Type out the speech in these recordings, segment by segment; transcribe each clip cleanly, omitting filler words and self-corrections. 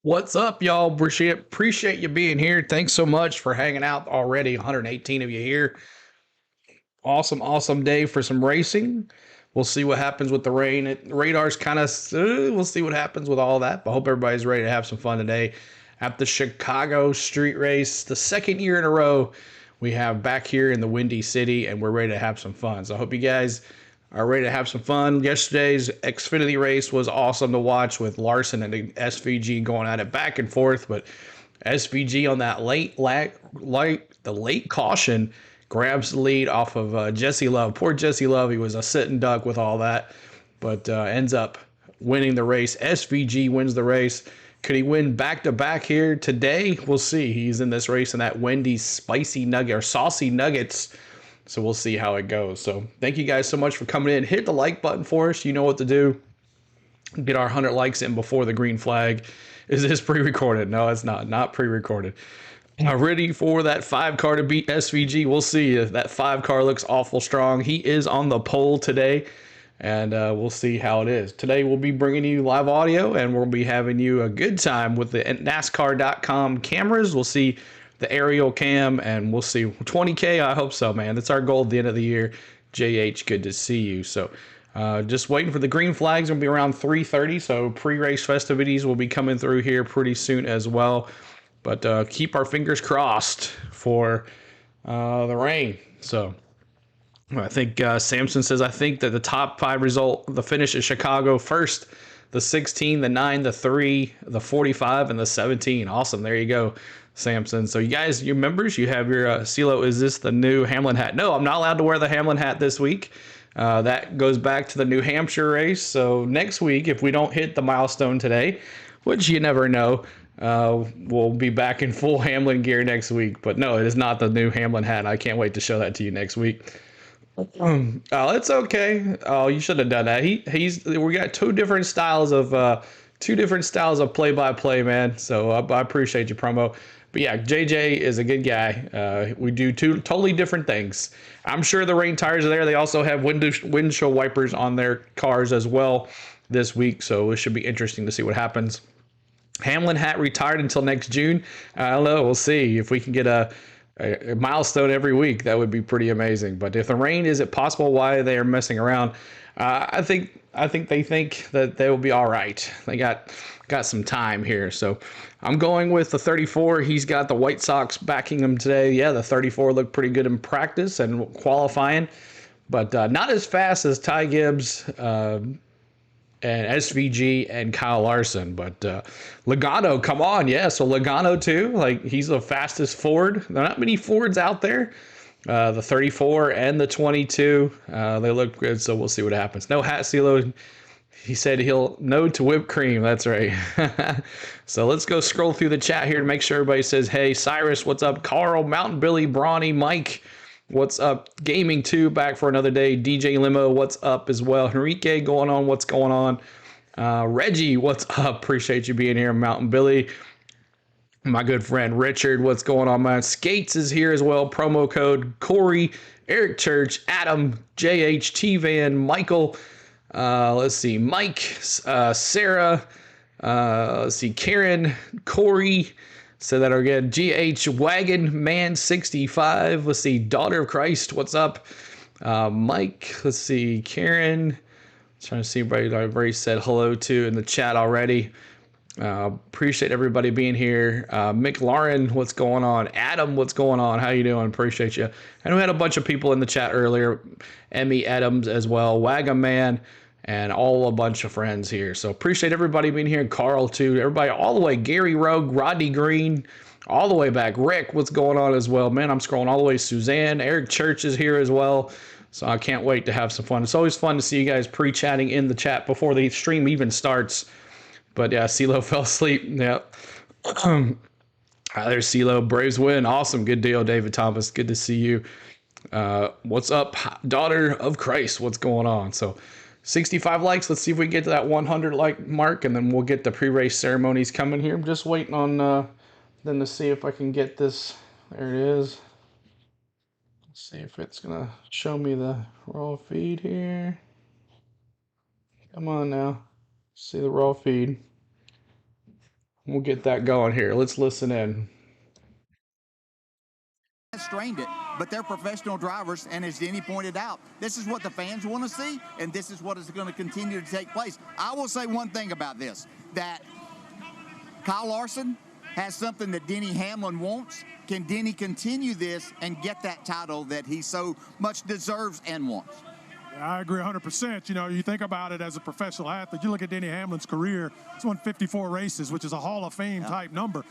What's up, y'all? Appreciate you being here. Thanks so much for hanging out already. 118 of you here. Awesome day for some racing. We'll see what happens with the rain. Radar's kind of, we'll see what happens with all that. But I hope everybody's ready to have some fun today at the Chicago Street Race, the second year in a row we have back here in the Windy City, and we're ready to have some fun. So I hope you guys are ready to have some fun. Yesterday's Xfinity race was awesome to watch with Larson and the SVG going at it back and forth, but SVG on that late caution grabs the lead off of Jesse Love. Poor Jesse Love, he was a sitting duck with all that, but ends up winning the race. SVG wins the race. Could he win back-to-back here today? We'll see. He's in this race in that Wendy's spicy nugget or saucy nuggets. So we'll see how it goes. So thank you guys so much for coming in. Hit the like button for us. You know what to do. Get our 100 likes in before the green flag. Is this pre-recorded? No, it's not. Not pre-recorded. Ready for that 5 car to beat SVG. We'll see if that 5 car looks awful strong. He is on the pole today, and we'll see how it is. Today we'll be bringing you live audio, and we'll be having you a good time with the NASCAR.com cameras. We'll see the aerial cam, and we'll see 20K. I hope so, man. That's our goal at the end of the year. JH, good to see you. So just waiting for the green flags. It'll be around 3:30, so pre-race festivities will be coming through here pretty soon as well. But keep our fingers crossed for the rain. So I think Samson says, I think that the top 5 result, the finish at Chicago first, the 16, the 9, the 3, the 45, and the 17. Awesome. There you go, Samson. So you guys, your members, you have your CeeLo. Is this the new Hamlin hat? No, I'm not allowed to wear the Hamlin hat this week. That goes back to the New Hampshire race. So next week, if we don't hit the milestone today, which you never know, we'll be back in full Hamlin gear next week. But no, it is not the new Hamlin hat. I can't wait to show that to you next week. Oh, it's okay. Oh, you should have done that. We got two different styles of play-by-play, man. So I appreciate your promo. But yeah, JJ is a good guy. We do two totally different things. I'm sure the rain tires are there. They also have windshield wipers on their cars as well this week, so it should be interesting to see what happens. Hamlin hat retired until next June. I don't know. We'll see if we can get a milestone every week. That would be pretty amazing. But if the rain, is it possible why they are messing around? I think they think that they will be all right. They got some time here. So I'm going with the 34. He's got the White Sox backing him today. Yeah, the 34 looked pretty good in practice and qualifying, but not as fast as Ty Gibbs and SVG and Kyle Larson. But Logano, come on. Yeah, so Logano too. Like, he's the fastest Ford. There are not many Fords out there. The 34 and the 22, they look good, so we'll see what happens. No hat, CeeLo. He said he'll no to whipped cream. That's right. So let's go scroll through the chat here to make sure everybody says, hey, Cyrus, what's up? Carl, Mountain Billy, Brawny, Mike, what's up? Gaming 2, back for another day. DJ Limo, what's up as well? Enrique, going on, what's going on? Reggie, what's up? Appreciate you being here. Mountain Billy. My good friend Richard, what's going on, man? Skates is here as well. Promo code Corey, Eric Church, Adam, JH, T-Van, Michael, let's see, Mike, Sarah, let's see, Karen, Corey, say that again, GH, Wagon, Man 65, let's see, Daughter of Christ, what's up? Mike, let's see, Karen, trying to see everybody I've already said hello to in the chat already. Appreciate everybody being here. Mick Lauren, what's going on? Adam, what's going on? How you doing? Appreciate you. I know we had a bunch of people in the chat earlier. Emmy Adams as well. Wagam Man, and a bunch of friends here. So appreciate everybody being here. Carl too. Everybody all the way. Gary Rogue, Rodney Green, all the way back. Rick, what's going on as well? Man, I'm scrolling all the way. Suzanne, Eric Church is here as well. So I can't wait to have some fun. It's always fun to see you guys pre-chatting in the chat before the stream even starts. But yeah, CeeLo fell asleep. Yeah. There's CeeLo. Braves win. Awesome. Good deal, David Thomas. Good to see you. What's up, Daughter of Christ? What's going on? So 65 likes. Let's see if we can get to that 100 like mark, and then we'll get the pre-race ceremonies coming here. I'm just waiting on them to see if I can get this. There it is. Let's see if it's going to show me the raw feed here. Come on now. See the raw feed. We'll get that going here. Let's listen in. Strained it, but they're professional drivers, and as Denny pointed out, this is what the fans want to see, and this is what is going to continue to take place. I will say one thing about this, that Kyle Larson has something that Denny Hamlin wants. Can Denny continue this and get that title that he so much deserves and wants? I agree 100%. You know, you think about it as a professional athlete, you look at Denny Hamlin's career, he's won 54 races, which is a Hall of Fame type number.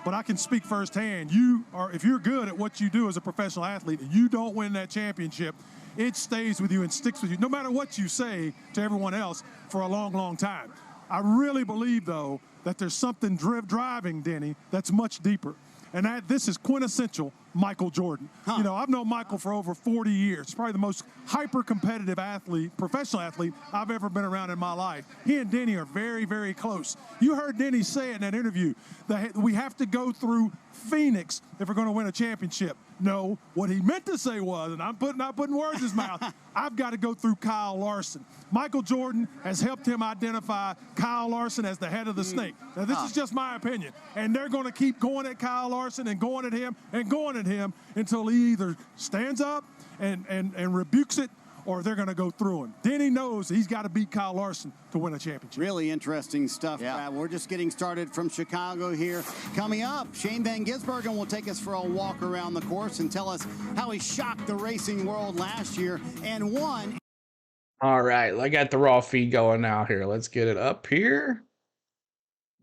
But I can speak firsthand. If you're good at what you do as a professional athlete and you don't win that championship, it stays with you and sticks with you, no matter what you say to everyone else, for a long, long time. I really believe, though, that there's something driving Denny that's much deeper. And this is quintessential Michael Jordan. You know, I've known Michael for over 40 years. Probably the most hyper-competitive athlete, professional athlete I've ever been around in my life. He and Denny are very, very close. You heard Denny say in that interview that we have to go through Phoenix if we're going to win a championship. No, what he meant to say was, and I'm not putting words in his mouth, I've got to go through Kyle Larson. Michael Jordan has helped him identify Kyle Larson as the head of the snake. Now, this is just my opinion. And they're going to keep going at Kyle Larson and going at him and going at him until he either stands up and rebukes it, or they're going to go through him. Denny knows he's got to beat Kyle Larson to win a championship. Really interesting stuff, Brad. We're just getting started from Chicago here. Coming up, Shane Van Gisbergen will take us for a walk around the course and tell us how he shocked the racing world last year and won. All right, I got the raw feed going now here. Let's get it up here.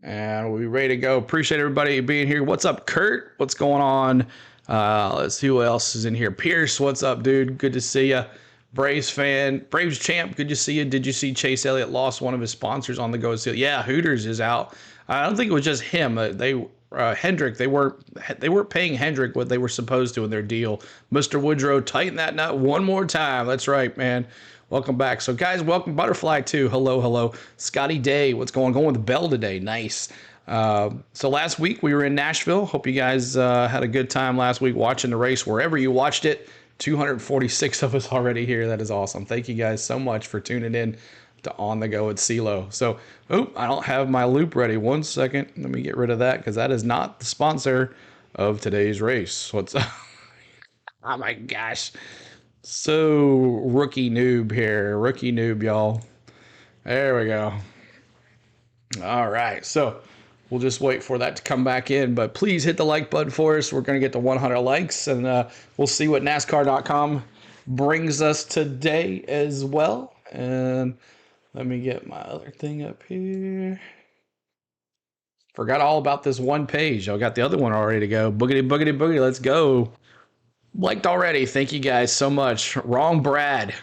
And we ready to go. Appreciate everybody being here. What's up, Kurt? What's going on? Let's see who else is in here. Pierce, what's up, dude? Good to see you. Braves fan, Braves champ, good to see you. Did you see Chase Elliott lost one of his sponsors on the go? Yeah, Hooters is out. I don't think it was just him. Hendrick, they weren't paying Hendrick what they were supposed to in their deal. Mr. Woodrow, tighten that nut one more time. That's right, man. Welcome back. So, guys, welcome. Butterfly, too. Hello. Scotty Day, what's going on with the bell today? Nice. So last week we were in Nashville. Hope you guys had a good time last week watching the race wherever you watched it. 246 of us already here. That is awesome. Thank you guys so much for tuning in to On the Go at CeeLo. So, I don't have my loop ready. 1 second. Let me get rid of that because that is not the sponsor of today's race. What's up? Oh my gosh. So rookie noob here. Rookie noob, y'all. There we go. All right. So we'll just wait for that to come back in, but please hit the like button for us. We're going to get to 100 likes, and we'll see what NASCAR.com brings us today as well. And let me get my other thing up here. Forgot all about this one page. I got the other one already to go. Boogity, boogity, boogity. Let's go. Liked already. Thank you guys so much. Wrong Brad.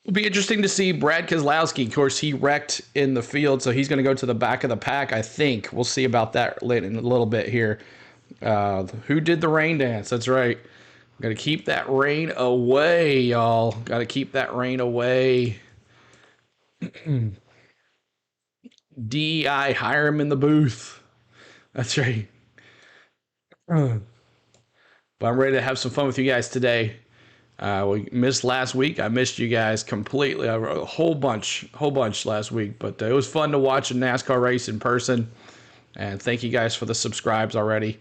It'll be interesting to see Brad Keselowski. Of course, he wrecked in the field, so he's going to go to the back of the pack, I think. We'll see about that in a little bit here. Who did the rain dance? That's right. Got to keep that rain away, y'all. Got to keep that rain away. DEI, hire him in the booth. That's right. But I'm ready to have some fun with you guys today. We missed last week. I missed you guys completely. I wrote a whole bunch last week, but it was fun to watch a NASCAR race in person. And thank you guys for the subscribes already.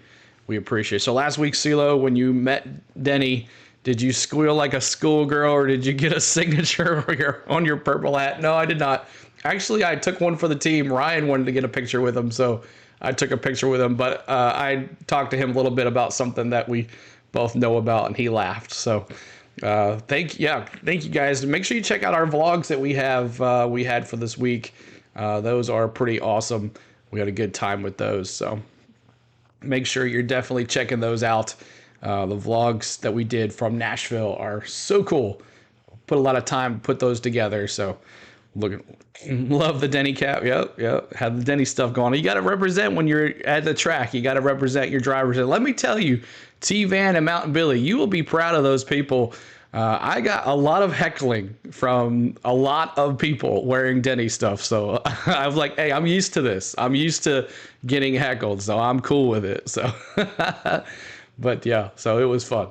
We appreciate it. So last week, CeeLo, when you met Denny, did you squeal like a schoolgirl, or did you get a signature on your purple hat? No, I did not. Actually, I took one for the team. Ryan wanted to get a picture with him, so I took a picture with him. But I talked to him a little bit about something that we both know about, and he laughed. So thank you guys. Make sure you check out our vlogs that we had for this week. Those are pretty awesome. We had a good time with those, so make sure you're definitely checking those out. The vlogs that we did from Nashville are so cool. Put a lot of time to put those together. So love the Denny cap. Yep. Have the Denny stuff going on. You got to represent when you're at the track. You got to represent your drivers. And let me tell you, T-Van and Mountain Billy, you will be proud of those people. I got a lot of heckling from a lot of people wearing Denny stuff. So I was like, hey, I'm used to this. I'm used to getting heckled, so I'm cool with it. So, but yeah, so it was fun.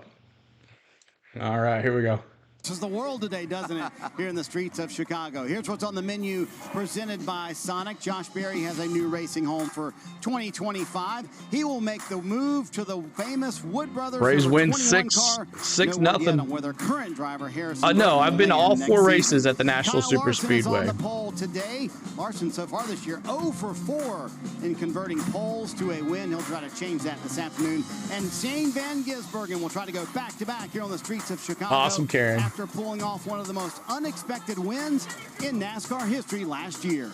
All right, here we go. This is the world today, doesn't it, here in the streets of Chicago. Here's what's on the menu presented by Sonic. Josh Berry has a new racing home for 2025. He will make the move to the famous Wood Brothers. Braves win 6-0. Whether current driver Harrison. No, I've been to all 4 races at the National Kyle Super Larson Speedway. is on the pole today. Larson so far this year 0 for 4 in converting poles to a win. He'll try to change that this afternoon. And Shane Van Gisbergen will try to go back-to-back here on the streets of Chicago. Awesome, Karen. After pulling off one of the most unexpected wins in NASCAR history last year.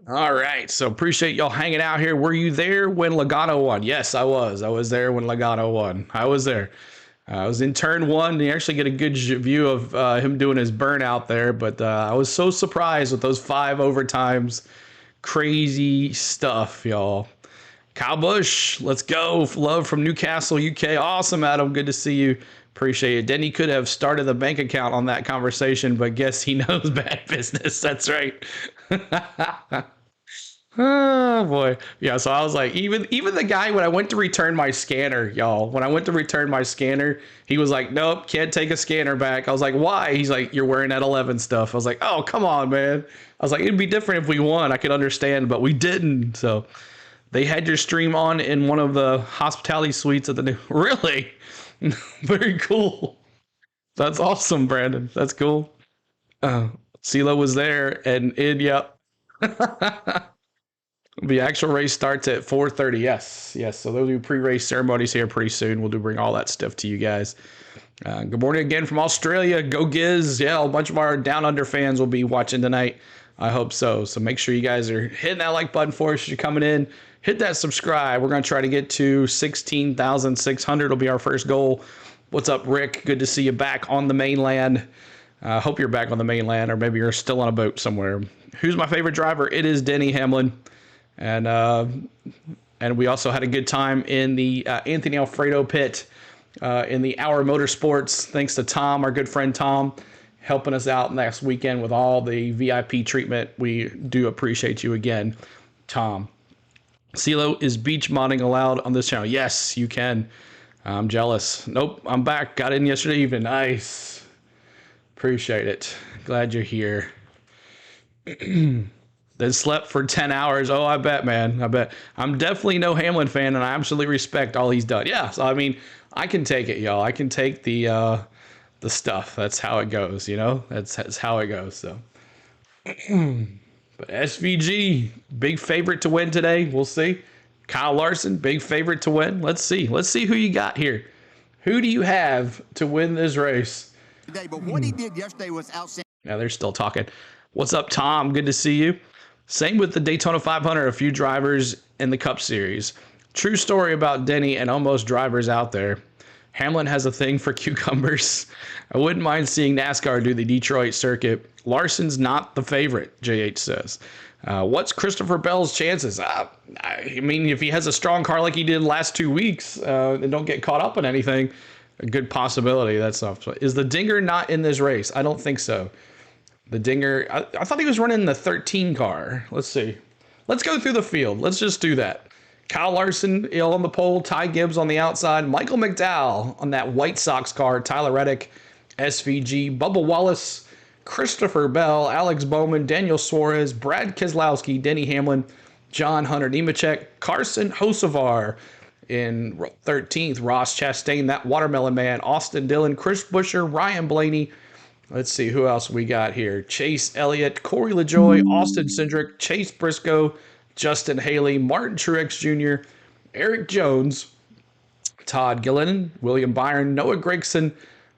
All right, so appreciate y'all hanging out here. Were you there when Logano won? Yes, I was. I was there when Logano won. I was there. I was in turn 1. You actually get a good view of him doing his burnout there, but I was so surprised with those 5 overtimes. Crazy stuff, y'all. Kyle Busch, let's go. Love from Newcastle, UK. Awesome, Adam. Good to see you. Appreciate it. Denny could have started the bank account on that conversation, but guess he knows bad business. That's right. Oh boy. Yeah, so I was like, even the guy, when I went to return my scanner, y'all, when I went to return my scanner, he was like, nope, can't take a scanner back. I was like, why? He's like, you're wearing that 11 stuff. I was like, oh, come on, man. I was like, it'd be different if we won. I could understand, but we didn't. So they had your stream on in one of the hospitality suites at the new. Really? Very cool. That's awesome, Brandon. That's cool. CeeLo was there, and yep. The actual race starts at 4:30. Yes. So they'll do pre-race ceremonies here pretty soon. We'll bring all that stuff to you guys. Good morning again from Australia. Go Giz. Yeah, a bunch of our Down Under fans will be watching tonight. I hope so. So make sure you guys are hitting that like button for us as you're coming in. Hit that subscribe. We're going to try to get to 16,600 will be our first goal. What's up, Rick? Good to see you back on the mainland. Hope you're back on the mainland, or maybe you're still on a boat somewhere. Who's my favorite driver? It is Denny Hamlin. And we also had a good time in the Anthony Alfredo pit in the Hour Motorsports. Thanks to Tom, our good friend Tom, helping us out last weekend with all the VIP treatment. We do appreciate you again, Tom. CeeLo, is beach modding allowed on this channel? Yes, you can. I'm jealous. Nope, I'm back. Got in yesterday evening. Nice. Appreciate it. Glad you're here. Then slept for 10 hours. Oh, I bet, man. I bet. I'm definitely no Hamlin fan, and I absolutely respect all he's done. Yeah, so I mean, I can take it, y'all. I can take the stuff. That's how it goes, you know? That's how it goes, so. But SVG, big favorite to win today. We'll see. Kyle Larson, big favorite to win. Let's see. Let's see who you got here. Who do you have to win this race? Today, but what he did yesterday was outstanding. Now they're still talking. What's up, Tom? Good to see you. Same with the Daytona 500, a few drivers in the Cup Series. True story about Denny and almost drivers out there. Hamlin has a thing for cucumbers. I wouldn't mind seeing NASCAR do the Detroit circuit. Larson's not the favorite, JH says. What's Christopher Bell's chances? I mean, if he has a strong car like he did last 2 weeks and don't get caught up in anything, a good possibility. That's not. Is the Dinger not in this race? I don't think so. The Dinger, I thought he was running the 13 car. Let's see. Let's go through the field. Let's just do that. Kyle Larson on the pole, Ty Gibbs on the outside, Michael McDowell on that White Sox car, Tyler Reddick, SVG, Bubba Wallace, Christopher Bell, Alex Bowman, Daniel Suarez, Brad Keselowski, Denny Hamlin, John Hunter Nemechek, Carson Hocevar in 13th, Ross Chastain, that Watermelon Man, Austin Dillon, Chris Buescher, Ryan Blaney. Let's see who else we got here. Chase Elliott, Corey LaJoie, Austin Cindric, Chase Briscoe, Justin Haley, Martin Truex Jr., Eric Jones, Todd Gilliland, William Byron, Noah Gragson,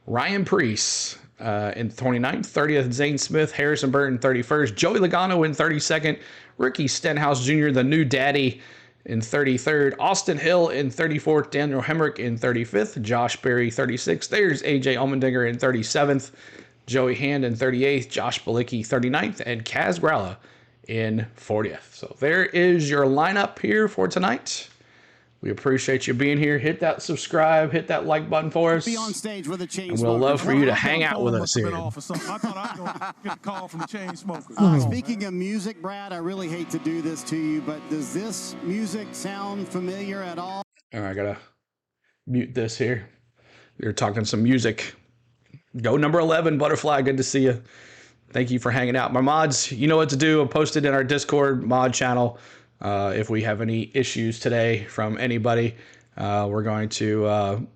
Ryan Preece in 29th, 30th, Zane Smith, Harrison Burton 31st, Joey Logano in 32nd, Ricky Stenhouse Jr., the new daddy, in 33rd, Austin Hill in 34th, Daniel Hemrick in 35th, Josh Berry 36th, there's AJ Allmendinger in 37th, Joey Hand in 38th, Josh Bilicki 39th, and Kaz Gralla in 40th. So there is your lineup here for tonight. We appreciate you being here. Hit that subscribe, hit that like button for us. Be on stage with a chain and we'll love for you to hang out with us here. I thought I was going to get a call from the chain smoker. Speaking of music, Brad, I really hate to do this to you, but does this music sound familiar at all? All right, I got to mute this here. We were talking some music. Go number 11, Butterfly. Good to see you. Thank you for hanging out. My mods, you know what to do. I'll post it in our Discord mod channel. If we have any issues today from anybody, we're going to,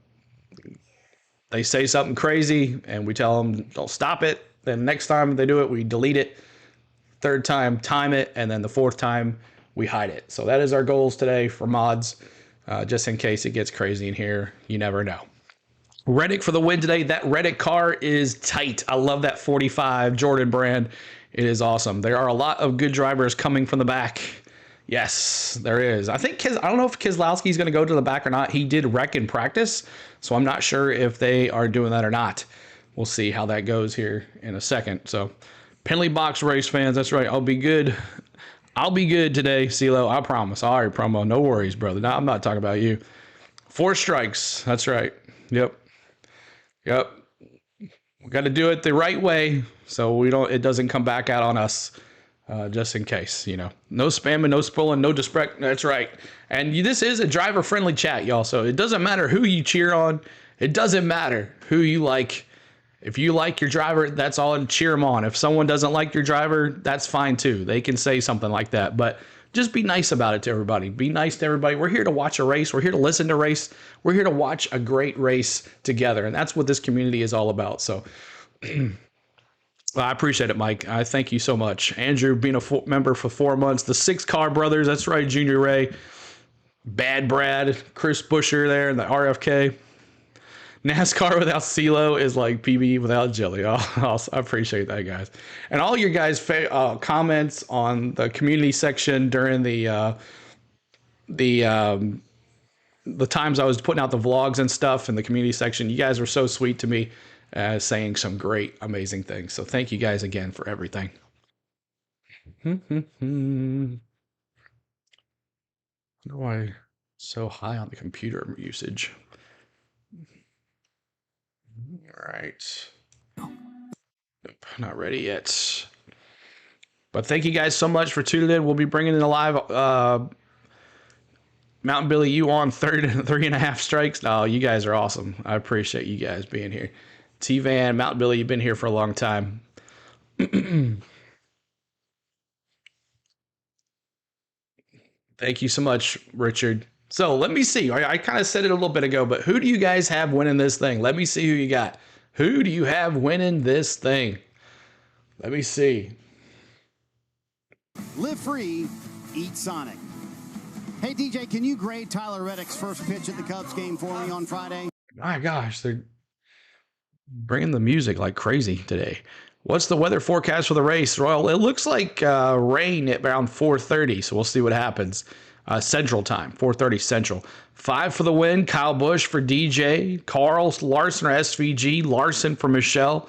they say something crazy and we tell them, don't stop it. Then next time they do it, we delete it. Third time, time it. And then the fourth time, we hide it. So that is our goals today for mods, just in case it gets crazy in here. You never know. Reddick for the win today. That Reddick car is tight. I love that 45 Jordan brand. It is awesome. There are a lot of good drivers coming from the back. Yes, there is. I don't know if Keselowski's going to go to the back or not. He did wreck in practice, so I'm not sure if they are doing that or not. We'll see how that goes here in a second. So, penalty box race fans, that's right. I'll be good. I'll be good today, CeeLo. I promise. All right, promo. No worries, brother. No, I'm not talking about you. 4 strikes. That's right. Yep. We got to do it the right way so it doesn't come back out on us, just in case, No spamming, no spoiling, no disrespect. That's right. And this is a driver-friendly chat, y'all, so it doesn't matter who you cheer on. It doesn't matter who you like. If you like your driver, that's all, and cheer them on. If someone doesn't like your driver, that's fine too. They can say something like that, but just be nice about it to everybody. Be nice to everybody. We're here to watch a race. We're here to listen to race. We're here to watch a great race together, and that's what this community is all about. So I appreciate it, Mike. I thank you so much. Andrew, being a member for 4 months. The 6 Car Brothers, that's right, Junior Ray. Bad Brad, Chris Busher there, and the RFK. NASCAR without CeeLo is like PB without Jelly. I appreciate that, guys. And all your guys' comments on the community section during the times I was putting out the vlogs and stuff in the community section, you guys were so sweet to me, saying some great, amazing things. So thank you guys again for everything. Why so high on the computer usage? All right. Nope, not ready yet. But thank you guys so much for tuning in. We'll be bringing in a live Mountain Billy, you on 3.5 strikes. Oh, you guys are awesome. I appreciate you guys being here. T-Van, Mountain Billy, you've been here for a long time. Thank you so much, Richard. So let me see. I kind of said it a little bit ago, but who do you guys have winning this thing? Let me see who you got. Who do you have winning this thing? Let me see. Live free, eat Sonic. Hey, DJ, can you grade Tyler Reddick's first pitch at the Cubs game for me on Friday? My gosh, they're bringing the music like crazy today. What's the weather forecast for the race, Royal? It looks like rain at around 4:30, so we'll see what happens. Central time, 4:30 Central. 5 for the win. Kyle Busch for DJ. Carl Larson or SVG. Larson for Michelle.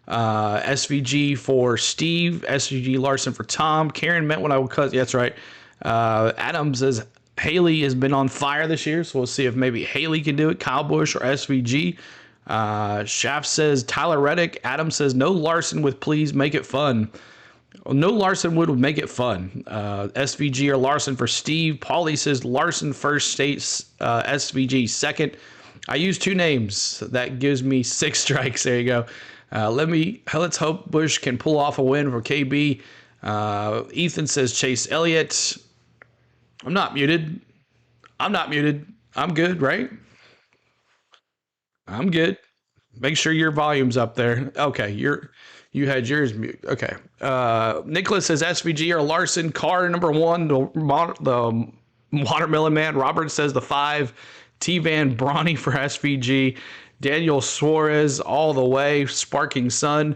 SVG for Steve. SVG Larson for Tom. Karen meant when I would cut. Yeah, that's right. Adam says Haley has been on fire this year, so we'll see if maybe Haley can do it. Kyle Busch or SVG. Shaft says Tyler Reddick. Adam says no Larson with please make it fun. No Larson would make it fun. SVG or Larson for Steve. Paulie says Larson first, states SVG second. I use 2 names. That gives me 6 strikes. There you go. Let's hope Bush can pull off a win for KB. Ethan says Chase Elliott. I'm not muted. I'm good, right? I'm good. Make sure your volume's up there. Okay, you had yours mute. Okay. Nicholas says SVG or Larson. Car number 1, the Watermelon Man. Robert says the 5. T-Van Brawny for SVG. Daniel Suarez all the way. Sparking Sun.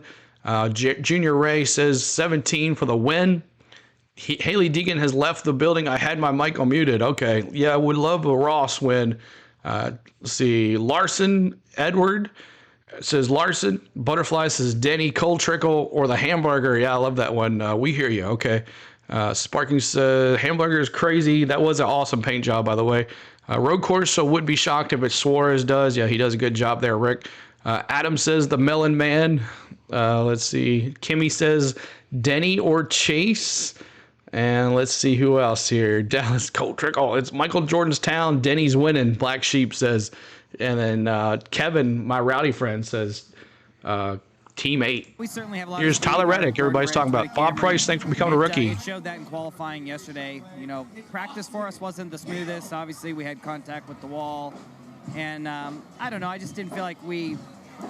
Junior Ray says 17 for the win. Haley Deegan has left the building. I had my mic unmuted. Okay. Yeah, I would love a Ross win. Let's see. Larson, Edward says Larson. Butterfly says Denny, Cold Trickle, or the hamburger. Yeah, I love that one. We hear you. Okay. Sparking says hamburger is crazy. That was an awesome paint job, by the way. Road course, so would be shocked if it's Suarez does. Yeah, he does a good job there, Rick. Adam says the Melon Man. Let's see. Kimmy says Denny or Chase. And let's see who else here. Dallas Cold Trickle. Oh, it's Michael Jordan's town. Denny's winning. Black Sheep says. And then Kevin, my rowdy friend, says Team 8. We certainly have a lot. Here's of speed. Tyler Reddick. Everybody's talking about Bob Price. Thanks for becoming a rookie. It showed that in qualifying yesterday. You know, practice for us wasn't the smoothest. Obviously, we had contact with the wall, and I don't know. I just didn't feel like we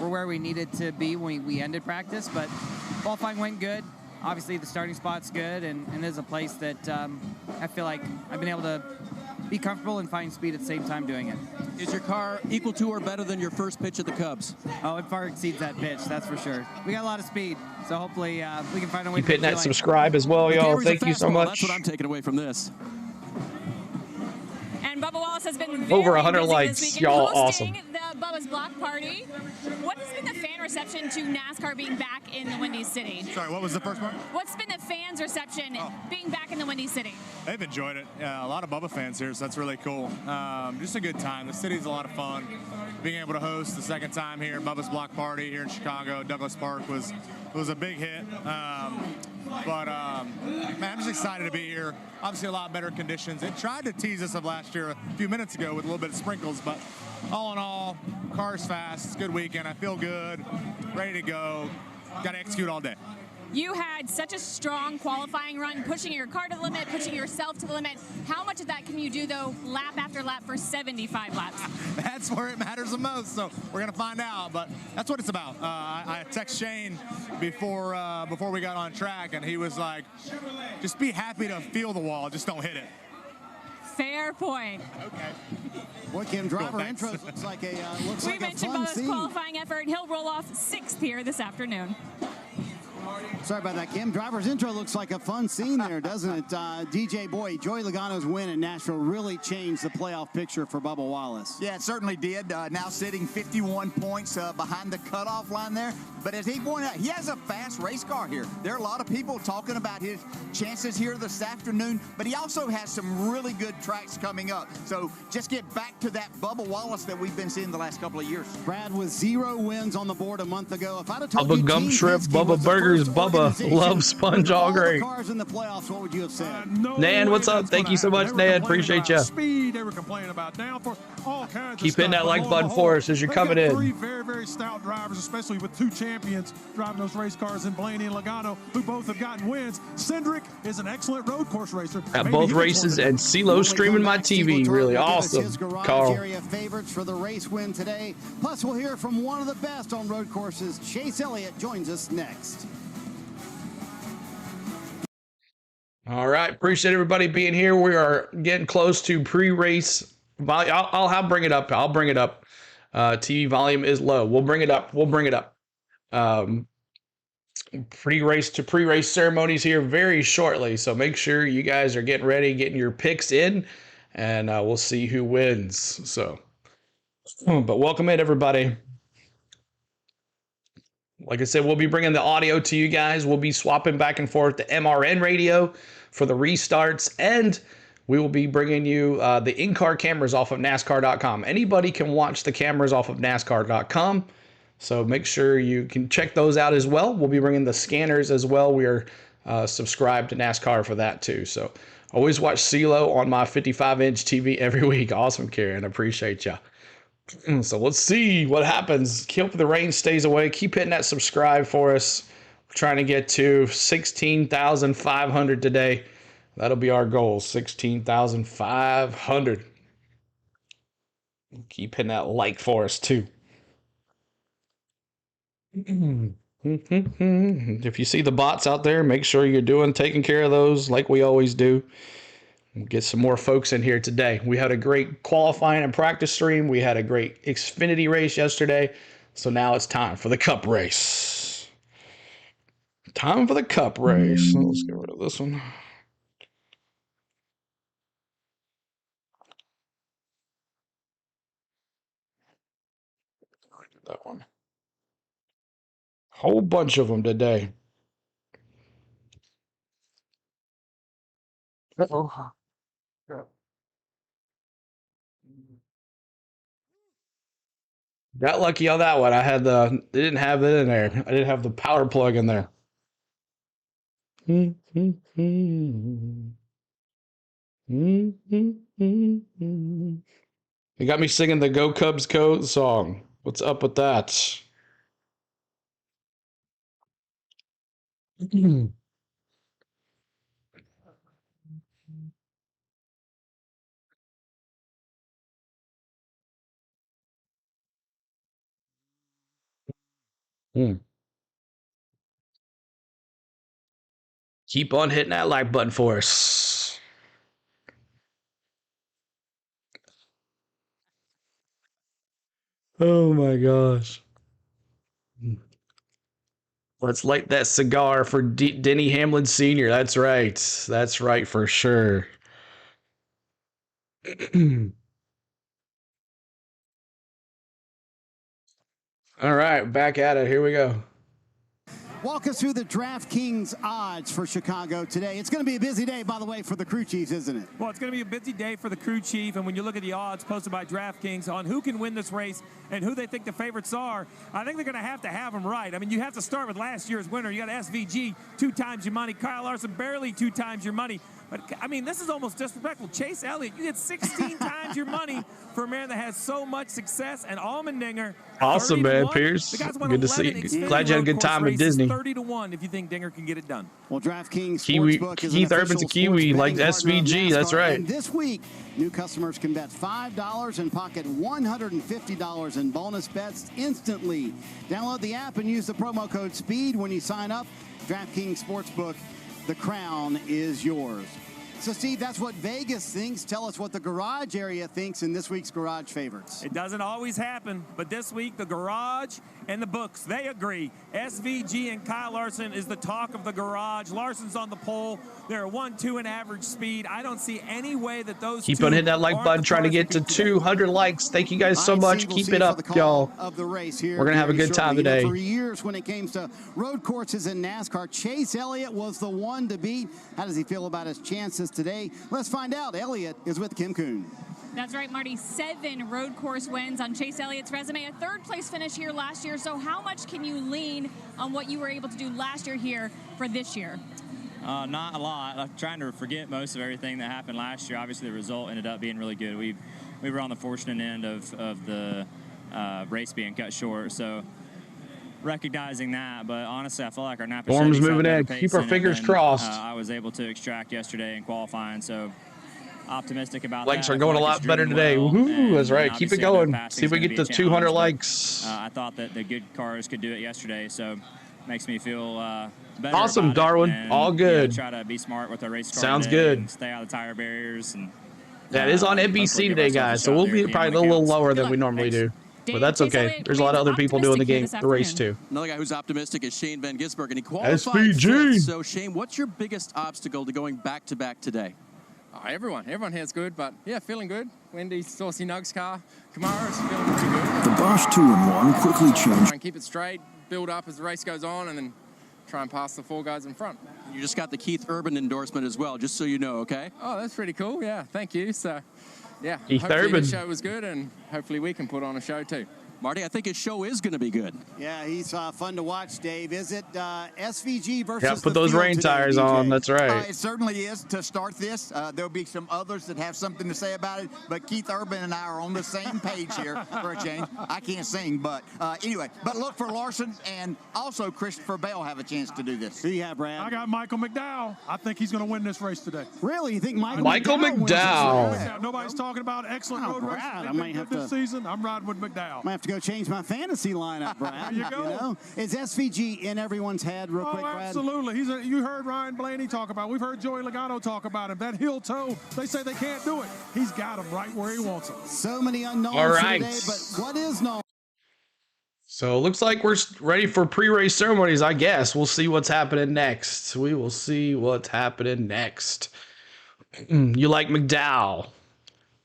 were where we needed to be when we ended practice. But qualifying went good. Obviously, the starting spot's good, and it is a place that I feel like I've been able to be comfortable and find speed at the same time doing it. Is your car equal to or better than your first pitch at the Cubs? Oh, it far exceeds that pitch, that's for sure. We got a lot of speed, so hopefully we can find a way Keep to hitting that like subscribe as well, y'all. Gary's a Thank you so fastball. much. That's what I'm taking away from this. And Bubba Wallace has been very Over 100 busy likes. this weekend Y'all hosting awesome. the Bubba's Block Party. What has been the fan reception to NASCAR being back in the Windy City? Sorry, what was the first part? What's been the fans' reception being back in the Windy City? They've enjoyed it. A lot of Bubba fans here, so that's really cool. Just a good time. The city's a lot of fun. Being able to host the second time here, Bubba's Block Party here in Chicago, Douglas Park was a big hit. Man, I'm just excited to be here. Obviously, a lot better conditions. It tried to tease us of last year a few minutes ago with a little bit of sprinkles, but all in all, car's fast. It's a good weekend. I feel good, ready to go. Got to execute all day. You had such a strong qualifying run, pushing your car to the limit, pushing yourself to the limit. How much of that can you do, though, lap after lap for 75 laps? That's where it matters the most, so we're going to find out, but that's what it's about. I text Shane before we got on track, and he was like, just be happy to feel the wall, just don't hit it. Fair point. Okay. Boy, Kim, driver Cool, intros looks like a We mentioned fun Bubba's scene. qualifying effort. He'll roll off 6th here this afternoon. Sorry about that, Kim. Driver's intro looks like a fun scene there, doesn't it? DJ Boy, Joey Logano's win in Nashville really changed the playoff picture for Bubba Wallace. Yeah, it certainly did. Now sitting 51 points behind the cutoff line there. But as he pointed out, he has a fast race car here. There are a lot of people talking about his chances here this afternoon, but he also has some really good tracks coming up. So just get back to that Bubba Wallace that we've been seeing the last couple of years. Brad with 0 wins on the board a month ago. If I'd have told Bubba you Gump Team Shrimp, Penske Bubba was the Burgers, first Bubba organization loves sponge with all all the great. cars in the playoffs, what would you have said? No Nan, way what's up? that's Thank gonna you so happen. much, They were Nan. complaining Appreciate about ya. Speed. They were complaining about downforce, all kinds Keep of hitting stuff. that like But button on the for whole, us as you're they've coming got in. 3 very, very stout drivers, especially with 2 champions driving those race cars in Blaney and Logano, who both have gotten wins. Cindric is an excellent road course racer. At Maybe both he gets races one. and CeeLo streaming my TV. Really awesome, His garage Carl. area favorites for the race win today. Plus, we'll hear from one of the best on road courses. Chase Elliott joins us next. All right, appreciate everybody being here. We are getting close to pre-race. I'll bring it up. I'll bring it up. TV volume is low. We'll bring it up. We'll bring it up. Pre-race to pre-race ceremonies here very shortly. So make sure you guys are getting ready, getting your picks in, and we'll see who wins. So, but welcome in everybody. Like I said, we'll be bringing the audio to you guys. We'll be swapping back and forth to MRN radio for the restarts, and we will be bringing you the in-car cameras off of NASCAR.com. Anybody can watch the cameras off of NASCAR.com, so make sure you can check those out as well. We'll be bringing the scanners as well. We are subscribed to NASCAR for that too. So always watch CeeLo on my 55-inch TV every week. Awesome, Karen. Appreciate ya. So let's see what happens. Hope the rain stays away. Keep hitting that subscribe for us. We're trying to get to 16,500 today. That'll be our goal, 16,500. Keep hitting that like for us too. If you see the bots out there, make sure you're taking care of those like we always do. We'll get some more folks in here today. We had a great qualifying and practice stream. We had a great Xfinity race yesterday. So now it's time for the Cup race. Time for the Cup race. So let's get rid of this one. That one. Whole bunch of them today. Uh-oh. Got lucky on that one. They didn't have it in there. I didn't have the power plug in there. It got me singing the Go Cubs Go song. What's up with that? Mm. Keep on hitting that like button for us. Oh my gosh. Let's light that cigar for Denny Hamlin Sr. That's right. That's right for sure. All right, back at it. Here we go. Walk us through the DraftKings odds for Chicago today. It's going to be a busy day, by the way, for the crew chiefs, isn't it? Well, it's going to be a busy day for the crew chief, and when you look at the odds posted by DraftKings on who can win this race and who they think the favorites are, I think they're going to have them right. I mean, you have to start with last year's winner. You got SVG, 2 times your money. Kyle Larson, barely 2 times your money. But, I mean, this is almost disrespectful. Chase Elliott, you get 16 times your money for a man that has so much success. And Allmendinger, awesome, man, 30-1. Pierce. Good to see you. Glad you had a good time at Disney. 30-1 if you think Dinger can get it done. Well, DraftKings Kiwi, Sportsbook is Keith an Urban's a official Kiwi, sports like betting partner of SVG. That's NASCAR. right. And this week, new customers can bet $5 and pocket $150 in bonus bets instantly. Download the app and use the promo code SPEED when you sign up. DraftKings Sportsbook, the crown is yours. So, Steve, that's what Vegas thinks. Tell us what the garage area thinks in this week's Garage Favorites. It doesn't always happen, but this week, the garage and the books, they agree. SVG and Kyle Larson is the talk of the garage. Larson's on the pole. They're 1-2 in average speed. I don't see any way that those Keep two on hitting that like button, trying to get to 200 likes. Thank you guys so much. Keep it up, y'all. We're going to have a good time today. For years when it came to road courses in NASCAR, Chase Elliott was the one to beat. How does he feel about his chances today? Let's find out. Elliott is with Kim Kuhn. That's right, Marty. 7 road course wins on Chase Elliott's resume. A 3rd place finish here last year. So how much can you lean on what you were able to do last year here for this year? Not a lot. I'm trying to forget most of everything that happened last year. Obviously, the result ended up being really good. We were on the fortunate end of the race being cut short. So recognizing that, but honestly, I feel like our Napa Form's Chevy's moving had in. better Keep pace our in it fingers than, crossed. I was able to extract yesterday in qualifying. So optimistic about Likes that. are going a lot better today. Woohoo, that's right. Keep it going. See if we get to 200 likes. I thought that the good cars could do it yesterday, so makes me feel better. Awesome, about Darwin. And, all good. Try to be smart with our race car. Sounds today good. And stay out of the tire barriers. And that is on NBC today, guys. So we'll be probably a little lower than we normally do. But that's okay. There's a lot of other people doing the race too. Another guy who's optimistic is Shane Van Gisbergen, and he qualified SVG. 5th. So, Shane, what's your biggest obstacle to going back-to-back today? Everyone here is good, but yeah, feeling good. Wendy's Saucy Nugs car, Camara's feeling pretty good. The Bosch 2-in-1 quickly changed. Try and keep it straight, build up as the race goes on, and then try and pass the 4 guys in front. You just got the Keith Urban endorsement as well, just so you know, okay? Oh, that's pretty cool. Yeah, thank you. So, yeah, Keith hopefully Urban. the show was good, and hopefully we can put on a show too. Marty, I think his show is going to be good. Yeah, he's fun to watch, Dave. Is it SVG versus Yeah, put the those field rain today, tires DJ? on. That's right. It certainly is to start this. There'll be some others that have something to say about it, but Keith Urban and I are on the same page here for a change. I can't sing, but anyway. But look for Larson and also Christopher Bell have a chance to do this. Who you have, Brad? I got Michael McDowell. I think he's going to win this race today. Really? You think Michael wins this McDowell. race? Yeah, nobody's talking about excellent road races. Brad, I They've might been have good this to- season. I'm riding with McDowell. I might have to go change my fantasy lineup, Brad. There you go. know? Is SVG in everyone's head real quick, Oh, Brad? absolutely. You heard Ryan Blaney talk about it. We've heard Joey Logano talk about him. That heel toe, they say they can't do it. He's got him right where he wants him. So many unknowns All right. today, but what is known? So it looks like we're ready for pre-race ceremonies, I guess. We'll see what's happening next. We will see what's happening next. You like McDowell.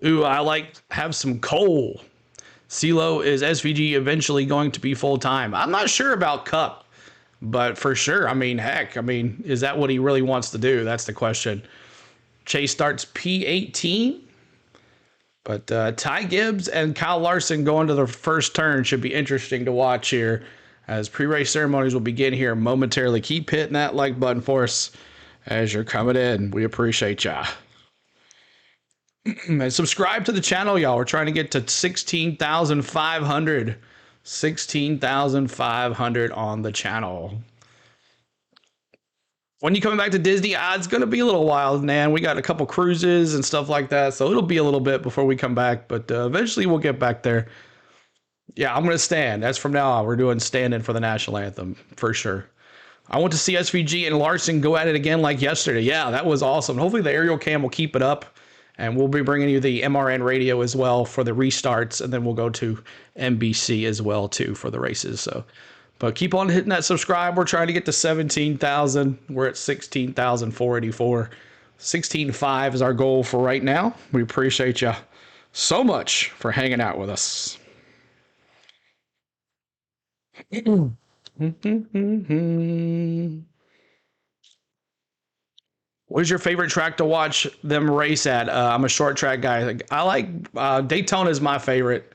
Ooh, I like have some coal. CeeLo, is SVG eventually going to be full-time? I'm not sure about Cup, but for sure, I mean, heck, is that what he really wants to do? That's the question. Chase starts P18. But Ty Gibbs and Kyle Larson going to the first turn should be interesting to watch here as pre-race ceremonies will begin here momentarily. Keep hitting that like button for us as you're coming in. We appreciate ya. And subscribe to the channel, y'all. We're trying to get to 16,500. 16,500 on the channel. when you coming back to Disney? It's going to be a little while, man. We got a couple cruises and stuff like that, so it'll be a little bit before we come back, but eventually we'll get back there. Yeah, I'm going to stand. That's from now on. We're doing stand-in for the national anthem for sure. I want to see SVG and Larson go at it again like yesterday. Yeah, that was awesome. Hopefully the aerial cam will keep it up, and we'll be bringing you the MRN radio as well for the restarts, and then we'll go to NBC as well too for the races. So, but keep on hitting that subscribe. We're trying to get to 17,000. We're at 16,484. 16.5 is our goal for right now. We appreciate you so much for hanging out with us. What is your favorite track to watch them race at? I'm a short track guy. I like Daytona is my favorite.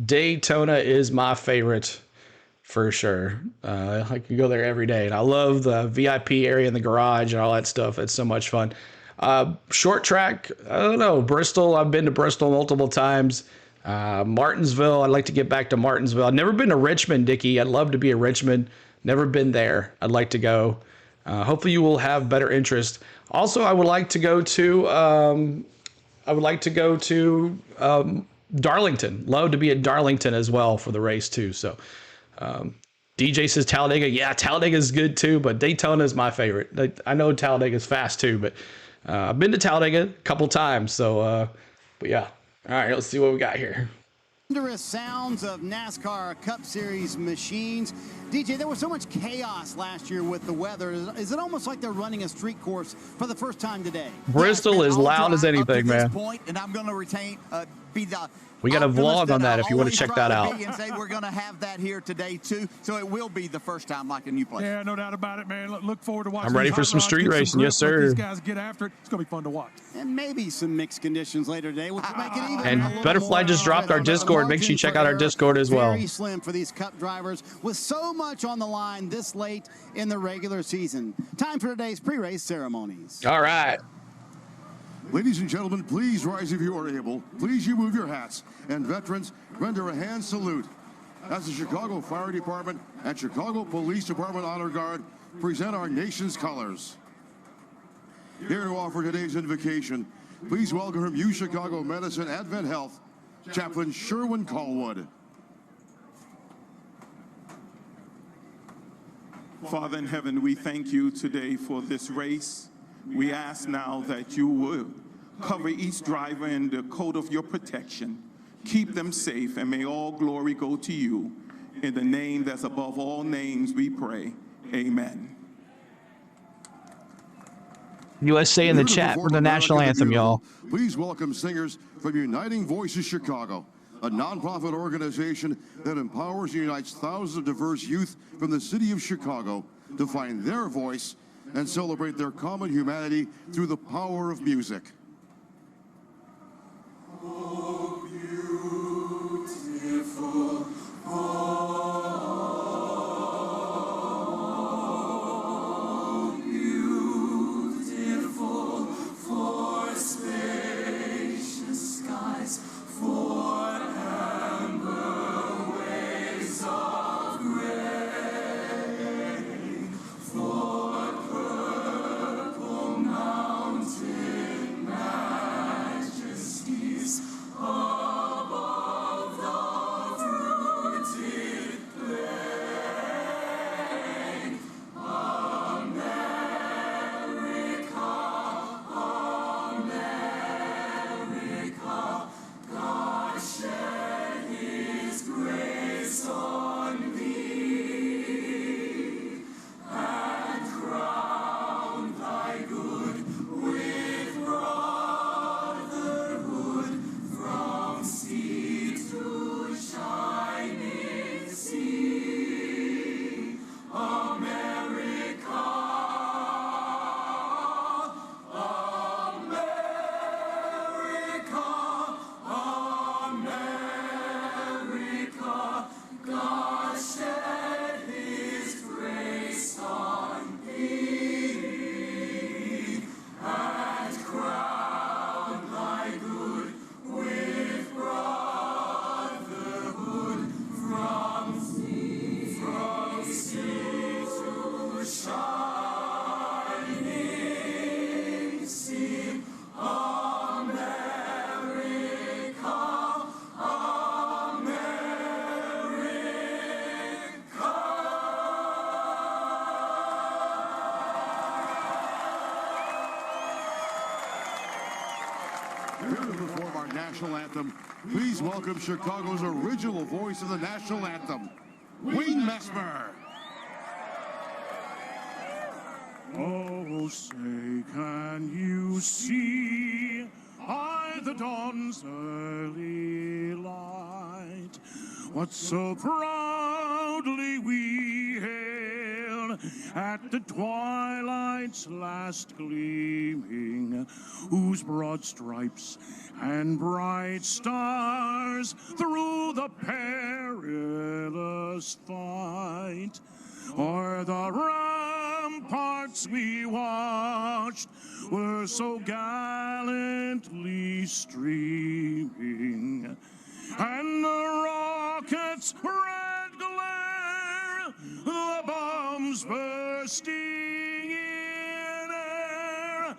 Daytona is my favorite for sure. I can go there every day, and I love the VIP area in the garage and all that stuff. It's so much fun. Short track, I don't know. Bristol, I've been to Bristol multiple times. Martinsville, I'd like to get back to Martinsville. I've never been to Richmond, Dickie. I'd love to be at Richmond. Never been there. I'd like to go. Hopefully you will have better interest. Also, I would like to go to Darlington. Love to be at Darlington as well for the race too. So DJ says Talladega. Yeah, Talladega is good too, but Daytona is my favorite. I know Talladega is fast too, but I've been to Talladega a couple times. So, but yeah. All right, let's see what we got here. Thunderous sounds of NASCAR Cup Series machines. DJ, there was so much chaos last year with the weather. Is it almost like they're running a street course for the first time today? Bristol is loud as anything, man. And I'm going to We got a vlog on that if you want to check that out. And say we're going to have that here today too, so it will be the first time like a new place. Yeah, no doubt about it, man. Look forward to watching. I'm ready for some street racing, yes sir. These guys get after it. It's going to be fun to watch. And maybe some mixed conditions later today, which will make it even. And Butterfly just dropped our Discord. Make sure you check out our Discord as well. Very slim for these Cup drivers with so much on the line this late in the regular season. Time for today's pre-race ceremonies. All right. Ladies and gentlemen, please rise if you are able. Please you move your hats. And veterans, render a hand salute. As the Chicago Fire Department and Chicago Police Department Honor Guard present our nation's colors. Here to offer today's invocation, please welcome from U Chicago Medicine Advent Health, Chaplain Sherwin Callwood. Father in heaven, we thank you today for this race. We ask now that you will cover each driver in the coat of your protection. Keep them safe, and may all glory go to you. In the name that's above all names, we pray. Amen. USA in the chat for the national anthem, y'all. Please welcome singers from Uniting Voices Chicago, a nonprofit organization that empowers and unites thousands of diverse youth from the city of Chicago to find their voice and celebrate their common humanity through the power of music. Oh, beautiful, oh, beautiful, for spacious skies, for amber waves of gray, for purple mountain majesties above the fruited Here to perform our national anthem, please welcome Chicago's original voice of the national anthem, Wayne Messmer. Oh, say, can you see by the dawn's early light what so proudly we hailed at the twilight's last gleaming, whose broad stripes and bright stars through the perilous fight o'er the ramparts we watched were so gallantly streaming, and the rockets' red glare, the bombs bursting in air,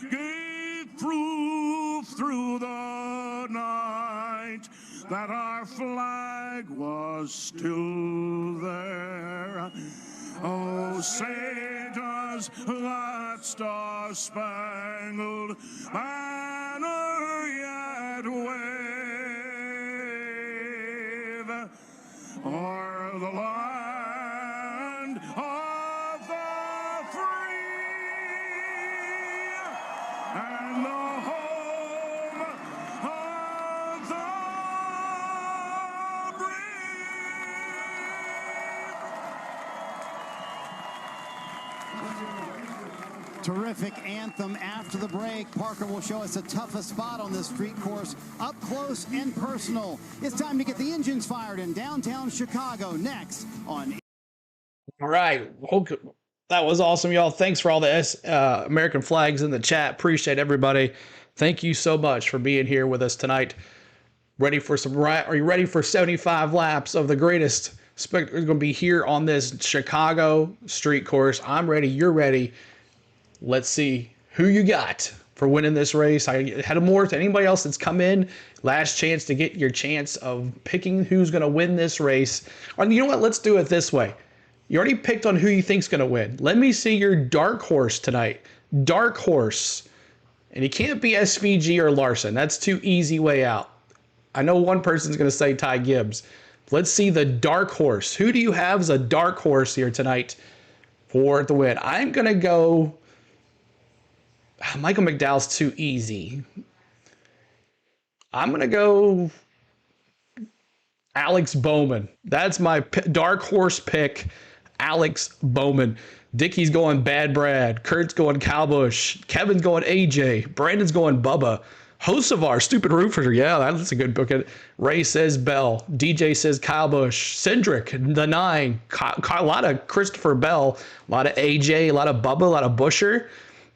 gave proof through the night that our flag was still there. Oh, say does that star-spangled banner yet wave o'er the land of the free and the home of the Terrific anthem after the break. Parker will show us the toughest spot on this street course, up close and personal. It's time to get the engines fired in downtown Chicago next on... All right. That was awesome, y'all. Thanks for all the American flags in the chat. Appreciate everybody. Thank you so much for being here with us tonight. Ready for some... Are you ready for 75 laps of the greatest spectacle? It's going to be here on this Chicago street course. I'm ready. You're ready. Let's see who you got for winning this race. I had more to anybody else that's come in. Last chance to get your chance of picking who's going to win this race. And you know what? Let's do it this way. You already picked on who you think's going to win. Let me see your dark horse tonight. Dark horse. And it can't be SVG or Larson. That's too easy way out. I know one person's going to say Ty Gibbs. Let's see the dark horse. Who do you have as a dark horse here tonight for the win? I'm going to go... Michael McDowell's too easy. I'm going to go Alex Bowman. That's my dark horse pick, Alex Bowman. Dickie's going Bad Brad. Kurt's going Cowbush. Kevin's going AJ. Brandon's going Bubba. Hocevar, Stupid Roofer. Yeah, that's a good book. Ray says Bell. DJ says Kyle Busch. Cindric, the 9. A lot of Christopher Bell. A lot of AJ. A lot of Bubba. A lot of Busher.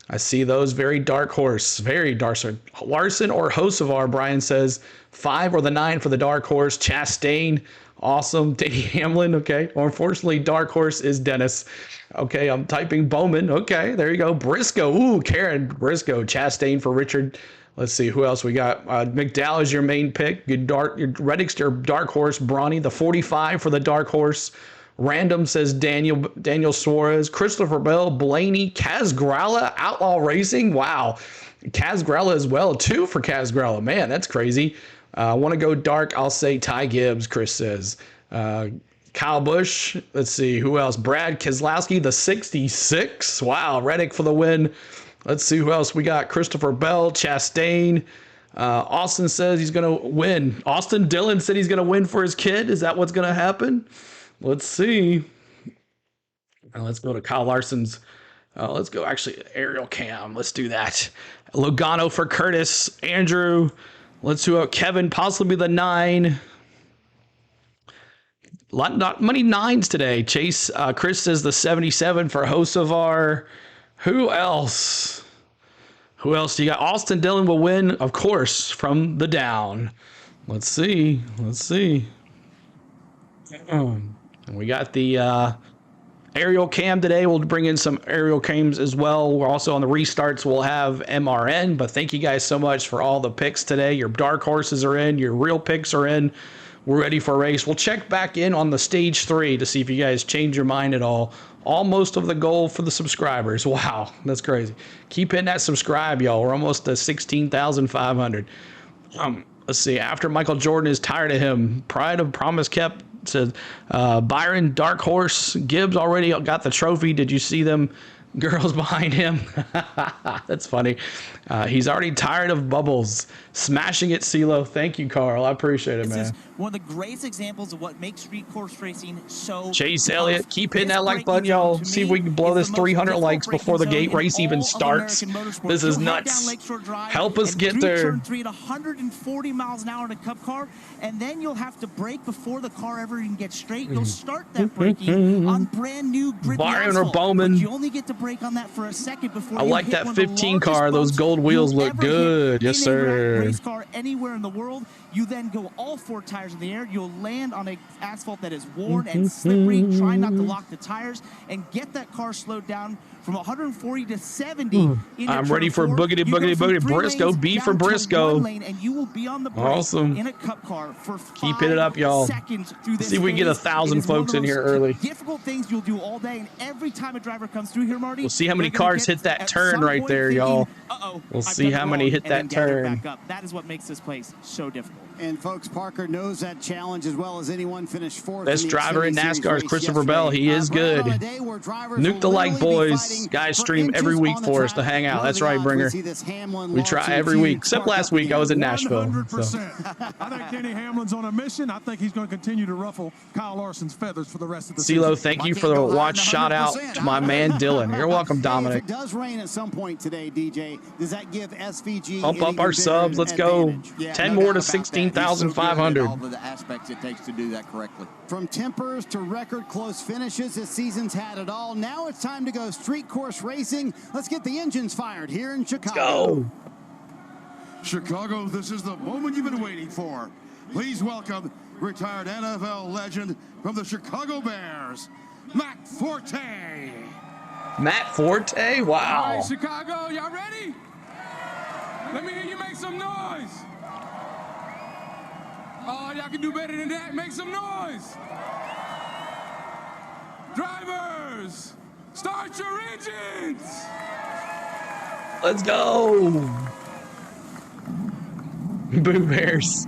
I see those. Very dark horse. Very dark. Larson or Hocevar, Brian says 5 or the 9 for the dark horse. Chastain. Awesome. Danny Hamlin. Okay. Or unfortunately, dark horse is Dennis. Okay. I'm typing Bowman. Okay. There you go. Briscoe. Ooh, Karen Briscoe. Chastain for Richard. Let's see who else we got. McDowell is your main pick. Your Reddick's your dark horse. Brawny, the 45 for the dark horse. Random says Daniel Suarez. Christopher Bell, Blaney, Kaz Gralla, Outlaw Racing. Wow. Kaz Gralla as well. 2 for Kaz Gralla. Man, that's crazy. I want to go dark. I'll say Ty Gibbs, Chris says. Kyle Busch. Let's see who else. Brad Keselowski, the 66. Wow. Reddick for the win. Let's see who else we got. Christopher Bell, Chastain. Austin says he's going to win. Austin Dillon said he's going to win for his kid. Is that what's going to happen? Let's see. Let's go to Kyle Larson's. Let's go actually aerial cam. Let's do that. Logano for Curtis. Andrew. Let's do Kevin, possibly the 9. Not many 9s today. Chase, Chris says the 77 for Hocevar. Who else? Who else do you got? Austin Dillon will win, of course, from the down. Let's see. And we got the aerial cam today. We'll bring in some aerial cams as well. We're also on the restarts. We'll have MRN. But thank you guys so much for all the picks today. Your dark horses are in. Your real picks are in. We're ready for a race. We'll check back in on the stage 3 to see if you guys change your mind at all almost of the goal for the subscribers. Wow, that's crazy. Keep hitting that subscribe, y'all. We're almost to 16,500. Let's see. After Michael Jordan is tired of him, pride of promise kept. Said Byron Dark Horse Gibbs already got the trophy. Did you see them girls behind him? That's funny. He's already tired of bubbles. Smashing it, CeeLo. Thank you, Carl. I appreciate it, man. This is one of the greatest examples of what makes street course racing so Chase Elliott, keep hitting that like button, y'all. See if we can blow this 300 likes before the gate race even starts. This is nuts. Help us get there. Turn 3 at 140 miles an hour in a Cup car, and then you'll have to brake before the car ever even gets straight. You'll start that braking on brand new gritty Byron or asphalt, Bowman. but you only get to brake on that for a second before I you like hit that one of the 15 largest car. Those bumps gold wheels you'll look ever hit good. Yes, in a sir. race car anywhere in the world. You then go all 4 tires in the air. You'll land on an asphalt that is worn and slippery. Try not to lock the tires and get that car slowed down from 140 to 70. I'm ready for boogity, boogity, boogity. Briscoe, B for Briscoe. And you will be on the brake Awesome. in a Cup car for 5 Keep it up, y'all. seconds through this See if we can get phase. 1,000 It is one of folks the in here most early. Difficult things you'll do all day, and every time a driver comes through here, Marty, We'll see how many they're gonna cars get hit that at turn some right point there, thinking, y'all. Uh-oh, We'll I've see done it how many wrong, hit and then that gather turn. back up. That is what makes this place so difficult. And folks, Parker knows that challenge as well as anyone. Finished 4th. Best driver in NASCAR is Christopher Bell. He is good. Nuke the like, boys. Guys stream every week for us to hang out. That's right, Bringer. We try every week. Except last week, I was in Nashville. 100%. I think Denny Hamlin's on a mission. I think he's going to continue to ruffle Kyle Larson's feathers for the rest of the season. CeeLo, thank you for the watch shout out to my man Dylan. You're welcome, Dominic. If it does rain at some point today, DJ, does that give SVG Pump up our subs. Let's go. 10 more to 16,500. All the aspects it takes to do that correctly. From tempers to record close finishes, this season's had it all. Now it's time to go street course racing. Let's get the engines fired here in Chicago. Go. Chicago, this is the moment you've been waiting for. Please welcome retired NFL legend from the Chicago Bears, Matt Forte. Matt Forte? Wow. All right, Chicago, y'all ready? Let me hear you make some noise. Oh, y'all can do better than that. Make some noise. Drivers, start your engines. Let's go. Boo Bears.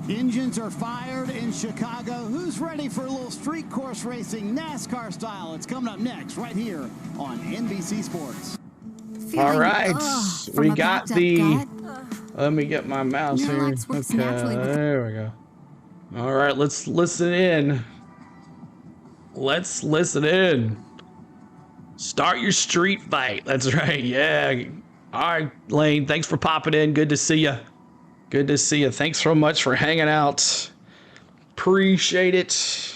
Engines are fired in Chicago. Who's ready for a little street course racing, NASCAR style? It's coming up next right here on NBC Sports. All right, we got the. Let me get my mouse here. Okay, there we go. All right, let's listen in. Let's listen in. Start your street fight. That's right. Yeah. All right, Lane. Thanks for popping in. Good to see you. Good to see you. Thanks so much for hanging out. Appreciate it.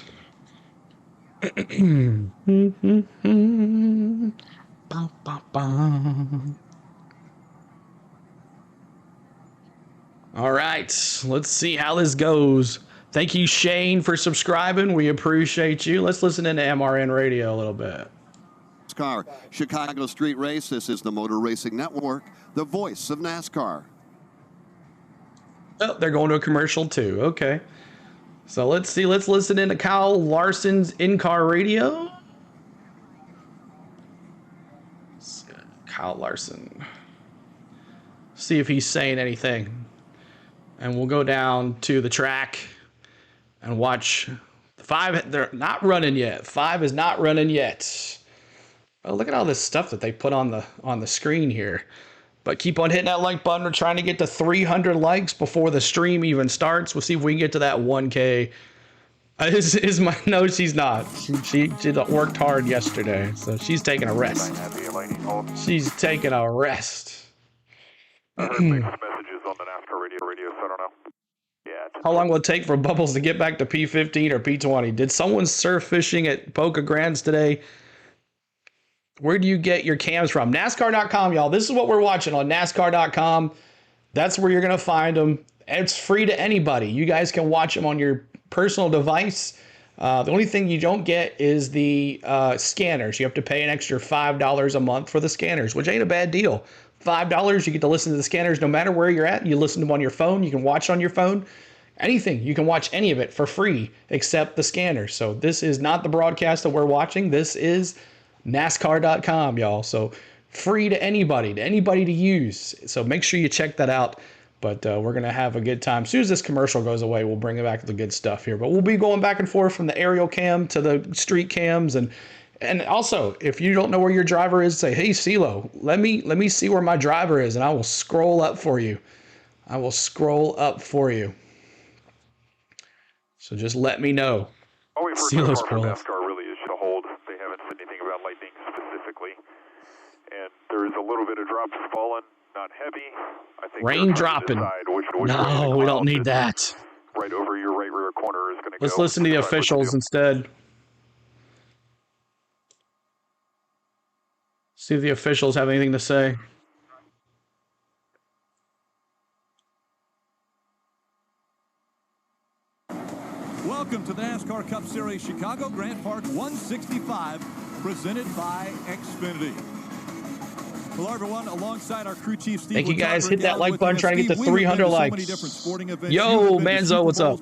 All right, let's see how this goes. Thank you, Shane, for subscribing. We appreciate you. Let's listen into MRN Radio a little bit. NASCAR Chicago Street Race. This is the Motor Racing Network, the voice of NASCAR. Oh, they're going to a commercial too. Okay. So let's see. Let's listen into Kyle Larson's in-car radio. Kyle Larson. See if he's saying anything. And we'll go down to the track and watch. 5, they're not running yet. 5 is not running yet. Oh, look at all this stuff that they put on the screen here. But keep on hitting that like button. We're trying to get to 300 likes before the stream even starts. We'll see if we can get to that 1K. No, she's not. She worked hard yesterday, so she's taking a rest. She's taking a rest. How long will it take for Bubbles to get back to P15 or P20? Did someone surf fishing at Boca Grands today? Where do you get your cams from? NASCAR.com, y'all. This is what we're watching on NASCAR.com. That's where you're going to find them. It's free to anybody. You guys can watch them on your personal device. The only thing you don't get is the scanners. You have to pay an extra $5 a month for the scanners, which ain't a bad deal. $5, you get to listen to the scanners no matter where you're at. You listen to them on your phone. You can watch on your phone. anything. You can watch any of it for free except the scanner. So this is not the broadcast that we're watching. This is NASCAR.com, y'all. So free to anybody to use. So make sure you check that out. But we're going to have a good time. As soon as this commercial goes away, we'll bring it back to the good stuff here. But we'll be going back and forth from the aerial cam to the street cams. And also, if you don't know where your driver is, say, hey, CeeLo, let me see where my driver is, and I will scroll up for you. I will scroll up for you. So just let me know. All we've heard so far from NASCAR really is to hold. They haven't said anything about lightning specifically. And there's a little bit of drops falling, not heavy. I think rain dropping. No, we don't need that. Right over your right rear corner is going to go. Let's listen to the officials instead. See if the officials have anything to say. Welcome to the NASCAR Cup Series Chicago Grant Park 165, presented by Xfinity. Hello, everyone. Alongside our crew chief, Steve. Thank you, guys. Hit that like button. Trying to get to 300 likes. Yo, Manzo, what's up?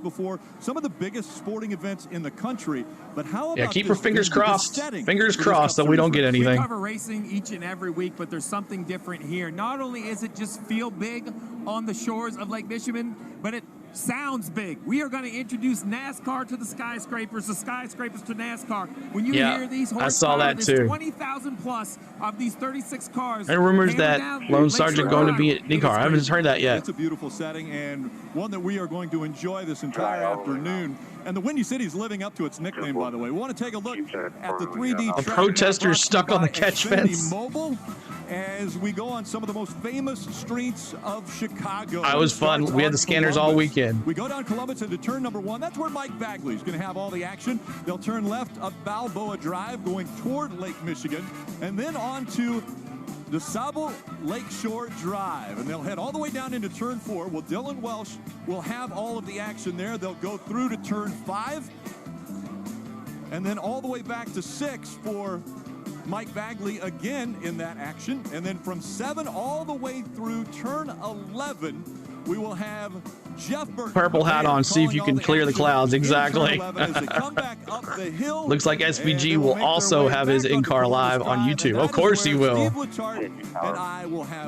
Some of the biggest sporting events in the country. But how about keep your fingers crossed. Fingers crossed that we don't get anything. We cover racing each and every week, but there's something different here. Not only is it just feel big on the shores of Lake Michigan, but it sounds big. We are going to introduce NASCAR to the skyscrapers to NASCAR. When you hear these horsepower, I saw that too. 20,000 plus of these 36 cars. And rumors that Lone Sergeant going to be at NASCAR. I haven't heard that yet. It's a beautiful setting and one that we are going to enjoy this entire afternoon. And the Windy City is living up to its nickname, by the way. We want to take a look at the 3D A protester stuck on the catch fence. Mobile as we go on some of the most famous streets of Chicago. It was fun. We had the scanners all weekend. We go down Columbus into turn number 1. That's where Mike Bagley is going to have all the action. They'll turn left up Balboa Drive going toward Lake Michigan and then on to DeSable Lakeshore Drive, and they'll head all the way down into turn 4. Well, Dylan Welsh will have all of the action there. They'll go through to turn 5 and then all the way back to 6 for Mike Bagley again in that action. And then from 7 all the way through turn 11, we will have Jeff Burton. Purple hat on, see if you can clear the clouds. Exactly. Looks like SVG will also have his in-car live on YouTube. Of course he will.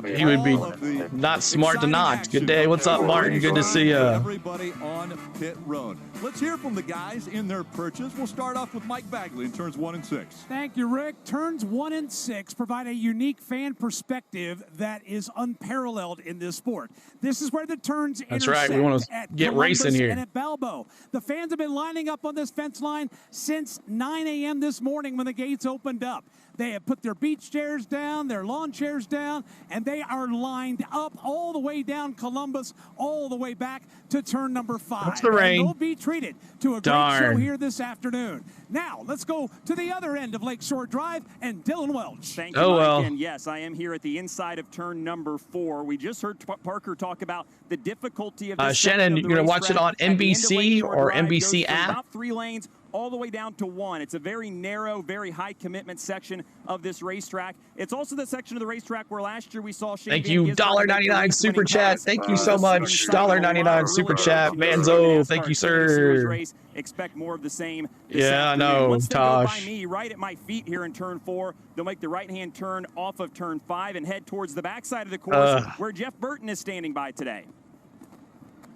He would be not smart to not. Good day. What's up, Martin? Good to see you. Everybody on pit road. Let's hear from the guys in their perches. We'll start off with Mike Bagley in turns 1 and 6. Thank you, Rick. Turns 1 and 6 provide a unique fan perspective that is unparalleled in this sport. This is where the turns That's right. We want to get Columbus racing here. And at Balboa. The fans have been lining up on this fence line since 9 a.m. this morning when the gates opened up. They have put their beach chairs down, their lawn chairs down, and they are lined up all the way down Columbus, all the way back to turn number 5. That's the rain. And they'll be treated to a great show here this afternoon. Now, let's go to the other end of Lakeshore Drive and Dylan Welch. Thank you, Mike. And yes, I am here at the inside of turn number 4. We just heard Parker talk about the difficulty of this Shannon, you're going to watch it on NBC or NBC app? About 3 lanes all the way down to 1. It's a very narrow, very high commitment section of this racetrack. It's also the section of the racetrack where last year we saw Shane Thank you, $1.99 super chat. Thank you so much. $1.99 super chat. Manzo, thank you, sir. Expect more of the same. Yeah, I know, Once they go by Tosh. me, right at my feet here in turn 4, they'll make the right-hand turn off of turn 5 and head towards the backside of the course where Jeff Burton is standing by today.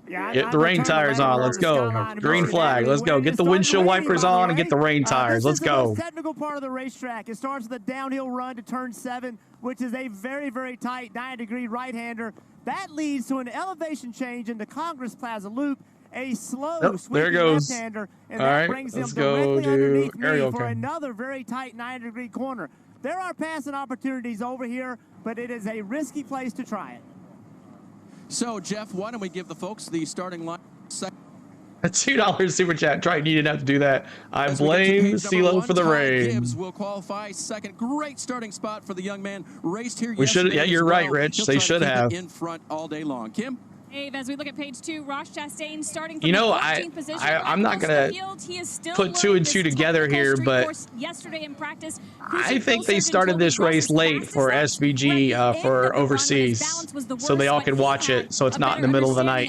Get the rain tires on. Let's go. Green flag. Let's go. Get the windshield wipers on and get the rain tires. Let's go. This is the most technical part of the racetrack. It starts with a downhill run to turn 7, which is a very, very tight 9-degree right-hander. That leads to an elevation change in the Congress Plaza Loop, a slow there goes. left-hander, and All that right, brings him let's go directly to underneath me aerial for cam. another very tight 9-degree corner. There are passing opportunities over here, but it is a risky place to try it. So, Jeff, why don't we give the folks the starting line? A $2 super chat. Try you didn't have to do that. I blame CeeLo for the rain. Gibbs will qualify second. Great starting spot for the young man. Raced here. We should. Yeah, you're right, Rich. They should have. In front all day long. Kim. Dave, as we look at page 2, Ross Chastain starting from You know, the 14th position. I'm not going to put 2 and 2 together here, but yesterday in practice, I think they started this race late for SVG for overseas, so they all could watch it, so it's not in the middle of the night.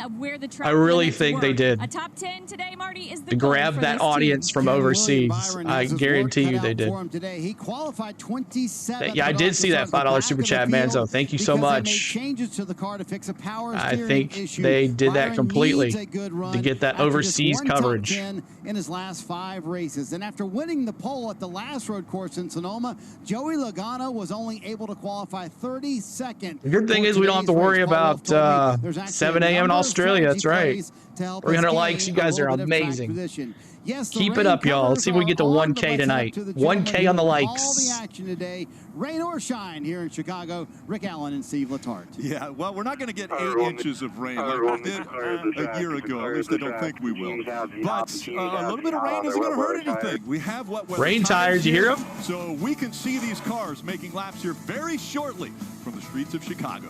I really think they did. A top 10 today, Marty, is the To grab that audience from overseas. I guarantee you they did. He qualified 27th. Yeah, I did see that $5 super chat, Manzo. Thank you so much. Changes to the car to fix a power I think they did that completely to get that overseas coverage. In his last 5 races. And after winning the pole at the last road course in Sonoma, Joey Logano was only able to qualify 32nd. The good thing is we don't have to worry about 7 a.m. in Australia. That's right. 300 likes. You guys are amazing. Yes, keep it up, y'all. Let's see if we get to 1K tonight. 1K on the likes. All the action today. Rain or shine here in Chicago. Rick Allen and Steve Letarte. Yeah, well, we're not going to get 8 inches of rain like we did a year ago. At least I don't think we will. But a little bit of rain isn't going to hurt anything. We have what rain tires. You hear them? So we can see these cars making laps here very shortly from the streets of Chicago.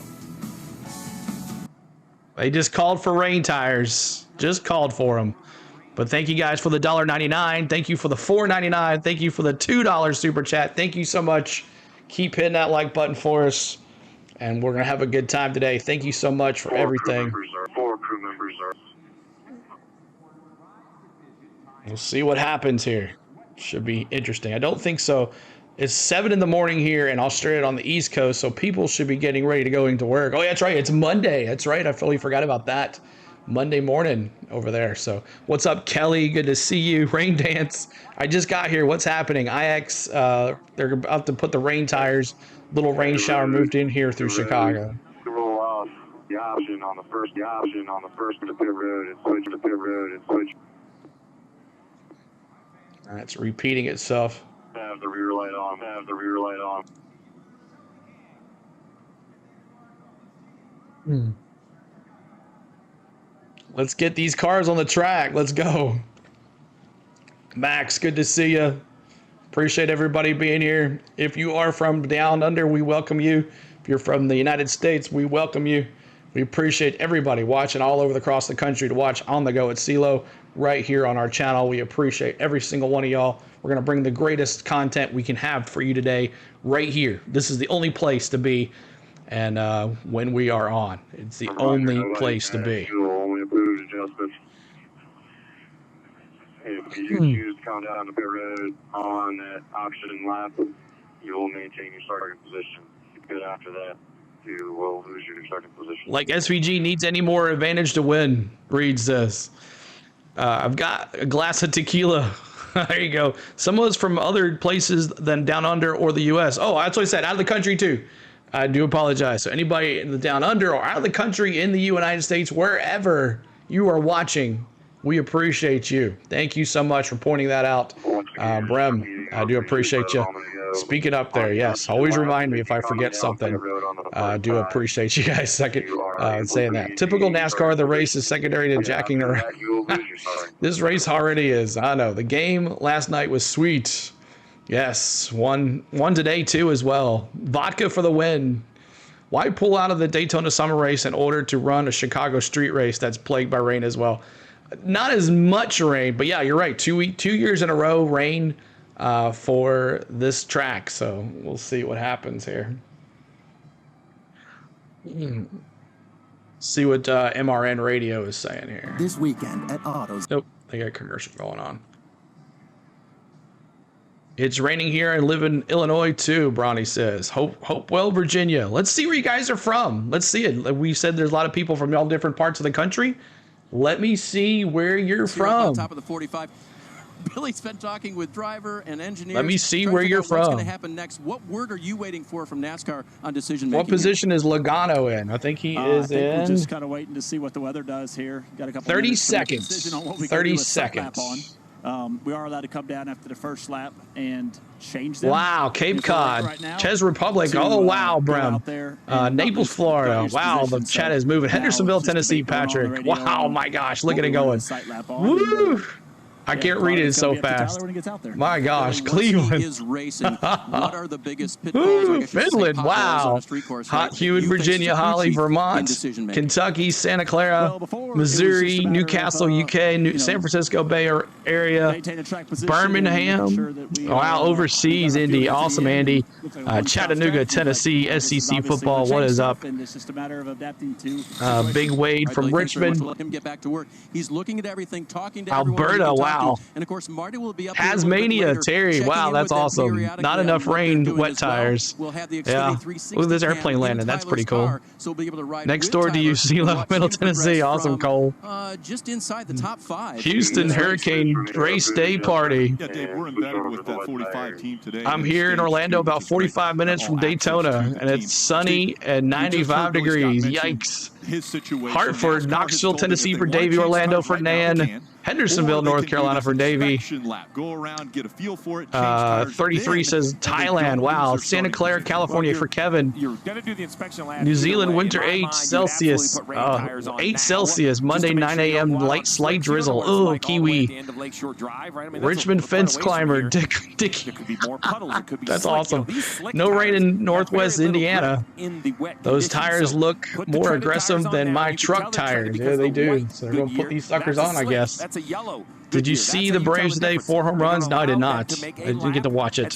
They just called for rain tires. Just called for them. But thank you guys for the $1.99. Thank you for the $4.99. Thank you for the $2 super chat. Thank you so much. Keep hitting that like button for us. And we're going to have a good time today. Thank you so much for everything. 4 crew members are. We'll see what happens here. Should be interesting. I don't think so. It's 7 in the morning here in Australia on the East Coast, so people should be getting ready to go into work. Oh, yeah, that's right. It's Monday. That's right. I fully forgot about that. Monday morning over there. So what's up, Kelly? Good to see you. Rain dance. I just got here. What's happening? IX, they're about to put the rain tires. Little rain shower moved in here through Chicago. Roll off the option on the first to pit road and switch to pit road and switch. It's repeating itself. Have the rear light on. Have the rear light on. Let's get these cars on the track. Let's go. Max, good to see you. Appreciate everybody being here. If you are from down under, we welcome you. If you're from the United States, we welcome you. We appreciate everybody watching all over across the country to watch On The Go at CeeLo right here on our channel. We appreciate every single one of y'all. We're going to bring the greatest content we can have for you today right here. This is the only place to be. And when we are on, it's the only place to be. Only approved adjustments. If you choose to come down the pit road on that option lap, you will maintain your starting position. Good after that, you will lose your starting position. Like SVG needs any more advantage to win, Reed says. I've got a glass of tequila. There you go. Some of us from other places than down under or the U.S. Oh, that's what I said. Out of the country, too. I do apologize. So anybody in the down under or out of the country in the United States, wherever you are watching, we appreciate you. Thank you so much for pointing that out. Brem, I do appreciate you speaking up there. Yes, always remind me if I forget something. I do appreciate you guys saying that. Typical NASCAR, the race is secondary to jacking around. This race already is. I know. The game last night was sweet. Yes, one today too as well. Vodka for the win. Why pull out of the Daytona Summer Race in order to run a Chicago street race that's plagued by rain as well? Not as much rain, but yeah, you're right. 2 years in a row rain for this track. So we'll see what happens here. See what MRN Radio is saying here. This weekend at Autos. Nope, they got a commercial going on. It's raining here. I live in Illinois too, Bronny says. Hopewell, Virginia. Let's see where you guys are from. Let's see it. We said there's a lot of people from all different parts of the country. Let me see where you're from. On top of the 45. Billy's been talking with driver and engineers. Let me see where you're from. What's going to happen next? What word are you waiting for from NASCAR on decision making? What position is Logano in? I think he is in. We're just kind of waiting to see what the weather does here. Got a couple 30 seconds. On what we 30 seconds. We are allowed to come down after the first lap and change them. Wow, Cape Cod, right Czech Republic. Oh, wow, Brem. Naples, Florida. Wow, the chat is moving. Hendersonville, Tennessee, Patrick. Wow, my gosh, look at it going. Woo! I can't read it so fast. My gosh, Cleveland. Is racing. What are the biggest pitfalls? Finland, wow. Hot, humid Virginia, Holly, Vermont, Kentucky, Santa Clara, Missouri, Newcastle, UK, San Francisco Bay Area, Birmingham. Wow, overseas, Indy. Awesome, Andy. Chattanooga, Tennessee, SEC football. What is up? Big Wade from Richmond. Let him get back to work. He's looking at everything, talking to Alberta, wow. And of course, Marty will be up Tasmania, Terry, wow, that's awesome. Not enough rain, wet tires. Yeah. Look at this airplane landing. That's pretty cool. Next door to you, CeeLo, Middle Tennessee. Awesome, Cole. Just inside the top 5. Houston Hurricane Race Day Party. Yeah, Dave, we're embedded with that 45 team today. I'm here in Orlando, about 45 minutes from Daytona, and it's sunny and 95 degrees. Yikes. His situation. Hartford, Knoxville, Tennessee for Davey, Orlando for Nan, Hendersonville, North Carolina for Davey. Go around, get a feel for it. 33 says Thailand. Wow. Santa Clara, California for Kevin. You're going to do the inspection lab. New Zealand, winter 8 Celsius. 8 Celsius, Monday, 9 a.m., light slight drizzle. Oh, Kiwi. Richmond fence climber, Dick. That's awesome. No rain in Northwest Indiana. Those tires look more aggressive than my truck tires. Yeah, they do. So they're going to put these suckers on, I guess. Did you see the Braves today? 4 home runs? No, I did not. I didn't get to watch it.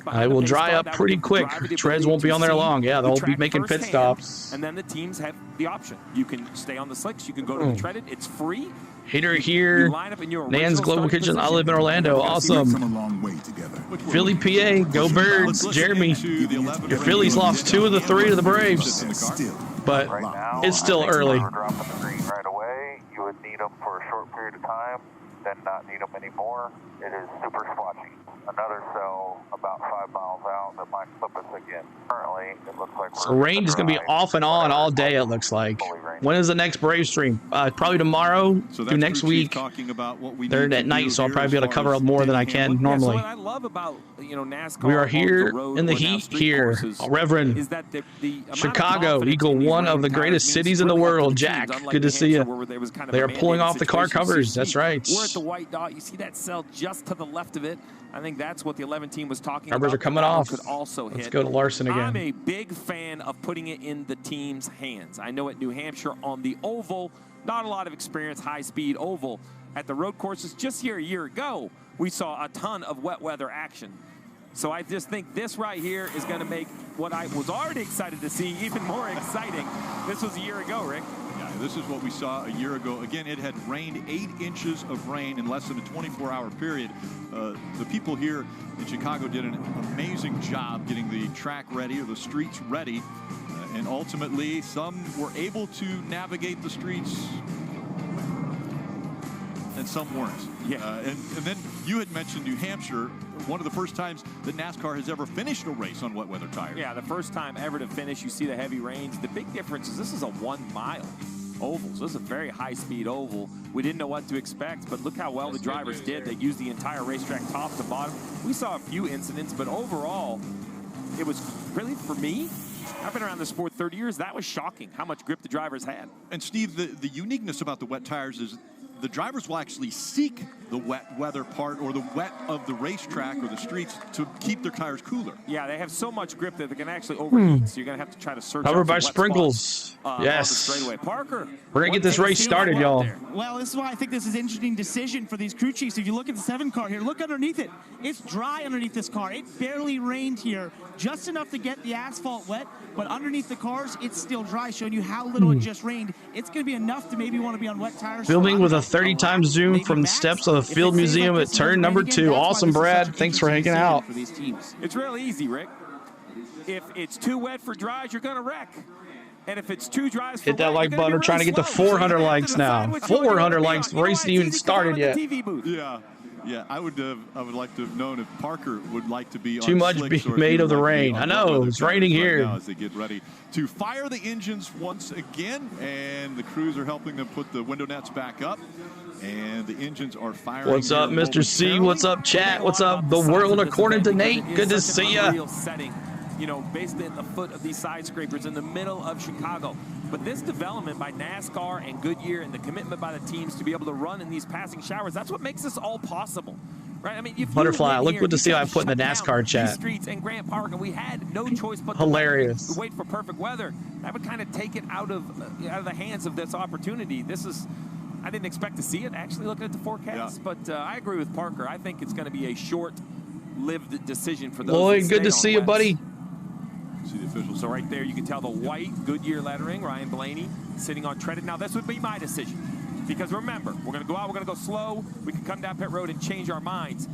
I will dry up pretty quick. Treads won't be on there long. Yeah, they'll be making pit stops. And then the teams have the option. You can stay on the slicks. You can go to the treaded. It's free. Hater here. Nan's Global Kitchen. I live in Orlando. Awesome. Philly, PA. Go Birds. Jeremy. Your Phillies lost 2 of the 3 to the Braves. But it's still early. Right away, you would need them for a short period of time, then not need them anymore. It is super splotchy. Another cell about 5 miles out that might flip us again. Currently, it looks like so rain is going to be off and on all day, it looks like. When is the next Brave stream? Probably tomorrow through next week. They're at night, so I'll probably be able to cover more than I can normally. So what I love about NASCAR, we are here in the heat here. Reverend is that the Chicago, Eagle, one of the greatest cities in the world. Jack, good to see you. They are pulling off the car covers. That's right. We're at the white dot. You see that cell just to the left of it. I think that's what the 11 team was talking Numbers about. Are coming off. Could also Let's hit. go to Larson again. I'm a big fan of putting it in the team's hands. I know at New Hampshire on the oval, not a lot of experience, high-speed oval. At the road courses just here a year ago, we saw a ton of wet weather action. So I just think this right here is going to make what I was already excited to see even more exciting. This was a year ago, Rick. Yeah, this is what we saw a year ago. Again, it had rained 8 inches of rain in less than a 24-hour period. The people here in Chicago did an amazing job getting the track ready or the streets ready. And ultimately, some were able to navigate the streets and some weren't. Yeah. And then you had mentioned New Hampshire, one of the first times that NASCAR has ever finished a race on wet weather tires. Yeah, the first time ever to finish. You see the heavy rains. The big difference is this is a 1-mile oval. So this is a very high-speed oval. We didn't know what to expect, but look how well the drivers did. They used the entire racetrack top to bottom. We saw a few incidents, but overall, it was really, for me, I've been around the sport 30 years. That was shocking how much grip the drivers had. And Steve, the uniqueness about the wet tires is the drivers will actually seek the wet weather part or the wet of the racetrack or the streets to keep their tires cooler. Yeah, they have so much grip that they can actually overheat, so you're going to have to try to search Covered out by wet sprinkles. spots, Yes. on the straightaway. Parker, We're going to get this race started, y'all. Well, this is why I think this is an interesting decision for these crew chiefs. If you look at the 7 car here, look underneath it. It's dry underneath this car. It barely rained here, just enough to get the asphalt wet, but underneath the cars, it's still dry, showing you how little it just rained. It's going to be enough to maybe want to be on wet tires. Filming with a 30-time zoom from the steps of the Field Museum at turn number 2. Awesome, Brad. Thanks for hanging out. It's real easy, Rick. If it's too wet for dries, you're going to wreck. And if it's too dry, hit that like button. We're trying to get to 400 likes now. 400 likes. The race ain't even started yet. Yeah, I would like to have known if Parker would like to be too on much slicks being made of the rain. I know, it's raining here. Now as they get ready to fire the engines once again, and the crews are helping them put the window nets back up, and the engines are firing. What's up, Mr. C? What's up, chat? What's up, the world according to Nate? Good to see ya. You know, basically at the foot of these side scrapers in the middle of Chicago. But this development by NASCAR and Goodyear and the commitment by the teams to be able to run in these passing showers, that's what makes this all possible. Right? I mean, if Butterfly, look what to see I put in the NASCAR chat. Streets and Grant Park, and we had no choice but hilarious. to wait for perfect weather. That would kind of take it out of the hands of this opportunity. I didn't expect to see it, actually, looking at the forecast, but I agree with Parker. I think it's going to be a short-lived decision for those. Lloyd, good to see you, buddy. See the officials. So right there, you can tell the white Goodyear lettering, Ryan Blaney sitting on treaded. Now, this would be my decision. Because remember, we're going to go out, we're going to go slow. We can come down pit road and change our minds.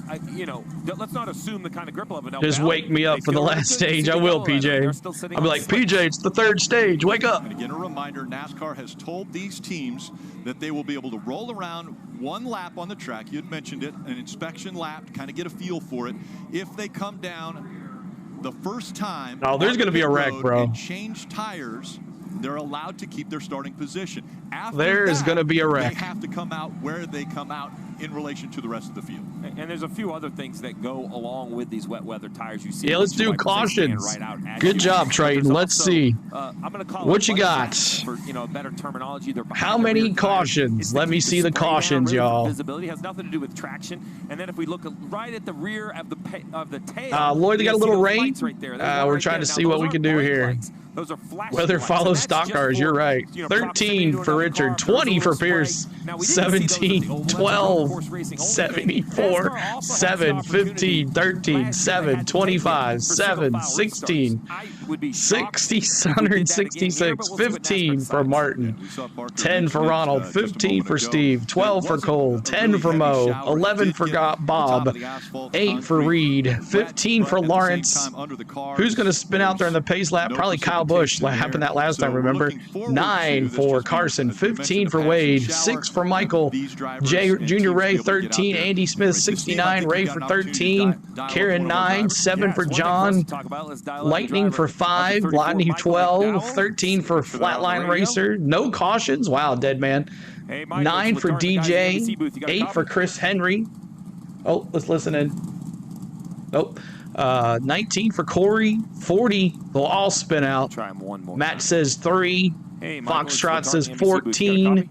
Let's not assume the kind of grip level. Just wake me up for the last stage. I will, PJ. I'll be like, PJ, it's the third stage. Wake up. And again, a reminder, NASCAR has told these teams that they will be able to roll around one lap on the track. You had mentioned it, an inspection lap to kind of get a feel for it. If they come down the first time, there's going to be a wreck, bro. And change tires, they're allowed to keep their starting position. After there is going to be a wreck. They have to come out where they come out in relation to the rest of the field. And there's a few other things that go along with these wet weather tires. You see, yeah, let's do cautions. Right good job, Trayton. Let's see. I'm going to call what you got. For better terminology. How many cautions? Let me see the cautions, y'all. Visibility has nothing to do with traction. And then if we look right at the rear of the tail, Lloyd, they got a little rain. Right there. We're trying to see what we can do here. Those are flashing weather lights, follows stock cars. You're right. 13 for Richard, 20 for Pierce, 17, 12, 74, 7, 15, 13, 7, 25, 7, 16, 166, 15 for Martin, 10 for Ronald, 15 for Steve, 12 for Cole, 10 for Mo, 11 for Bob, 8 for Reed, 15 for Lawrence. Who's going to spin out there in the pace lap? Probably Kyle Busch. Happened that last time, remember? 9 for Carson, 15 for Wade, 6 for Michael, Junior Ray 13, Andy Smith 69, Ray for 13, Karen 9, 7 for John, Lightning for 5, Lightning 12, 13 for Flatline Racer, no cautions. Wow, dead man. 9 for DJ, 8 for Chris Henry. Oh, let's listen in. Nope. 19 for Corey, 40. They'll all spin out. Try him one more. Matt says 3. Foxtrot says 14.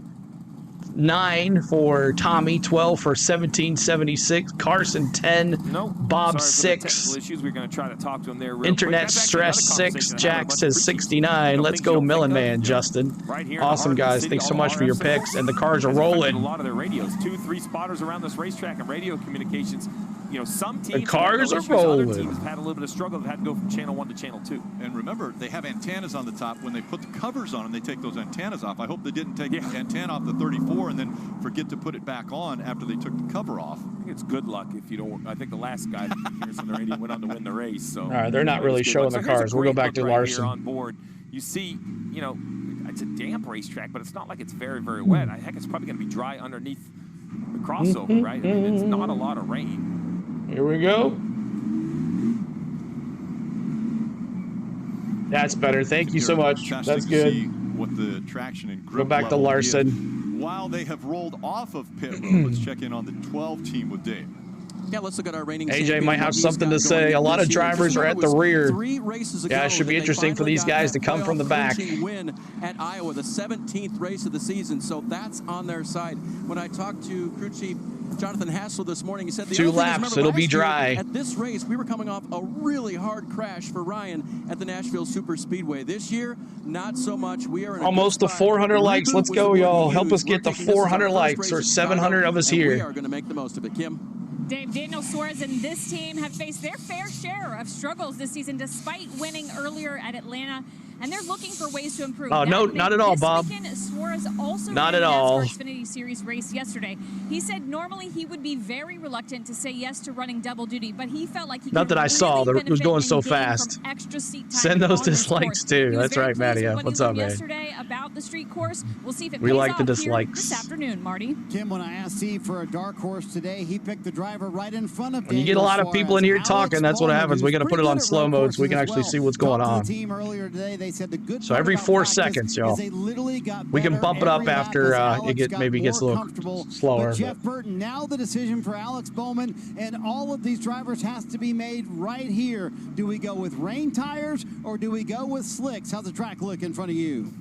9 for Tommy, 12 for 1776. Carson 10. Nope. Bob 6. Issues. We're going to try to talk to him there. Internet stress 6. Jack says 69. Let's go, Millen Man, Justin. Awesome, guys. Thanks so much for your picks. And the cars are rolling. A lot of their radios. 2-3 spotters around this racetrack and radio communications. Some teams, the cars are rolling. Other teams have had a little bit of struggle. They've had to go from channel 1 to channel 2. And remember, they have antennas on the top. When they put the covers on them, they take those antennas off. I hope they didn't take the antenna off the 34 and then forget to put it back on after they took the cover off. I think it's good luck if you don't. I think the last guy here's on the radio went on to win the race. So all right, they're not really showing the cars. We'll go back to Larson. On board, you see, it's a damp racetrack, but it's not like it's very, very wet. Heck, it's probably going to be dry underneath the crossover, right? I mean, it's not a lot of rain. Here we go. That's better. Thank you so much. That's good. See what the traction and grip go back to Larson. Is. While they have rolled off of pit road, let's check in on the 12 team with Dave. Yeah, let's look at our reigning. AJ might have something to say. A lot of drivers are at the rear. Yeah, it should be interesting for these guys to come from the back. Win at Iowa, the 17th race of the season, so that's on their side. When I talked to crew chief Jonathan Hassel this morning, he said the 2 laps, it'll be dry. At this race, we were coming off a really hard crash for Ryan at the Nashville Super Speedway. This year, not so much. We are in almost to 400 likes. Let's go, y'all. Help us get the 400 likes or 700 of us here. We are going to make the most of it, Kim. Dave, Daniel Suarez and this team have faced their fair share of struggles this season despite winning earlier at Atlanta, and they're looking for ways to improve. Oh, no, not at all, Bob. Suarez also not at all. Xfinity Series race yesterday. He said normally he would be very reluctant to say yes to running double duty, but he felt like he not that I saw. It was going so fast. Send those dislikes too. That's right, Matty. What's up, man? Yesterday about the street course. We'll see if it we pays like the off dislikes this afternoon, Marty. Tim, when I asked Steve for a dark horse today, he picked the driver right in front of. When you get a lot of people in here talking, that's what happens. We got to put it on slow mode so we can actually see what's going on. The team earlier today, they they said the good So part every about 4 practice seconds, y'all. is they literally got We can better bump it up every lap after as Alex it got maybe gets a more little comfortable. slower. But Jeff Burton, now the decision for Alex Bowman and all of these drivers has to be made right here. Do we go with rain tires or do we go with slicks? How's the track look in front of you?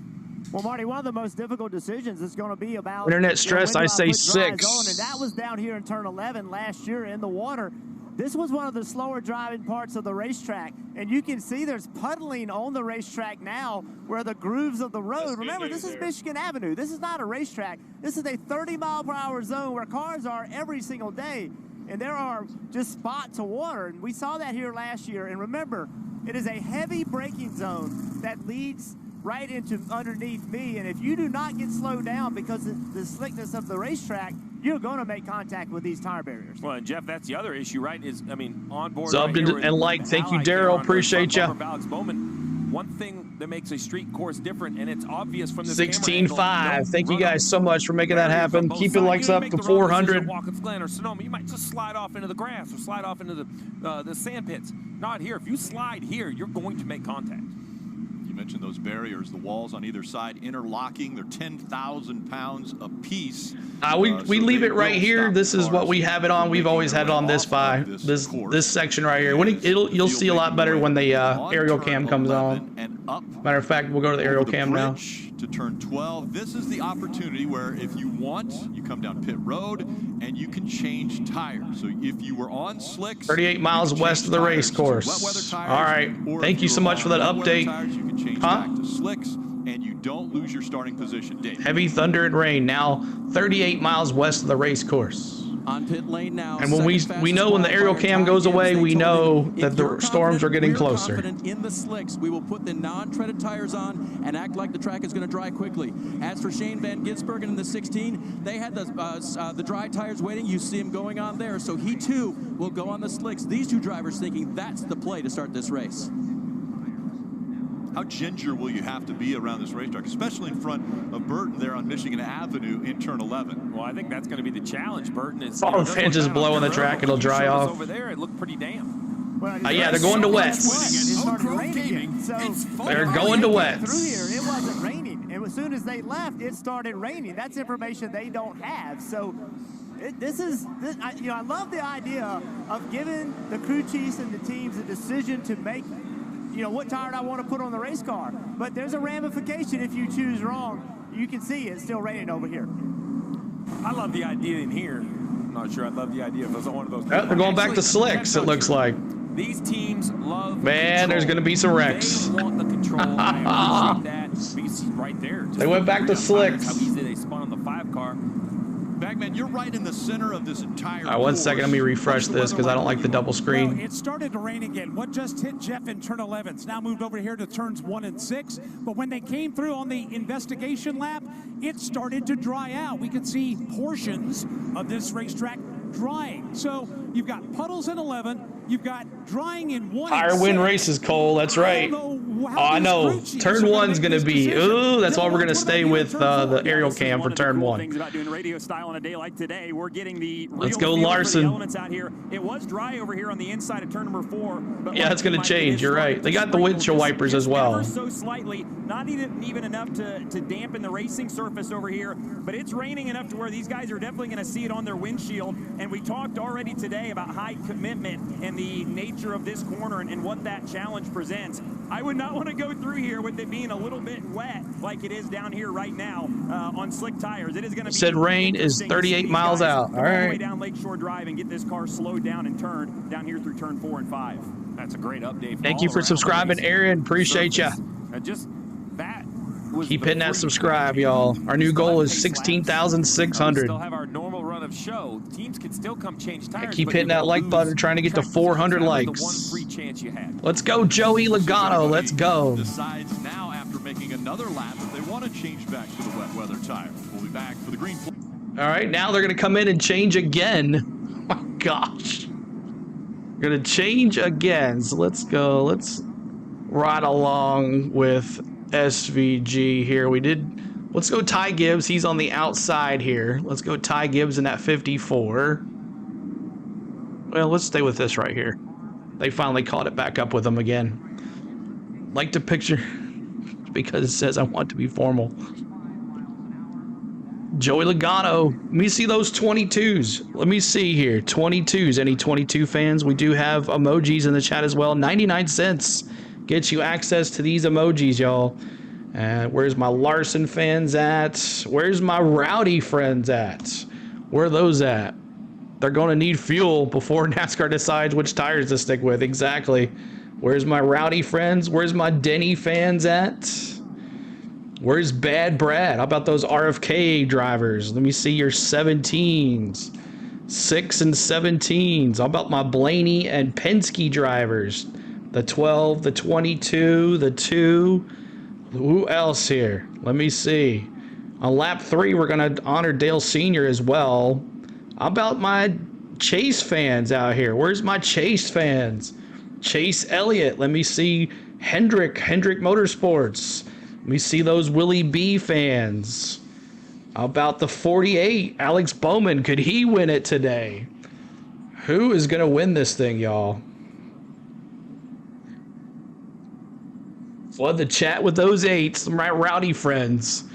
Well, Marty, one of the most difficult decisions is going to be about Internet stress, when do I say put 6. dries on, and that was down here in turn 11 last year in the water. This was one of the slower driving parts of the racetrack, and you can see there's puddling on the racetrack now where the grooves of the road. Remember, this is Michigan Avenue. This is not a racetrack. This is a 30-mile-per-hour zone where cars are every single day, and there are just spots of water, and we saw that here last year. And remember, it is a heavy braking zone that leads right into underneath me, and if you do not get slowed down because of the slickness of the racetrack, you're going to make contact with these tire barriers. Well, and Jeff, that's the other issue, right? Is, I mean, on board. Sub right and like, thank you, Daryl. Appreciate you. Alex Bowman, one thing that makes a street course different, and it's obvious from this 16.5. Thank you guys so much for making that happen. Keep your likes up to 400. Watkins Glen or Sonoma, you might just slide off into the grass or slide off into the sand pits. Not here. If you slide here, you're going to make contact. You mentioned those barriers, the walls on either side interlocking. They're 10,000 pounds apiece. We leave it right here. This is what we have it on. We've always had it on this this section right here. You'll see a lot better when the aerial cam comes on. Matter of fact, we'll go to the aerial cam now. To turn 12, this is the opportunity where if you want, you come down pit road and you can change tires. So if you were on slicks, 38 miles west of the race course. All right. Thank you so much for that update. You can change back to slicks and you don't lose your starting position. Dave. Heavy thunder and rain now 38 miles west of the race course. On pit lane now. And when we know when the aerial cam goes away, we know that the storms are getting closer. Confident in the slicks, we will put the non-treaded tires on and act like the track is going to dry quickly. As for Shane Van Gisbergen in the 16, they had the dry tires waiting. You see him going on there, so he too will go on the slicks. These two drivers thinking that's the play to start this race. How ginger will you have to be around this racetrack, especially in front of Burton there on Michigan Avenue in turn 11? Well, I think that's going to be the challenge. Burton is. All the fans just blow on the track, it'll dry off. Over there, it looked pretty damp. Yeah, they're going to wets. They're going to wets. Through here, it wasn't raining, and as soon as they left, it started raining. That's information they don't have. So. I love the idea of giving the crew chiefs and the teams a decision to make, what tire I want to put on the race car. But there's a ramification if you choose wrong. You can see it's still raining over here. I love the idea in here. I'm not sure I love the idea if it was on one of those. They're going back to slicks, it looks like. These teams love Man, there's going to be some wrecks. They want the control. I appreciate that. He's right there. They went back to slicks. How easy they spun on the 5 car. Bagman, you're right in the center of this entire All right, 1 second. Let me refresh this because I don't like the double screen. Well, it started to rain again. What just hit Jeff in turn 11? It's now moved over here to turns 1 and 6. But when they came through on the investigation lap, it started to dry out. We could see portions of this racetrack drying. So you've got puddles in 11. You've got drying in 1 and 6. Higher win races, Cole. That's right. I know. Turn 1's going to be. Ooh, that's why we're going to stay with the aerial cam for turn 1. Things about doing radio style on a day like today, we're getting the Let's go, Larson. Elements out here. It was dry over here on the inside of turn number 4. But yeah, it's going to change. You're right. They got the windshield wipers as well. So slightly, not even enough to dampen the racing surface over here, but it's raining enough to where these guys are definitely going to see it on their windshield. And we talked already today about high commitment and the nature of this corner and what that challenge presents. I would not want to go through here with it being a little bit wet like it is down here right now on slick tires. It is going to be said rain is 38 miles out. All right. Way down Lakeshore Drive and get this car slowed down and turned down here through turn 4 and 5. That's a great update. Thank you for subscribing, Aaron. Appreciate you. Just that. Keep hitting that subscribe, y'all. Our new goal is 16,600. Still have our normal run of show. Teams can still come change tires. Keep hitting that like button, trying to get to 400 likes. One free chance you had. Let's go, Joey Logano. Let's go. Decides now after making another lap if they want to change back to the wet weather tire. We'll be back for the green flag. All right, now they're going to come in and change again. Oh my gosh. Going to change again. So let's go. Let's ride along with SVG here. Let's go Ty Gibbs. He's on the outside here. Let's go Ty Gibbs in that 54. Well, let's stay with this right here. They finally caught it back up with him again. Like to picture because it says I want to be formal. Joey Logano, let me see those 22s. Let me see here, 22s. Any 22 fans? We do have emojis in the chat as well. 99 cents gets you access to these emojis, y'all. Where's my Larson fans at? Where's my Rowdy friends at? Where are those at? They're going to need fuel before NASCAR decides which tires to stick with. Exactly. Where's my Rowdy friends? Where's my Denny fans at? Where's Bad Brad? How about those RFK drivers? Let me see your 17s. 6 and 17s. How about my Blaney and Penske drivers? The 12, the 22, the 2. Who else here? Let me see. On lap 3, we're going to honor Dale Sr. as well. How about my Chase fans out here? Where's my Chase fans? Chase Elliott. Let me see Hendrick Motorsports. Let me see those Willie B fans. How about the 48? Alex Bowman. Could he win it today? Who is going to win this thing, y'all? Flood the chat with those 8s, my Rowdy friends.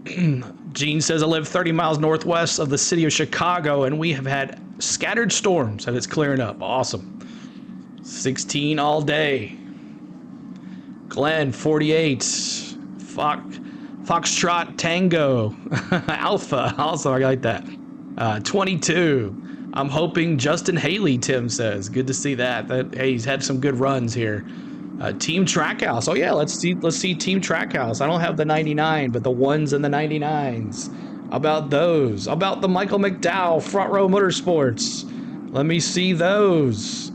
Gene says, I live 30 miles northwest of the city of Chicago, and we have had scattered storms, and it's clearing up. Awesome. 16 all day. Glenn, 48. Foxtrot Tango. Alpha. Also, I like that. 22. I'm hoping Justin Haley, Tim says. Good to see that. Hey, he's had some good runs here. Team Trackhouse. Oh yeah, let's see Team Trackhouse. I don't have the 99, but the 1s and the 99s. How about those? How about the Michael McDowell Front Row Motorsports? Let me see those.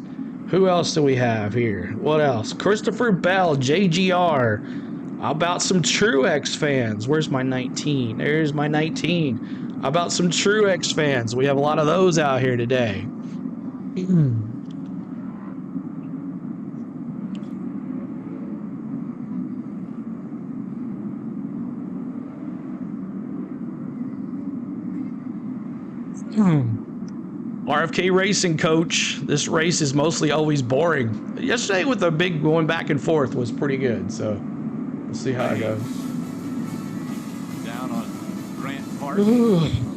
Who else do we have here? What else? Christopher Bell, JGR. How about some Truex fans? Where's my 19? There's my 19. How about some Truex fans? We have a lot of those out here today. RFK Racing coach, this race is mostly always boring. Yesterday with the big going back and forth was pretty good, so we'll see how it goes. Down on Grant Park,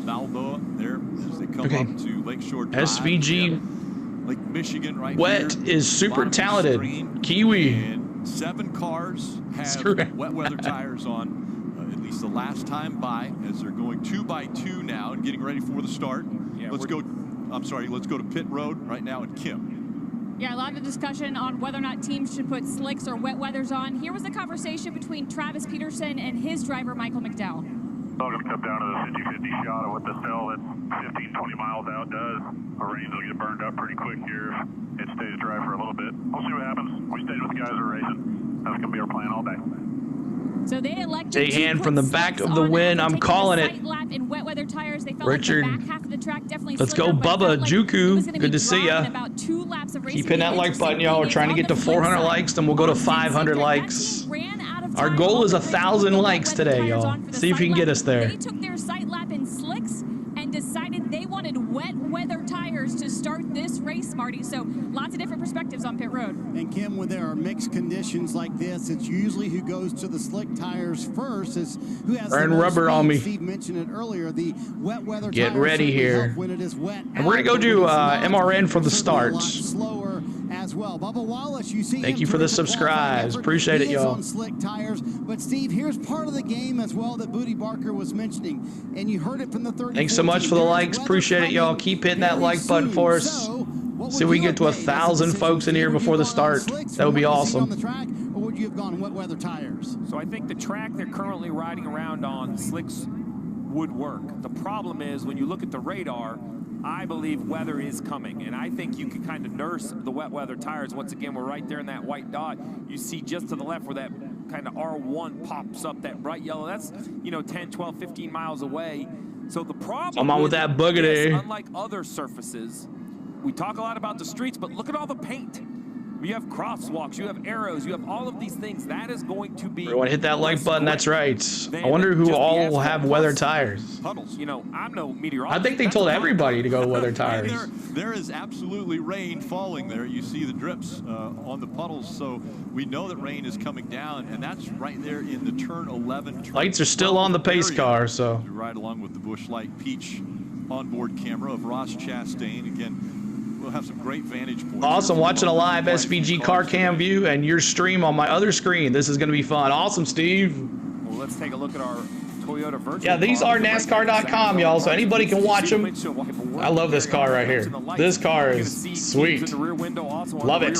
Balboa there as they come up to Lakeshore Drive. SVG Lake Michigan right Wet here. is super talented. Kiwi. And 7 cars have wet weather tires on. At least the last time by, as they're going 2 by 2 now and getting ready for the start. Yeah, let's go to pit road right now at Kim. Yeah, a lot of discussion on whether or not teams should put slicks or wet weathers on. Here was a conversation between Travis Peterson and his driver, Michael McDowell. I'm going to come down to the 50-50 shot of what the cell at 15, 20 miles out does. The reins will get burned up pretty quick here. It stays dry for a little bit. We'll see what happens. We stayed with the guys that are racing. That's going to be our plan all day. So they elected J-Hand from the back of the win. I'm calling it. In wet weather tires. They felt Richard, like the back half of the track definitely let's go, Bubba. Juku, good to see ya. Keep hitting that like button, y'all. We're trying to get to 400 likes, then we'll go to 500 likes. Our goal is 1,000 likes today, y'all. See if you can get us there. They took their sight lap in slicks and decided they wanted wet weather tires to start this race, Marty. So lots of different perspectives on pit road. And Kim, when there are mixed conditions like this, it's usually who goes to the slick tires first is who has Burn rubber on me. Steve mentioned it earlier. The wet weather Get tires ready here. when it is wet. And we're gonna go do MRN for the start. Slower as well. Bubba Wallace, you see. Thank you for the subscribes. Appreciate it, y'all. On slick tires, but Steve, here's part of the game as well that Booty Barker was mentioning, and you heard it from the 30. Thanks so much for the likes. Appreciate it, y'all. Keep hitting that like button for us. See if we can get to 1,000 folks in here before the start. That would be awesome. Or would you have gone wet weather tires? So I think the track they're currently riding around on, slicks would work. The problem is when you look at the radar, I believe weather is coming, and I think you can kind of nurse the wet weather tires. Once again, we're right there in that white dot. You see just to the left where that kind of R1 pops up, that bright yellow. That's, 10, 12, 15 miles away. So the problem I'm on with that boogity. Unlike other surfaces, we talk a lot about the streets, but look at all the paint. You have crosswalks, you have arrows, you have all of these things. That is going to be. Everyone hit that like button. That's right. I wonder who all will have weather tires. Puddles. You know, I'm no meteorologist. I think they told everybody to go to weather tires. There is absolutely rain falling there. You see the drips on the puddles, so we know that rain is coming down, and that's right there in the turn 11. Lights are still on the pace car, so. Right along with the Busch Light Peach onboard camera of Ross Chastain. Again, we'll have some great vantage points. Awesome, watching a live SVG car cam view and your stream on my other screen. This is going to be fun. Awesome, Steve. Well, let's take a look at our Toyota virtual. Yeah, these are NASCAR.com, y'all, so anybody can watch them. I love this car right here. This car is sweet. Love it.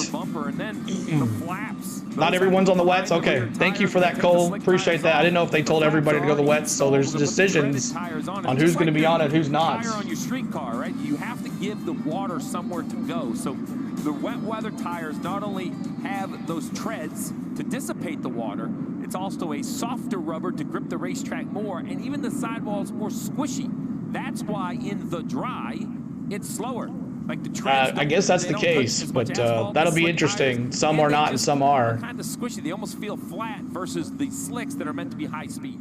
Not everyone's on the wets. Okay, thank you for that, Cole. Appreciate that. I didn't know if they told everybody to go to the wets, so there's decisions on who's going to be on it, who's not. On your street car, right? You have to give the water somewhere to go. So the wet weather tires not only have those treads to dissipate the water, it's also a softer rubber to grip the racetrack more, and even the sidewall is more squishy. That's why in the dry, it's slower. Like the treads, I guess that's the case, but that'll be interesting. Some are not and some are. Kind of squishy. They almost feel flat versus the slicks that are meant to be high speed.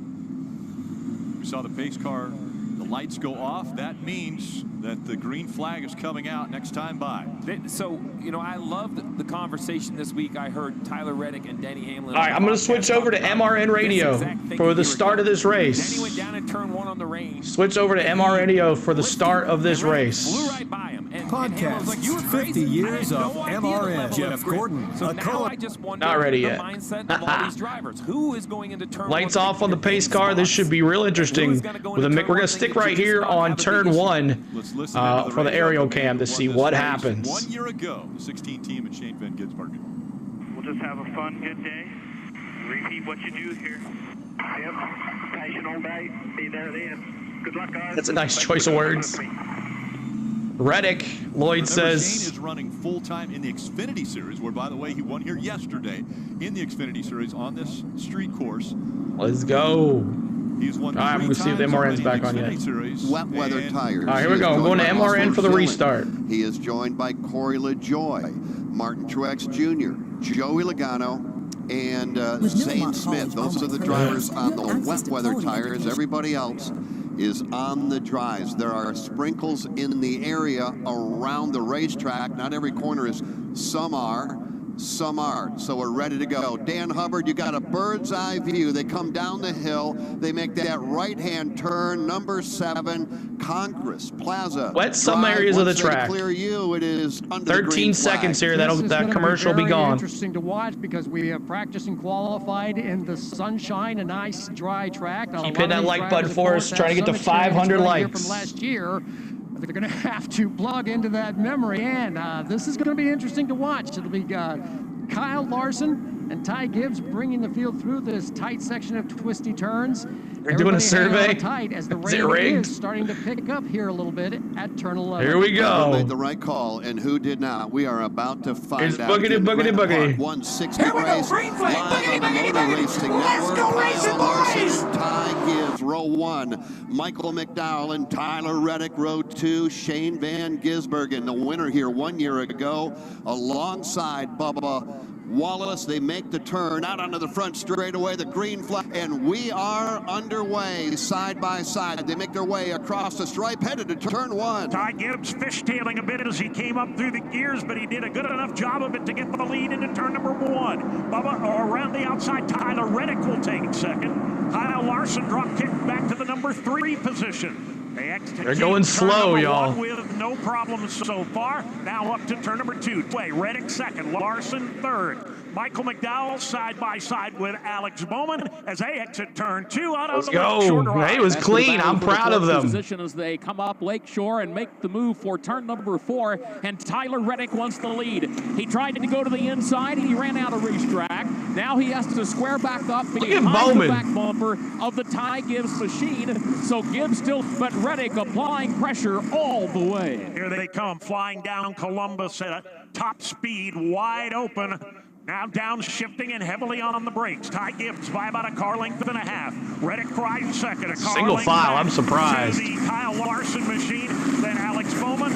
We saw the pace car, the lights go off. That means that the green flag is coming out next time by. So, you know, I loved the conversation this week. I heard Tyler Reddick and Denny Hamlin. All right, I'm going to switch over to MRN Radio for the start of this race. Denny went down in turn 1 on the range. Switch over to MR Radio for the start of this race. Flew right by him. Podcast, like, 50 years of MRN. Jeff Gordon, so now I just wonder not ready yet. The mindset of all these drivers. Who is going into turn Lights 1 off on the pace car. This should be real interesting. We're going to stick right here on turn 1 for the aerial cam to see what happens. 1 year ago, the 16 team at Shane Van Gisbergen. We'll just have a fun, good day. Repeat what you do here. Yep. Passion all day. Be there then. Good luck, guys. That's a nice choice of words. Reddick, Lloyd says. Shane is running full-time in the Xfinity Series, where, by the way, he won here yesterday in the Xfinity Series on this street course. Let's go. He's won. All right, I'm going to see if the MRN's back on yet. Wet weather tires. All right, here we go. I'm going to MRN for the restart. He is joined by Corey LaJoie, Martin Truex Jr., Joey Logano, and Zane Smith. Those are the drivers on the wet weather tires. Everybody else is on the dries. There are sprinkles in the area around the racetrack. Not every corner is. Some are. Some aren't. So we're ready to go. Dan Hubbard, you got a bird's eye view. They come down the hill. They make that right-hand turn, number 7, Congress Plaza. Wet some areas of the track. Clear you. It is under 13 seconds here. That commercial will be gone. Interesting to watch because we have practiced and qualified in the sunshine, a nice dry track. Keep hitting that like button for us. Trying to get to 500 likes. From last year. They're going to have to plug into that memory, and this is going to be interesting to watch. It'll be Kyle Larson and Ty Gibbs bringing the field through this tight section of twisty turns. We're doing a survey. Tight as the is it rigged? Is starting to pick up here a little bit at turn 11. Here we go. Who made the right call and who did not? We are about to find out. Boogity, boogity, boogity. 160 race live on the Motor Racing Network. Kyle Larson, Ty Gibbs, row 1. Michael McDowell and Tyler Reddick, row 2. Shane Van Gisbergen, the winner here 1 year ago, alongside Bubba Wallace. They make the turn out onto the front straightaway, the green flag, and we are underway side by side. They make their way across the stripe, headed to turn 1. Ty Gibbs fishtailing a bit as he came up through the gears, but he did a good enough job of it to get the lead into turn number 1. Bubba, around the outside, Tyler Reddick will take second. Kyle Larson drop kick back to the number 3 position. They're going slow, y'all. With no problems so far. Now up to turn number 2. Reddick second, Larson third. Michael McDowell side by side with Alex Bowman as they exit turn 2. Let's go. Hey, it was clean. I'm proud of them. Position as they come up Lakeshore and make the move for turn number 4. And Tyler Reddick wants the lead. He tried to go to the inside. He ran out of racetrack. Now he has to square back up behind the back bumper of the Ty Gibbs machine. So Gibbs still, but Reddick applying pressure all the way. Here they come, flying down Columbus at a top speed, wide open. Now downshifting and heavily on the brakes. Ty Gibbs by about a car length and a half. Reddick rides second. A car single file. I'm surprised. To the Kyle Larson machine. Then Alex Bowman,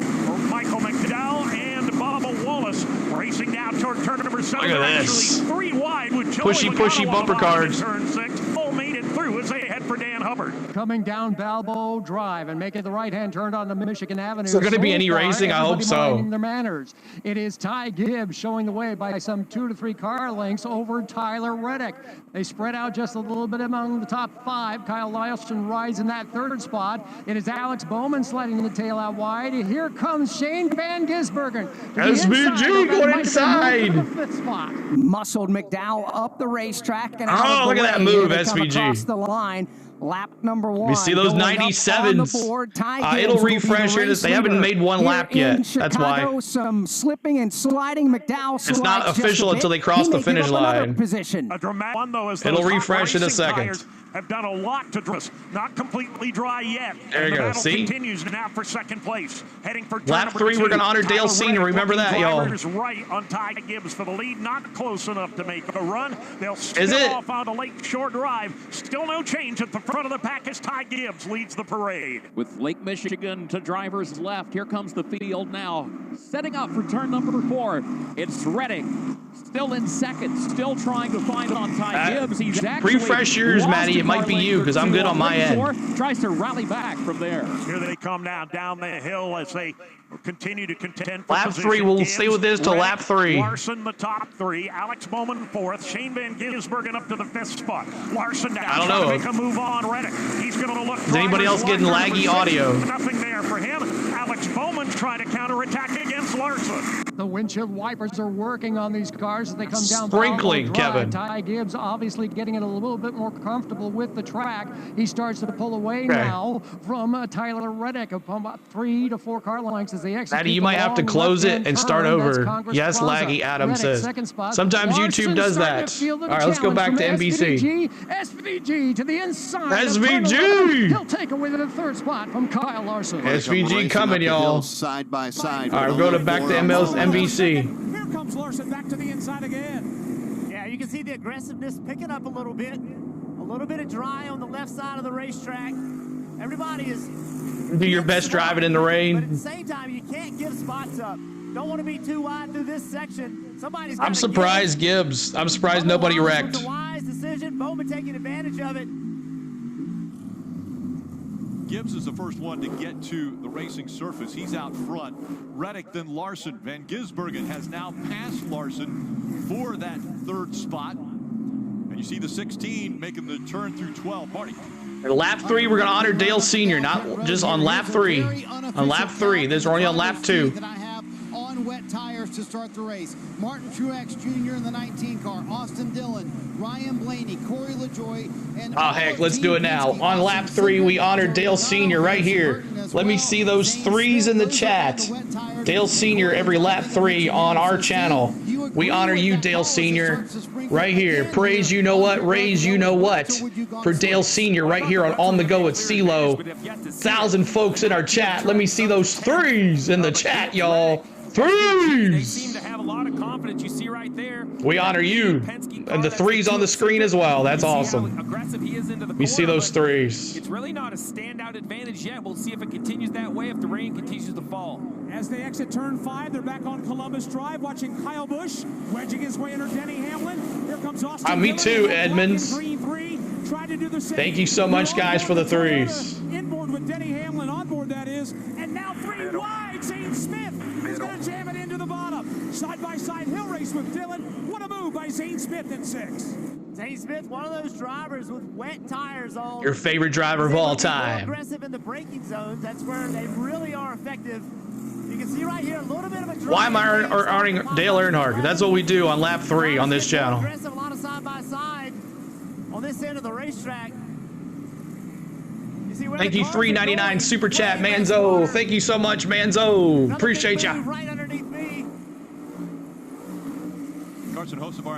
Michael McDowell, and Bubba Bubba Wallace racing down toward turn number 7. Look at Actually this. 3 wide with Joey Pushy Logano bumper on the bottom in cars. turn 6. All made it through as they head for Dan Hubbard. Coming down Balboa Drive and making the right-hand turn onto Michigan Avenue. Is there going to be any far, racing? I hope so. minding their manners. It is Ty Gibbs showing the way by some 2 to 3 car lengths over Tyler Reddick. They spread out just a little bit among the top 5. Kyle Larson rides in that 3rd spot. It is Alex Bowman sliding the tail out wide. Here comes Shane Van Gisbergen. SVG going inside. The 5th spot. Muscled McDowell up the racetrack and Oh, look at that move, SVG. Across the line. Lap number 1. We see those 97s. It'll refresh here. They haven't made one lap yet. That's why. Some slipping and sliding. McDowell. It's not official until they cross the finish line. A dramatic one, though, as it'll refresh in a second. Have done a lot to dress, not completely dry yet. There you go. See? Continues now for 2nd place, heading for lap 3. We're gonna honor Dale Senior. Remember that, y'all. Right on Ty Gibbs for the lead, not close enough to make a run. They'll still off onto Lake Shore Drive. Still no change at the front of the pack as Ty Gibbs leads the parade. With Lake Michigan to drivers left, here comes the field now. Setting up for turn number 4. It's Reddick. Still in 2nd, still trying to find on Ty Gibbs. He's actually refresh yours, Maddie. It might be you because I'm good on my end. Tries to rally back from there. Here they come now down the hill as they continue to contend for lap position. 3. We'll stay with this till lap 3. Larson the top 3. Alex Bowman 4th. Shane Van Gisbergen up to the 5th spot. Larson down. I don't know. To make a move on Reddick. He's going to look. Is anybody else getting laggy audio? Nothing there for him. Alex Bowman trying to counterattack against Larson. The windshield wipers are working on these cars as they come down. Sprinkling, Kevin. Ty Gibbs obviously getting it a little bit more comfortable with the track. He starts to pull away now from Tyler Reddick upon about 3 to 4 car lengths as they exit. Maddie, you might have to close it and start over. Yes, laggy, Adam says. Sometimes YouTube does that. All right, let's go back to NBC. SVG to the inside. SVG! He'll take away the 3rd spot from Kyle Larson. SVG coming, y'all. Side by side. All right, we're going back to NBC. Here comes Larson back to the inside again. Yeah, you can see the aggressiveness picking up a little bit. A little bit of dry on the left side of the racetrack. Everybody is... Do your best driving in the rain. But at the same time, you can't give spots up. Don't want to be too wide through this section. Somebody's I'm surprised Gibbs. I'm surprised nobody wrecked. It's a wise decision. Bowman taking advantage of it. Gibbs is the first one to get to the racing surface. He's out front. Reddick, then Larson. Van Gisbergen has now passed Larson for that 3rd spot. And you see the 16 making the turn through 12. Marty. Lap 3, we're going to honor Dale Senior, not just on lap 3. On lap 3. This is only on lap 2. On wet tires to start the race. Martin Truex Jr. in the 19 car. Austin Dillon, Ryan Blaney, Corey LaJoie, and... Oh, heck, let's do it now. On lap 3, we honor Dale Senior right here. Let me see those 3s in the chat. Dale Senior every lap 3 on our channel. We honor you, Dale Senior, right here. Praise you know what, raise you know what. For Dale Senior right here on the Go at CeeLo. 1,000 folks in our chat. Let me see those 3s in the chat, y'all. 3s! They seem to have a lot of confidence. You see right there. We honor you. And the 3s on the screen as well. That's awesome. Aggressive he is into the We see those 3s. It's really not a standout advantage yet. We'll see if it continues that way, if the rain continues to fall. As they exit turn 5, they're back on Columbus Drive, watching Kyle Busch wedging his way under Denny Hamlin. Here comes Austin. Me too, Edmonds. Thank you so much, guys, for the 3s. Inboard with Denny Hamlin, on board that is, and now 3 wide. Zane Smith is going to jam it into the bottom. Side by side hill race with Dillon. What a move by Zane Smith in 6. Zane Smith, one of those drivers with wet tires on. Your favorite driver of all time. Aggressive in the braking zones. That's where they really are effective. You can see right here a little bit of a drop. Why am I honoring Dale Earnhardt? That's what we do on lap 3 on this channel. Aggressive, a lot of side by side on this end of the racetrack. Thank you, $3.99 super chat, Manzo. Thank you so much, Manzo. Appreciate ya. Right underneath me.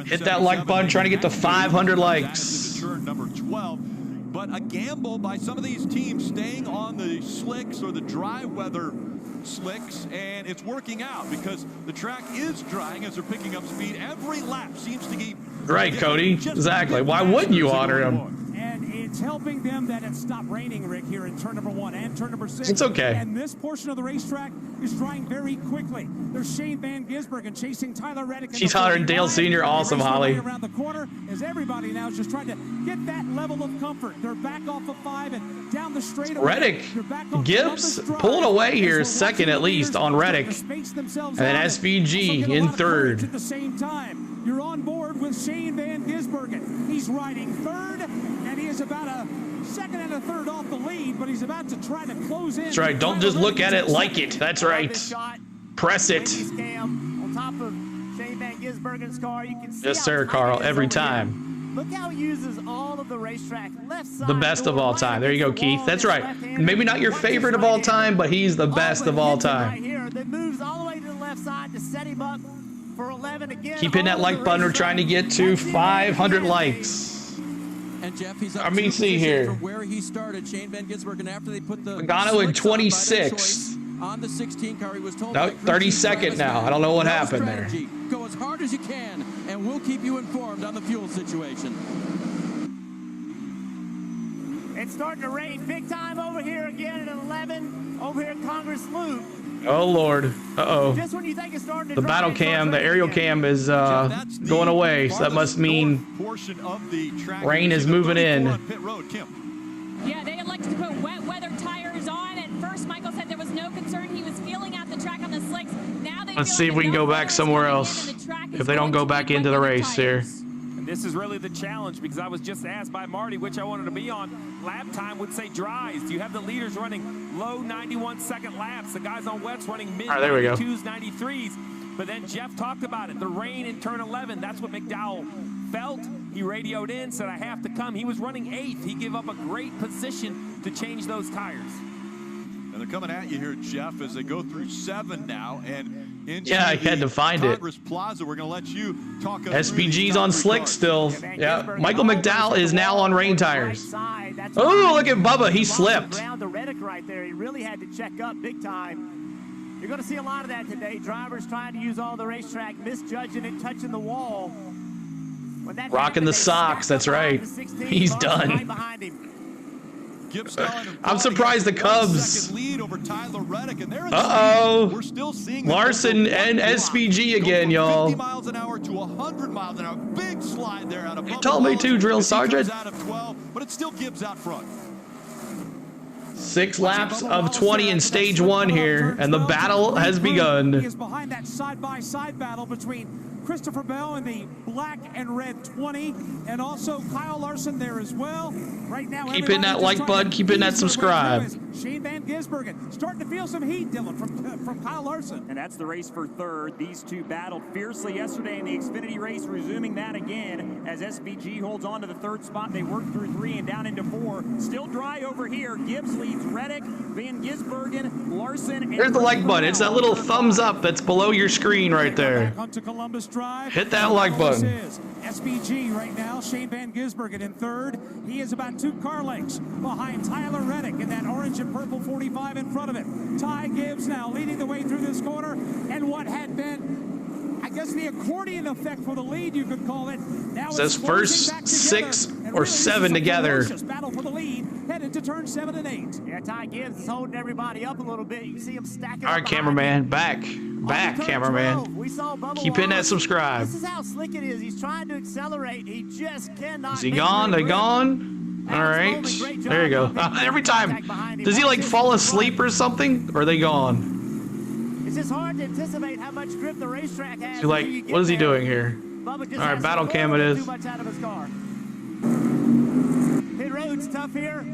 Hit that like button, trying to get to 500 likes. Turn number 12, but a gamble by some of these teams staying on the slicks or the dry weather slicks, and it's working out because the track is drying as they're picking up speed. Every lap seems to keep Right, Cody. Exactly. Why wouldn't you honor him? And It's helping them that it stopped raining, Rick, here in turn number 1 and turn number 6. It's okay. And this portion of the racetrack is drying very quickly. There's Shane Van Gisbergen chasing Tyler Reddick. She's hollering Dale Sr. Awesome, Holly. Around the corner as everybody now is just trying to get that level of comfort. They're back off of 5 and down the straightaway. Reddick, Gibbs pulling away here, second at least on Reddick. And then SVG in third. At the same time, you're on board with Shane Van Gisbergen. He's riding third, and he is about a second and a third off the lead, but he's about to try to close in. That's right. Don't just look at it, like it. That's right. Press it. On top of Shane Van Gisbergen's car, you can see Yes, sir, Carl. Every time. Look how he uses all of the racetrack. Left side. The best of all time. There you go, Keith. That's right. Maybe not your favorite of all time, but he's the best of all time. Right here, that moves all the way to the left side to set him up for 11 again. Keep hitting that like button. We're trying to get to 500 likes. And Jeff, he's up Let me see here. from where he started. Shane Van Gisbergen, after they put the Logano in 26th. on the 16 car, he was told No, 32nd now. I don't know what happened there. Go as hard as you can, and we'll keep you informed on the fuel situation. It's starting to rain big time over here again at 11 over here at Congress Loop. Oh, Lord. Uh-oh. Just when you think it's starting to The dry, battle cam, the aerial cam is going away, so that must mean rain is moving in. Yeah, they elected to put wet weather tires on. At first, Michael said there was no concern. He was feeling out the track on the slicks. Now they Let's see if we can go back somewhere else. If they don't go back into the race here. And this is really the challenge, because I was just asked by Marty which I wanted to be on. Lap time would say dries. You have the leaders running low 91-second laps. The guys on wets running mid 92s, 93s. But then Jeff talked about it. The rain in turn 11, that's what McDowell felt. He radioed in, said, I have to come. He was running 8th. He gave up a great position to change those tires. And they're coming at you here, Jeff, as they go through 7 now. And yeah, I had to find it. Plaza, we're going to let you talk SPG's on slick still. Yeah, Michael McDowell is now on rain tires. Oh, look at Bubba. He slipped. Around the Reddick right there. He really had to check up big time. You're going to see a lot of that today. Drivers trying to use all the racetrack, misjudging it, touching the wall. Rocking the socks. That's right. He's done. I'm surprised the Cubs. Uh-oh. Larson and SVG again, y'all. 50 miles an hour to 100 miles an hour. Big slide there out of You told me to, Drill Sergeant. Out of 12, but it still Gibbs out front. 6 laps of 20 in stage 1 here, and the battle has begun. He is behind that side-by-side battle between Christopher Bell in the black and red 20, and also Kyle Larson there as well. Right now, keep hitting that like button, keep hitting that subscribe. Shane Van Gisbergen starting to feel some heat, Dylan, from Kyle Larson. And that's the race for third. These two battled fiercely yesterday in the Xfinity race, resuming that again as SVG holds on to the third spot. They work through 3 and down into 4. Still dry over here. Gibbs leads Reddick, Van Gisbergen, Larson. There's the like button. It's that little thumbs up that's below your screen right there. Onto Columbus Drive. Hit that like button. SVG right now, Shane Van Gisbergen in third. He is about 2 car lengths behind Tyler Reddick in that orange and purple 45 in front of him. Ty Gibbs now leading the way through this corner, and what had been, I guess, the accordion effect for the lead, you could call it. Now it says first 6 or 7 together. Battle for the lead, headed to turn 7 and 8. Yeah, Ty Gibbs is holding everybody up a little bit. You can see him stacking. All right, cameraman, back, cameraman. Keep hitting that subscribe. This is how slick it is. He's trying to accelerate. He just cannot. Is he gone? They gone? All right, there you go. Every time, does he like fall asleep or something? Or are they gone? It's just hard to anticipate how much grip the racetrack has. So like, what is he doing here? All right, battle cam it is. Too much out of his car. Pit road's tough here.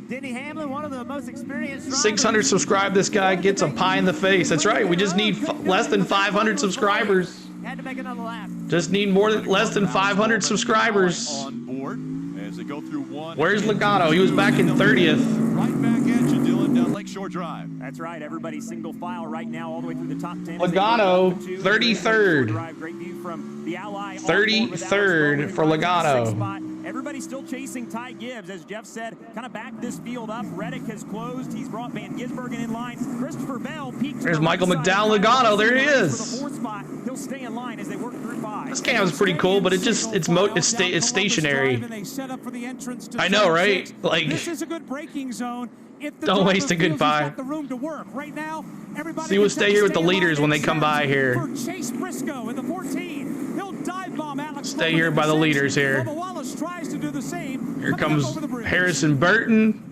Denny Hamlin, one of the most experienced drivers. 600 subscribe. This guy gets a pie in the face. That's right. We just need less than 500 subscribers. Had to make another lap. Just need less than 500 subscribers. On board as they go through 1. Where's Logano? He was back in 30th. Right back at you, Dylan, down Lakeshore Drive. That's right. Everybody's single file right now, all the way through the top 10. Logano, 33rd. Great view from the Ally. 33rd for Logano. everybody's still chasing Ty Gibbs, as Jeff said, kind of back this field up. Reddick has closed. He's brought Van Gisbergen in line. Christopher Bell peaked. There's Michael McDowell Logano. There he is. For the 4th spot. He'll stay in line as they work through 5. This cam's pretty cool, but it's stationary. I know, right? Like, this is a good braking zone. Don't waste a good buy. The room to work right now. Everybody See, we'll stay here with the leaders when they come by here. For Chase Briscoe in the 14. He'll dive bomb Alex. Stay here by the leaders here. Bubba Wallace tries to do the same. Here comes Harrison Burton.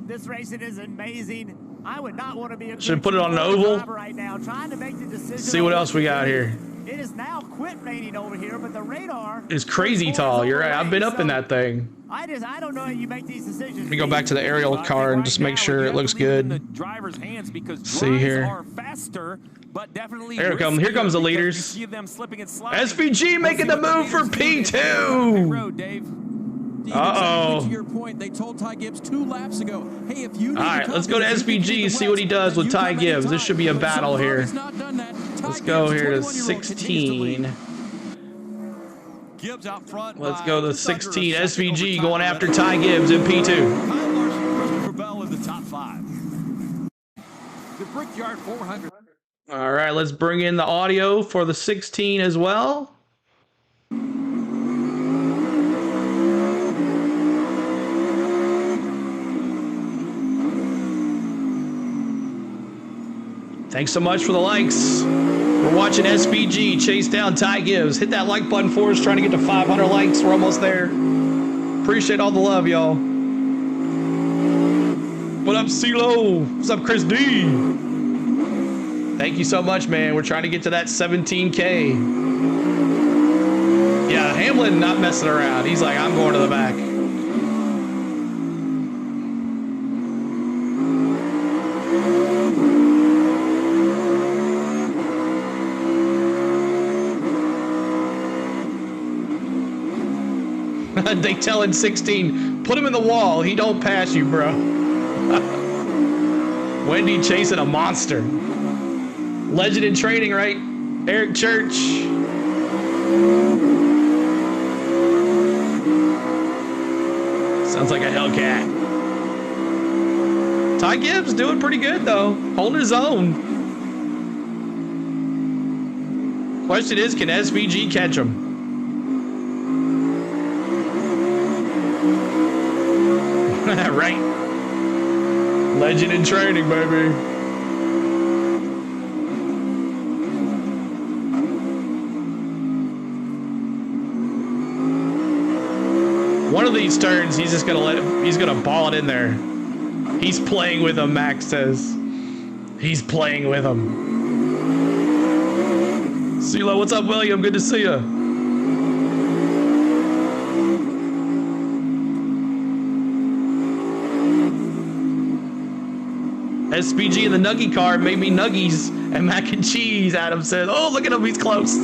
This racing is amazing. I would not want to be a Should put it on an oval. right now, trying to make the decision. See what else we got here. It is now quit raining over here, but the radar is crazy tall. You're right. I've been up in that thing. I don't know how you make these decisions. Let me go back to the aerial car and just make sure it looks good. The driver's hands because see here. Are faster, but definitely here comes. Here comes the leaders. See them slipping and sliding. SVG making the move for P2. Uh-oh. To your point, they told Ty Gibbs 2 laps ago, hey, if you all right, let's go to SVG, see what he does with Ty Gibbs. This should be a battle here. Let's go here to 16. Gibbs out front. Let's go to 16. SVG going after Ty Gibbs in P2. Kyle Larson, Christopher Bell in the top 5. The Brickyard 400. All right, let's bring in the audio for the 16 as well. Thanks so much for the likes. We're watching SVG chase down Ty Gibbs. Hit that like button for us, trying to get to 500 likes. We're almost there. Appreciate all the love, y'all. What up, CeeLo? What's up, Chris D? Thank you so much, man. We're trying to get to that 17K. Yeah, Hamlin not messing around. He's like, I'm going to the back. They telling 16, put him in the wall. He don't pass you, bro. Wendy chasing a monster. Legend in training, right? Eric Church. Sounds like a Hellcat. Ty Gibbs doing pretty good, though. Holding his own. Question is, can SVG catch him? Right. Legend in training, baby. One of these turns, he's just gonna he's gonna ball it in there. He's playing with him, Max says. He's playing with him. CeeLo, what's up, William? Good to see you. SVG in the Nuggie car made me nuggies and mac and cheese, Adam says. Oh, look at him, he's close.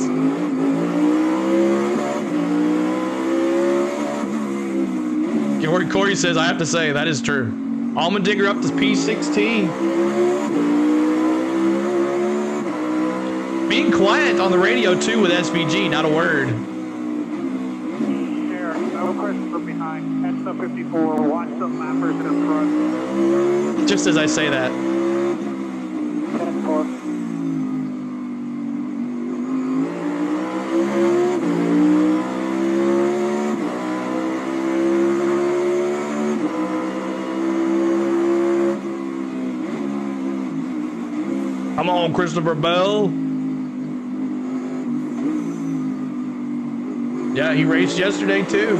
Corey says, I have to say, that is true. Almond Digger up to P16. Being quiet on the radio, too, with SVG, not a word. Share, no question from behind. Catch the 54, watch the lappers in front. Just as I say that. Come on, Christopher Bell. Yeah, he raced yesterday too.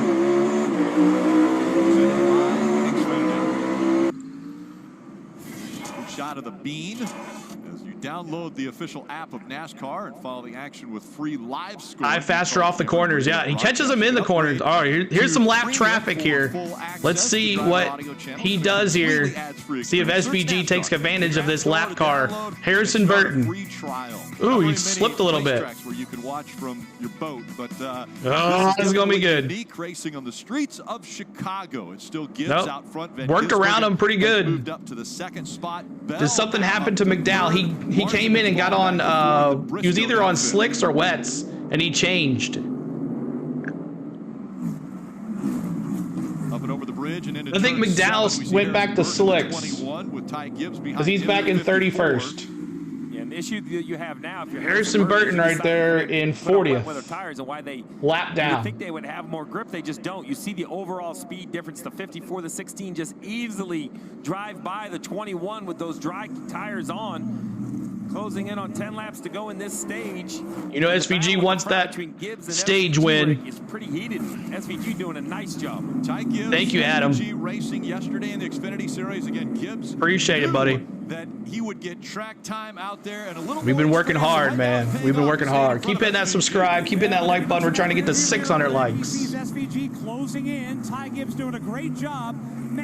Shot of the bean as you download the official app of NASCAR and follow the action with free live scoring. High faster off the corners. Yeah, he catches them in the corners. All right, here's some lap traffic here. Let's see what he does here. See if SVG takes advantage of this lap car. Harrison Burton. Ooh, he slipped a little bit. Where you can watch from your boat, but oh, this is gonna be good. Unique racing on the streets of Chicago. It still gives out front. Worked around him pretty good. Moved up to the second spot. Did something happen to McDowell? He came in and got on. He was either on slicks or wets, and he changed. bridge and into I think turn McDowell 7. We see went back to Harrisonburg slicks. 21 with Ty Gibbs behind Because he's him back at in 54. 31st. Yeah, and the issue that you have now, if you're Harrison Burton right there in 40th. Weather tires and why they lap you down. would think they would have more grip, they just don't. You see the overall speed difference. The 54, the 16 just easily drive by the 21 with those dry tires on. Closing in on 10 laps to go in this stage. You know, SVG wants that stage win. It's pretty heated. SVG doing a nice job. Ty Gibbs, Thank you, Adam. SVG racing yesterday in the Xfinity Series. Again, Gibbs. Appreciate it, buddy. That he would get track time out there and a little. We've been working hard, man. We've been working hard. Keep hitting that subscribe. Keep hitting that like button. We're trying to get to 600 likes. SVG closing in. Ty Gibbs doing a great job.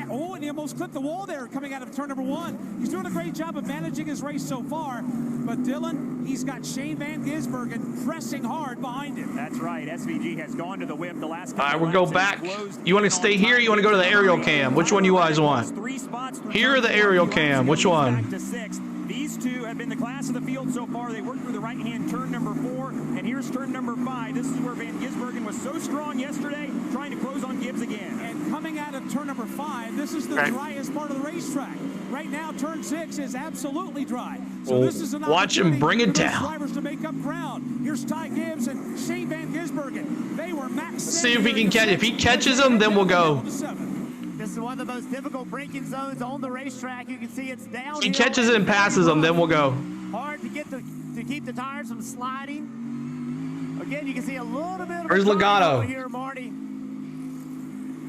Oh, and he almost clipped the wall there coming out of turn number 1. He's doing a great job of managing his race so far. But Dylan, he's got Shane Van Gisbergen pressing hard behind him. That's right. SVG has gone to the whip the last couple All right, we'll go back. You want to stay here or you want to go to the aerial cam? Which one you guys want? Here or the aerial cam? Which one? These two have been the class of the field so far. They worked through the right-hand turn number 4, and here's turn number 5. This is where Van Gisbergen was so strong yesterday, trying to close on Gibbs again. And coming out of turn number 5, this is the driest part of the racetrack. Right now, turn 6 is absolutely dry. So Well, this is an watch him bring it opportunity for those down. drivers to make up ground. Here's Ty Gibbs and Shane Van Gisbergen. They were max. Let's see if he can catch. If he catches him, then we'll go. This is one of the most difficult braking zones on the racetrack. You can see it's down. If he catches it and passes him, then we'll go. Hard to get to keep the tires from sliding. Again, you can see a little bit of Where's Logano? here, Marty.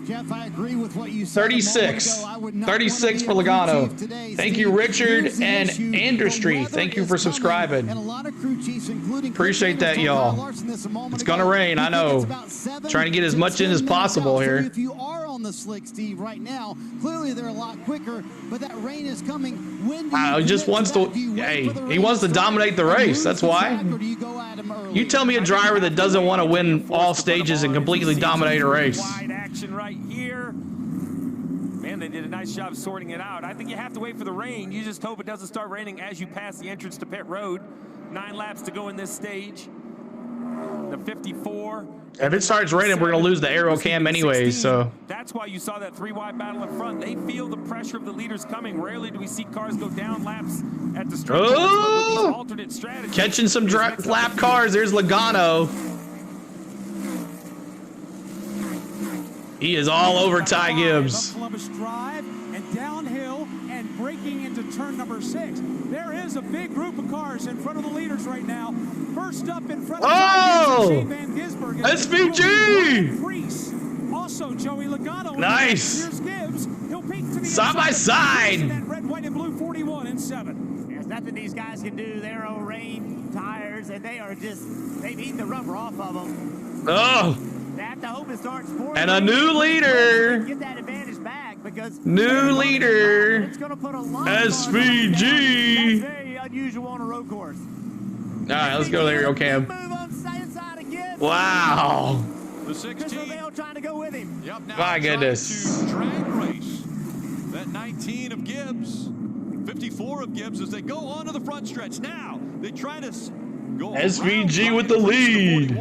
Jeff, I agree with what you said. 36. 36 for Logano. Thank you, Richard and Andrestry. Thank you for subscribing. And a lot of crew chiefs, including Appreciate that, y'all. It's gonna rain, I know. Trying to get as much in as possible here. If you are on the slick, Steve, right now, clearly they're a lot quicker, but that rain is coming. When do He just wants to. Hey, he wants to dominate the race. That's why. You tell me a driver that doesn't want to win all stages and completely dominate a race. Wide action right here. Man, they did a nice job sorting it out. I think you have to wait for the rain. You just hope it doesn't start raining as you pass the entrance to pit road. 9 laps to go in this stage. The 54. If it starts raining, we're gonna lose the aero cam anyways. So That's why you saw that 3-wide battle in front. They feel the pressure of the leaders coming. Rarely do we see cars go down laps at the straight. Oh! Alternate strategies. Catching some lap cars. There's Logano. He is all over Ty Gibbs. Columbus Drive and downhill and breaking into turn number 6. There is a big group of cars in front of the leaders right now. First up in front of Shane Van Gisbergen. SVG! Also Joey Logano. Nice. Here's Gibbs. He'll peek to the Side by side. That red, white, and blue 41 and 7. There's nothing these guys can do. They're on rain tires, and they've eaten the rubber off of them. Oh. They have to hope it starts pouring. And a new leader. Get that advantage back because New leader. it's going to put a lot SVG. That's very unusual on a road course. All right, let's go to the aerial cam. Wow. The 16. Trying to go with him. Yep, now My goodness. to drag race. That 19 of Gibbs, 54 of Gibbs as they go on to the front stretch. Now they try to go SVG with the lead.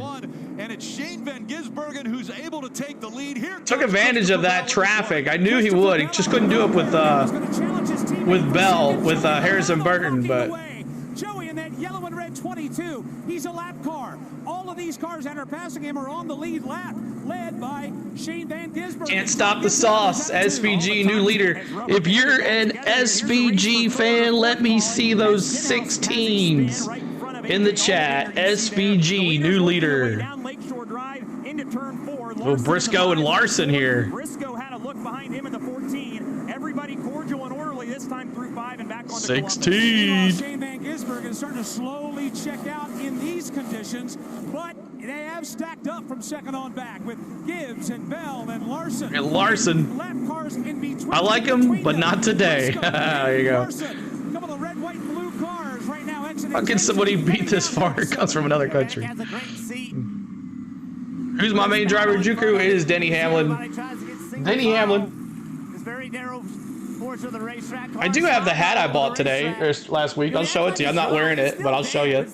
And it's Shane Van Gisbergen who's able to take the lead here. Took advantage of that traffic. I knew he would. He just couldn't do it with Harrison Burton, but Joey in that yellow and red 22. He's a lap car. All of these cars that are passing him are on the lead lap, led by Shane Van Gisbergen. can't stop the sauce. SVG new leader. If you're an SVG fan, let me see those 16s in the chat. SVG new leader. Oh, Briscoe and Larson here. Briscoe had a look behind him in the 14. Everybody cordial and orderly this time through 5 and back on 16. Shane Van Gisbergen is starting to slowly check out in these conditions, but they have stacked up from second on back with Gibbs and Bell and Larson. And Larson. Lap cars in between. I like him, but not today. There you go. Larson, couple of red, white, and blue cars right now exiting. How can somebody beat this far? It comes from another country. Who's my main driver in Juku? It is Denny Hamlin. Denny Hamlin. It's very narrow portion of the racetrack. I do have the hat I bought today, or last week. I'll show it to you. I'm not wearing it, but I'll show you.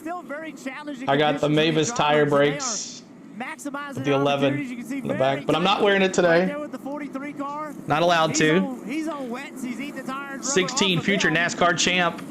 I got the Mavis tire brakes. maximizing the 11 you can see in the back, but I'm not wearing it today. Right there with the 43 car. Not allowed to. He's on wets. He's eating the tires. 16 future NASCAR champ.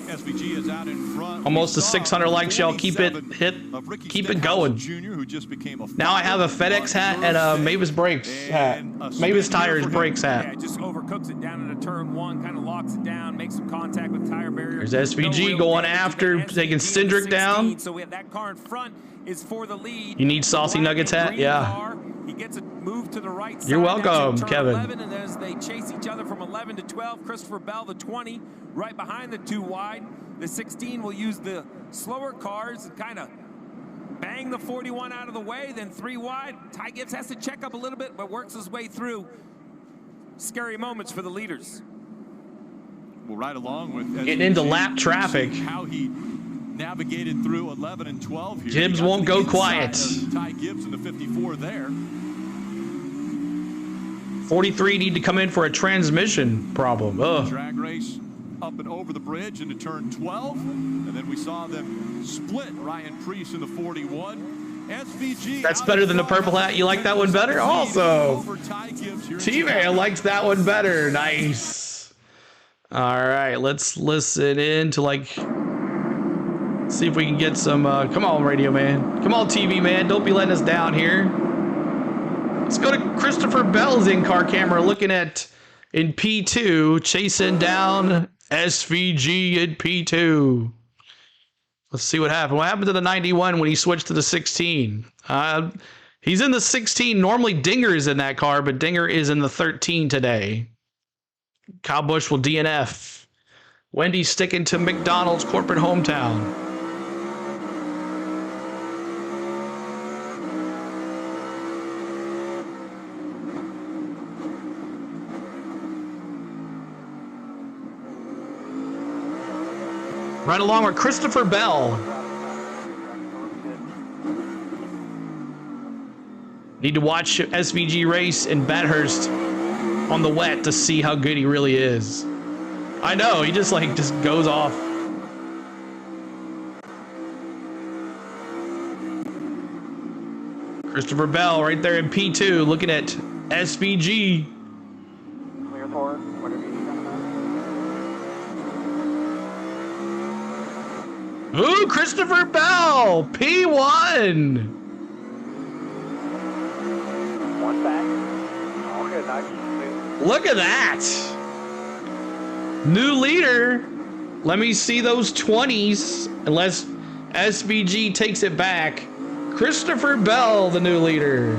SVG is out in front. Almost to 600 likes, y'all. Keep it going. Jr., who just became a now I have a FedEx hat and a Mavis Brakes hat. Mavis Tires Brakes hat. Yeah, just overcooks it down into turn one, kind of locks it down, makes some contact with tire barrier. There's SVG going after, taking Cindric down. So we have that car in front is for the lead. You need Saucy Nuggets hat? Yeah. He gets a move to the right side. You're welcome, Kevin. 11, and as they chase each other from 11 to 12, Christopher Bell, the 20, right behind the 2 wide. The 16 will use the slower cars and kind of bang the 41 out of the way, then 3 wide. Ty Gibbs has to check up a little bit, but works his way through. Scary moments for the leaders. Well, right along with getting into lap traffic. How he navigated through 11 and 12 here. Gibbs won't go quiet. Ty Gibbs in the 54 there. 43 need to come in for a transmission problem. Ugh. Drag race up and over the bridge into turn 12, and then we saw them split. Ryan Preece in the 41. SVG. That's better than the purple hat. You like that one better? Also, T-Man likes that one better. Nice. All right, let's listen in to see if we can get some. Come on, radio man. Come on, TV man. Don't be letting us down here. Let's go to Christopher Bell's in-car camera, looking at in P2, chasing down SVG in P2. Let's see what happened. What happened to the 91 when he switched to the 16? He's in the 16. Normally Dinger is in that car, but Dinger is in the 13 today. Kyle Busch will DNF. Wendy's sticking to McDonald's corporate hometown. Right along with Christopher Bell. Need to watch SVG race in Bathurst on the wet to see how good he really is. I know, he just goes off. Christopher Bell right there in P2 looking at SVG. Clear forward, whatever you need. Ooh, Christopher Bell, P1. One back. All good, nice. Look at that. New leader. Let me see those 20s, unless SVG takes it back. Christopher Bell, the new leader.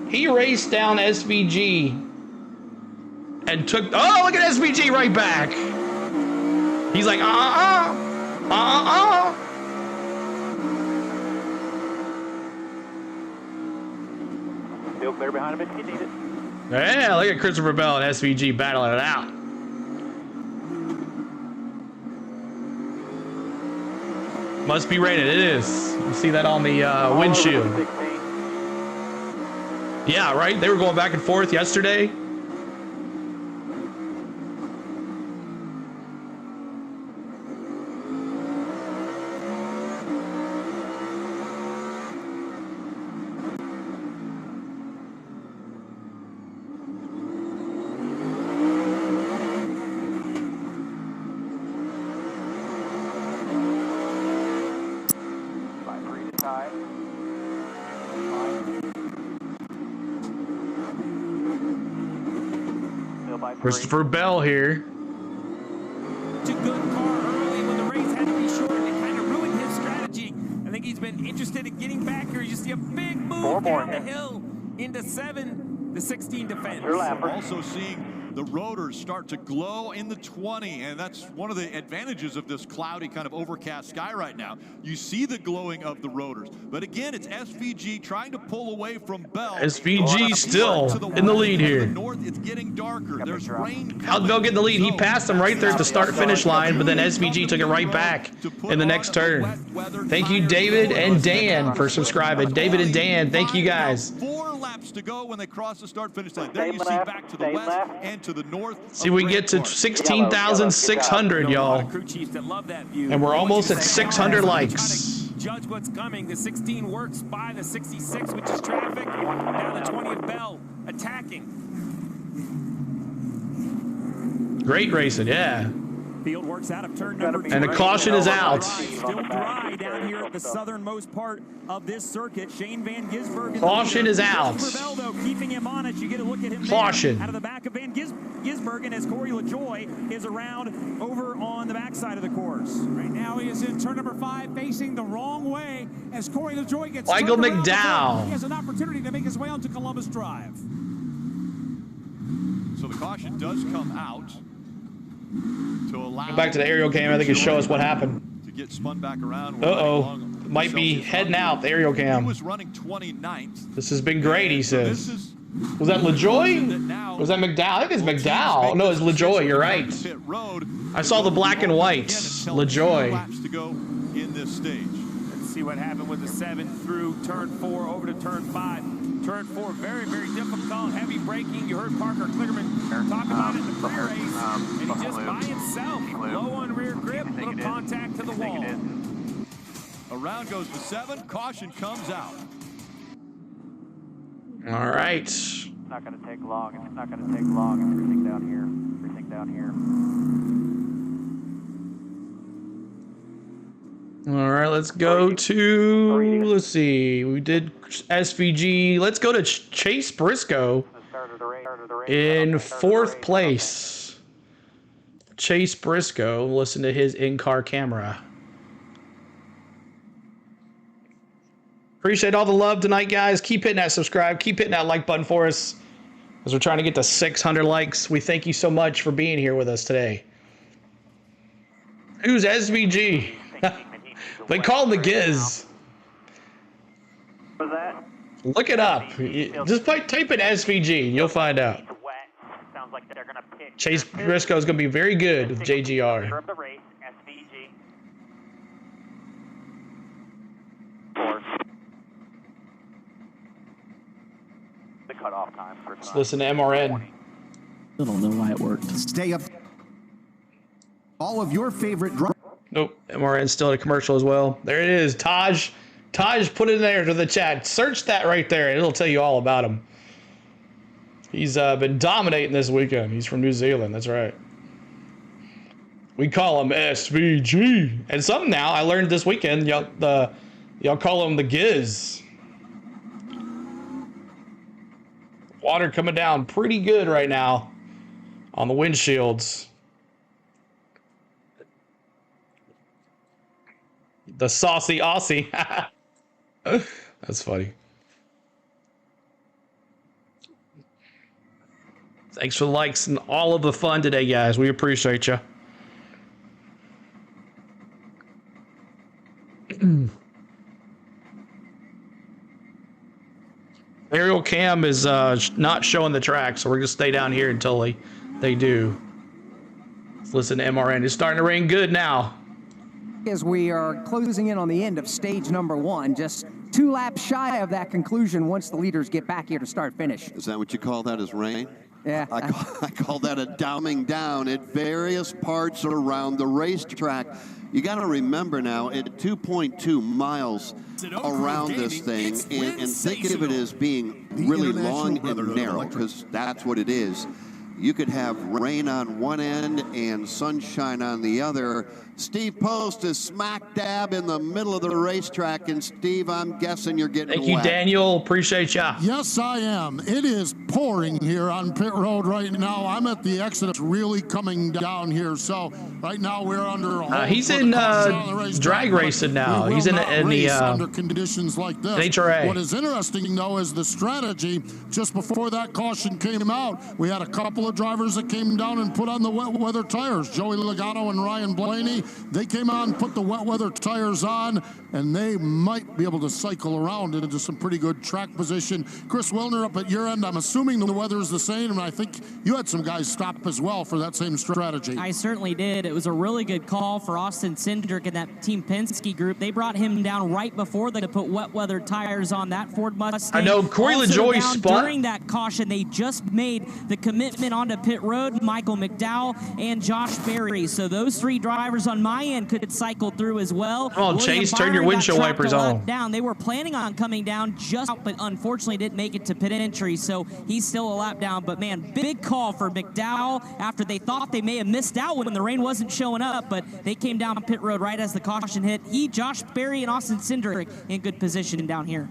He raced down SVG and took, oh, look at SVG right back. He's like, Still clear behind him if you need it. Yeah, look at Christopher Bell and SVG battling it out. Must be rated. It is. You see that on the windshield. Yeah, right? They were going back and forth yesterday. Christopher Bell here. It's a good car early when the race had to be short. It kind of ruined his strategy. I think he's been interested in getting back here. You see a big move down the hill into 7, the 16 defense. Also seeing the rotors start to glow in the 20, and that's one of the advantages of this cloudy kind of overcast sky right now. You see the glowing of the rotors, but again, it's SVG trying to pull away from Bell. SVG still in the lead here. North, it's getting darker. There's rain. How'd Bell get the lead? He passed him right there at the start-finish line, but then SVG took it right back in the next turn. Thank you, David and Dan, for subscribing. David and Dan, thank you guys. 4 laps to go when they cross the start-finish line. There you see back to the west and to the north. See, we get to 16,600, y'all. And we're almost at 600 likes. judge what's coming. The 16 works by the 66, which is traffic. Now the 20 of Bell attacking. Great racing, yeah. Field works out of turn number 2. And the caution is out. Still dry down here at the southernmost part of this circuit. Shane Van Gisbergen. Caution is out. Bell, though, keeping him on it. You get a look at him. Caution. Out of the back of Van Gisbergen as Corey LaJoie is around over on the backside of the course. Right now he is in turn number 5, facing the wrong way as Corey LaJoie gets Michael turned around the McDowell. corner. He has an opportunity to make his way onto Columbus Drive. So the caution does come out to allow. Go back to the aerial cam. I think it show us what happened. To get spun back around. Might be heading out the aerial cam. He was running 29th. This has been great, he says. Was that LaJoie? Was that McDowell? I think it's McDowell. No, it's LaJoie. You're right. I saw the black and white. LaJoie. To go in this stage. Let's see what happened with the 7 through turn 4 over to turn 5. Turn 4, very, very difficult, heavy braking. You heard Parker Kligerman talk about it in the pre-race. And he just by himself, low on rear grip, little contact to the wall. Around goes the 7. Caution comes out. All right. It's not going to take long. It's not going to take long. Everything down here. Everything down here. All right, let's go to, let's see, we did SVG. Let's go to Chase Briscoe in 4th place. Chase Briscoe, listen to his in-car camera. Appreciate all the love tonight, guys. Keep hitting that subscribe. Keep hitting that like button for us as we're trying to get to 600 likes. We thank you so much for being here with us today. Who's SVG? They call him the Giz. What was that? Look it up. Just type in SVG. You'll find out. Sounds like they're gonna pick Chase Briscoe is going to be very good with JGR. of the race, SVG. The cutoff time for Let's listen to MRN. I don't know why it worked. Stay up. All of your favorite Nope, MRN's still in a commercial as well. There it is. Taj put it there to the chat. Search that right there, and it'll tell you all about him. He's been dominating this weekend. He's from New Zealand. That's right. We call him SVG. And some now, I learned this weekend, y'all call him the Giz. Water coming down pretty good right now on the windshields. The saucy Aussie. That's funny. Thanks for the likes and all of the fun today, guys. We appreciate you. Aerial cam is not showing the track, so we're gonna stay down here until they do. Let's listen to MRN. It's starting to rain good now. As we are closing in on the end of stage number 1, just 2 laps shy of that conclusion once the leaders get back here to start finish. Is that what you call that, as rain? Yeah. I call that a dumbing down at various parts around the racetrack. You got to remember now, at 2.2 miles around this thing, and think of it as being really long and narrow, because that's what it is. You could have rain on one end and sunshine on the other. Steve Post is smack dab in the middle of the racetrack, and Steve, I'm guessing you're getting Thank you, wet. Daniel. Appreciate ya. Yes, I am. It is pouring here on pit road right now. I'm at the exit. It's really coming down here. So right now we're under a he's in drag racing now. He's in the under conditions like this. NHRA. What is interesting though is the strategy. Just before that caution came out, we had a couple of drivers that came down and put on the wet weather tires. Joey Logano and Ryan Blaney. They came on, put the wet weather tires on, and they might be able to cycle around into some pretty good track position. Chris Wilner, up at your end, I'm assuming the weather is the same, and I think you had some guys stop as well for that same strategy. I certainly did. It was a really good call for Austin Cindric and that Team Penske group. They brought him down right before they put wet weather tires on that Ford Mustang. I know Corey LaJoie spun. During that caution, they just made the commitment onto pit road, Michael McDowell and Josh Berry. So those 3 drivers on on my end could cycle through as well. Come on, Chase, turn your windshield wipers on. Down. They were planning on coming down just out, but unfortunately didn't make it to pit entry, so he's still a lap down. But, man, big call for McDowell after they thought they may have missed out when the rain wasn't showing up, but they came down pit road right as the caution hit. Josh Berry, and Austin Cindric in good position down here.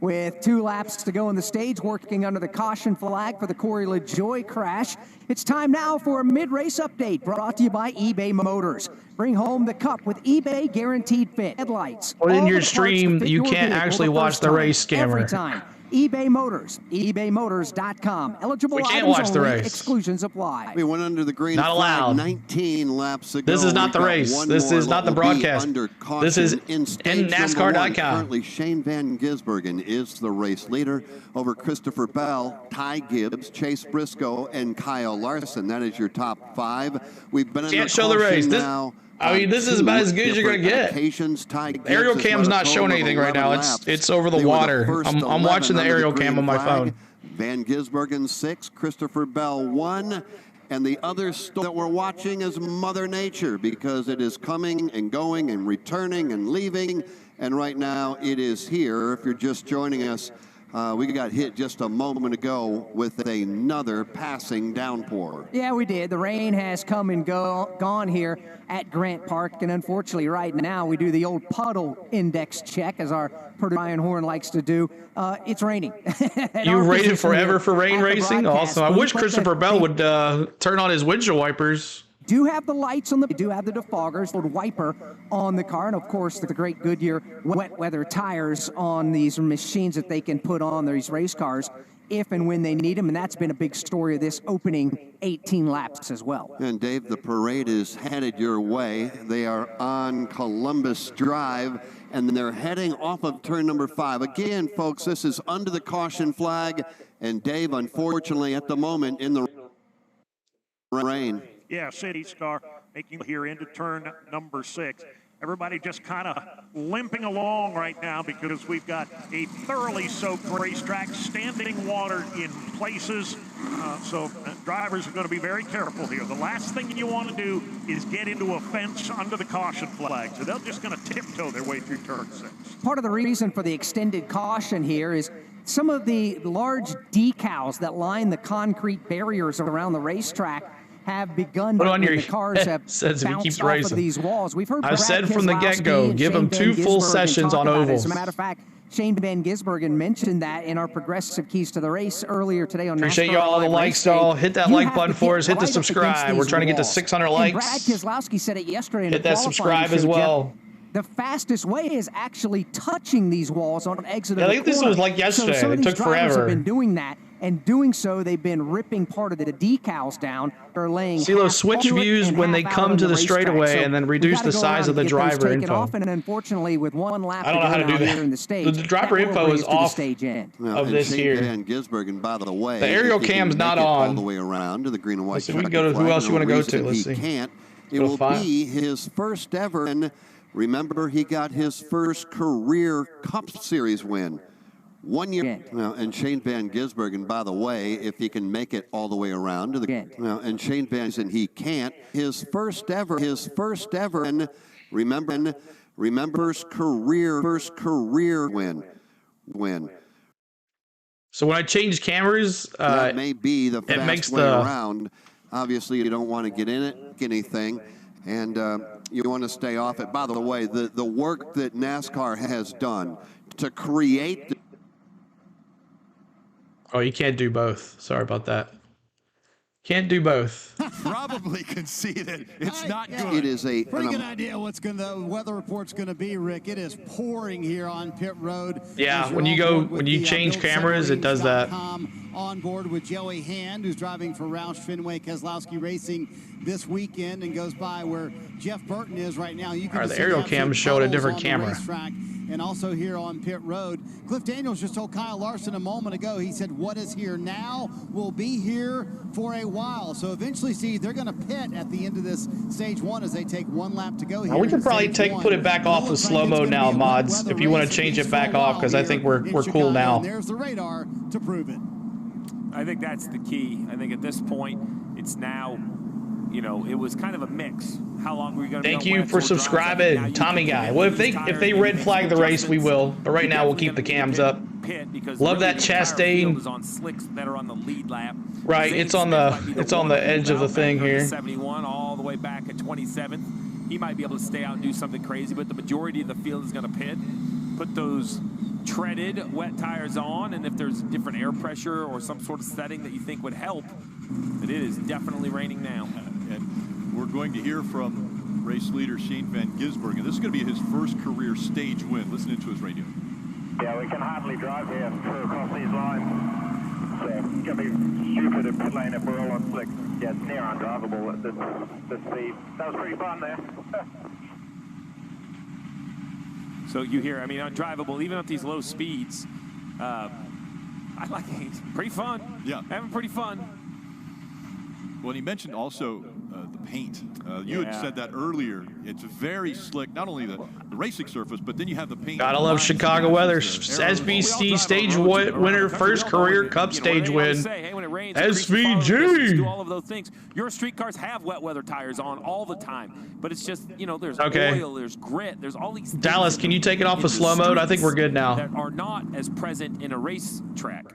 With 2 laps to go in the stage, working under the caution flag for the Corey LaJoie crash. It's time now for a mid-race update brought to you by eBay Motors. Bring home the cup with eBay Guaranteed Fit. Headlights. Well, in your stream, you can't actually watch the race, scammer. Every time. eBay Motors. ebaymotors.com. Eligible we can't items watch the only. race. Exclusions apply. We went under the green not flag allowed. 19 laps ago. This is not the race. This is not the broadcast. This is in NASCAR.com. Currently, Shane Van Gisbergen is the race leader over Christopher Bell, Ty Gibbs, Chase Briscoe, and Kyle Larson. That is your top 5. We've been can't show the race. This is about as good as you're going to get. The aerial cam's not showing anything right now. It's over the water. I'm watching the aerial cam on my phone. Van Gisbergen 6, Christopher Bell 1. And the other story that we're watching is Mother Nature, because it is coming and going and returning and leaving. And right now it is here. If you're just joining us, we got hit just a moment ago with another passing downpour. Yeah, we did. The rain has come and gone here at Grant Park, and unfortunately right now we do the old puddle index check, as our producer Ryan Horn likes to do. It's raining. You rated forever for rain racing? Awesome. I wish Christopher Bell would turn on his windshield wipers. Do have the lights on do have the defoggers, the wiper on the car, and of course the great Goodyear wet weather tires on these machines that they can put on these race cars if and when they need them, and that's been a big story of this opening 18 laps as well. And Dave, the parade is headed your way. They are on Columbus Drive, and they're heading off of turn number 5. Again, folks, this is under the caution flag, and Dave, unfortunately, at the moment in the rain. Yeah, City's car making here into turn number 6. Everybody just kind of limping along right now because we've got a thoroughly soaked racetrack, standing water in places. So drivers are going to be very careful here. The last thing you want to do is get into a fence under the caution flag. So they're just going to tiptoe their way through turn 6. Part of the reason for the extended caution here is some of the large decals that line the concrete barriers around the racetrack have begun Put on to your the cars have says if he bounced keeps off racing. of these walls. We've heard I've said from the Keselowski get-go, and give Shane him 2 Van full Gisbergen sessions talk on about it. ovals. As a matter of fact, Shane Van Gisbergen mentioned that in our progressive keys to the race earlier today on Appreciate NASCAR y'all, all the Live likes, Race y'all. Day. Hit that You like have button to for get us. Hit the right up against subscribe. We're these trying to get to walls. 600 And likes. Brad Keselowski said it yesterday in Hit the that qualifying subscribe show, as well. Jeff. The fastest way is actually touching these walls on exit Yeah, of I the think this corner. was like yesterday. So some of It these took drivers forever. have been doing that, and doing so, they've been ripping part of the decals down or laying See those half switch to it views and when they half out come on to the racetrack. straightaway So and then we reduce gotta the go size around of the and get those driver taken info. off, and unfortunately, with one lap I don't know how to do now that. here in the stage, The driver that will info bring is us to the off stage end. of this Shane here. Van Gisbergen, by the way, The aerial if he can cam's not make it all on. the way around to the green and white. Let's see if we can go to who else you want to go to. Let's see. He can't. It Go to will 5. be his first ever. And remember, he got his first career Cup Series win. 1 year. And Shane Van Gisbergen, by the way, if he can make it all the way around to the and Shane Van Gisbergen, he can't. His first ever, and remembers first career win. So when I change cameras, that may be the fast makes way around. Obviously, you don't want to get in it, anything, and you want to stay off it. By the way, the work that NASCAR has done to create. Oh, you can't do both. Sorry about that. Can't do both. Probably conceded. It's not good. It is a pretty good idea what's going the weather report's going to be, Rick. It is pouring here on pit road. Yeah, when you change cameras, it does that. On board with Joey Hand, who's driving for Roush Fenway Keselowski Racing this weekend, and goes by where Jeff Burton is right now. You can All right, see the aerial cam showed a different on the camera. racetrack. And also here on pit road, Cliff Daniels just told Kyle Larson a moment ago, he said, what is here now will be here for a while. So eventually, see, they're going to pit at the end of this stage 1 as they take 1 lap to go here. Now, we can probably put it back off the slow-mo now, mods, if you want to change it back off, because I think we're cool now. And there's the radar to prove it. I think that's the key. I think at this point, it's now, you know, it was kind of a mix. How long were you going to be on Thank you wets for or dries? subscribing, Tommy Guy. Well, if they red flag the race, we will. But right now, we'll keep the cams up. Love that Chastain. Is on slicks that are on the lead lap. Right, it's on the edge of the thing here. 71 all the way back at 27th. He might be able to stay out and do something crazy, but the majority of the field is going to pit. Put those treaded wet tires on, and if there's different air pressure or some sort of setting that you think would help, but it is definitely raining now. And we're going to hear from race leader Shane Van Gisbergen. This is going to be his first career stage win. Listening to his radio. Yeah, we can hardly drive here across these lines. So it's going to be stupid in pit lane if we're all on slick. Yeah, it's near undrivable at this speed. That was pretty fun there. So you hear, I mean, undrivable, even at these low speeds. I like it. Pretty fun. Yeah. Having pretty fun. Well, he mentioned also the paint. You had said that earlier. It's very slick, not only the racing surface, but then you have the paint. Gotta love Chicago weather. SVC stage winner, first career Cup stage win. SVG. Do all of those things. Your street cars have wet weather tires on all the time, but it's just, you know, there's oil, there's grit, there's all these. Dallas, can you take it off of slow mode? I think we're good now. That are not as present in a race track.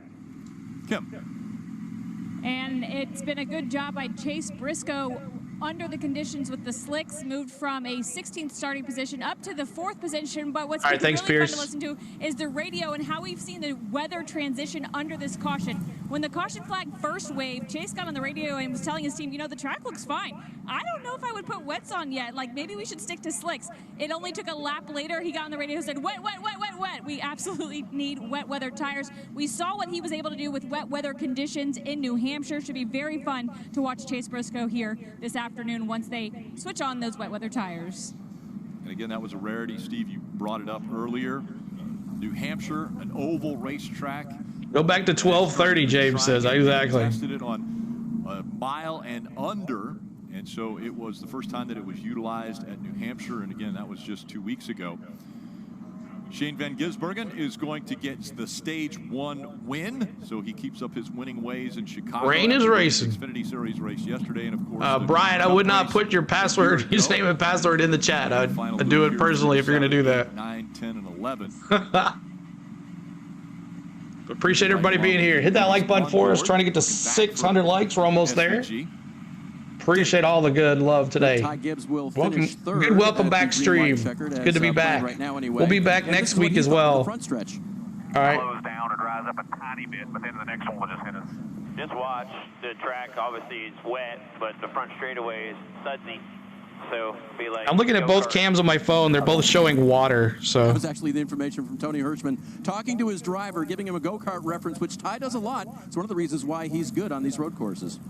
Kim. And it's been a good job by Chase Briscoe under the conditions with the slicks, moved from a 16th starting position up to the 4th position. But what's really fun to listen to is the radio and how we've seen the weather transition under this caution. When the caution flag first waved, Chase got on the radio and was telling his team, you know, the track looks fine. I don't know if I would put wets on yet. Like, maybe we should stick to slicks. It only took a lap later. He got on the radio and said, wet, wet, wet, wet, wet. We absolutely need wet weather tires. We saw what he was able to do with wet weather conditions in New Hampshire. Should be very fun to watch Chase Briscoe here this afternoon once they switch on those wet weather tires. And again, that was a rarity. Steve, you brought it up earlier. New Hampshire, an oval racetrack. Go back to 12:30, James says. Exactly. Tested it on a mile and under, and so it was the first time that it was utilized at New Hampshire, and again, that was just 2 weeks ago. Shane Van Gisbergen is going to get the stage 1 win, so he keeps up his winning ways in Chicago. Rain is racing. Xfinity Series race yesterday, and of course, Brian, I would not put your password, username and password in the chat. I'd do it personally if you're going to do that. 9, 10, and 11. Appreciate everybody being here. Hit that like button for us. Trying to get to 600 likes. We're almost there. Appreciate all the good love today. Welcome back, stream. It's good to be back. We'll be back next week as well. All right. Slows down or dries up a tiny bit, but then the next one will just hit us. Just watch the track. Obviously, it's wet, but the front straightaway is sudsy. So be like. I'm looking at both cams on my phone. They're both showing water. So that was actually the information from Tony Hirschman talking to his driver, giving him a go-kart reference, which Ty does a lot. It's one of the reasons why he's good on these road courses.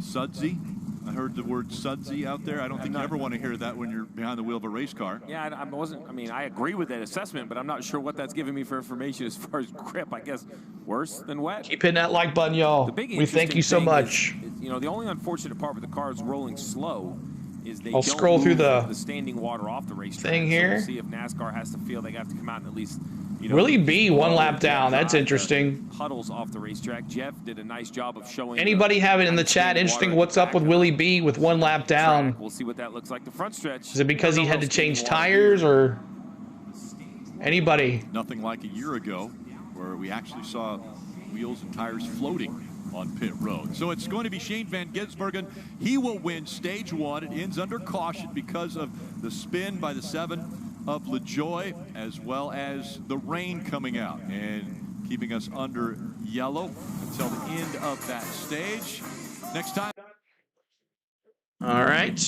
Sudsy. I heard the word sudsy out there. I don't think you ever want to hear that when you're behind the wheel of a race car. Yeah, I agree with that assessment, but I'm not sure what that's giving me for information as far as grip. I guess worse than wet. Keep hitting that like button, y'all. We thank you so much. You know, the only unfortunate part with the cars rolling slow is they I'll scroll through the standing water off the racetrack. Thing here. So we'll see if NASCAR has to feel they have to come out and at least, you know, Willie B, 1 lap down. That's interesting. Puddles off the racetrack. Jeff did a nice job of showing. Anybody have it in the chat? Interesting. What's up with Willie B with 1 lap down? We'll see what that looks like. The front stretch. Is it because he had to change tires or anybody? Nothing like a year ago where we actually saw wheels and tires floating on pit road. So it's going to be Shane Van Gisbergen. He will win stage 1. It ends under caution because of the spin by the 7 of LaJoie, as well as the rain coming out and keeping us under yellow until the end of that stage. Next time. All right.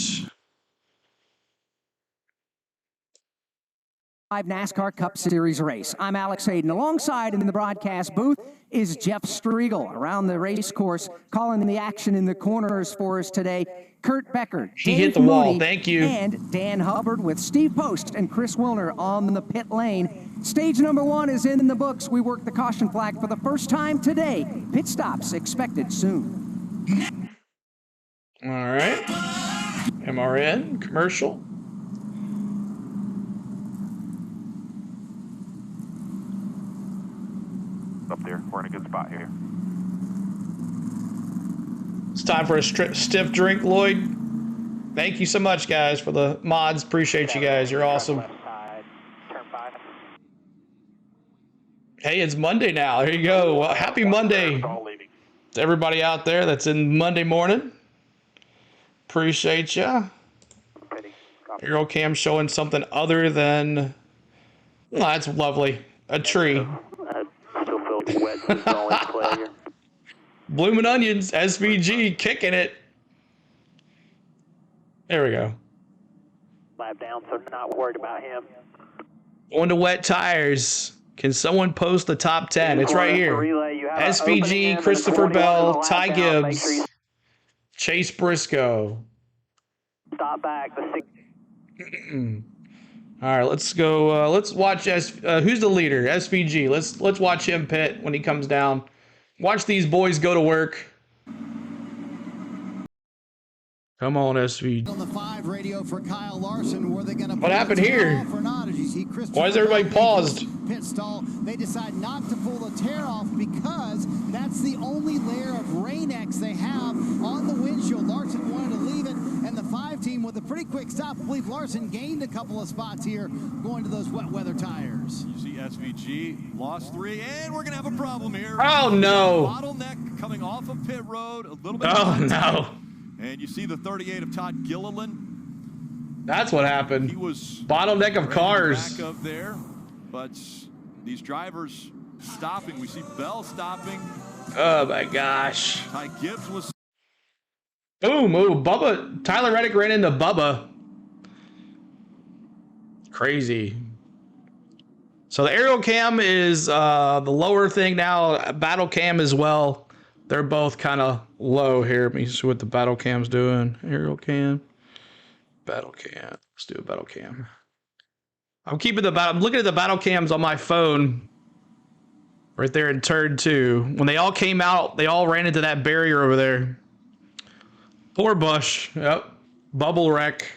NASCAR Cup Series race. I'm Alex Hayden. Alongside in the broadcast booth is Jeff Striegel around the race course, calling the action in the corners for us today. Kurt Becker, he hit the wall. Thank you. And Dan Hubbard with Steve Post and Chris Wilner on the pit lane. Stage number 1 is in the books. We work the caution flag for the first time today. Pit stops expected soon. All right. MRN commercial. Up there, we're in a good spot here. It's time for a stiff drink, Lloyd. Thank you so much, guys, for the mods. Appreciate you guys. You're awesome. Hey, it's Monday now. There you go. Well, happy Monday to everybody out there that's in Monday morning. Appreciate ya. Aero cam showing something other than... Oh, that's lovely. A tree. Still feels wet. He's the only player. Bloomin' Onions, SVG, kicking it. There we go. Lap down, so not worried about him. Going to wet tires. Can someone post the top 10? It's right here. SVG, Christopher Bell, Ty Gibbs, Chase Briscoe. Stop back. All right, let's go. Let's watch who's the leader? SVG. Let's watch him pit when he comes down. Watch these boys go to work. Come on, SVG. On the 5 radio for Kyle Larson, were they going to? What happened here? Why is everybody paused? Pit stall. They decide not to pull the tear off because that's the only layer of Rain-X they have on the windshield. Larson wanted to leave it, and the 5 team with a pretty quick stop. I believe Larson gained a couple of spots here going to those wet weather tires. You see SVG lost 3, and we're going to have a problem here. Oh, no. Bottleneck coming off of pit road, a little bit. Oh, no. And you see the 38 of Todd Gilliland. That's what happened. He was bottleneck of cars. Back up there, but these drivers stopping. We see Bell stopping. Oh my gosh. Ty Gibbs was. Boom, Bubba. Tyler Reddick ran into Bubba. Crazy. So the aerial cam is the lower thing now. Battle cam as well. They're both kind of low here. Let me see what the battle cam's doing. Aerial cam. Battle cam. Let's do a battle cam. I'm looking at the battle cams on my phone. Right there in turn 2. When they all came out, they all ran into that barrier over there. Poor Bush. Yep. Bubble wreck.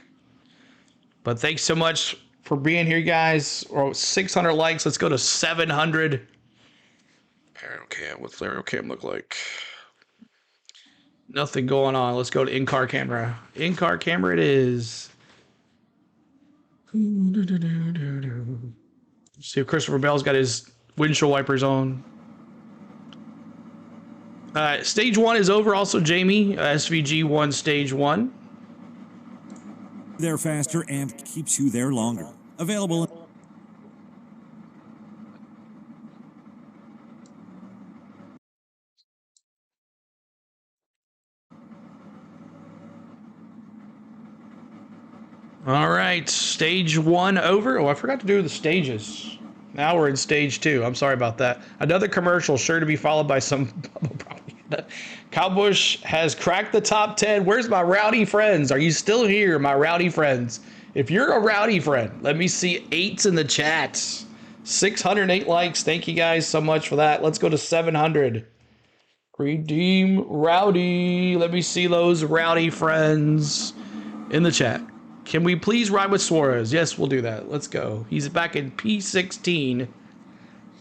But thanks so much for being here, guys. 600 likes. Let's go to 700. Aerial cam. What's the aerial cam look like? Nothing going on. Let's go to in-car camera. In-car camera it is. See if Christopher Bell's got his windshield wipers on. Stage 1 is over. Also, Jamie, SVG won stage 1. There faster and keeps you there longer. Available. All right, stage 1 over. Oh, I forgot to do the stages. Now we're in stage 2. I'm sorry about that. Another commercial sure to be followed by some propaganda. Kyle Busch has cracked the top 10. Where's my rowdy friends? Are you still here, my rowdy friends? If you're a rowdy friend, let me see 8s in the chat. 608 likes. Thank you guys so much for that. Let's go to 700. Redeem rowdy. Let me see those rowdy friends in the chat. Can we please ride with Suarez? Yes, we'll do that. Let's go. He's back in P16.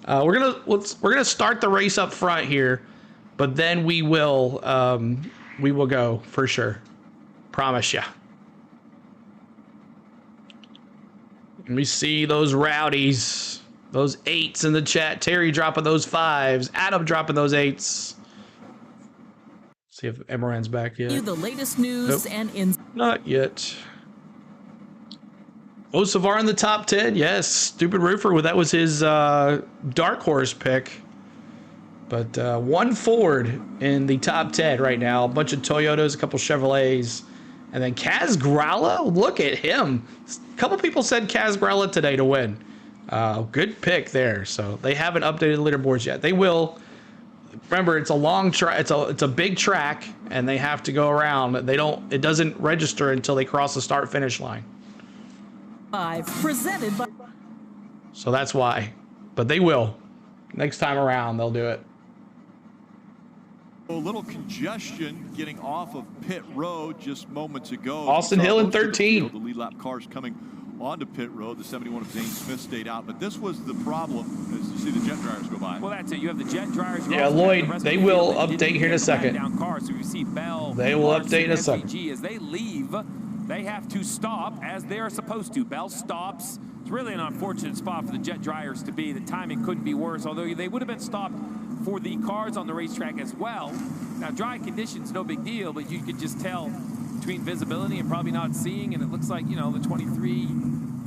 We're gonna start the race up front here, but then we will go for sure. Promise ya. Let me see those rowdies, those 8s in the chat. Terry dropping those 5s. Adam dropping those 8s. See if Emoran's back yet. The latest news and not yet. Oh, Savar in the top 10. Yes, Stupid Roofer. Well, that was his dark horse pick. But one Ford in the top 10 right now. A bunch of Toyotas, a couple Chevrolets. And then Kaz Gralla. Look at him. A couple people said Kaz Gralla today to win. Good pick there. So they haven't updated leaderboards yet. They will. Remember, it's a long track. It's a big track, and they have to go around. It doesn't register until they cross the start-finish line. Presented by. So that's why. But they will. Next time around, they'll do it. A little congestion getting off of pit road just moments ago. Austin Hill in 13. The lead lap cars coming onto pit road. The 71 of Zane Smith stayed out, but this was the problem as you see the jet dryers go by. Well, that's it. You have the jet dryers. Yeah, Lloyd, they will update here in a second. So you see Bell, they will Larson, update in a second. SVG, as they leave, they have to stop as they are supposed to. Bell stops. It's really an unfortunate spot for the jet dryers to be. The timing couldn't be worse, although they would have been stopped for the cars on the racetrack as well. Now, dry conditions, no big deal, but you could just tell between visibility and probably not seeing, and it looks like, you know, the 23,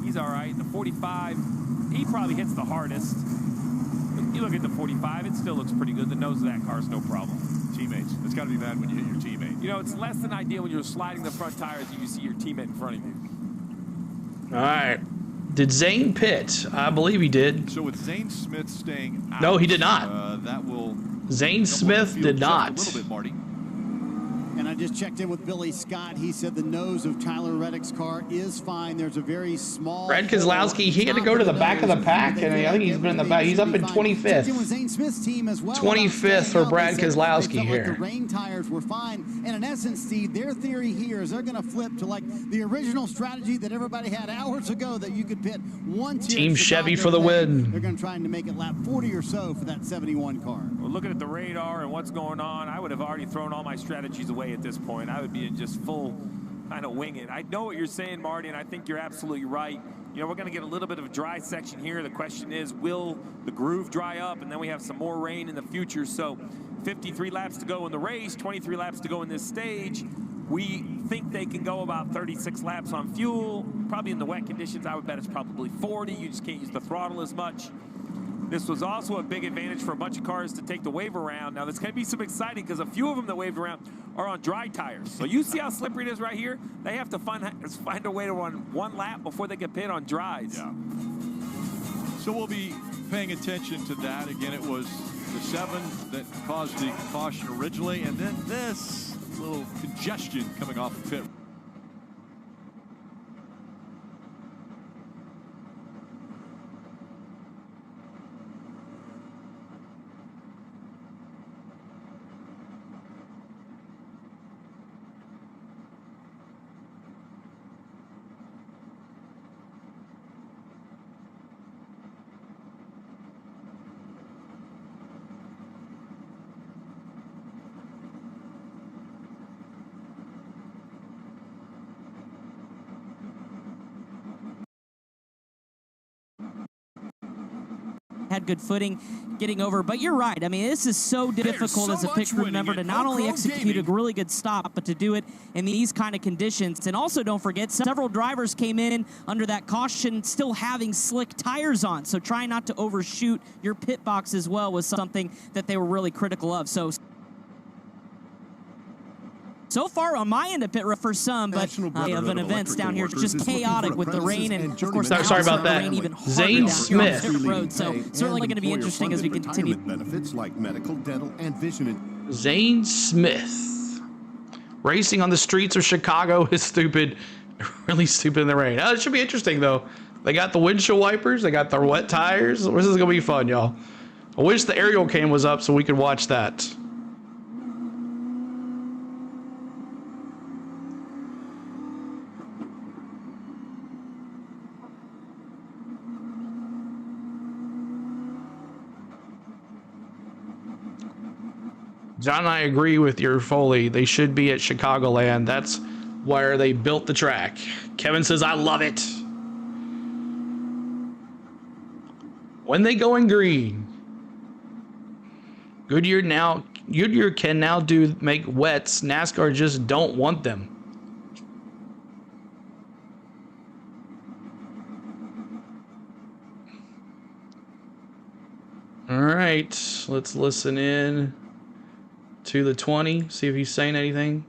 he's all right. The 45, he probably hits the hardest. But you look at the 45, it still looks pretty good. The nose of that car is no problem. Teammates. It's got to be bad when you hit your teammate. You know, it's less than ideal when you're sliding the front tires and you see your teammate in front of you. All right. Did Zane pit? I believe he did. So with Zane Smith staying out, no, he did not. That will. Zane Smith did not. A little bit, Marty. And I just checked in with Billy Scott. He said the nose of Tyler Reddick's car is fine. There's a very small... Brad Keselowski, he had to go to the back of the pack, and I think he's been in the back. He's up in 25th. 25th for Brad Keselowski here. Like the rain tires were fine. And in essence, Steve, their theory here is they're going to flip to like the original strategy that everybody had hours ago, that you could pit one tier. Team Chevy for the win. They're going to try to make it lap 40 or so for that 71 car. Well, looking at the radar and what's going on, I would have already thrown all my strategies away at this point. I would be in just full kind of wing it. I know what you're saying, Marty, and I think you're absolutely right. You know, we're going to get a little bit of a dry section here. The question is, will the groove dry up? And then we have some more rain in the future. So 53 laps to go in the race, 23 laps to go in this stage. We think they can go about 36 laps on fuel. Probably in the wet conditions, I would bet it's probably 40. You just can't use the throttle as much. This was also a big advantage for a bunch of cars to take the wave around. Now, there's going to be some exciting because a few of them that waved around are on dry tires. So you see how slippery it is right here? They have to find a way to run one lap before they get pit on dries. Yeah. So we'll be paying attention to that. Again, it was the 7 that caused the caution originally, and then this little congestion coming off the pit. Had good footing getting over, but you're right. I mean, this is so difficult as a pit crew member to not only execute a really good stop, but to do it in these kind of conditions. And also, don't forget, several drivers came in under that caution still having slick tires on, so try not to overshoot your pit box as well was something that they were really critical of. So far on my end of pit road for some, but of an events down here just chaotic with the rain and of course sorry about that. Zane Smith. Road, so certainly going to be interesting as we continue. Benefits like medical, dental, and vision. Zane Smith. Racing on the streets of Chicago is stupid, really stupid in the rain. Oh, it should be interesting though. They got the windshield wipers, they got the wet tires. This is gonna be fun, y'all. I wish the aerial cam was up so we could watch that. John and I agree with your Foley. They should be at Chicagoland. That's where they built the track. Kevin says, I love it. When they go in green. Goodyear can now make wets. NASCAR just don't want them. All right, let's listen in to the 20, see if he's saying anything.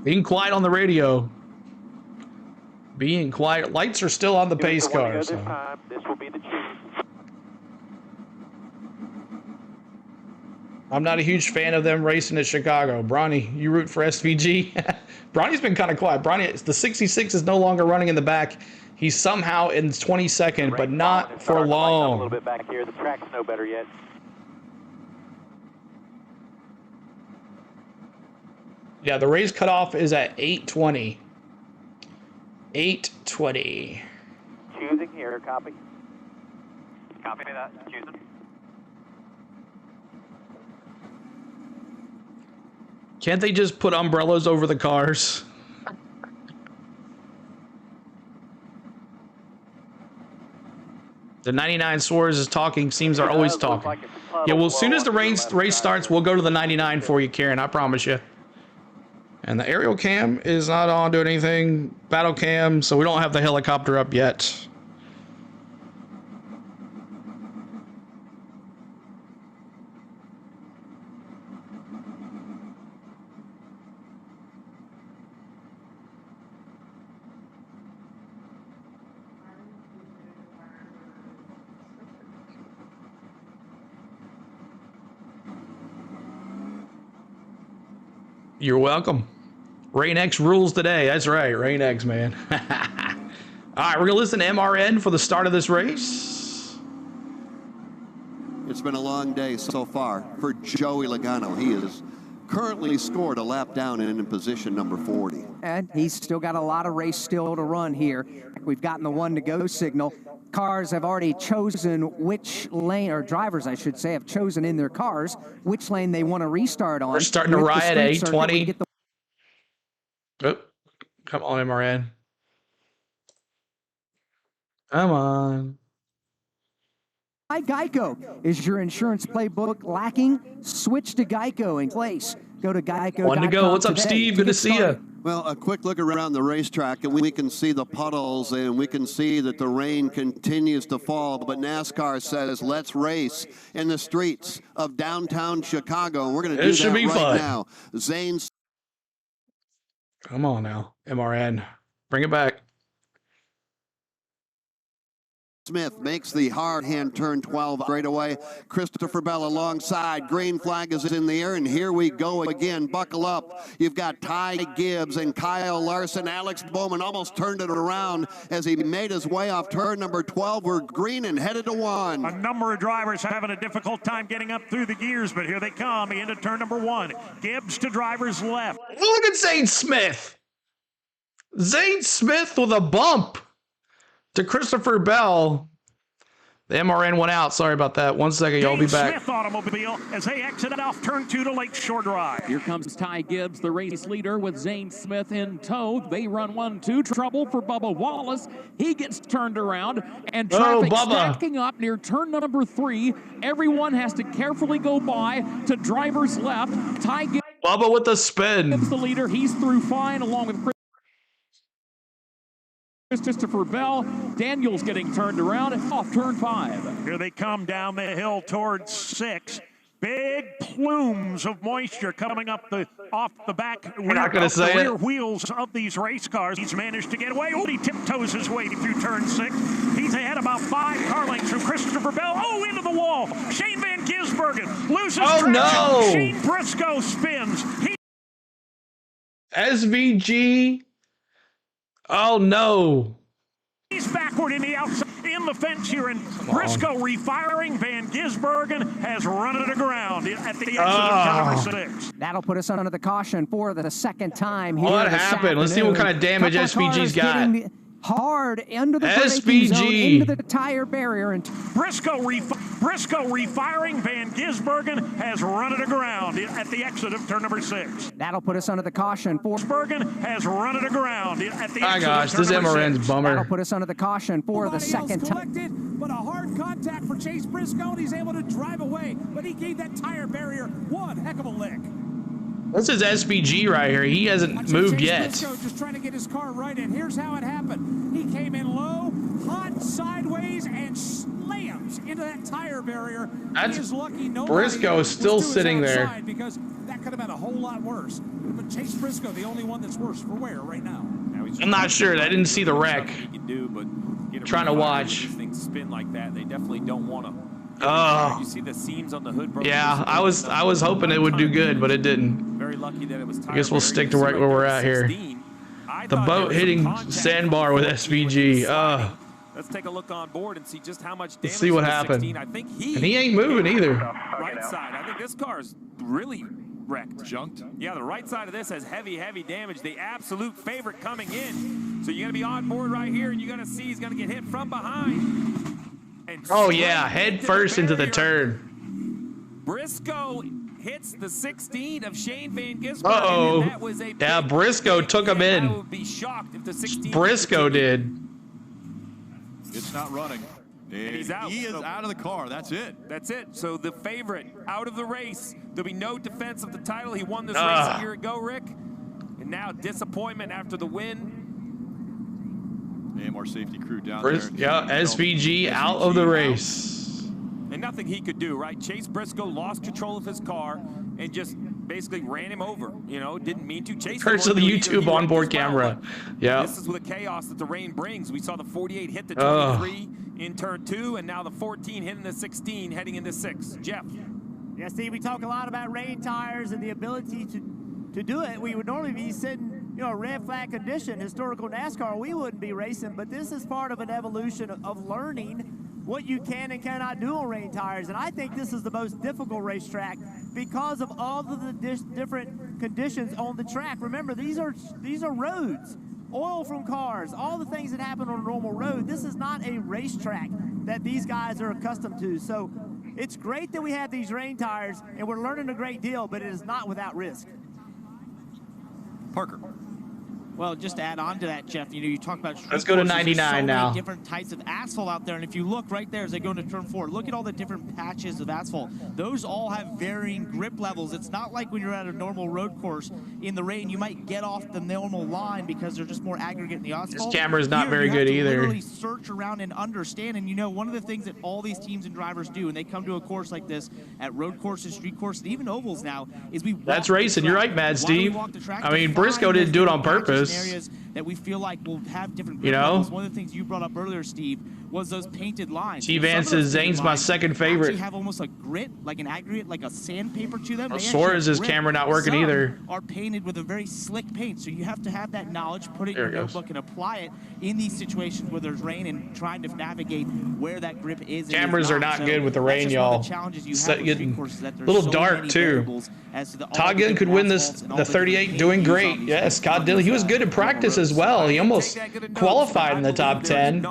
Being quiet on the radio. Being quiet. Lights are still on the pace car. This time, this will be the chief. I'm not a huge fan of them racing at Chicago. Bronny, you root for SVG? Bronny's been kind of quiet. Bronny, the 66 is no longer running in the back. He's somehow in 22nd, but not for long. A little bit back here. The track's no better yet. Yeah, the race cutoff is at 8:20. 8:20. Choosing here, copy. Copy that, choosing. Can't they just put umbrellas over the cars? The 99 Suarez is talking, seems are always talking. Yeah, well, as soon as the race starts, we'll go to the 99 for you, Karen, I promise you. And the aerial cam is not on doing anything. Battle cam, so we don't have the helicopter up yet. You're welcome. Rain X rules today. That's right, Rain X, man. All right, we're gonna listen to MRN for the start of this race. It's been a long day so far for Joey Logano. He has currently scored a lap down and in position number 40. And he's still got a lot of race still to run here. We've gotten the 1-to-go signal. Cars have already chosen which lane, or drivers, I should say, have chosen in their cars which lane they want to restart on. We're starting to riot at 8:20. Oh, come on, MRN. Come on. Hi, Geico. Is your insurance playbook lacking? Switch to Geico in place. Go to Geico.com. 1 to go. What's up, Steve? Good to see you. Well, a quick look around the racetrack, and we can see the puddles, and we can see that the rain continues to fall. But NASCAR says, let's race in the streets of downtown Chicago. And we're going to do that right now. Zane's. Come on now, MRN. Bring it back. Smith makes the hard hand turn 12 straight away. Christopher Bell alongside. Green flag is in the air, and here we go again. Buckle up. You've got Ty Gibbs and Kyle Larson. Alex Bowman almost turned it around as he made his way off turn number 12. We're green and headed to 1. A number of drivers having a difficult time getting up through the gears, but here they come into turn number 1. Gibbs to driver's left. Look at Zane Smith. Zane Smith with a bump to Christopher Bell. The MRN went out. Sorry about that. 1 second, y'all be back. Smith automobile as they exit off turn 2 to Lakeshore Drive. Here comes Ty Gibbs, the race leader, with Zane Smith in tow. They run 1-2. Trouble for Bubba Wallace. He gets turned around, and traffic stacking up near turn number 3. Everyone has to carefully go by to driver's left. Ty Gibbs. Bubba with the spin. The leader. He's through fine, along with Christopher Bell. Daniels getting turned around off turn 5. Here they come down the hill towards 6. Big plumes of moisture coming up off the back rear wheels of these race cars. He's managed to get away. Oh, he tiptoes his way through turn 6. He's ahead about 5 car lengths from Christopher Bell. Oh, into the wall. Shane Van Gisbergen loses traction. No. Shane Briscoe spins. SVG. Oh, no. He's backward in the outside, in the fence here, and Briscoe refiring. Van Gisbergen has run it aground at the exit of turn 6. That'll put us under the caution for the second time here. What happened? Let's see what kind of damage SVG's got. Hard under the braking zone, into the tire barrier, and Briscoe refiring. Van Gisbergen has run it aground at the exit of turn number 6. That'll put us under the caution for Gisbergen has run it aground at the exit of turn this MRN's bummer. That'll put us under the caution for the second time. But a hard contact for Chase Briscoe, and he's able to drive away. But he gave that tire barrier one heck of a lick. This is SVG right here. He hasn't moved yet. Briscoe just trying to get his car right, and here's how it happened. He came in low, hot sideways, and slams into that tire barrier. That's he is lucky Briscoe is still sitting there. Because that could have been a whole lot worse. But Chase Briscoe, the only one that's worse for wear right now. I'm not sure. I didn't see the wreck. Trying to watch. Things spin like that. They definitely don't want to Oh. You see the seams on the hood, bro? Yeah, I was hoping it would do good, but it didn't. Very lucky that it was. I guess we'll stick to right where we're at here. The boat hitting sandbar with SVG. Let's take a look on board and see just how much damage. Let's see what happened. I think and he ain't moving either. Right side. I think this car is really wrecked. Junked? Yeah, the right side of this has heavy, heavy damage. The absolute favorite coming in. So you got to be on board right here, and you got to see he's going to get hit from behind. And oh, yeah, head first into the turn. Briscoe hits the 16 of Shane Van Gisbergen. Uh-oh. Yeah, Briscoe took him in. I would be shocked if the 16 Briscoe did. It's not running. And he's out. He is out of the car. That's it. That's it. So the favorite out of the race. There'll be no defense of the title. He won this race a year ago, Rick. And now disappointment after the win. AMR safety crew down there. Yeah, SVG out of the race. And nothing he could do, right? Chase Briscoe lost control of his car and just basically ran him over. You know, didn't mean to. Chase Curse of the YouTube onboard camera. Yeah. This is the chaos that the rain brings. We saw the 48 hit the 23 in turn 2, and now the 14 hitting the 16 heading into 6. Jeff. Yeah, Steve, we talk a lot about rain tires and the ability to do it. We would normally be sitting, you know, red flag condition, historical NASCAR, we wouldn't be racing, but this is part of an evolution of learning what you can and cannot do on rain tires. And I think this is the most difficult racetrack because of all of the different conditions on the track. Remember, these are roads, oil from cars, all the things that happen on a normal road. This is not a racetrack that these guys are accustomed to. So it's great that we have these rain tires and we're learning a great deal, but it is not without risk. Parker. Well, just to add on to that, Jeff, you know, you talk about let's go to 99 now. Different types of asphalt out there, and if you look right there as they go into turn 4, look at all the different patches of asphalt. Those all have varying grip levels. It's not like when you're at a normal road course in the rain, you might get off the normal line because they're just more aggregate in the asphalt. This camera's not very good either. Literally search around and understand, and you know, one of the things that all these teams and drivers do, and they come to a course like this at road courses, street courses, and even ovals now, is we walk That's racing. You're right, Mad Steve. I mean, Briscoe didn't do it on purpose. Areas that we feel like will have different you know levels. One of the things you brought up earlier, Steve, was those painted lines. T-Van says Zane's my second favorite. Actually have almost a grit, like an aggregate, like a sandpaper to them. Suarez's camera not working Some either. Are painted with a very slick paint, so you have to have that knowledge, put it in your notebook, and apply it in these situations where there's rain and trying to navigate where that grip is. Cameras are not good with the rain, y'all. Getting a little dark too. Todd Gillen could win this, the 38, doing great. Yes, Scott Dillon. He was good in practice as well. He almost qualified in the top 10.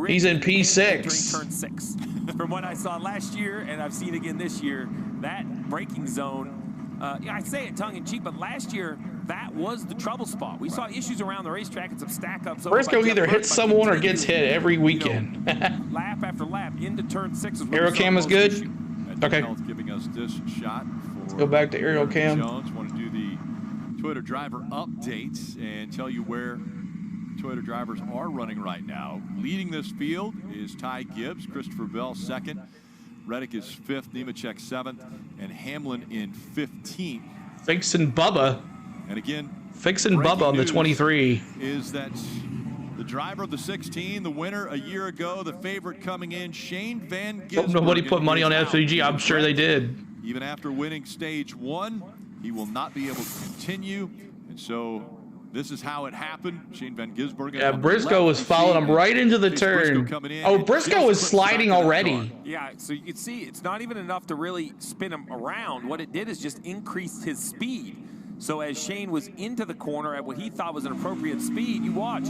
He's in P6. Turn 6. From what I saw last year, and I've seen again this year, that braking zone. I say it tongue-in-cheek, but last year that was the trouble spot. We saw issues around the racetrack and some stack-ups. Briscoe either hits someone or gets hit every weekend. Lap after lap into turn 6. Aero cam is good. Okay. Giving us this shot. Let's go back to aerial cam. Jones want to do the Toyota driver updates and tell you where Toyota drivers are running right now. Leading this field is Ty Gibbs, Christopher Bell 2nd, Reddick is 5th, Nemechek 7th, and Hamlin in 15th. Fixin' Bubba. And again, Fixin' Bubba on the 23. Is that the driver of the 16, the winner a year ago, the favorite coming in, Shane Van Gisbergen. Hope nobody put money on SVG. I'm sure they did. Even after winning stage 1, he will not be able to continue. And so this is how it happened. Shane Van Gisbergen. Yeah, Briscoe was following him right into the turn. Oh, Briscoe was sliding already. Yeah, so you can see it's not even enough to really spin him around. What it did is just increase his speed. So as Shane was into the corner at what he thought was an appropriate speed, you watch.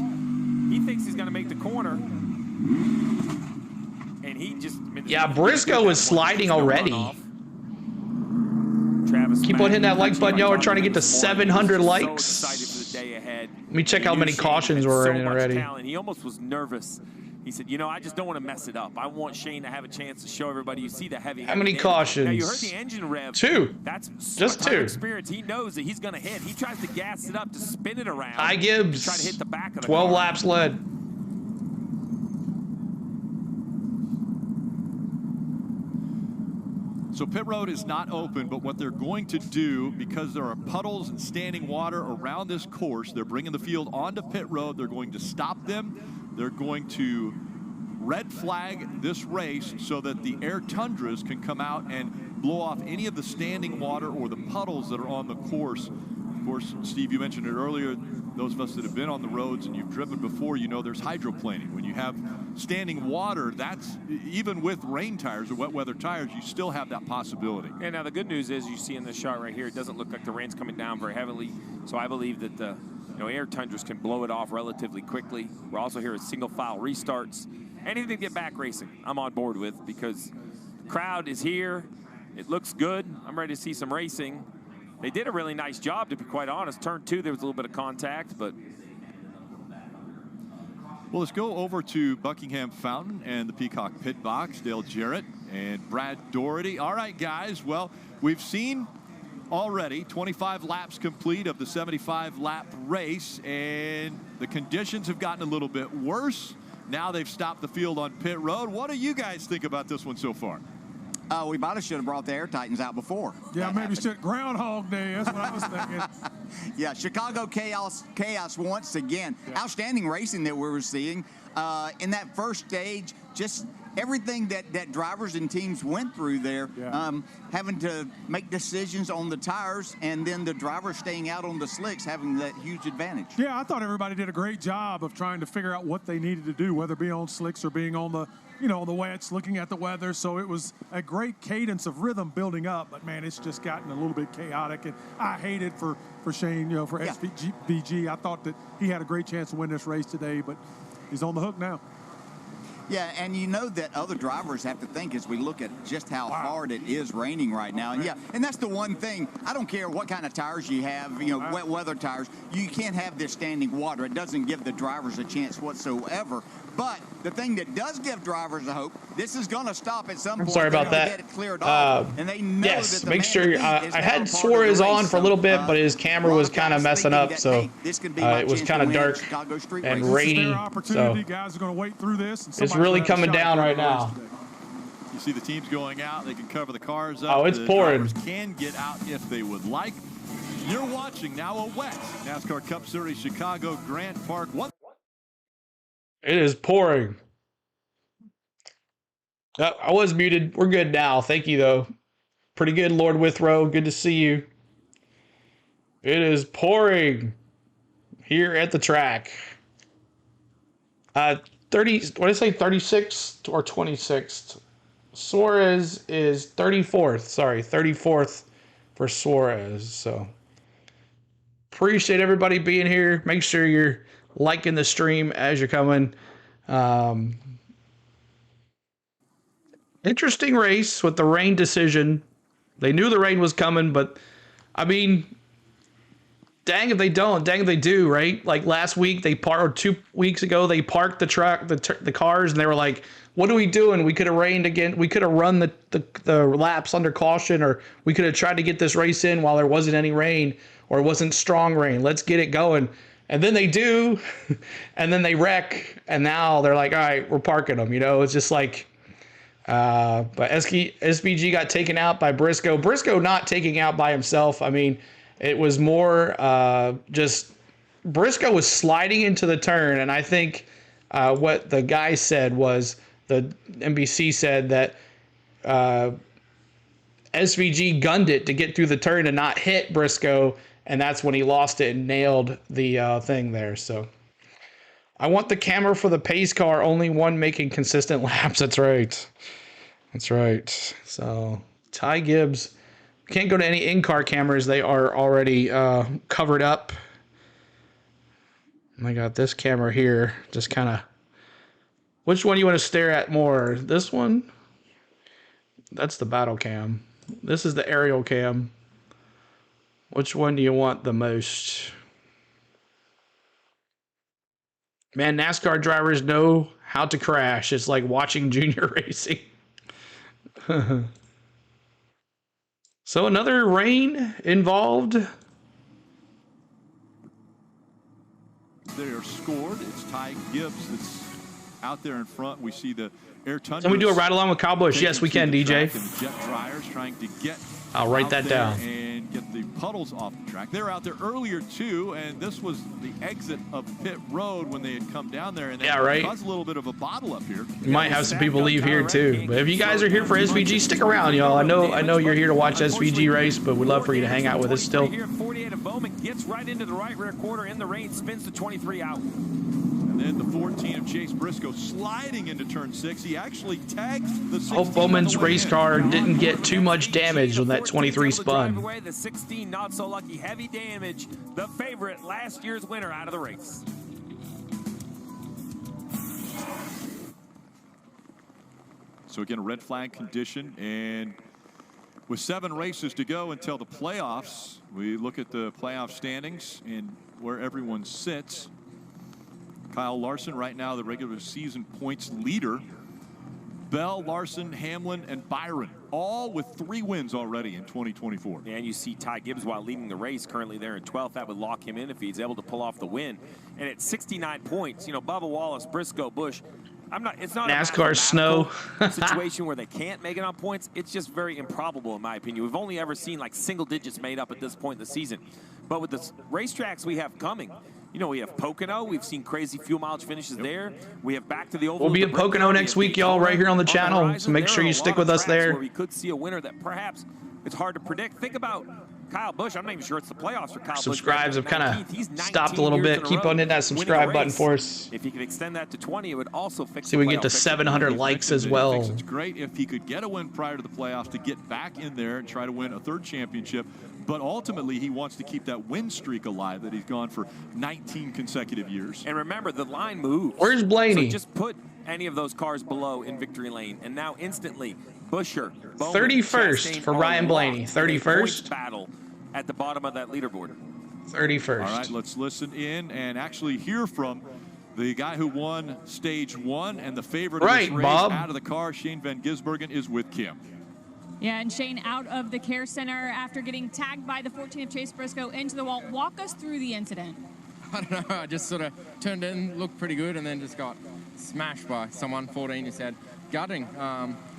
He thinks he's going to make the corner. And he just... Yeah, Briscoe was sliding already. Keep on hitting that like button, y'all. We're trying to get to 700 likes. Let me check how many cautions we're in already. He almost was nervous. He said, you know, I just don't want to mess it up. I want Shane to have a chance to show everybody. You see the heavy. How many cautions? Now, you heard the engine rev. 2. That's just 2. Experience. He knows that he's going to hit. He tries to gas it up to spin it around. Ty Gibbs. Try to hit the back of the 12 car. laps led. So pit road is not open, but what they're going to do, because there are puddles and standing water around this course, they're bringing the field onto pit road. They're going to stop them. They're going to red flag this race so that the air tundras can come out and blow off any of the standing water or the puddles that are on the course. Of course, Steve, you mentioned it earlier. Those of us that have been on the roads and you've driven before, you know there's hydroplaning. When you have standing water, that's even with rain tires or wet weather tires, you still have that possibility. And now the good news is you see in this shot right here, it doesn't look like the rain's coming down very heavily. So I believe that the air tundras can blow it off relatively quickly. We're also here at single file restarts. Anything to get back racing, I'm on board with, because the crowd is here. It looks good. I'm ready to see some racing. They did a really nice job, to be quite honest. Turn 2, there was a little bit of contact, but... Well, let's go over to Buckingham Fountain and the Peacock Pit Box. Dale Jarrett and Brad Doherty. All right, guys. Well, we've seen already 25 laps complete of the 75-lap race, and the conditions have gotten a little bit worse. Now they've stopped the field on pit road. What do you guys think about this one so far? We might have should have brought the Air Titans out before. Yeah, maybe should Groundhog Day. That's what I was thinking. Yeah, Chicago chaos once again. Yeah. Outstanding racing that we were seeing in that first stage. Just everything that drivers and teams went through there, having to make decisions on the tires, and then the drivers staying out on the slicks, having that huge advantage. Yeah, I thought everybody did a great job of trying to figure out what they needed to do, whether it be on slicks or being on the the wets, looking at the weather. So it was a great cadence of rhythm building up, but man, it's just gotten a little bit chaotic, and I hate it for Shane, for SVG. I thought that he had a great chance to win this race today, but he's on the hook now. Yeah, and you know that other drivers have to think as we look at just how hard it is raining right now. And and that's the one thing. I don't care what kind of tires you have, wet weather tires. You can't have this standing water. It doesn't give the drivers a chance whatsoever. But the thing that does give drivers a hope, this is going to stop at some point. Sorry about that. Get it cleared off, and they know yes, that the make sure. I had Suarez on for a little bit, but his camera was kind of messing up, so it was kind of dark and rainy. So guys are going to wait through this. And it's really coming down right now. You see the teams going out. They can cover the cars up. Oh, it's pouring. The drivers can get out if they would like. You're watching now a wet NASCAR Cup Series Chicago Grant Park. It is pouring. I was muted. We're good now. Thank you, though. Pretty good, Lord Withrow. Good to see you. It is pouring here at the track. 30. What did I say? 36th or 26th? Suarez is 34th. Sorry, 34th for Suarez. So appreciate everybody being here. Make sure you're liking the stream as you're coming. Interesting race with the rain decision. They knew the rain was coming, but I mean, dang if they don't, dang if they do, right? Like last week, or 2 weeks ago, they parked the truck, the cars, and they were like, what are we doing? We could have rained again. We could have run the laps under caution, or we could have tried to get this race in while there wasn't any rain, or it wasn't strong rain. Let's get it going. And then they do, and then they wreck, and now they're like, all right, we're parking them. It's just like, but SVG got taken out by Briscoe. Briscoe not taking out by himself. I mean, it was more just Briscoe was sliding into the turn, and I think what the guy said was, the NBC said that SVG gunned it to get through the turn and not hit Briscoe, and that's when he lost it and nailed the thing there. So I want the camera for the pace car, only one making consistent laps. That's right. That's right. So Ty Gibbs, can't go to any in-car cameras. They are already covered up. And I got this camera here, just kind of, which one you want to stare at more? This one? That's the battle cam. This is the aerial cam. Which one do you want the most? Man, NASCAR drivers know how to crash. It's like watching junior racing. So another rain involved. They are scored. It's Ty Gibbs that's out there in front. We see the air tundra. Can we do a ride along with Cowboys? Yes, we can, DJ. And the jet dryers trying to get I'll write that down. And get the puddles off the track. They were out there earlier too, and this was the exit of pit road when they had come down there, and they caused a little bit of a bottle up here. You might have some people leave here too. But if you guys are here for SVG, stick around, y'all. I know you're here to watch SVG race, but we'd love for you to hang out with us still. Here, 48 of Bowman gets right into the right rear quarter in the rain, spins the 23 out. And then the 14 of Chase Briscoe sliding into turn 6. He actually tags the 16. Hope Bowman's race car didn't get too much damage when that 23 spun. The 16 not so lucky, heavy damage. The favorite, last year's winner out of the race. So again, a red flag condition, and with 7 races to go until the playoffs, we look at the playoff standings and where everyone sits. Kyle Larson right now the regular season points leader. Bell, Larson, Hamlin, and Byron, all with 3 wins already in 2024. And you see Ty Gibbs while leading the race currently there in 12th. That would lock him in if he's able to pull off the win. And at 69 points, you know, Bubba Wallace, Briscoe, Busch, it's not NASCAR snow situation where they can't make it on points. It's just very improbable in my opinion. We've only ever seen like single digits made up at this point in the season. But with the racetracks we have coming, you know, we have Pocono. We've seen crazy fuel mileage finishes there. We have back to the oval. We'll be at Pocono next week, y'all, right here on the channel. So make sure you stick with us there. Where we could see a winner that perhaps it's hard to predict. Think about Kyle Busch. I'm not even sure it's the playoffs for Kyle Busch. Subscribes have kind of stopped a little bit. Keep on hitting that subscribe button for us. If he could extend that to 20, it would also fix. See, we get to 700 likes as well. It's great if he could get a win prior to the playoffs to get back in there and try to win a 3rd championship. But ultimately, he wants to keep that win streak alive that he's gone for 19 consecutive years. And remember, the line moves. Where's Blaney? So just put any of those cars below in victory lane, and now instantly, Buescher, Bowman, 31st for Ryan Blaney. 31st battle at the bottom of that leaderboard. 31st. All right, let's listen in and actually hear from the guy who won stage 1 and the favorite of this race out of the car. Shane Van Gisbergen is with Kim. Yeah, and Shane out of the care center after getting tagged by the 14 of Chase Briscoe into the wall. Walk us through the incident. I don't know. I just sort of turned in, looked pretty good, and then just got smashed by someone. 14, he said. Gutting.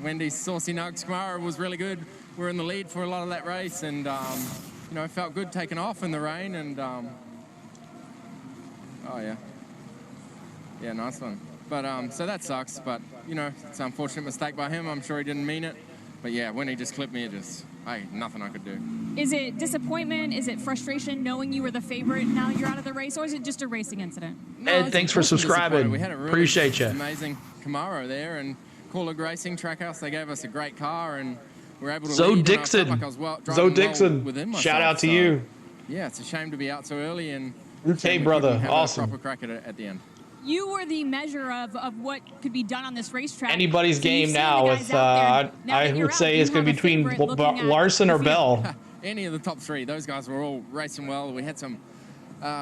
Wendy's Saucy Nugs Camaro was really good. We're in the lead for a lot of that race, and you know, felt good taking off in the rain, and oh yeah, nice one. But so that sucks. But you know, it's an unfortunate mistake by him. I'm sure he didn't mean it. But yeah, when he just clipped me, nothing I could do. Is it disappointment? Is it frustration knowing you were the favorite now you're out of the race? Or is it just a racing incident? Ed, thanks for subscribing. We had a really Appreciate you. Amazing Camaro there, and Cool Racing Trackhouse, they gave us a great car, and we were able to Zoe lead, Dixon. and I felt like I was Zoe driving Dixon. within myself, Shout out to so, you. Yeah, it's a shame to be out so early, and hey, brother, have awesome. a proper crack at the end. You were the measure of what could be done on this racetrack. Anybody's game now with, I would say it's going to be between Larson or Bell. Any of the top 3, those guys were all racing well. We had some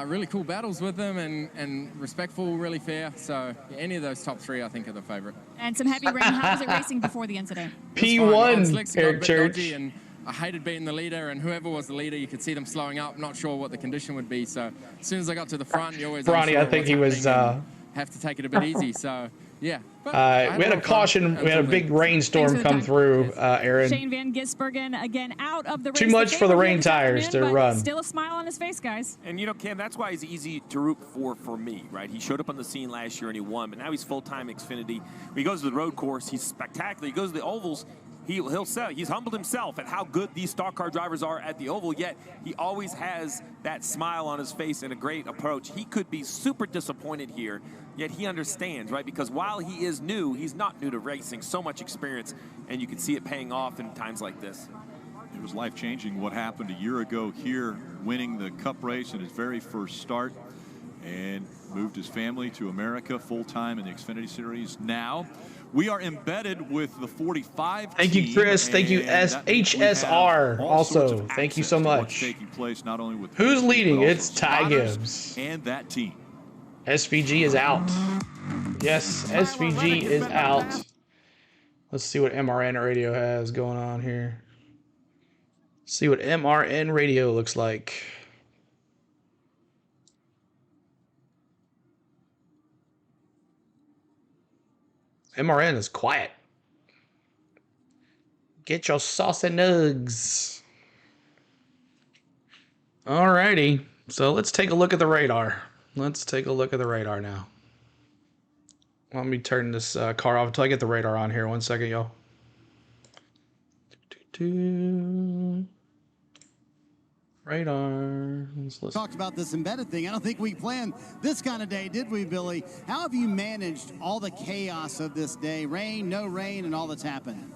really cool battles with them and respectful, really fair. So yeah, any of those top 3, I think, are the favorite. And some heavy rain. How was it racing before the incident? P1, Eric Church. And I hated being the leader, and whoever was the leader, you could see them slowing up, not sure what the condition would be. So as soon as I got to the front, you always Bronny, I think he was have to take it a bit easy. So yeah. We had a caution. We had a big rainstorm come through, Aaron. Shane Van Gisbergen again out of the race. Too much for the rain tires to run. Still a smile on his face, guys. And you know, Cam, that's why he's easy to root for me, right? He showed up on the scene last year and he won, but now he's full-time Xfinity. When he goes to the road course, he's spectacular. He goes to the ovals. He's humbled himself at how good these stock car drivers are at the oval, yet he always has that smile on his face and a great approach. He could be super disappointed here, yet he understands, right? Because while he is new, he's not new to racing. So much experience, and you can see it paying off in times like this. It was life-changing what happened a year ago here, winning the Cup race in his very first start, and moved his family to America full-time in the Xfinity Series. Now we are embedded with the 45 Thank you, Chris. Thank you, HSR. Also, thank you so much. Taking place not only with who's leading? It's Ty Gibbs. And that team. SVG is out. Yes, SVG is out. Let's see what MRN radio has going on here. See what MRN radio looks like. MRN is quiet. Get your saucy nugs. All righty. So let's take a look at the radar. Let's take a look at the radar now. Let me turn this car off until I get the radar on here. 1 second, y'all. Radar. Talked about this embedded thing. I don't think we planned this kind of day, did we, Billy? How have you managed all the chaos of this day? Rain, no rain, and all that's happened.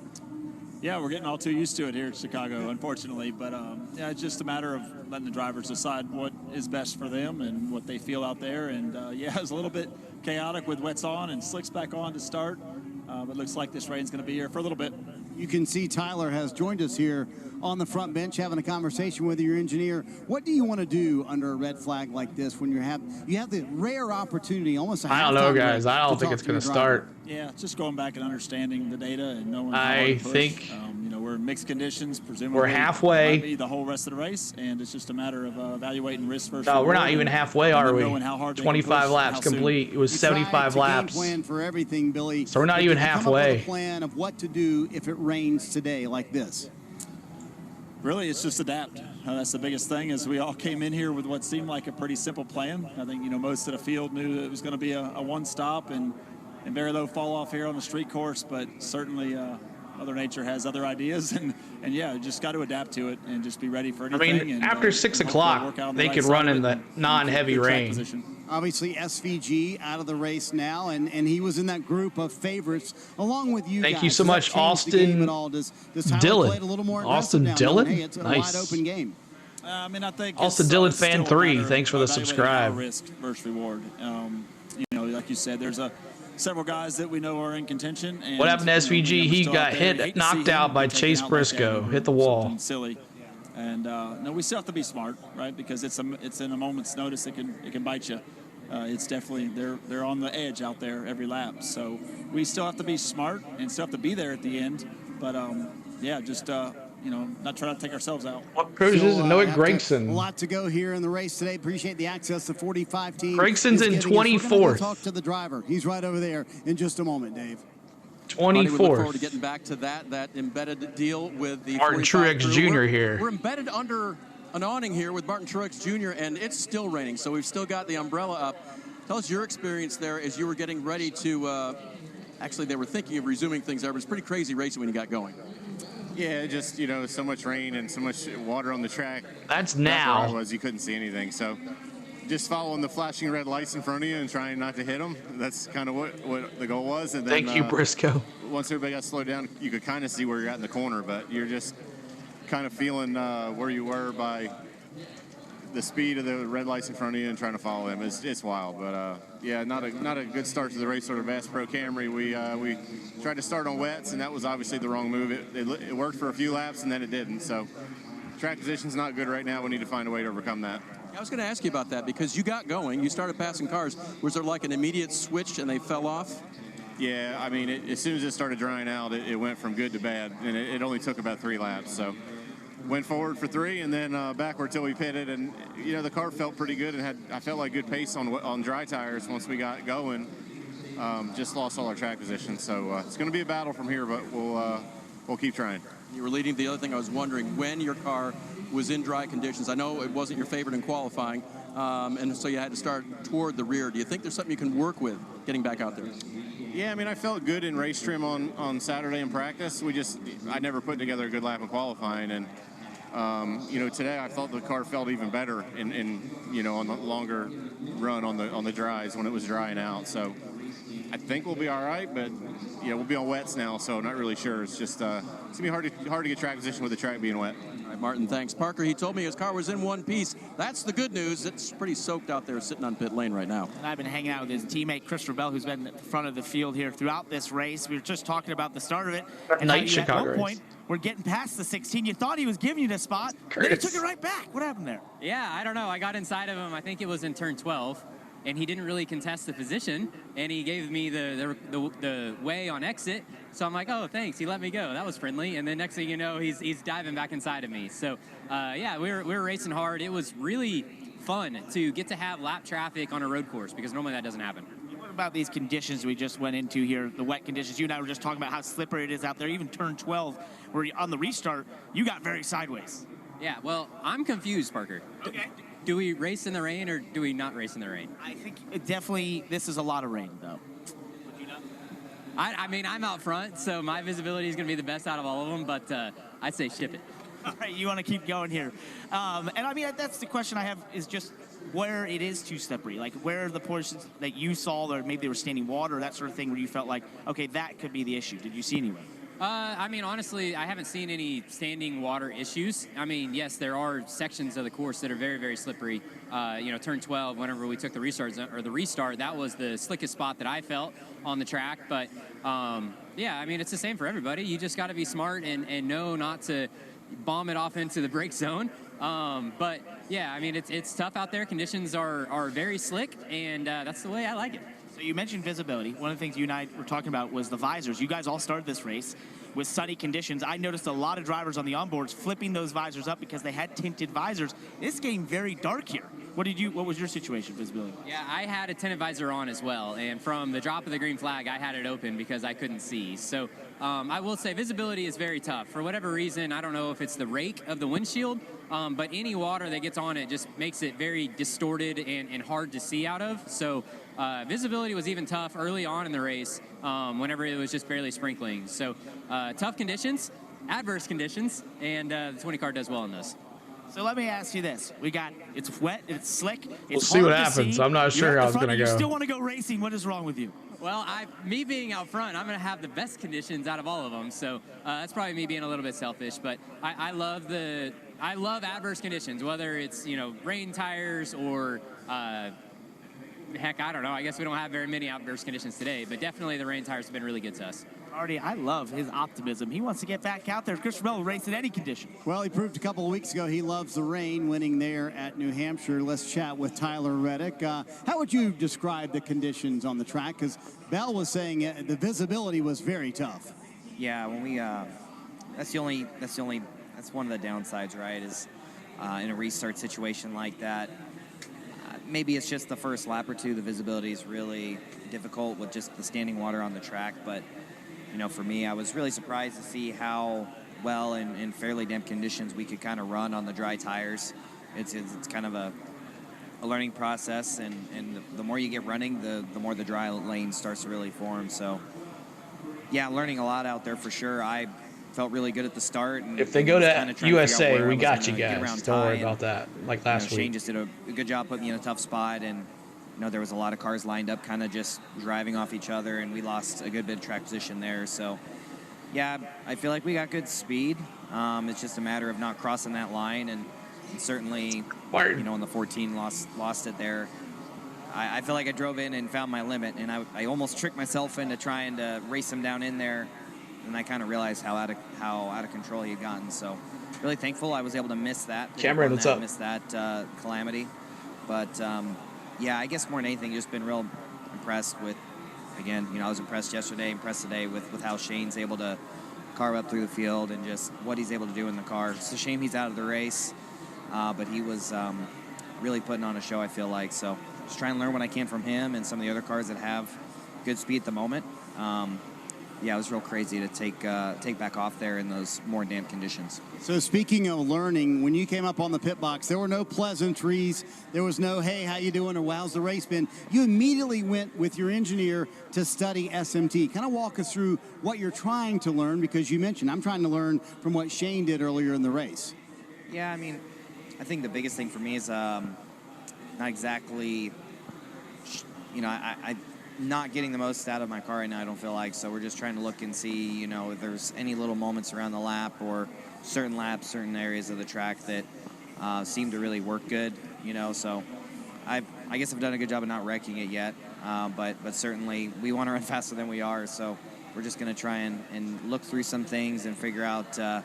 Yeah, we're getting all too used to it here in Chicago, unfortunately. But yeah, it's just a matter of letting the drivers decide what is best for them and what they feel out there. And yeah, it's a little bit chaotic with wets on and slicks back on to start. But looks like this rain's going to be here for a little bit. You can see Tyler has joined us here on the front bench having a conversation with your engineer. What do you want to do under a red flag like this when you have the rare opportunity, almost a I don't know, guys. I don't think it's going to start. Yeah, just going back and understanding the data and knowing how I to push. think You know, we're in mixed conditions, presumably. we're halfway. Might be the whole rest of the race, and it's just a matter of evaluating risk versus No, we're not reward even and halfway, are we? knowing how hard they can 25 push, laps how soon. complete. It was You 75 tried to laps. game plan for everything, Billy. So we're not But even did you come up halfway. with a plan of what to do if it rains today like this. Really, it's just adapt. That's the biggest thing. Is we all came in here with what seemed like a pretty simple plan. I think most of the field knew it was going to be a one stop and very low fall off here on the street course. But certainly, Mother Nature has other ideas, and yeah, just got to adapt to it and just be ready for anything. After 6 o'clock, they could run in the non-heavy rain. Obviously, SVG out of the race now, and he was in that group of favorites along with you. Thank guys. you so Does that much, change the Austin game at all? Does Tyler Dillon. play it a little more Austin aggressive down there? Dillon? Hey, it's a Nice. wide open game. I mean, I think Austin it's, Dillon still fan a 3. matter Thanks for the of evaluating subscribe. our risk versus reward. Like you said, there's several guys that we know are in contention. And, What happened to SVG? He got hit, knocked out by Chase Briscoe. Hit the wall. Silly. And no, we still have to be smart, right? Because it's in a moment's notice. It can bite you. It's definitely they're on the edge out there every lap. So we still have to be smart and still have to be there at the end. But yeah, just not trying to take ourselves out. What cruise is Noah Gregson? A lot to go here in the race today. Appreciate the access to 45 team. Gregson's in 24th. Talk to the driver. He's right over there in just a moment, Dave. 24th. We look forward to getting back to that embedded deal with the Martin 45 Truex crew. Jr. here. We're embedded under an awning here with Martin Truex Jr. and it's still raining, so we've still got the umbrella up. Tell us your experience there as you were getting ready to. Actually, they were thinking of resuming things there, but it's pretty crazy racing when you got going. Yeah, just so much rain and so much water on the track. That's Where now. I was, you couldn't see anything. So just following the flashing red lights in front of you and trying not to hit them. That's kind of what the goal was. And then, Thank you, Briscoe. Once everybody got slowed down, you could kind of see where you're at in the corner, but you're just kind of feeling where you were by the speed of the red lights in front of you and trying to follow them. It's wild, but yeah, not a good start to the race for the Bass Pro Camry. We tried to start on wets, and that was obviously the wrong move. It worked for a few laps, and then it didn't. So track position's not good right now. We need to find a way to overcome that. I was going to ask you about that because you got going, you started passing cars. Was there like an immediate switch and they fell off? Yeah, I mean, as soon as it started drying out, it went from good to bad, and it only took about 3 laps. So went forward for 3 and then backward till we pitted, and the car felt pretty good and I felt like good pace on dry tires once we got going. Just lost all our track position, so it's going to be a battle from here, but we'll keep trying. You were leading. The other thing I was wondering, when your car was in dry conditions, I know it wasn't your favorite in qualifying, and so you had to start toward the rear. Do you think there's something you can work with getting back out there? Yeah, I mean, I felt good in race trim on Saturday in practice. I never put together a good lap in qualifying, and today I thought the car felt even better on the longer run on the dries when it was drying out. So I think we'll be all right, but we'll be on wets now, so not really sure. It's just it's gonna be hard to get track position with the track being wet. All right, Martin, thanks. Parker, he told me his car was in one piece. That's the good news. It's pretty soaked out there sitting on pit lane right now. And I've been hanging out with his teammate Chris Rebel, who's been at the front of the field here throughout this race. We were just talking about the start of it. And Night at Chicago one race. point, we're getting past the 16. You thought he was giving you the spot, then he took it right back. What happened there? Yeah, I don't know. I got inside of him. I think it was in turn 12. And he didn't really contest the position, and he gave me the way on exit. So I'm like, oh, thanks. He let me go. That was friendly. And then next thing you know, he's diving back inside of me. So yeah, we were racing hard. It was really fun to get to have lap traffic on a road course because normally that doesn't happen. What about these conditions we just went into here, the wet conditions? You and I were just talking about how slippery it is out there. Even turn 12, where on the restart, you got very sideways. Yeah, well, I'm confused, Parker. Okay. Do we race in the rain or do we not race in the rain? I think definitely this is a lot of rain, though. I mean, I'm out front, so my visibility is going to be the best out of all of them, but I'd say ship it. All right, you want to keep going here. And I mean, that's the question I have is just where it is too slippery. Like, where are the portions that you saw, or maybe they were standing water, that sort of thing, where you felt like, okay, that could be the issue. Did you see any rain? I mean, honestly, I haven't seen any standing water issues. I mean, yes, there are sections of the course that are very, very slippery. You know, turn 12, whenever we took the restart, that was the slickest spot that I felt on the track. But, yeah, I mean, it's the same for everybody. You just got to be smart and know not to bomb it off into the brake zone. But, yeah, I mean, it's tough out there. Conditions are very slick, and that's the way I like it. So you mentioned visibility. One of the things you and I were talking about was the visors. You guys all started this race with sunny conditions. I noticed a lot of drivers on the onboards flipping those visors up because they had tinted visors. It's getting very dark here. What was your situation, visibility? Yeah, I had a tinted visor on as well, and from the drop of the green flag, I had it open because I couldn't see. So I will say visibility is very tough. For whatever reason, I don't know if it's the rake of the windshield, but any water that gets on it just makes it very distorted and hard to see out of. So visibility was even tough early on in the race whenever it was just barely sprinkling. So tough conditions, adverse conditions, and the 20 car does well in those. So let me ask you this. It's wet, it's slick. We'll see what happens. I'm not sure how it's going to go. You still want to go racing. What is wrong with you? Well, me being out front, I'm going to have the best conditions out of all of them. So that's probably me being a little bit selfish. But I love adverse conditions, whether it's, you know, rain tires or heck, I don't know. I guess we don't have very many adverse conditions today, but definitely the rain tires have been really good to us. Artie, I love his optimism. He wants to get back out there. Chris Bell will race in any condition. Well, he proved a couple of weeks ago he loves the rain, winning there at New Hampshire. Let's chat with Tyler Reddick. How would you describe the conditions on the track? Because Bell was saying the visibility was very tough. Yeah, when we that's one of the downsides, right? Is in a restart situation like that. Maybe it's just the first lap or two. The visibility is really difficult with just the standing water on the track, but. You know, for me, I was really surprised to see how well in fairly damp conditions we could kind of run on the dry tires. It's kind of a learning process, and the more you get running, the more the dry lane starts to really form. So, yeah, learning a lot out there for sure. I felt really good at the start. And if they go to USA, we got you guys. Don't worry about that. Like last week. Shane just did a good job putting me in a tough spot, and you know, there was a lot of cars lined up kind of just driving off each other, and we lost a good bit of track position there. So, yeah, I feel like we got good speed. It's just a matter of not crossing that line, and certainly, you know, in the 14 lost it there. I feel like I drove in and found my limit, and I almost tricked myself into trying to race him down in there, and I kind of realized how out of control he had gotten. So, really thankful I was able to miss that. Cameron, what's up? Miss that calamity, but. Yeah, I guess more than anything, just been real impressed with, again, you know, I was impressed yesterday, impressed today with how Shane's able to carve up through the field and just what he's able to do in the car. It's a shame he's out of the race, but he was really putting on a show, I feel like. So just trying to learn what I can from him and some of the other cars that have good speed at the moment. Yeah, it was real crazy to take back off there in those more damp conditions. So speaking of learning, when you came up on the pit box, there were no pleasantries. There was no, hey, how you doing, or how's the race been? You immediately went with your engineer to study SMT. Kind of walk us through what you're trying to learn, because you mentioned, I'm trying to learn from what Shane did earlier in the race. Yeah, I mean, I think the biggest thing for me is not exactly, you know, I not getting the most out of my car right now, I don't feel like. So we're just trying to look and see, you know, if there's any little moments around the lap or certain laps, certain areas of the track that seem to really work good, you know. So I guess I've done a good job of not wrecking it yet, but certainly we want to run faster than we are. So we're just going to try and look through some things and figure out,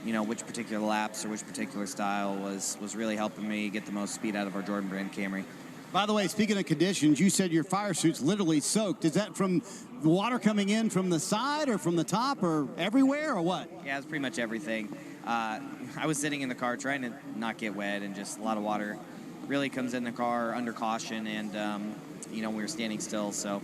you know, which particular laps or which particular style was really helping me get the most speed out of our Jordan brand Camry. By the way, speaking of conditions, you said your fire suit's literally soaked. Is that from the water coming in from the side or from the top or everywhere or what? Yeah, it's pretty much everything. I was sitting in the car trying to not get wet, and just a lot of water really comes in the car under caution, and, you know, we were standing still. So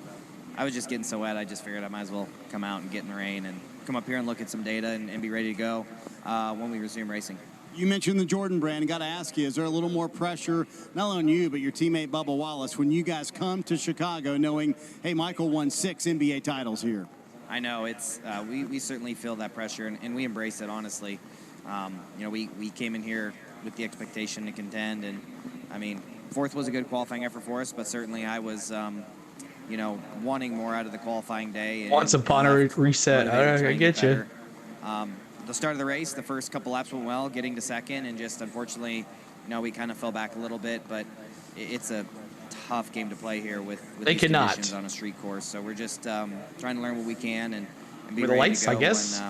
I was just getting so wet, I just figured I might as well come out and get in the rain and come up here and look at some data and be ready to go when we resume racing. You mentioned the Jordan brand. Got to ask you, is there a little more pressure, not only on you, but your teammate Bubba Wallace, when you guys come to Chicago knowing, hey, Michael won 6 NBA titles here? I know. It's we certainly feel that pressure, and we embrace it, honestly. We came in here with the expectation to contend, and, I mean, 4th was a good qualifying effort for us, but certainly I was, wanting more out of the qualifying day. Once upon a reset. I get you. The start of the race, the first couple laps went well, getting to 2nd, and just unfortunately, we kind of fell back a little bit, but it's a tough game to play here with these conditions on a street course. So we're just trying to learn what we can and be with ready the lights, to go I guess.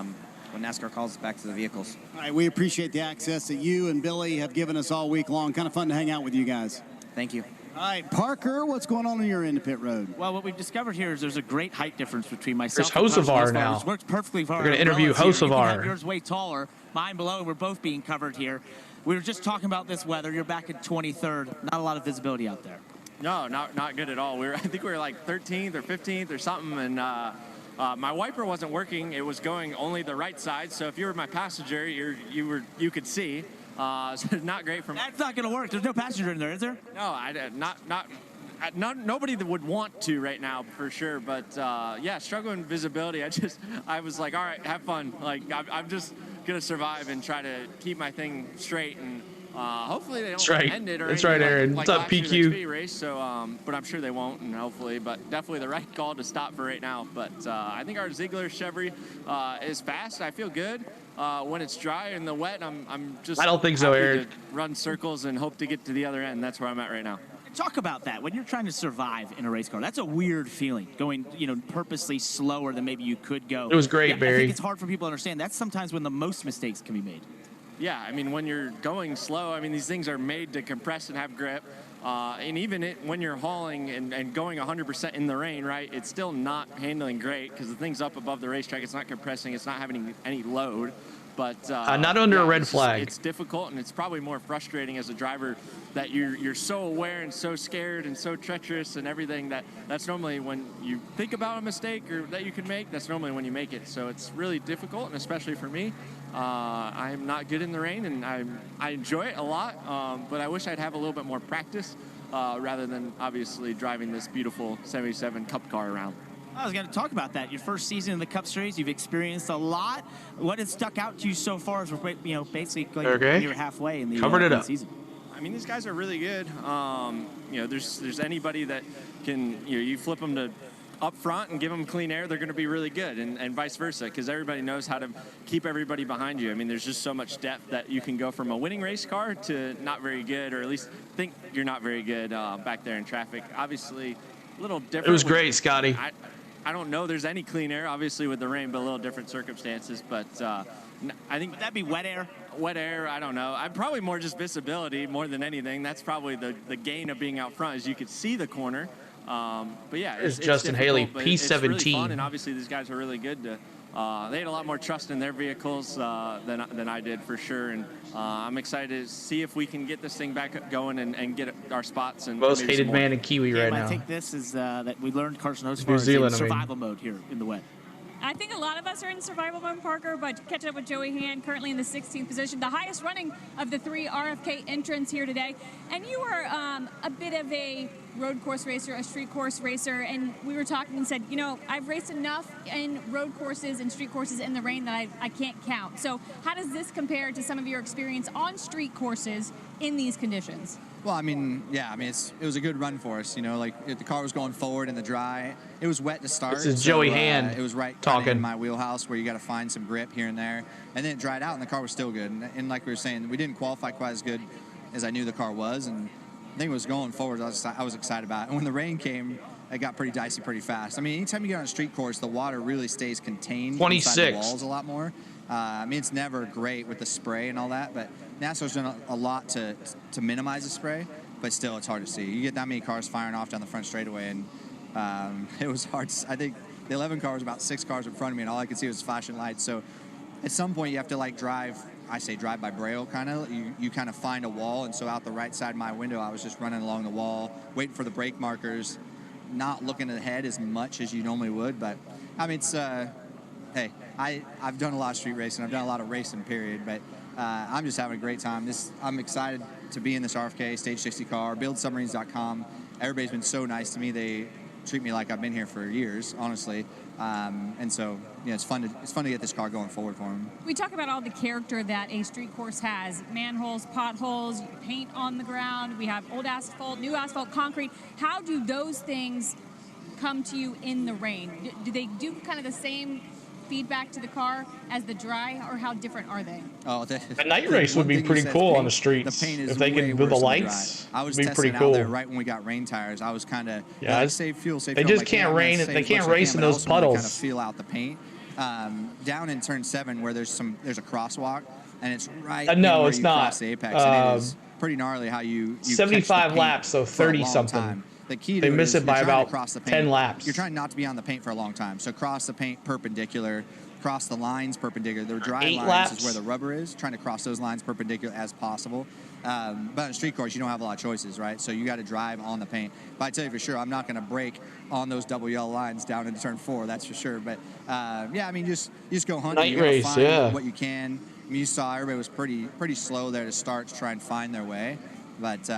when NASCAR calls us back to the vehicles. All right, we appreciate the access that you and Billy have given us all week long. Kind of fun to hang out with you guys. Thank you. All right, Parker, what's going on your end of pit road? Well, what we've discovered here is there's a great height difference between myself There's and Hocevar now. It works perfectly for We're our going to interview umbrellas here. You can have Hocevar. yours way taller, mine below, and we're both being covered here. We were just talking about this weather. You're back at 23rd. Not a lot of visibility out there. No, not good at all. I think we were like 13th or 15th or something, and my wiper wasn't working. It was going only the right side. So if you were my passenger, you could see. So not great for me. That's not going to work. There's no passenger in there, is there? No, nobody that would want to right now for sure. But yeah, struggling visibility. I was like, all right, have fun. Like I'm just gonna survive and try to keep my thing straight and. Hopefully they don't end it or That's right, Aaron. Like What's up, PQ? Race, so, but I'm sure they won't, and hopefully, but definitely the right call to stop for right now. But I think our Ziegler Chevy is fast. I feel good. When it's dry and the wet, I'm just. I don't think so, happy Aaron. to run circles and hope to get to the other end. That's where I'm at right now. Talk about that. When you're trying to survive in a race car, that's a weird feeling, going, purposely slower than maybe you could go. It was great, Barry. I think it's hard for people to understand. That's sometimes when the most mistakes can be made. Yeah, I mean, when you're going slow, I mean, these things are made to compress and have grip. And even when you're hauling and going 100% in the rain, right, it's still not handling great because the thing's up above the racetrack. It's not compressing. It's not having any load. But not under a red flag. It's difficult, and it's probably more frustrating as a driver that you're so aware and so scared and so treacherous and everything that's normally when you think about a mistake or that you can make, that's normally when you make it. So it's really difficult, and especially for me. I'm not good in the rain, and I enjoy it a lot, but I wish I'd have a little bit more practice rather than obviously driving this beautiful 77 Cup car around. I was going to talk about that. Your first season in the Cup Series, you've experienced a lot. What has stuck out to you so far as we're basically you're halfway in the season? I mean, these guys are really good. There's anybody that can, you flip them to up front and give them clean air, they're going to be really good, and vice versa, because everybody knows how to keep everybody behind you. I mean, there's just so much depth that you can go from a winning race car to not very good, or at least think you're not very good back there in traffic. Obviously, a little different. It was great, Scotty. I don't know there's any clean air, obviously, with the rain, but a little different circumstances. But I think... Would that be wet air? Wet air, I don't know. I'm probably more just visibility more than anything. That's probably the gain of being out front, is you could see the corner. But yeah, it's Justin Haley, P17. It's really fun, and obviously these guys are really good. They had a lot more trust in their vehicles than I did, for sure. And I'm excited to see if we can get this thing back going and get our spots. And most hated man in Kiwi right now. I think this is that we learned Carson Hocevar is in survival mode here in the wet. I think a lot of us are in survival mode, Parker, but catching up with Joey Hand, currently in the 16th position, the highest running of the 3 RFK entrants here today. And you were a bit of a road course racer, a street course racer, and we were talking and said, I've raced enough in road courses and street courses in the rain that I can't count. So how does this compare to some of your experience on street courses in these conditions? Well, I mean, it was a good run for us. The car was going forward in the dry. It was wet to start. This is Joey Hand it was right talking in my wheelhouse where you got to find some grip here and there. And then it dried out, and the car was still good. And like we were saying, we didn't qualify quite as good as I knew the car was. And I think it was going forward. I was excited about it. And when the rain came, it got pretty dicey pretty fast. I mean, anytime you get on a street course, the water really stays contained 26. inside the walls a lot more. It's never great with the spray and all that, but NASCAR's done a lot to minimize the spray, but still it's hard to see. You get that many cars firing off down the front straightaway, and it was hard. I think the 11 car was about 6 cars in front of me, and all I could see was flashing lights. So at some point you have to drive by braille kind of. You kind of find a wall, and so out the right side of my window I was just running along the wall, waiting for the brake markers, not looking ahead as much as you normally would. But I mean, it's hey, I've done a lot of street racing. I've done a lot of racing, period. But I'm just having a great time. I'm excited to be in this RFK Stage 60 car. BuildSubmarines.com. Everybody's been so nice to me. They treat me like I've been here for years, honestly. And so, it's fun to get this car going forward for them. We talk about all the character that a street course has. Manholes, potholes, paint on the ground. We have old asphalt, new asphalt, concrete. How do those things come to you in the rain? Do they do kind of the same feedback to the car as the dry, or how different are they? A night race would be pretty cool on the streets. The paint is if they could do the lights. I was it'd be testing pretty cool. out there right when we got rain tires. I was kind of save fuel. They just can't rain. They can't race in those puddles. Kind of feel out the paint. Down in turn 7 where there's a crosswalk, and it's right. No, where it's you not. Cross the apex, and it is pretty gnarly how you 75 laps, so 30 something. The key to they miss is it by you're trying about to cross the paint. 10 laps. You're trying not to be on the paint for a long time. So cross the paint perpendicular, cross the lines perpendicular. The dry 8 lines laps. is where the rubber is, trying to cross those lines perpendicular as possible. But on a street course, you don't have a lot of choices, right? So you got to drive on the paint. But I tell you for sure, I'm not going to brake on those double yellow lines down into turn 4, that's for sure. But you just go hunting. Night you race, find what you can. I mean, you saw everybody was pretty slow there to start to try and find their way. But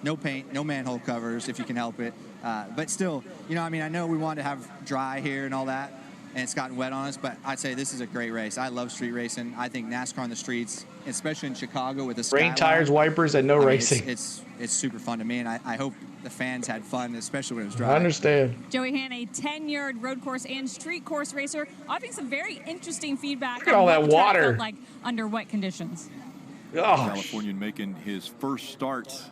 no paint, no manhole covers if you can help it. But still, I know we want to have dry here and all that, and it's gotten wet on us, but I'd say this is a great race. I love street racing. I think NASCAR on the streets, especially in Chicago with the rain skyline, tires, wipers, and no racing. It's super fun to me, and I hope the fans had fun, especially when it was dry. I understand. Joey Han, a tenured road course and street course racer, offering some very interesting feedback. Look at all that what the track water. felt like under wet conditions. Californian making his first starts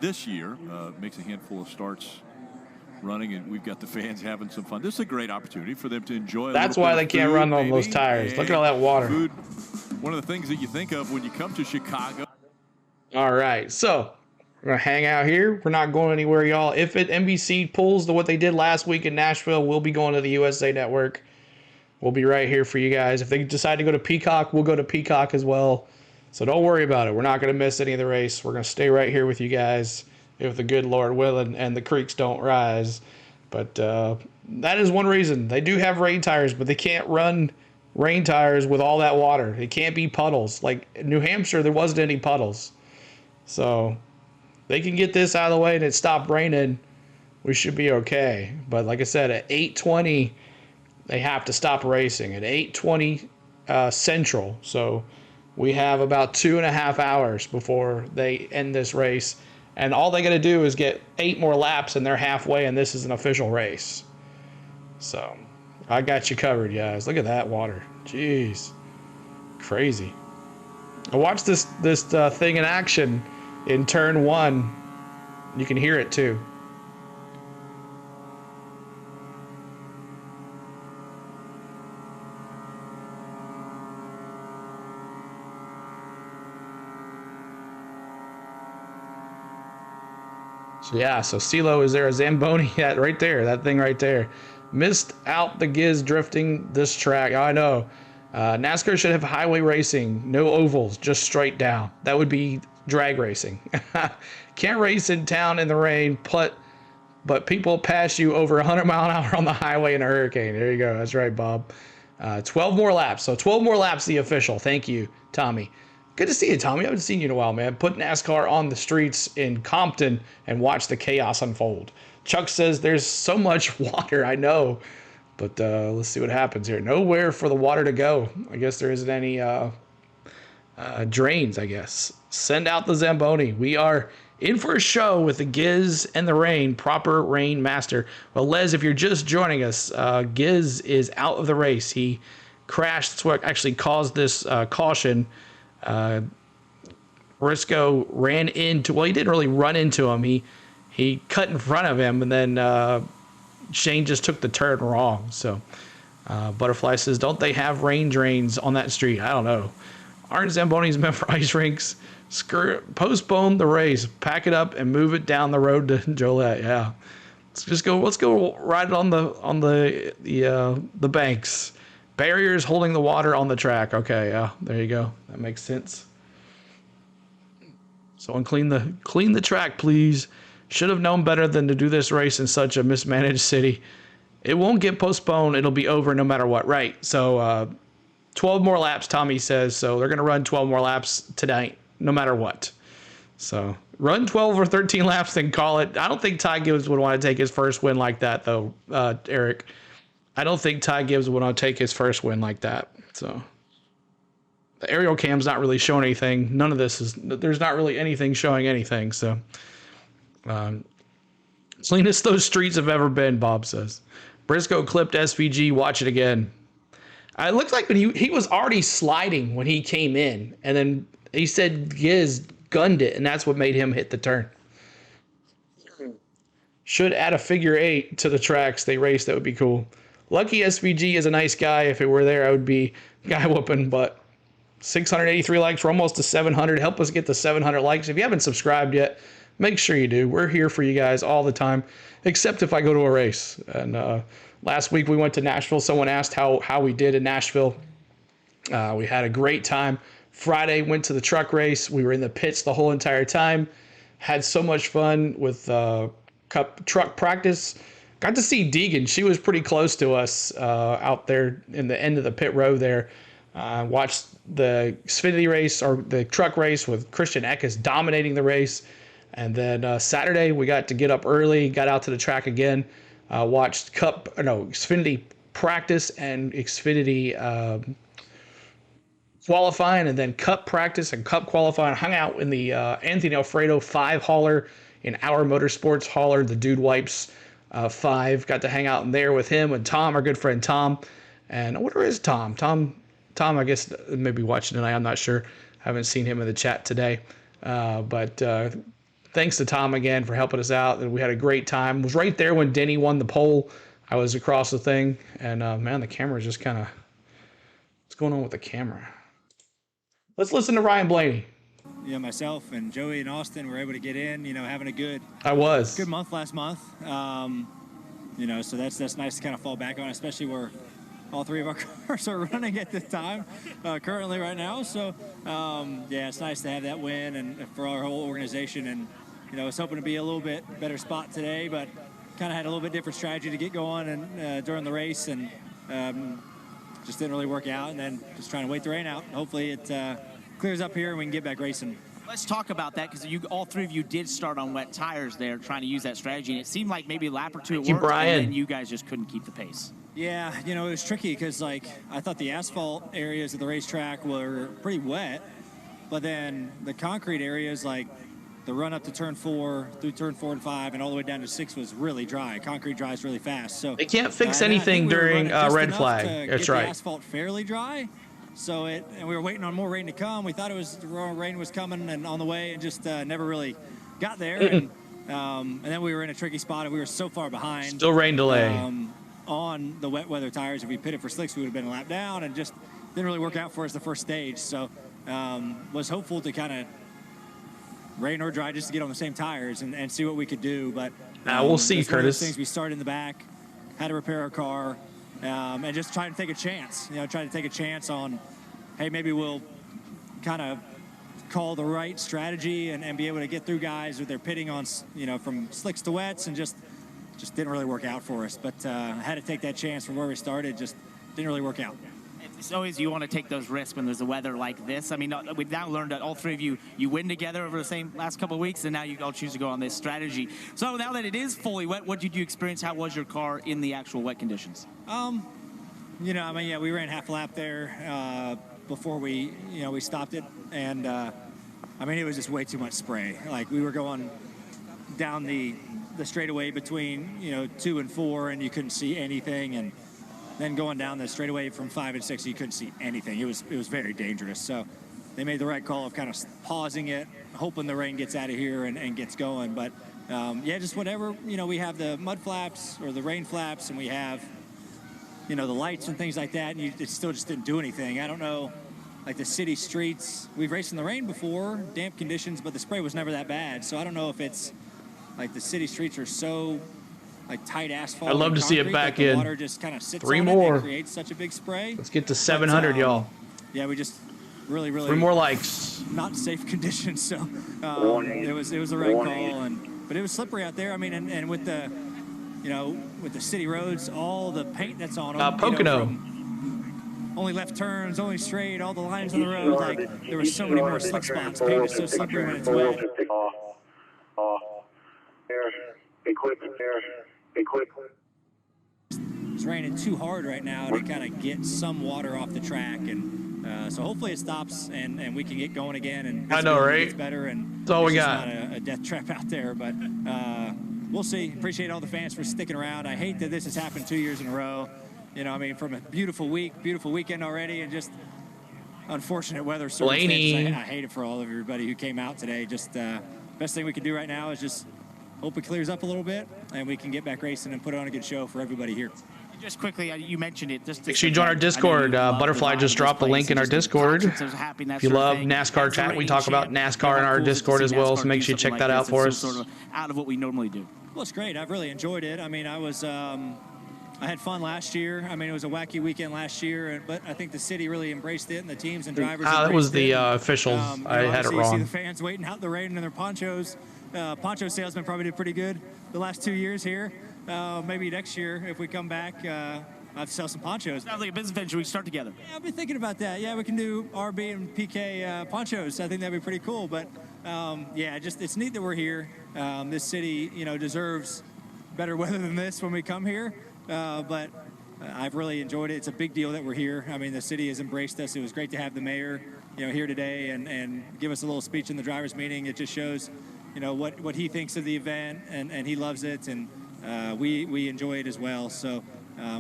this year, makes a handful of starts running, and we've got the fans having some fun. This is a great opportunity for them to enjoy. That's why they can't run on those tires. Look at all that water. Food, one of the things that you think of when you come to Chicago. All right, so we're gonna hang out here. We're not going anywhere, y'all. If NBC pulls what they did last week in Nashville, we'll be going to the USA Network. We'll be right here for you guys. If they decide to go to Peacock, we'll go to Peacock as well. So don't worry about it. We're not going to miss any of the race. We're going to stay right here with you guys if the good Lord willing and the creeks don't rise. But that is one reason. They do have rain tires, but they can't run rain tires with all that water. It can't be puddles. Like in New Hampshire, there wasn't any puddles. So they can get this out of the way and it stopped raining. We should be okay. But like I said, at 8:20, they have to stop racing. At 8:20 Central. So we have about 2.5 hours before they end this race. And all they got to do is get 8 more laps and they're halfway, and this is an official race. So I got you covered, guys. Look at that water. Jeez. Crazy. I watched this thing in action in turn 1. You can hear it too. So yeah, so CeeLo, is there a Zamboni? Yeah, right there, that thing right there. Missed out the Giz drifting this track. I know. NASCAR should have highway racing, no ovals, just straight down. That would be drag racing. Can't race in town in the rain, but people pass you over 100 mile an hour on the highway in a hurricane. There you go. That's right, Bob. 12 more laps. So 12 more laps, the official. Thank you, Tommy. Good to see you, Tommy. I haven't seen you in a while, man. Put NASCAR on the streets in Compton and watch the chaos unfold. Chuck says there's so much water. I know. But let's see what happens here. Nowhere for the water to go. I guess there isn't any drains, I guess. Send out the Zamboni. We are in for a show with the Giz and the Rain, proper rain master. Well, Les, if you're just joining us, Giz is out of the race. He crashed. That's what actually caused this caution. Briscoe ran into, well, he didn't really run into him. He cut in front of him, and then Shane just took the turn wrong. So Butterfly says, don't they have rain drains on that street? I don't know. Aren't Zambonis meant for ice rinks? Postpone the race, pack it up, and move it down the road to Joliet. Yeah, let's go ride it on the banks. Barriers holding the water on the track. Okay, yeah, there you go. That makes sense. Someone clean the track, please. Should have known better than to do this race in such a mismanaged city. It won't get postponed. It'll be over no matter what. Right. So 12 more laps, Tommy says. So they're going to run 12 more laps tonight, no matter what. So run 12 or 13 laps, then call it. I don't think Ty Gibbs would want to take his first win like that, though, Eric. I don't think Ty Gibbs would want to take his first win like that. So the aerial cam's not really showing anything. None of this is. There's not really anything showing anything. So cleanest those streets have ever been, Bob says. Briscoe clipped SVG. Watch it again. It looks like when he was already sliding when he came in, and then he said Giz gunned it, and that's what made him hit the turn. Should add a figure 8 to the tracks they race. That would be cool. Lucky SVG is a nice guy. If it were there, I would be guy whooping. But 683 likes. We're almost to 700. Help us get to 700 likes. If you haven't subscribed yet, make sure you do. We're here for you guys all the time, except if I go to a race. And last week we went to Nashville. Someone asked how we did in Nashville. We had a great time. Friday, went to the truck race. We were in the pits the whole entire time. Had so much fun with Cup truck practice. Got to see Deegan. She was pretty close to us out there in the end of the pit row there. Watched the Xfinity race or the truck race with Christian Eckes dominating the race. And then Saturday, we got to get up early, got out to the track again. Watched Xfinity practice and Xfinity qualifying, and then Cup practice and Cup qualifying. Hung out in the Anthony Alfredo 5 hauler in Our Motorsports hauler, the Dude Wipes 5. Got to hang out in there with him and Tom, our good friend Tom. And where is Tom? Tom, I guess maybe watching tonight. I'm not sure. Haven't seen him in the chat today. But thanks to Tom again for helping us out. And we had a great time. Was right there when Denny won the pole. I was across the thing, and man, the camera is just kind of. What's going on with the camera? Let's listen to Ryan Blaney. You know, myself and Joey and Austin were able to get in, having a good month last month. So that's nice to kind of fall back on, especially where all 3 of our cars are running at this time, currently right now. So, it's nice to have that win and for our whole organization. And, I was hoping to be a little bit better spot today, but kind of had a little bit different strategy to get going and during the race, and just didn't really work out. And then just trying to wait the rain out. Hopefully it clears up here and we can get back racing. Let's talk about that, because all 3 of you did start on wet tires there, trying to use that strategy, and it seemed like maybe a lap or 2 it worked, and then you guys just couldn't keep the pace. Yeah, it was tricky because, I thought the asphalt areas of the racetrack were pretty wet, but then the concrete areas, the run up to turn 4, through turn 4 and 5, and all the way down to 6 was really dry. Concrete dries really fast. So they can't fix anything during red flag. That's right. The asphalt fairly dry. So and we were waiting on more rain to come. We thought rain was coming and on the way, and just never really got there. And then we were in a tricky spot, and we were so far behind. Still rain delay. On the wet weather tires. If we pitted for slicks, we would have been a lap down, and just didn't really work out for us the first stage. So was hopeful to kind of rain or dry just to get on the same tires and see what we could do. But we'll see, Curtis. Things we started in the back, had to repair our car. And just trying to take a chance, trying to take a chance on, hey, maybe we'll kind of call the right strategy and be able to get through guys with their pitting on, from slicks to wets, and just didn't really work out for us. But had to take that chance from where we started, just didn't really work out. It's always you want to take those risks when there's a weather like this. I mean, we've now learned that all 3 of you win together over the same last couple of weeks, and now you all choose to go on this strategy. So now that it is fully wet, what did you experience? How was your car in the actual wet conditions? We ran half a lap there before we stopped it, and it was just way too much spray. We were going down the straightaway between 2 and 4, and you couldn't see anything, and then going down the straightaway from 5 and 6, you couldn't see anything. It was very dangerous. So they made the right call of kind of pausing it, hoping the rain gets out of here and gets going. But just whatever, we have the mud flaps or the rain flaps, and we have the lights and things like that, and it still just didn't do anything. I don't know, the city streets, we've raced in the rain before, damp conditions, but the spray was never that bad. So I don't know if it's the city streets are so tight asphalt. I'd love to see it back in. Water just kind of sits 3 on more. It and creates such a big spray. Let's get to 700, y'all. Yeah, we just really 3 more likes. Not safe conditions. So it was the right call, but it was slippery out there. And with the with the city roads, all the paint that's on them. Pocono. only left turns, only straight, all the lines on the road. Like, there were so many more slick spots. Paint is so slippery when it's wet. It's raining too hard right now to kind of get some water off the track, and so hopefully it stops and we can get going again. And I know, right? Gets better, and that's all we got. Not a death trap out there, but we'll see. Appreciate all the fans for sticking around. I hate that this has happened 2 years in a row. You know, I mean, from a beautiful week, beautiful weekend already, and just unfortunate weather circumstances. I hate it for all of everybody who came out today. Just best thing we can do right now is just hope it clears up a little bit and we can get back racing and put on a good show for everybody here. Just quickly, you mentioned it. Make sure you join our Discord. Butterfly just dropped the link in our Discord. If you love NASCAR chat, we talk about NASCAR in our Discord as well, so make sure you check that out for us. Sort of out of what we normally do. Well, it's great. I've really enjoyed it. I mean, I had fun last year. I mean, it was a wacky weekend last year, but I think the city really embraced it, and the teams and drivers. That was the officials. I had it wrong. You see the fans waiting out in the rain in their ponchos. Poncho salesmen probably did pretty good the last 2 years here. Maybe next year, if we come back, I'll have to sell some ponchos. Sounds like a business venture. We start together. Yeah, I've been thinking about that. Yeah, we can do RB and PK ponchos. I think that'd be pretty cool. But yeah, just it's neat that we're here. This city, you know, deserves better weather than this when we come here. But I've really enjoyed it. It's a big deal that we're here. I mean, the city has embraced us. It was great to have the mayor, you know, here today and give us a little speech in the drivers' meeting. It just shows, you know, what he thinks of the event, and he loves it, and we enjoy it as well. So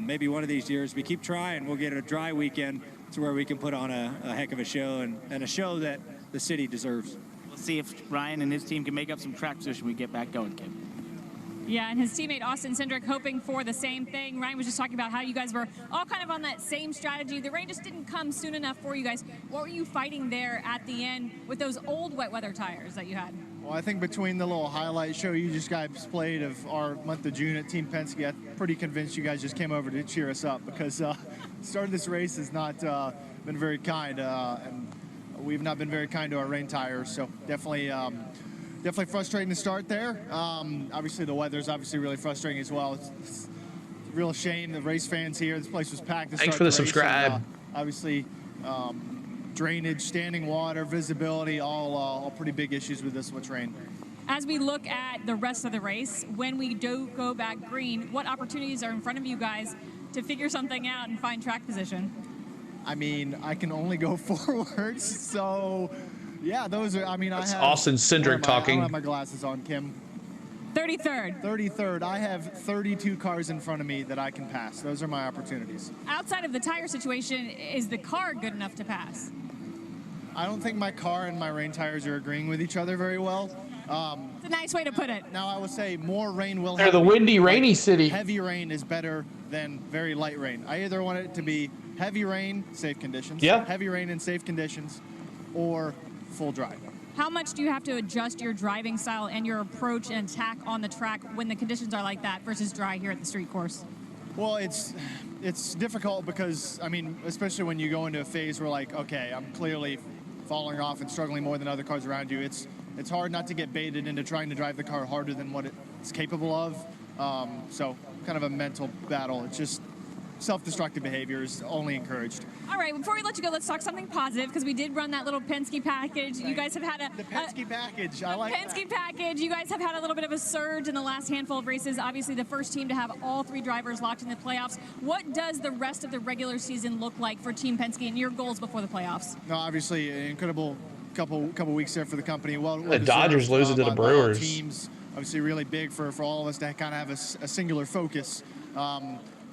maybe one of these years we keep trying, we'll get a dry weekend to where we can put on a heck of a show and a show that the city deserves. We'll see if Ryan and his team can make up some track position when we get back going, Kim. Yeah, and his teammate Austin Cindric hoping for the same thing. Ryan was just talking about how you guys were all kind of on that same strategy. The rain just didn't come soon enough for you guys. What were you fighting there at the end with those old wet weather tires that you had? Well, I think between the little highlight show you just guys played of our month of June at Team Penske, I'm pretty convinced you guys just came over to cheer us up, because the start of this race has not been very kind, and we've not been very kind to our rain tires. So definitely frustrating to start there. Obviously the weather's obviously really frustrating as well. It's a real shame. The race fans here, this place was packed to start. Thanks for the race, subscribe. and, obviously drainage, standing water, visibility, all pretty big issues with this much rain. As we look at the rest of the race, when we do go back green, what opportunities are in front of you guys to figure something out and find track position? I mean, I can only go forwards, so yeah, those are, I mean, That's I have Austin Cindric talking. I don't have my glasses on, Kim. 33rd. 33rd. I have 32 cars in front of me that I can pass. Those are my opportunities. Outside of the tire situation, is the car good enough to pass? I don't think my car and my rain tires are agreeing with each other very well. It's a nice way to put it. Now, I would say more rain will They're the windy, rainy city. Heavy rain is better than very light rain. I either want it to be heavy rain, safe conditions, heavy rain in safe conditions, or full dry. How much do you have to adjust your driving style and your approach and attack on the track when the conditions are like that versus dry here at the street course? Well, it's difficult because, I mean, especially when you go into a phase where, like, okay, I'm clearly falling off and struggling more than other cars around you. It's hard not to get baited into trying to drive the car harder than what it's capable of. So kind of a mental battle. It's just self-destructive behavior is only encouraged. All right, before we let you go, let's talk something positive, because we did run that little Penske package. You guys have had the Penske package. I like Penske package. You guys have had a little bit of a surge in the last handful of races. Obviously, the first team to have all three drivers locked in the playoffs. What does the rest of the regular season look like for Team Penske and your goals before the playoffs? No, obviously, an incredible couple weeks there for the company. Well, the Dodgers losing to the Brewers. Teams, obviously, really big for all of us to kind of have a singular focus.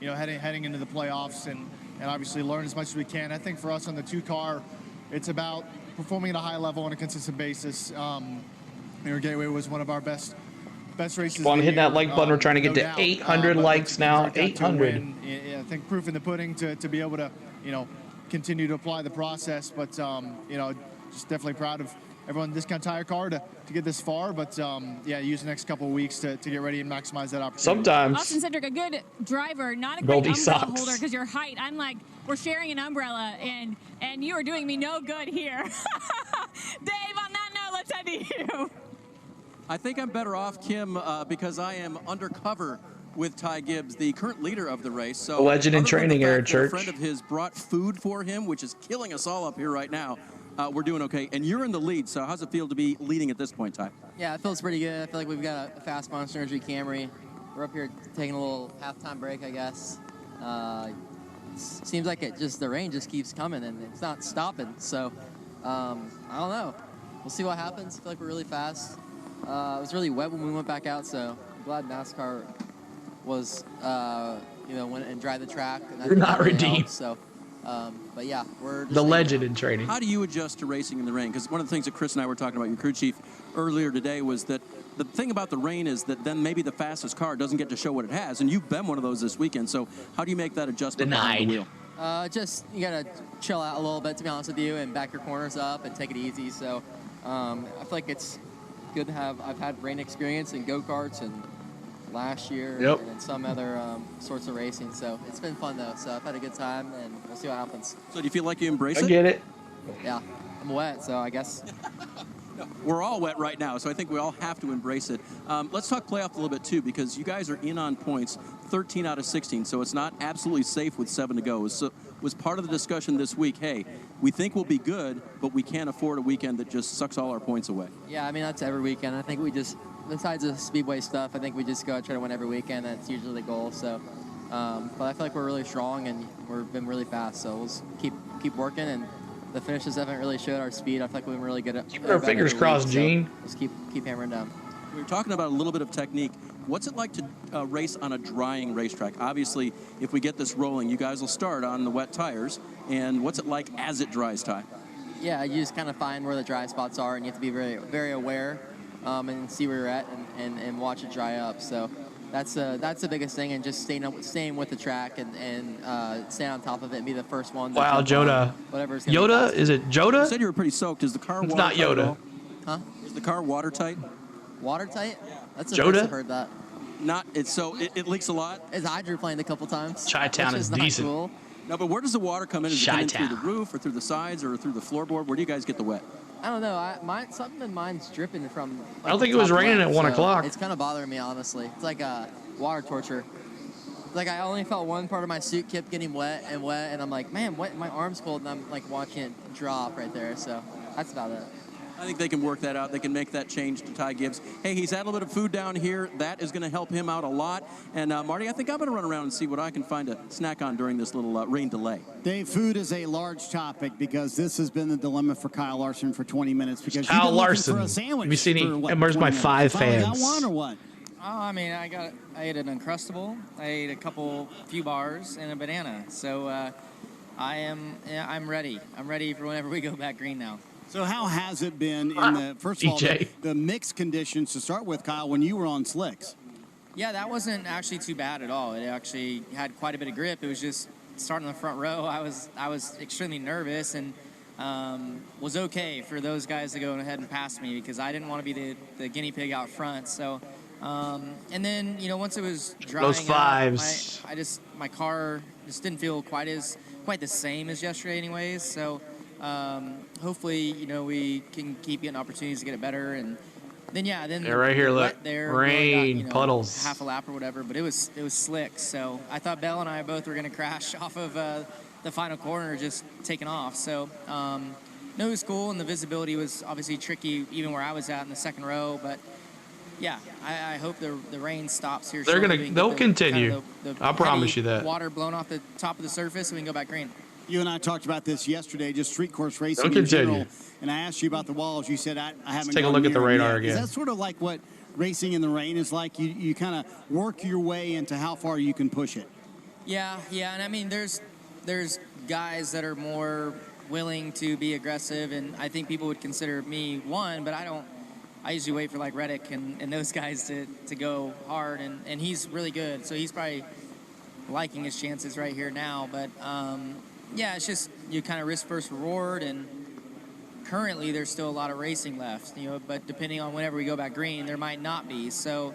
You know, heading into the playoffs and obviously learn as much as we can. I think for us on the 2-car, it's about performing at a high level on a consistent basis. Your Gateway was one of our best races. Come on, hit that like button. We're trying to get to 800 likes now. 800. I think proof in the pudding to be able to, you know, continue to apply the process. But, you know, just definitely proud of everyone in this kind of tire car to get this far, but yeah, use the next couple of weeks to get ready and maximize that opportunity. Sometimes. Austin Cindric, a good driver, not a great umbrella socks. holder because your height. I'm like, we're sharing an umbrella, and you are doing me no good here. Dave, on that note, let's head to you. I think I'm better off, Kim, because I am undercover with Ty Gibbs, the current leader of the race. So a legend in training, Eric Church. A friend of his brought food for him, which is killing us all up here right now. We're doing okay, and you're in the lead. So how's it feel to be leading at this point, Ty? Yeah, it feels pretty good. I feel like we've got a fast Monster Energy Camry. We're up here taking a little halftime break, I guess. Seems like the rain just keeps coming and it's not stopping. So I don't know. We'll see what happens. I feel like we're really fast. It was really wet when we went back out, so I'm glad NASCAR was, went and dried the track. And You're not really redeemed. helped, so, but yeah, we're just the legend in training. How do you adjust to racing in the rain? Because one of the things that Chris and I were talking about, your crew chief, earlier today was that the thing about the rain is that then maybe the fastest car doesn't get to show what it has, and you've been one of those this weekend. So how do you make that adjustment behind the wheel? You gotta chill out a little bit, to be honest with you, and back your corners up and take it easy. So I feel like it's good to have. I've had rain experience in go-karts and last year and some other sorts of racing. So it's been fun though. So I've had a good time, and we'll see what happens. So do you feel like you embrace it? I get it. Yeah, I'm wet, so I guess. We're all wet right now, so I think we all have to embrace it. Let's talk playoff a little bit, too, because you guys are in on points, 13 out of 16, so it's not absolutely safe with 7 to go. So was part of the discussion this week, hey, we think we'll be good, but we can't afford a weekend that just sucks all our points away. Yeah, I mean, that's every weekend. I think we just, besides the Speedway stuff, I think we just go out try to win every weekend. That's usually the goal. So, but I feel like we're really strong, and we've been really fast, so we'll keep working, and the finishes haven't really showed our speed. I feel like we've been really good at keep our fingers crossed, Gene. Let's keep hammering down. We were talking about a little bit of technique. What's it like to race on a drying racetrack? Obviously, if we get this rolling, you guys will start on the wet tires. And what's it like as it dries, Ty? Yeah, you just kind of find where the dry spots are, and you have to be very, very aware and see where you're at and watch it dry up. So that's the biggest thing, and just staying with the track and staying on top of it and be the first one. Wow, Joda. Yoda? Is it Joda? You said you were pretty soaked. Is the car it's watertight? Not Yoda. Huh? Is the car watertight? Watertight? That's the Joda? first I've heard that. Not. It leaks a lot. It's hydroplaned a couple times. Chi-Town is decent. Cool. No, but where does the water come in? Is it coming through the roof or through the sides or through the floorboard? Where do you guys get the wet? I don't know. Something in mine's dripping from. I don't think it was raining at 1 o'clock. It's kind of bothering me, honestly. It's like water torture. Like I only felt one part of my suit kept getting wet, and I'm like, man, my arm's cold, and I'm like watching it drop right there. So that's about it. I think they can work that out. They can make that change to Ty Gibbs. Hey, he's had a little bit of food down here. That is going to help him out a lot. And Marty, I think I'm going to run around and see what I can find to snack on during this little rain delay. Dave, food is a large topic because this has been the dilemma for Kyle Larson for 20 minutes. Because Kyle you've been Larson. For a sandwich. Have you seen and where's my 5 fans? Got one or what? Oh, I mean, I ate an Uncrustable, I ate a few bars, and a banana. So I'm ready. I'm ready for whenever we go back green now. So how has it been in the, first of all, the mixed conditions to start with, Kyle, when you were on slicks? Yeah, that wasn't actually too bad at all. It actually had quite a bit of grip. It was just starting in the front row. I was extremely nervous and was okay for those guys to go ahead and pass me because I didn't want to be the guinea pig out front. So, and then, once it was drying those fives, my car just didn't feel quite the same as yesterday anyways. So, hopefully, we can keep getting opportunities to get it better. And then, right here, look, there, rain, got, puddles. Half a lap or whatever, but it was slick. So I thought Bell and I both were going to crash off of the final corner, just taking off. So, no, it was cool, and the visibility was obviously tricky even where I was at in the second row. But, yeah, I hope the rain stops here. They'll continue. I promise you that. Water blown off the top of the surface, so we can go back green. You and I talked about this yesterday, just street course racing in general. And I asked you about the walls. You said, I haven't. Let's take a look at the radar again. Is that sort of like what racing in the rain is like? You kind of work your way into how far you can push it. Yeah, and I mean, there's guys that are more willing to be aggressive, and I think people would consider me one, but I don't. I usually wait for like Reddick and those guys to go hard, and he's really good, so he's probably liking his chances right here now. But yeah, it's just you kind of risk first reward, and currently there's still a lot of racing left, but depending on whenever we go back green, there might not be. So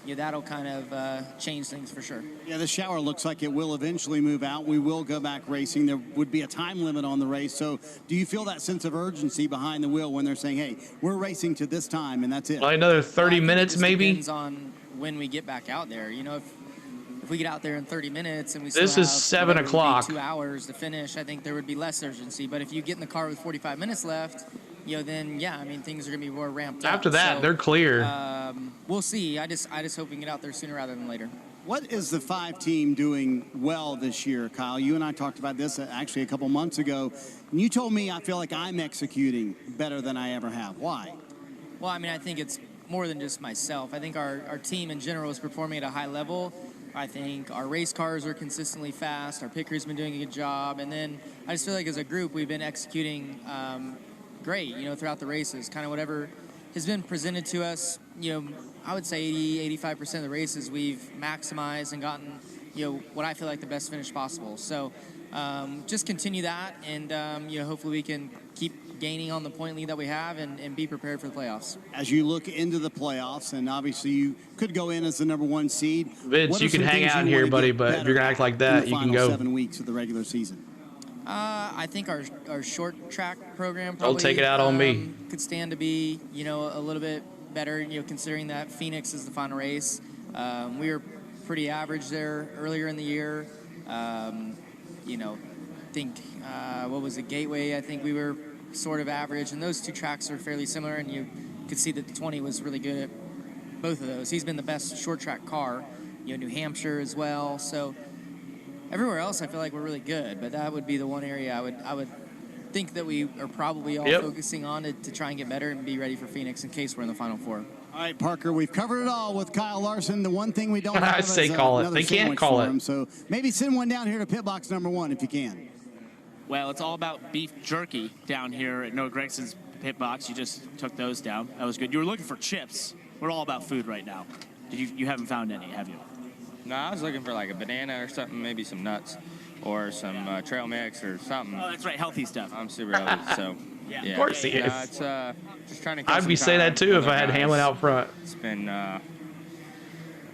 that'll kind of change things for sure. Yeah, the shower looks like it will eventually move out. We will go back racing. There would be a time limit on the race. So do you feel that sense of urgency behind the wheel when they're saying, hey, we're racing to this time and that's it? Another 30 minutes maybe? Depends on when we get back out there. if we get out there in 30 minutes and we This still is have 7 whatever would be o'clock. 2 hours to finish, I think there would be less urgency. But if you get in the car with 45 minutes left, then yeah, I mean things are gonna be more ramped up. After that, So, they're clear. We'll see. I just hope we can get out there sooner rather than later. What is the 5 team doing well this year, Kyle? You and I talked about this actually a couple months ago, and you told me I feel like I'm executing better than I ever have. Why? Well, I mean, I think it's more than just myself. I think our team in general is performing at a high level. I think our race cars are consistently fast. Our pit crew's been doing a good job. And then I just feel like as a group, we've been executing great, throughout the races. Kind of whatever has been presented to us, I would say 80-85% of the races we've maximized and gotten, what I feel like the best finish possible. So just continue that, and hopefully we can keep gaining on the point lead that we have and be prepared for the playoffs. As you look into the playoffs, and obviously you could go in as the #1 seed. Vince, you can hang out here, buddy, but if you're going to act like that, you can go. 7 weeks of the regular season. I think our short track program Don't take it out on me. could stand to be, a little bit better, considering that Phoenix is the final race. We were pretty average there earlier in the year. What was it, Gateway? I think we were sort of average, and those two tracks are fairly similar, and you could see that the 20 was really good at both of those. He's been the best short track car, New Hampshire as well. So everywhere else, I feel like we're really good, but that would be the one area I would think that we are probably all focusing on to try and get better and be ready for Phoenix in case we're in the Final Four. All right, Parker, we've covered it all with Kyle Larson. The one thing we don't have is call it. another They can't sandwich call for it. him, so maybe send one down here to pit box #1 if you can. Well, it's all about beef jerky down here at Noah Gregson's pit box. You just took those down. That was good. You were looking for chips. We're all about food right now. You haven't found any, have you? No, I was looking for like a banana or something, maybe some nuts or some trail mix or something. Oh, that's right, healthy stuff. I'm super healthy, so yeah. Of course he is. It's just trying to kill I'd be some saying time that too with if I had other Hamlin guys. out front. It's been, I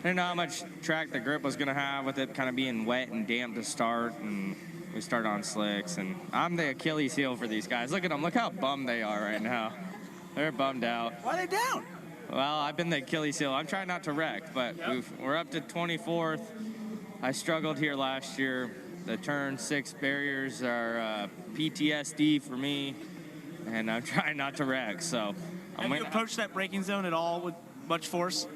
didn't know how much track the grip was going to have with it kind of being wet and damp to start, and we started on slicks, and I'm the Achilles heel for these guys. Look at them. Look how bummed they are right now. They're bummed out. Why are they down? Well, I've been the Achilles heel. I'm trying not to wreck, but we're up to 24th. I struggled here last year. The turn 6 barriers are PTSD for me, and I'm trying not to wreck. So, Have you approached that braking zone at all with much force?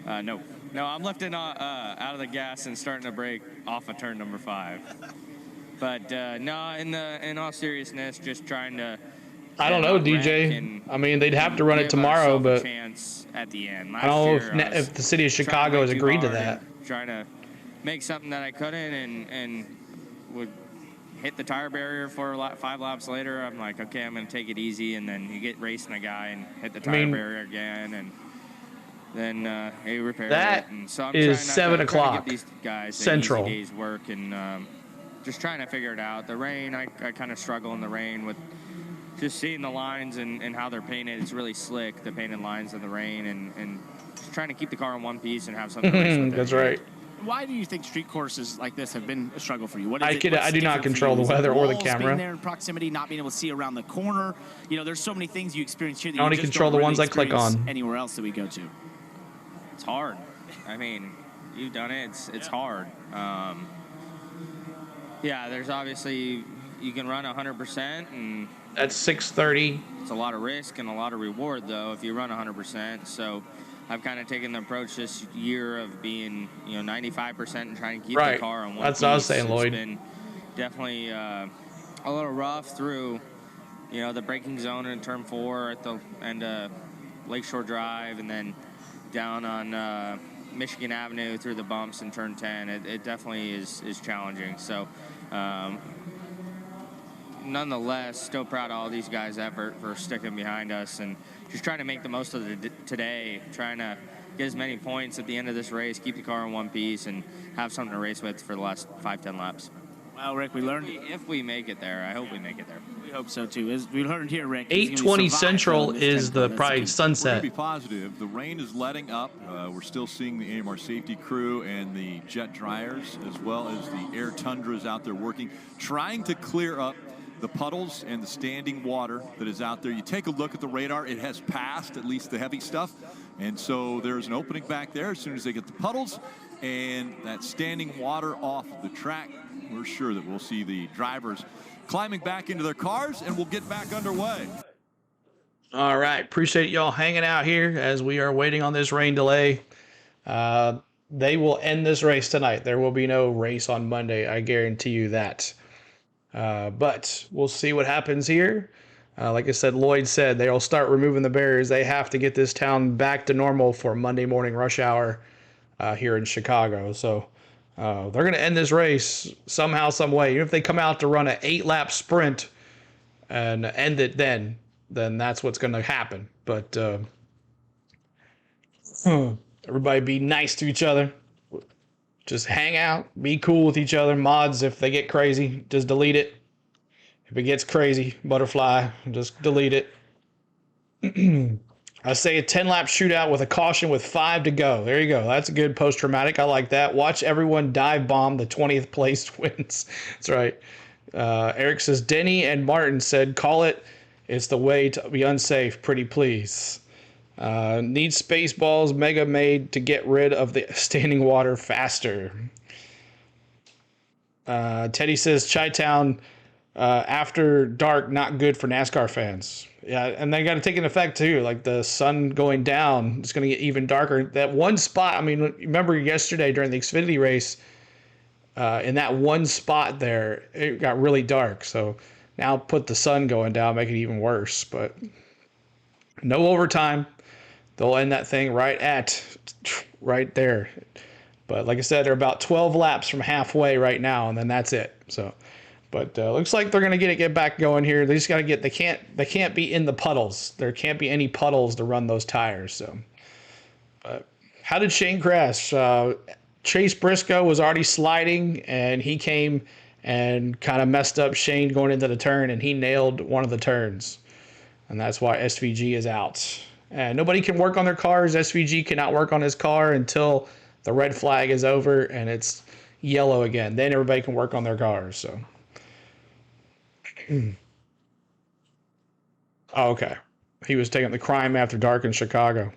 No, I'm lifting out of the gas and starting to brake off of turn number 5. But no, in all seriousness, just trying to. I don't know, DJ. I mean, they'd have to run it tomorrow, but chance at the end. I don't know if the city of Chicago has agreed to that. Trying to make something that I couldn't, and would hit the tire barrier for 5 laps later. I'm like, okay, I'm going to take it easy, and then you get racing a guy and hit the tire barrier again, and then he repaired that it. And so I'm is trying 7 to o'clock give these guys Central. an easy day's work, and just trying to figure it out. The rain, I kind of struggle in the rain with just seeing the lines and how they're painted. It's really slick, the painted lines in the rain, and just trying to keep the car in one piece and have something to race with. That's right. Why do you think street courses like this have been a struggle for you? What is I do not control the Is it weather or the walls camera. Being there in proximity, not being able to see around the corner. There's so many things you experience here that I only you just control don't the ones really I click experience on. anywhere else that we go to. It's hard. I mean, you've done it. It's hard. Yeah, there's obviously you can run 100%, and that's 6:30. It's a lot of risk and a lot of reward, though, if you run 100%. So I've kind of taken the approach this year of being, 95% and trying to keep the car on one That's piece. what I was saying, Lloyd. It's been definitely a little rough through, the braking zone in turn 4 at the end of Lakeshore Drive, and then down on Michigan Avenue through the bumps in turn 10. It definitely is challenging. So nonetheless, still proud of all these guys' effort for sticking behind us and just trying to make the most of today, trying to get as many points at the end of this race, keep the car in one piece, and have something to race with for the last 5-10 laps. Well, Rick, we learned. If we make it there, I hope we make it there. We hope so, too. As we learned here, Rick. 8:20 Central is the probably We're sunset. going to be positive. The rain is letting up. We're still seeing the AMR safety crew and the jet dryers, as well as the air tundras out there working, trying to clear up the puddles and the standing water that is out there. You take a look at the radar, it has passed at least the heavy stuff, and so there's an opening back there. As soon as they get the puddles and that standing water off the track, we're sure that we'll see the drivers climbing back into their cars, and we'll get back underway. All right, appreciate y'all hanging out here as we are waiting on this rain delay. They will end this race tonight. There will be no race on Monday, I guarantee you that. But we'll see what happens here. Like I said, Lloyd said they'll start removing the barriers. They have to get this town back to normal for Monday morning rush hour here in Chicago. So they're going to end this race somehow, some way. Even if they come out to run an 8-lap sprint and end it then that's what's going to happen. But everybody be nice to each other. Just hang out, be cool with each other. Mods, if they get crazy, just delete it. If it gets crazy, butterfly, just delete it. I say a 10-lap shootout with a caution with 5 to go. There you go. That's a good post-traumatic. I like that. Watch everyone dive bomb. The 20th place wins. That's right. Eric says, Denny and Martin said, call it. It's the way to be unsafe. Pretty please. Need Spaceballs Mega made to get rid of the standing water faster. Teddy says Chi-Town after dark not good for NASCAR fans. Yeah, and they got to take an effect too. Like the sun going down, it's going to get even darker. That one spot, I mean, remember yesterday during the Xfinity race, in that one spot there, it got really dark. So now put the sun going down, make it even worse. But no overtime. They'll end that thing right there. But like I said, they're about 12 laps from halfway right now, and then that's it. So, but looks like they're gonna get back going here. They just gotta get. They can't be in the puddles. There can't be any puddles to run those tires. So, but how did Shane crash? Chase Briscoe was already sliding, and he came and kind of messed up Shane going into the turn, and he nailed one of the turns, and that's why SVG is out. And nobody can work on their cars. SVG cannot work on his car until the red flag is over and it's yellow again. Then everybody can work on their cars. So, oh, okay. He was taking the crime after dark in Chicago.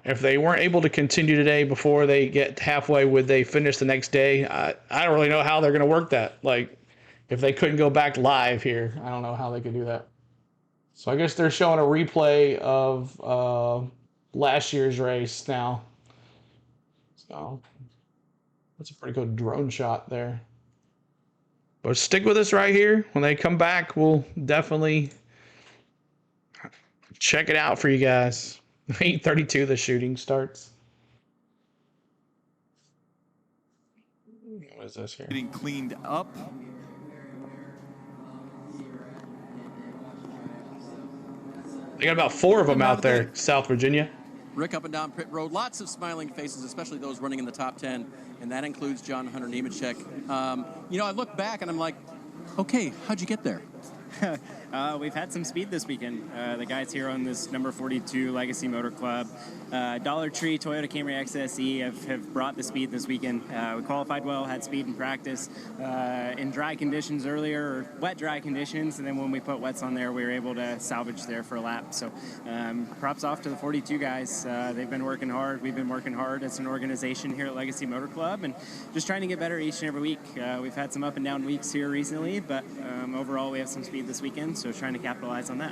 If they weren't able to continue today before they get halfway, would they finish the next day? I don't really know how they're going to work that. Like, if they couldn't go back live here, I don't know how they could do that. So I guess they're showing a replay of last year's race now. So that's a pretty good drone shot there. But stick with us right here. When they come back, we'll definitely check it out for you guys. 8:32 the shooting starts. What is this here? Getting cleaned up. They got about 4 of them out there, South Virginia. Rick up and down pit road, lots of smiling faces, especially those running in the top 10, and that includes John Hunter Nemechek. I look back and I'm like, okay, how'd you get there? We've had some speed this weekend. The guys here on this number 42 Legacy Motor Club, Dollar Tree, Toyota Camry XSE have brought the speed this weekend. We qualified well, had speed in practice in dry conditions earlier, or wet dry conditions, and then when we put wets on there, we were able to salvage there for a lap. So props off to the 42 guys. They've been working hard. We've been working hard as an organization here at Legacy Motor Club, and just trying to get better each and every week. We've had some up and down weeks here recently, but overall we have some speed this weekend, so trying to capitalize on that.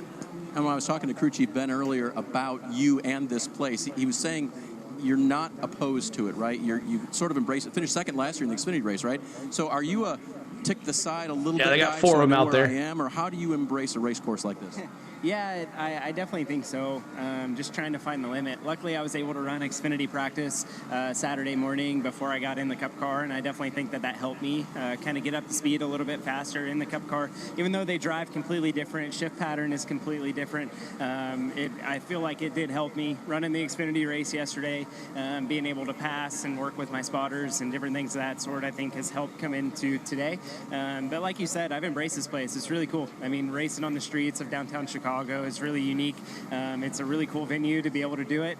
And when I was talking to crew chief Ben earlier about you and this place, he was saying you're not opposed to it, right? You sort of embrace it. Finished second last year in the Xfinity race, right? So are you a tick the side a little bit? Yeah, they got 4 of them out there. I am, or how do you embrace a race course like this? Yeah, I definitely think so. Just trying to find the limit. Luckily, I was able to run Xfinity practice Saturday morning before I got in the Cup car, and I definitely think that helped me kind of get up to speed a little bit faster in the Cup car. Even though they drive completely different, shift pattern is completely different. I feel like it did help me running the Xfinity race yesterday. Being able to pass and work with my spotters and different things of that sort, I think has helped come into today. But like you said, I've embraced this place. It's really cool. I mean, racing on the streets of downtown Chicago Chicago is really unique. It's a really cool venue to be able to do it,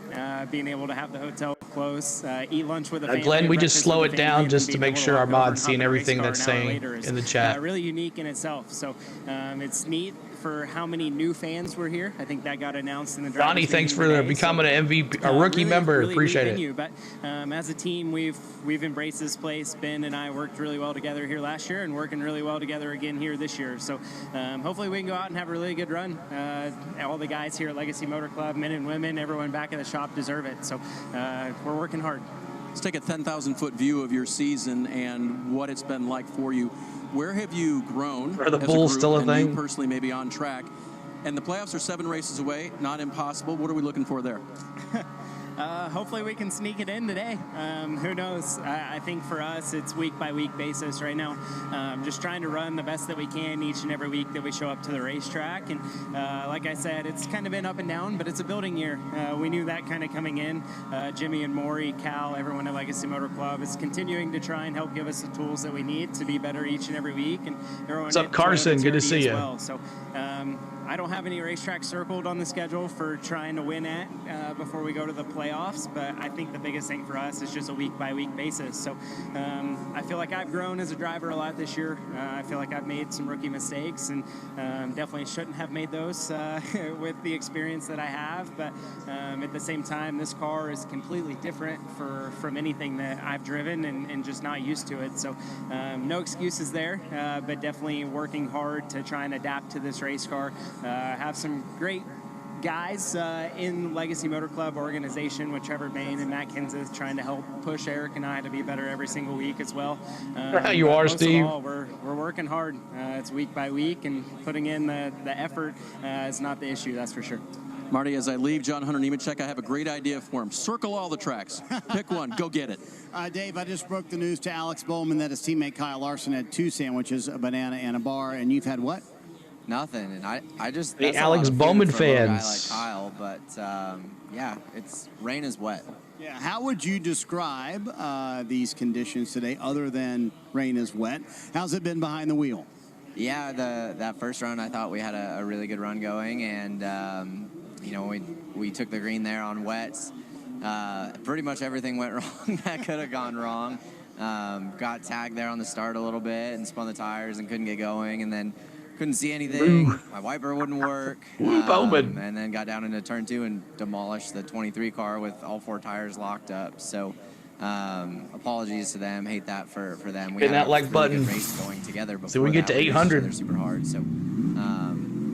being able to have the hotel close, eat lunch with a family. Glenn, we just breakfast slow with it the family, down just to and make being sure able our to walk over mod's and seeing hop in a race everything car that's an hour saying later is, in the chat. really unique in itself. So it's neat for how many new fans were here. I think that got announced in the drivers' Donnie, thanks meeting for today. becoming an MVP, a rookie really, member. really Appreciate neat it. venue. But as a team, we've embraced this place. Ben and I worked really well together here last year, and working really well together again here this year. So hopefully we can go out and have a really good run. All the guys here at Legacy Motor Club, men and women, everyone back at the shop deserve it. So we're working hard. Let's take a 10,000-foot view of your season and what it's been like for you. Where have you grown? Are the as Bulls a group, still a and thing? You personally maybe on track. And the playoffs are 7 races away, not impossible. What are we looking for there? Hopefully we can sneak it in today. Who knows? I think for us, it's week-by-week basis right now. Just trying to run the best that we can each and every week that we show up to the racetrack. And like I said, it's kind of been up and down, but it's a building year. We knew that kind of coming in. Jimmy and Maury, Cal, everyone at Legacy Motor Club is continuing to try and help give us the tools that we need to be better each and every week. And everyone What's up, Carson? Good to see you. well. So I don't have any racetracks circled on the schedule for trying to win at before we go to the playoffs, but I think the biggest thing for us is just a week-by-week basis. So I feel like I've grown as a driver a lot this year. I feel like I've made some rookie mistakes, and definitely shouldn't have made those with the experience that I have. But at the same time, this car is completely different from anything that I've driven, and just not used to it. So no excuses there, but definitely working hard to try and adapt to this race car. Have some great guys in Legacy Motor Club organization with Trevor Bain and Matt Kenseth trying to help push Eric and I to be better every single week as well. You are, most Steve. Of all, we're working hard. It's week by week, and putting in the effort is not the issue, that's for sure. Marty, as I leave John Hunter Nemechek, I have a great idea for him. Circle all the tracks. Pick one. Go get it. Dave, I just broke the news to Alex Bowman that his teammate Kyle Larson had 2 sandwiches, a banana and a bar, and you've had what? Nothing, and I just The that's Alex a lot of Bowman food for a little guy fans. like Kyle, but yeah, rain is wet. Yeah, how would you describe these conditions today, other than rain is wet? How's it been behind the wheel? Yeah, that first run, I thought we had a really good run going, and you know, we took the green there on wets. Pretty much everything went wrong that could have gone wrong. Got tagged there on the start a little bit and spun the tires and couldn't get going, and then couldn't see anything. My wiper wouldn't work. Bowman. And then got down into turn 2 and demolished the 23 car with all 4 tires locked up. So apologies to them. Hate that for them. We Hit had that a like really button. good race going together before So we get to that. We raced 800. each other super hard. So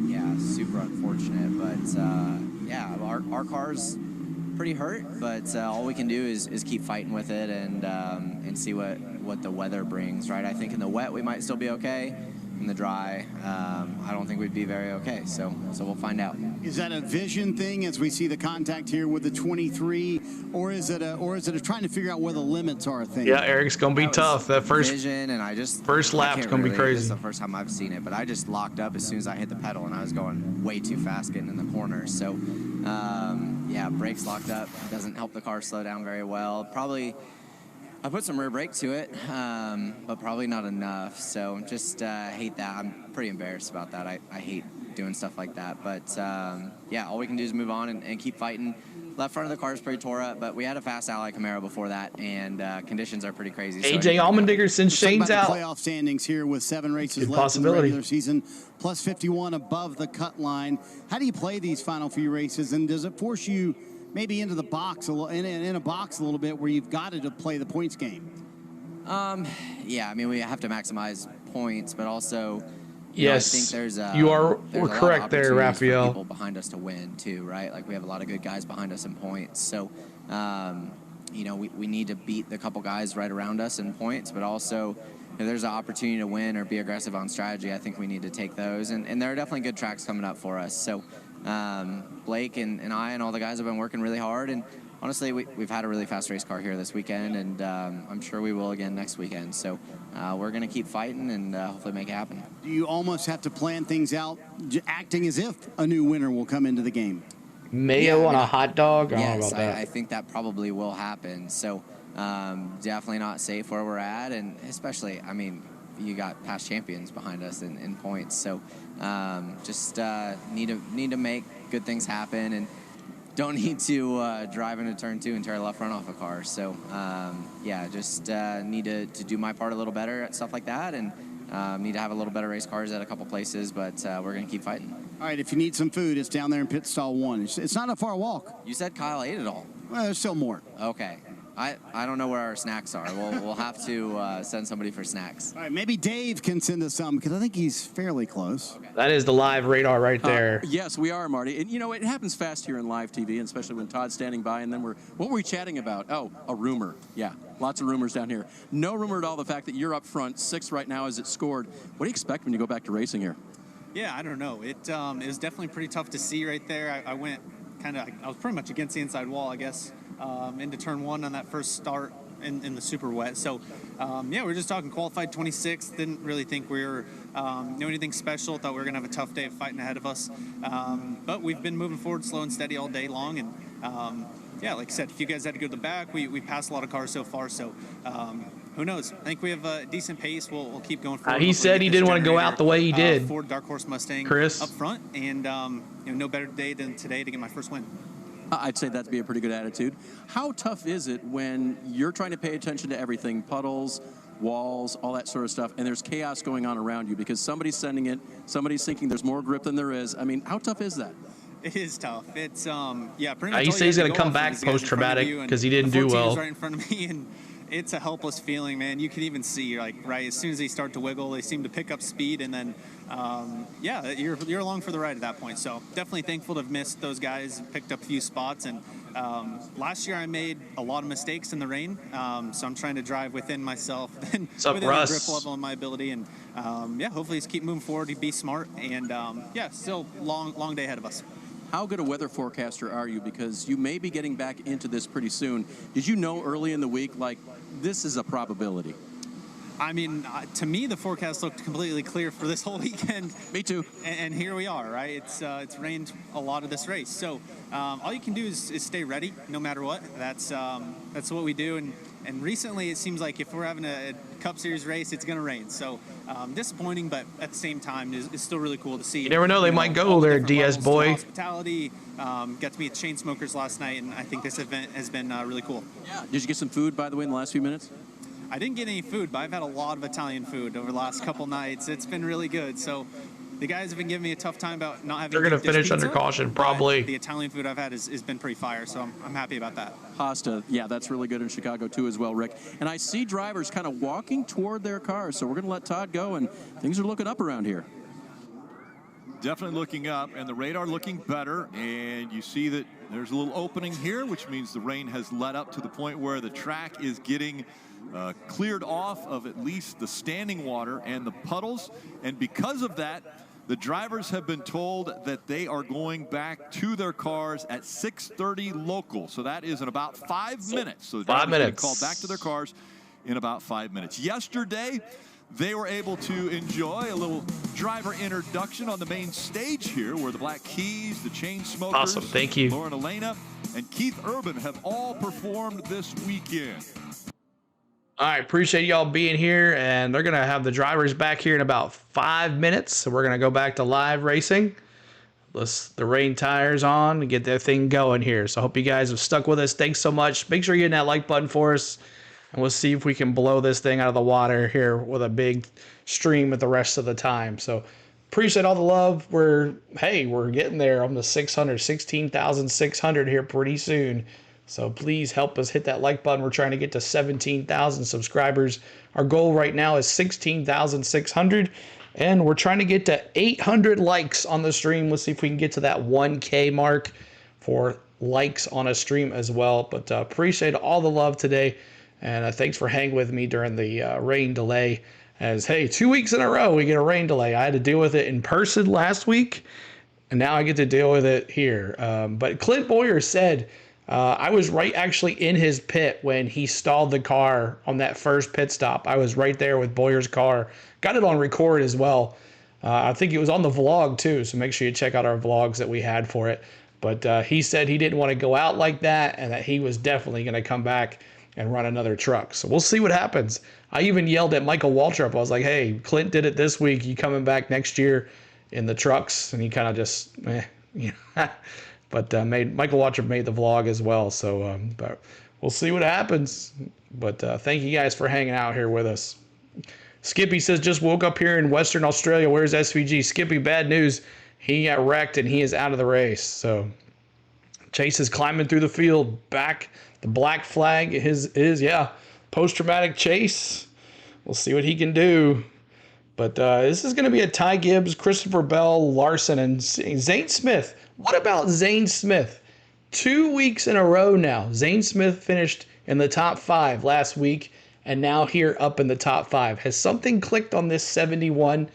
yeah, super unfortunate. But yeah, our car's pretty hurt. But all we can do is keep fighting with it and see what the weather brings. Right. I think in the wet we might still be okay. In the dry, I don't think we'd be very okay. So we'll find out. Is that a vision thing as we see the contact here with the 23, or is it a trying to figure out where the limits are thing? Yeah, Eric's gonna be tough. That first vision, and I just first lap's gonna be crazy. This is the first time I've seen it, but I just locked up as soon as I hit the pedal, and I was going way too fast getting in the corner. So yeah, brakes locked up doesn't help the car slow down very well. Probably. I put some rear brake to it, but probably not enough. So just hate that. I'm pretty embarrassed about that. I hate doing stuff like that. But yeah, all we can do is move on and keep fighting. Left front of the car is pretty tore up, but we had a fast Ally Camaro before that, and conditions are pretty crazy. AJ Allmendinger, since Shane's out. Playoff standings here with 7 races Good left in the possibility. regular season, plus 51 above the cut line. How do you play these final few races, and does it force you maybe into the box in a box a little bit where you've got to play the points game? Yeah, I mean, we have to maximize points, but also Yes, I think there's we're correct there, Raphael. For people behind us to win too, right? Like we have a lot of good guys behind us in points, so you know, we need to beat the couple guys right around us in points, but also if there's an opportunity to win or be aggressive on strategy, I think we need to take those, and there are definitely good tracks coming up for us. So Blake and I and all the guys have been working really hard, and honestly, we've had a really fast race car here this weekend, and I'm sure we will again next weekend. So we're going to keep fighting and hopefully make it happen. Do you almost have to plan things out, acting as if a new winner will come into the game? Mayo on a hot dog? I don't know Yes, about that. I think that probably will happen. So definitely not safe where we're at, and especially, I mean, you got past champions behind us in points. So just need to make good things happen, and don't need to drive into turn 2 and tear a left front off a car. So just need to do my part a little better at stuff like that, and need to have a little better race cars at a couple places, but we're going to keep fighting. All right, if you need some food, it's down there in pit stall 1. It's not a far walk. You said Kyle ate it all. Well, there's still more. Okay. I don't know where our snacks are. We'll have to send somebody for snacks. All right, maybe Dave can send us some, because I think he's fairly close. Okay. That is the live radar right there. Yes, we are, Marty. And, it happens fast here in live TV, and especially when Todd's standing by, and then what were we chatting about? Oh, a rumor. Yeah, lots of rumors down here. No rumor at all the fact that you're up front, 6th right now as it scored. What do you expect when you go back to racing here? Yeah, I don't know. It was definitely pretty tough to see right there. I went I was pretty much against the inside wall, I guess, into turn 1 on that first start in the super wet. So, we were just talking qualified 26th. Didn't really think we were knew anything special. Thought we were going to have a tough day of fighting ahead of us. But we've been moving forward slow and steady all day long. And, like I said, if you guys had to go to the back, we passed a lot of cars so far. So, who knows? I think we have a decent pace. We'll keep going forward. He said he didn't want to go out the way he did. Ford Dark Horse Mustang Chris up front. And, no better day than today to get my first win. I'd say that'd be a pretty good attitude. How tough is it when you're trying to pay attention to everything, puddles, walls, all that sort of stuff, and there's chaos going on around you because somebody's sending it, somebody's thinking there's more grip than there is? I mean, how tough is that? It is tough. It's pretty much. He says he's going to come back post-traumatic because he didn't do well. Right in front of me, and it's a helpless feeling, man. You can even see, right as soon as they start to wiggle, they seem to pick up speed, and then you're along for the ride at that point. So definitely thankful to have missed those guys, picked up a few spots, and last year I made a lot of mistakes in the rain, so I'm trying to drive within myself and within my grip level and my ability, and hopefully just keep moving forward, be smart, and still long day ahead of us. How good a weather forecaster are you? Because you may be getting back into this pretty soon. Did you know early in the week, this is a probability? I mean, to me, the forecast looked completely clear for this whole weekend. Me too. And here we are, right? It's rained a lot of this race. So all you can do is stay ready no matter what. That's what we do. And recently, it seems like if we're having a Cup Series race, it's going to rain. So disappointing, but at the same time, it's still really cool to see. You never know, they might go there, DS boy. Hospitality. Got to meet Chainsmokers last night, and I think this event has been really cool. Yeah. Did you get some food, by the way, in the last few minutes? I didn't get any food, but I've had a lot of Italian food over the last couple nights. It's been really good. So the guys have been giving me a tough time about not having. They're going to finish under caution, probably. The Italian food I've had has been pretty fire, so I'm happy about that. Pasta, yeah, that's really good in Chicago too as well, Rick. And I see drivers kind of walking toward their cars, so we're going to let Todd go, and things are looking up around here. Definitely looking up, and the radar looking better, and you see that there's a little opening here, which means the rain has let up to the point where the track is getting cleared off of at least the standing water and the puddles, and because of that, the drivers have been told that they are going back to their cars at 6:30 local, so that is in about 5 minutes. So the drivers are called back to their cars in about 5 minutes. Yesterday, they were able to enjoy a little driver introduction on the main stage here, where the Black Keys, the Chainsmokers, awesome, thank you, Lauren Elena, and Keith Urban have all performed this weekend. All right, appreciate y'all being here, and they're going to have the drivers back here in about 5 minutes, so we're going to go back to live racing. The rain tires on and get that thing going here. So I hope you guys have stuck with us. Thanks so much. Make sure you're hitting that like button for us, and we'll see if we can blow this thing out of the water here with a big stream at the rest of the time. So appreciate all the love. We're getting there on the 16,600 here pretty soon. So please help us hit that like button. We're trying to get to 17,000 subscribers. Our goal right now is 16,600, and we're trying to get to 800 likes on the stream. Let's see if we can get to that 1K mark for likes on a stream as well. But appreciate all the love today, and thanks for hanging with me during the rain delay. As 2 weeks in a row we get a rain delay. I had to deal with it in person last week, and now I get to deal with it here. But Clint Boyer said, I was right actually in his pit when he stalled the car on that first pit stop. I was right there with Boyer's car. Got it on record as well. I think it was on the vlog too, so make sure you check out our vlogs that we had for it. But he said he didn't want to go out like that, and that he was definitely going to come back and run another truck. So we'll see what happens. I even yelled at Michael Waltrip. I was like, hey, Clint did it this week. You coming back next year in the trucks? And he kind of just, But Michael Waltrip made the vlog as well. So but we'll see what happens. But thank you guys for hanging out here with us. Skippy says, just woke up here in Western Australia. Where's SVG? Skippy, bad news. He got wrecked and he is out of the race. So Chase is climbing through the field. Back, the black flag is post-traumatic Chase. We'll see what he can do. But this is going to be a Ty Gibbs, Christopher Bell, Larson, and Zane Smith. What about Zane Smith? 2 weeks in a row now. Zane Smith finished in the top 5 last week, and now here up in the top 5. Has something clicked on this 71?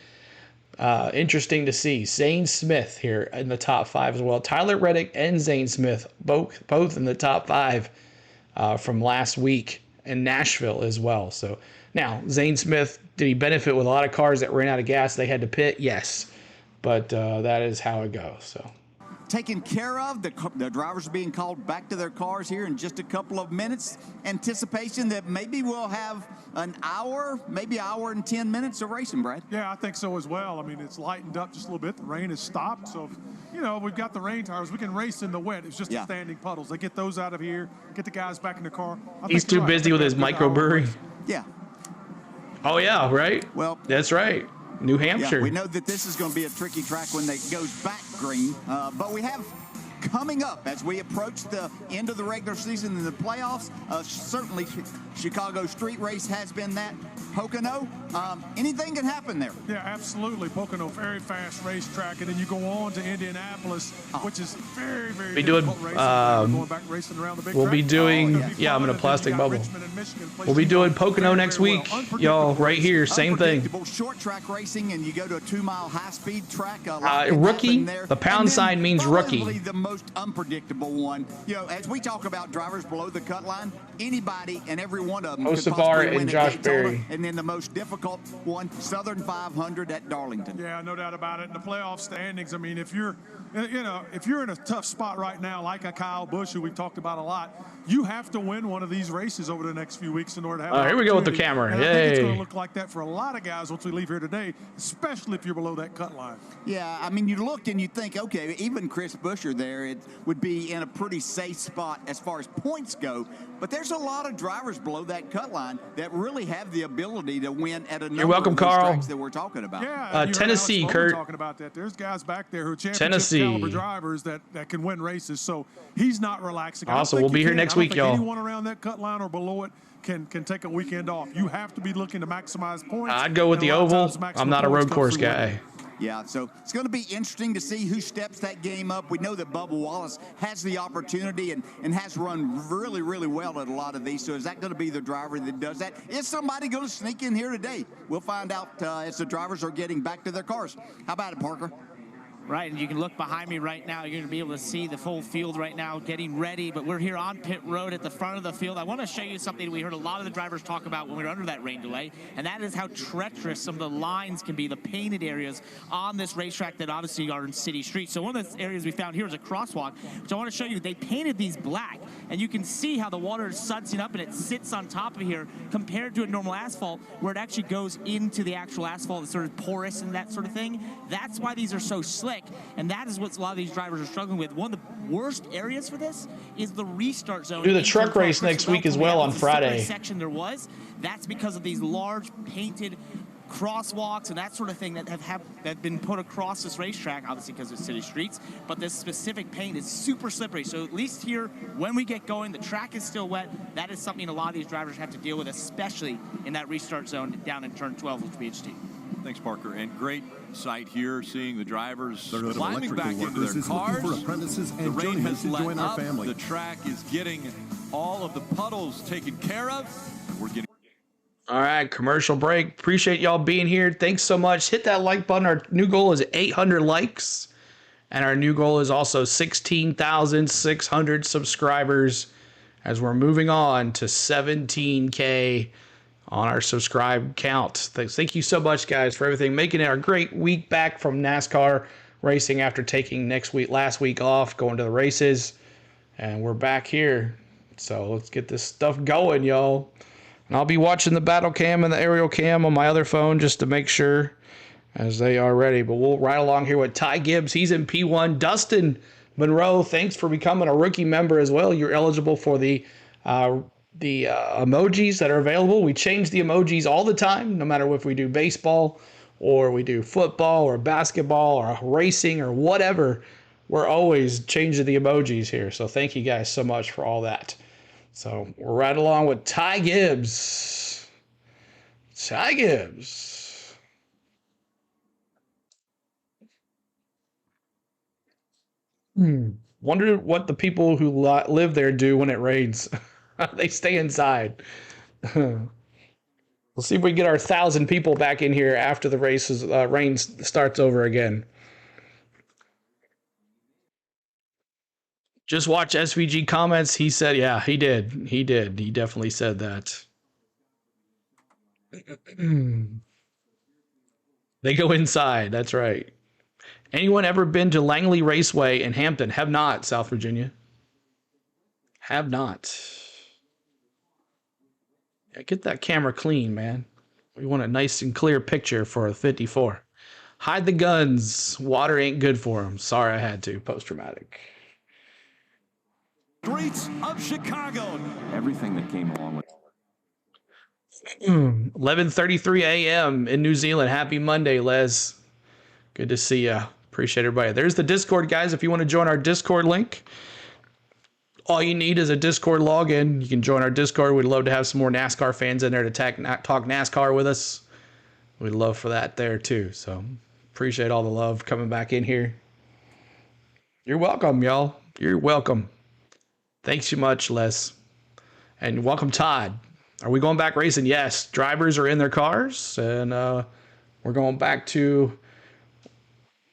Interesting to see. Zane Smith here in the top 5 as well. Tyler Reddick and Zane Smith both in the top 5 from last week in Nashville as well. So now Zane Smith, did he benefit with a lot of cars that ran out of gas? They had to pit, yes, but that is how it goes. So. Taken care of. The drivers are being called back to their cars here in just a couple of minutes. Anticipation that maybe we'll have an hour, maybe an hour and 10 minutes of racing, Brad. Yeah, I think so as well. I mean, it's lightened up just a little bit. The rain has stopped. So, we've got the rain tires. We can race in the wet. It's just the standing puddles. They get those out of here, get the guys back in the car. He's too busy with his microbrewery. Yeah. Oh, yeah, right? Well, that's right. New Hampshire. Yeah, we know that this is going to be a tricky track when it goes back green, but we have coming up as we approach the end of the regular season and the playoffs. Certainly, Chicago Street Race has been that. Pocono, anything can happen there. Yeah, absolutely. Pocono, very fast racetrack, and then you go on to Indianapolis, which is very, very difficult racing. Going back racing around the big we'll track. be doing, I'm in a plastic bubble. We'll be doing Pocono next week, y'all, right here, same thing. Short track racing, and you go to a 2-mile high-speed track. Rookie, the pound sign means rookie. The most unpredictable one. As we talk about drivers below the cut line, anybody and every one of them could possibly win at Daytona. And then the most difficult one, Southern 500 at Darlington. Yeah, no doubt about it. In the playoff standings, I mean, if you're in a tough spot right now, like a Kyle Busch, who we've talked about a lot, you have to win one of these races over the next few weeks in order to have. Here we go with the camera. And Yay! I think it's going to look like that for a lot of guys once we leave here today, especially if you're below that cut line. Yeah, I mean, you look and you think, okay, even Chris Buescher there, it would be in a pretty safe spot as far as points go. But there's a lot of drivers below that cut line that really have the ability to win at a number You're welcome, of those Carl. tracks that we're talking about. Yeah, Tennessee, Kurt. Talking about that. There's guys back there who are Tennessee championship caliber drivers that can win races. So he's not relaxing. Awesome. We'll be here next week, y'all. Anyone around that cut line or below it can take a weekend off. You have to be looking to maximize points. I'd go with the oval. I'm not a road course guy. Yeah, so it's going to be interesting to see who steps that game up. We know that Bubba Wallace has the opportunity and has run really, really well at a lot of these. So is that going to be the driver that does that? Is somebody going to sneak in here today? We'll find out as the drivers are getting back to their cars. How about it, Parker? Right, and you can look behind me right now. You're going to be able to see the full field right now getting ready, but we're here on pit road at the front of the field. I want to show you something we heard a lot of the drivers talk about when we were under that rain delay, and that is how treacherous some of the lines can be, the painted areas on this racetrack that obviously are in city streets. So one of the areas we found here is a crosswalk, which I want to show you. They painted these black, and you can see how the water is sudsing up and it sits on top of here compared to a normal asphalt where it actually goes into the actual asphalt. It's sort of porous and that sort of thing. That's why these are so slick. And that is what a lot of these drivers are struggling with. One of the worst areas for this is the restart zone. Do the truck race next week as well on Friday. Section there was. That's because of these large painted crosswalks and that sort of thing that have been put across this racetrack, obviously because it's city streets, but this specific paint is super slippery. So at least here, when we get going, the track is still wet. That is something a lot of these drivers have to deal with, especially in that restart zone down in turn 12 with BHT. Thanks, Parker. And great sight here, seeing the drivers Service climbing back into their cars. For apprentices and the rain journeymen has to let join our up. family. The track is getting all of the puddles taken care of. We're getting. All right, commercial break. Appreciate y'all being here. Thanks so much. Hit that like button. Our new goal is 800 likes. And our new goal is also 16,600 subscribers as we're moving on to 17K on our subscribe count. Thank you so much, guys, for everything. Making it a great week back from NASCAR racing after taking last week off, going to the races. And we're back here So let's get this stuff going, y'all. And I'll be watching the battle cam and the aerial cam on my other phone just to make sure as they are ready. But we'll ride along here with Ty Gibbs. He's in P1. Dustin Monroe, thanks for becoming a rookie member as well. You're eligible for the emojis that are available. We change the emojis all the time, no matter if we do baseball or we do football or basketball or racing or whatever. We're always changing the emojis here. So thank you guys so much for all that. So we're right along with Ty Gibbs. Ty Gibbs. Wonder what the people who live there do when it rains. They stay inside. We'll see if we get our 1,000 people back in here after the rain starts over again. Just watch SVG comments. He said, yeah, he did. He definitely said that. They go inside. That's right. Anyone ever been to Langley Raceway in Hampton? Have not, South Virginia. Have not. Yeah, get that camera clean, man. We want a nice and clear picture for a 54. Hide the guns. Water ain't good for them. Sorry I had to. Post-traumatic. Streets of Chicago. Everything that came along with 11:33 a.m. in New Zealand. Happy Monday, Les. Good to see ya. Appreciate everybody. There's the Discord, guys. If you want to join our Discord link, all you need is a Discord login. You can join our Discord. We'd love to have some more NASCAR fans in there to talk NASCAR with us. We'd love for that there too. So appreciate all the love coming back in here. You're welcome, y'all. You're welcome. Thanks so much, Les. And welcome, Todd. Are we going back racing? Yes. Drivers are in their cars, and we're going back to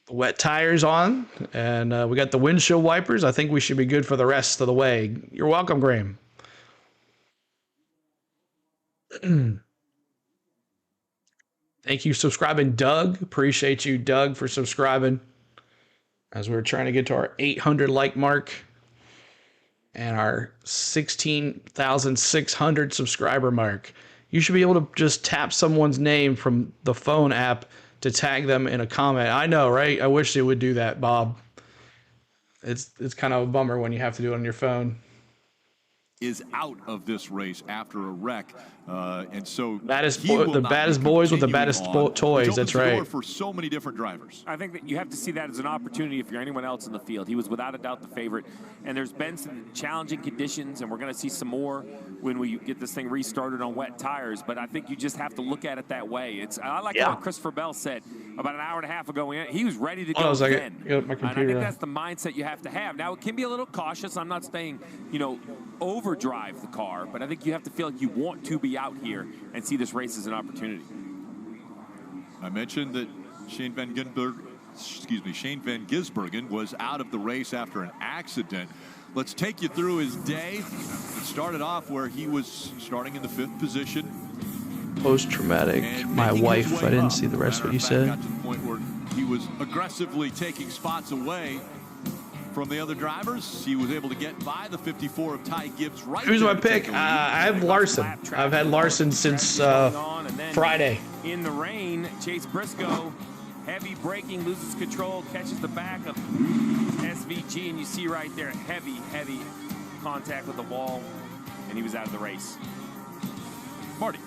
the wet tires on, and we got the windshield wipers. I think we should be good for the rest of the way. You're welcome, Graham. Thank you for subscribing, Doug. Appreciate you, Doug, for subscribing as we're trying to get to our 800 like mark and our 16,600 subscriber mark. You should be able to just tap someone's name from the phone app to tag them in a comment. I know, right? I wish they would do that, Bob. It's kind of a bummer when you have to do it on your phone. is out of this race after a wreck, and so the baddest boys with the baddest toys. That's right. For so many different drivers. I think that you have to see that as an opportunity if you're anyone else in the field. He was without a doubt the favorite, and there's been some challenging conditions, and we're going to see some more when we get this thing restarted on wet tires. But I think you just have to look at it that way. I like what Christopher Bell said about an hour and a half ago. He was ready to go then. And I think that's the mindset you have to have. Now, it can be a little cautious. I'm not saying, overdrive the car, but I think you have to feel like you want to be out here and see this race as an opportunity. I mentioned that Shane Van Gisbergen was out of the race after an accident. Let's take you through his day. It started off where he was starting in the 5th position. Post-traumatic. My wife. I didn't see the rest of what you said. Got to the point where he was aggressively taking spots away from the other drivers. He was able to get by the 54 of Ty Gibbs. Right. Who's my pick? I have Larson. I've had Larson since Friday. In the rain, Chase Briscoe, heavy braking, loses control, catches the back of SVG, and you see right there, heavy contact with the wall, and he was out of the race. Marty.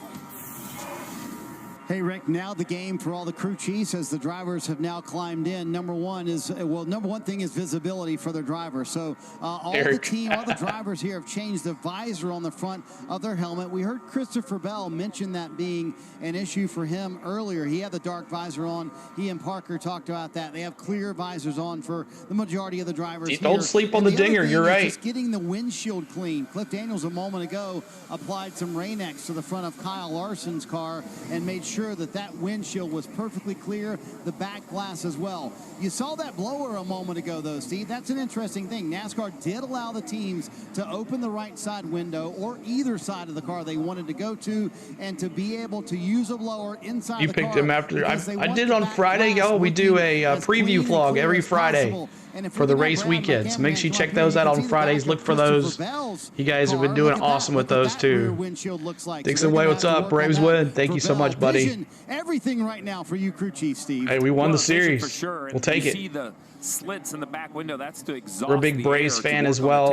Hey, Rick, now the game for all the crew chiefs as the drivers have now climbed in. Number one thing is visibility for their drivers. So all the drivers here have changed the visor on the front of their helmet. We heard Christopher Bell mention that being an issue for him earlier. He had the dark visor on. He and Parker talked about that. They have clear visors on for the majority of the drivers here. Don't sleep on the dinger. You're right. Just getting the windshield clean. Cliff Daniels a moment ago applied some Rain-X to the front of Kyle Larson's car and made sure sure that that windshield was perfectly clear, the back glass as well. You saw that blower a moment ago, though, Steve. That's an interesting thing. NASCAR did allow the teams to open the right side window or either side of the car they wanted to go to, and to be able to use a blower inside the car. You picked him after. I did on Friday, y'all. We do a preview vlog every Friday for the race weekend. So make sure you check those out on Fridays. Look for those. You guys have been doing awesome with those too. Dixon Way, what's up? Braves win. Thank you so much, buddy. Everything right now for you, crew chief Steve. Hey, we won the series. For sure. We'll take it. See the slits in the back window. That's to exhaust. We're a big Braves fan as well.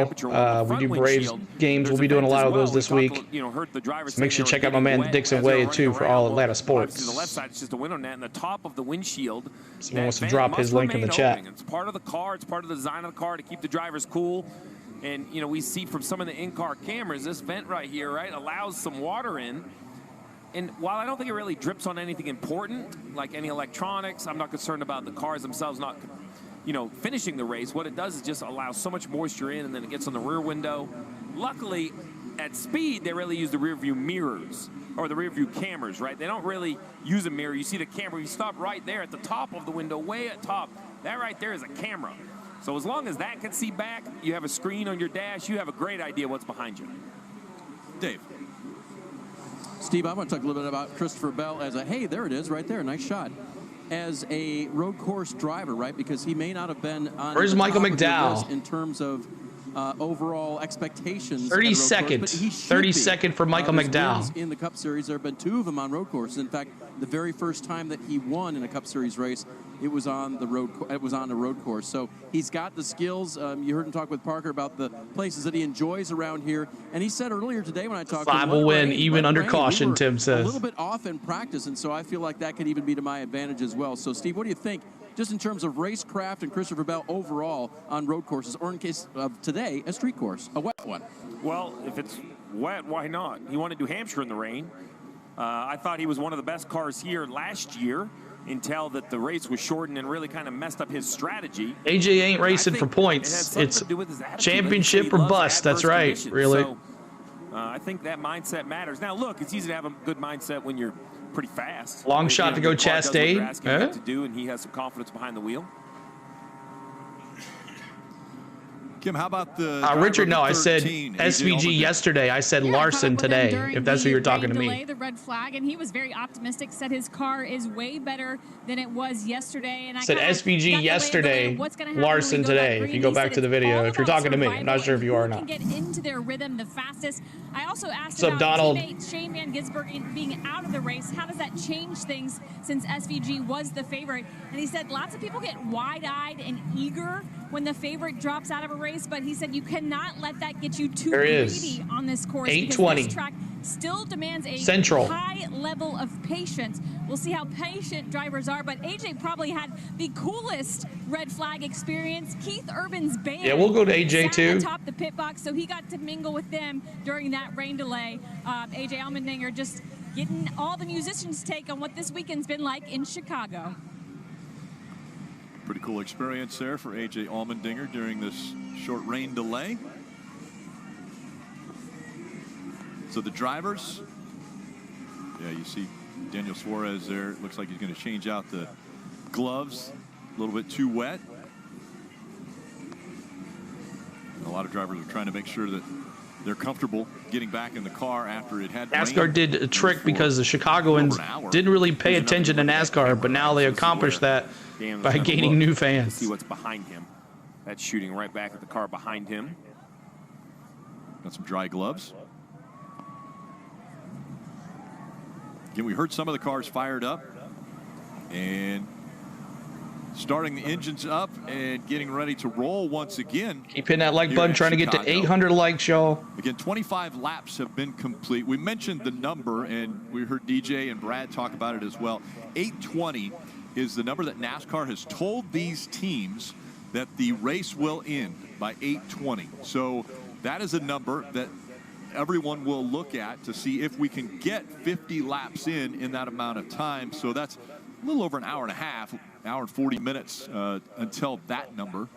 We do Braves games. We'll be doing a lot of those this week. So make sure you check out my man Dixon Way too for all Atlanta sports. The left side is just a window net, and the top of the windshield. Someone wants to drop his link in the chat. It's part of the car. It's part of the design of the car to keep the drivers cool. And we see from some of the in-car cameras, this vent right here, right, allows some water in. And while I don't think it really drips on anything important, like any electronics, I'm not concerned about the cars themselves not, finishing the race. What it does is just allow so much moisture in, and then it gets on the rear window. Luckily, at speed, they really use the rear view mirrors or the rear view cameras, right? They don't really use a mirror. You see the camera. You stop right there at the top of the window, way at top. That right there is a camera. So as long as that can see back, you have a screen on your dash, you have a great idea what's behind you. Dave. Steve, I want to talk a little bit about Christopher Bell as hey, there it is right there, nice shot. As a road course driver, right? Because he may not have been on Where's Michael McDowell in terms of overall expectations. 30 seconds. 30 seconds for Michael McDowell. In the Cup Series, there have been 2 of them on road courses. In fact, the very first time that he won in a Cup Series race, it was on the road. It was on a road course. So he's got the skills. You heard him talk with Parker about the places that he enjoys around here, and he said earlier today when I talked to him, 5 will win even under caution. Tim says a little bit off in practice, and so I feel like that could even be to my advantage as well. So Steve, what do you think? Just in terms of racecraft and Christopher Bell overall on road courses, or in case of today, a street course, a wet one? Well, if it's wet, why not? He won at New Hampshire in the rain. I thought he was one of the best cars here last year until that the race was shortened and really kind of messed up his strategy. AJ ain't racing for points. It's championship or bust. That's right, really. So, I think that mindset matters. Now, look, it's easy to have a good mindset when you're pretty fast. Long shot to go Chastain. To do, and he has some confidence behind the wheel. Kim, how about the Richard? No, I said SVG yesterday. I said Larson today. If that's who you're talking to me. The red flag, and he was very optimistic. Said his car is way better than it was yesterday. And I said SVG yesterday. Larson today. If you go back to the video, if you're talking to me, I'm not sure if you are or not. Can get into their rhythm the fastest. I also asked about Donald? Teammate Shane Van Gisbergen being out of the race. How does that change things since SVG was the favorite? And he said lots of people get wide-eyed and eager when the favorite drops out of a race, but he said you cannot let that get you too greedy on this course. 820. This track still demands a Central. high level of patience. We'll see how patient drivers are, but AJ probably had the coolest red flag experience. Keith Urban's band. Yeah, we'll go to AJ too. Atop the pit box, so he got to mingle with them during that rain delay. AJ Allmendinger just getting all the musicians' take on what this weekend's been like in Chicago. Pretty cool experience there for AJ Allmendinger during this short rain delay. So the drivers, yeah, you see Daniel Suarez there. It looks like he's going to change out the gloves. A little bit too wet. And a lot of drivers are trying to make sure that they're comfortable getting back in the car after it had NASCAR did a trick because the Chicagoans didn't really pay attention to NASCAR, but now they accomplished that by gaining new fans. See what's behind him. That's shooting right back at the car behind him. Got some dry gloves. Again, we heard some of the cars fired up and starting the engines up and getting ready to roll once again. Keep hitting that like button, trying to get to 800 likes, y'all. Again, 25 laps have been complete. We mentioned the number, and we heard DJ and Brad talk about it as well. 820 is the number that NASCAR has told these teams that the race will end by 8:20. So that is a number that everyone will look at to see if we can get 50 laps in that amount of time. So that's a little over an hour and a half, hour and 40 minutes until that number.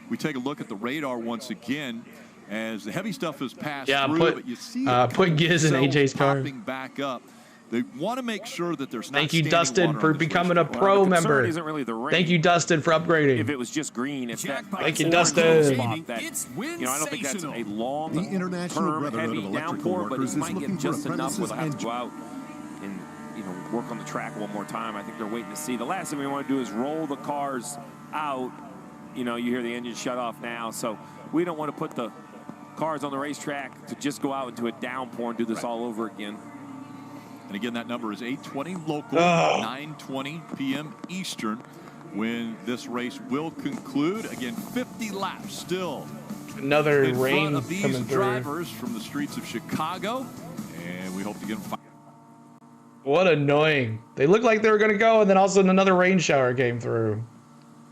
We take a look at the radar once again as the heavy stuff has passed through, but you see put Giz in AJ's car. Popping back up. They want to make sure that there's not Thank you, standing Dustin, water for on this becoming a racetrack. pro the concern member. isn't really the rain. Thank you, Dustin, for upgrading. If it was just green, it's that Thank you, orange Dustin. spot that, I don't think that's a The long International term Brotherhood heavy of Electrical downpour, but Workers he is might looking get for just enough where apprentices they'll have to and go out and work on the track one more time. I think they're waiting to see. The last thing we want to do is roll the cars out. You hear the engine shut off now, so we don't want to put the cars on the racetrack to just go out into a downpour and do this all over again. And again, that number is 8:20 local, 9:20 p.m. Eastern, when this race will conclude. Again, 50 laps still. Another in rain front of these coming through. drivers from the streets of Chicago, and we hope to get them. What annoying. They looked like they were going to go, and then all of a sudden another rain shower came through.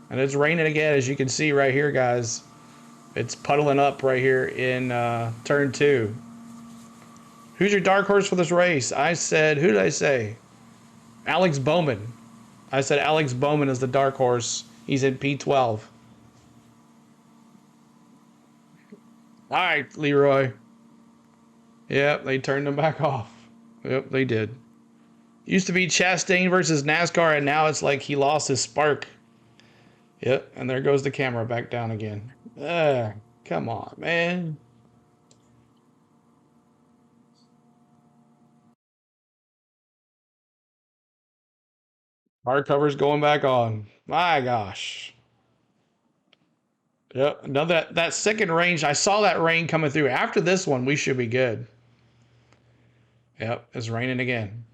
And it's raining again, as you can see right here, guys. It's puddling up right here in turn 2. Who's your dark horse for this race? I said, who did I say? Alex Bowman. I said Alex Bowman is the dark horse. He's in P12. All right, Leroy. Yep, they turned him back off. Yep, they did. Used to be Chastain versus NASCAR, and now it's like he lost his spark. Yep, and there goes the camera back down again. Come on, man. Hardcover's going back on. My gosh. Yep, another that second range. I saw that rain coming through. After this one, we should be good. Yep, it's raining again.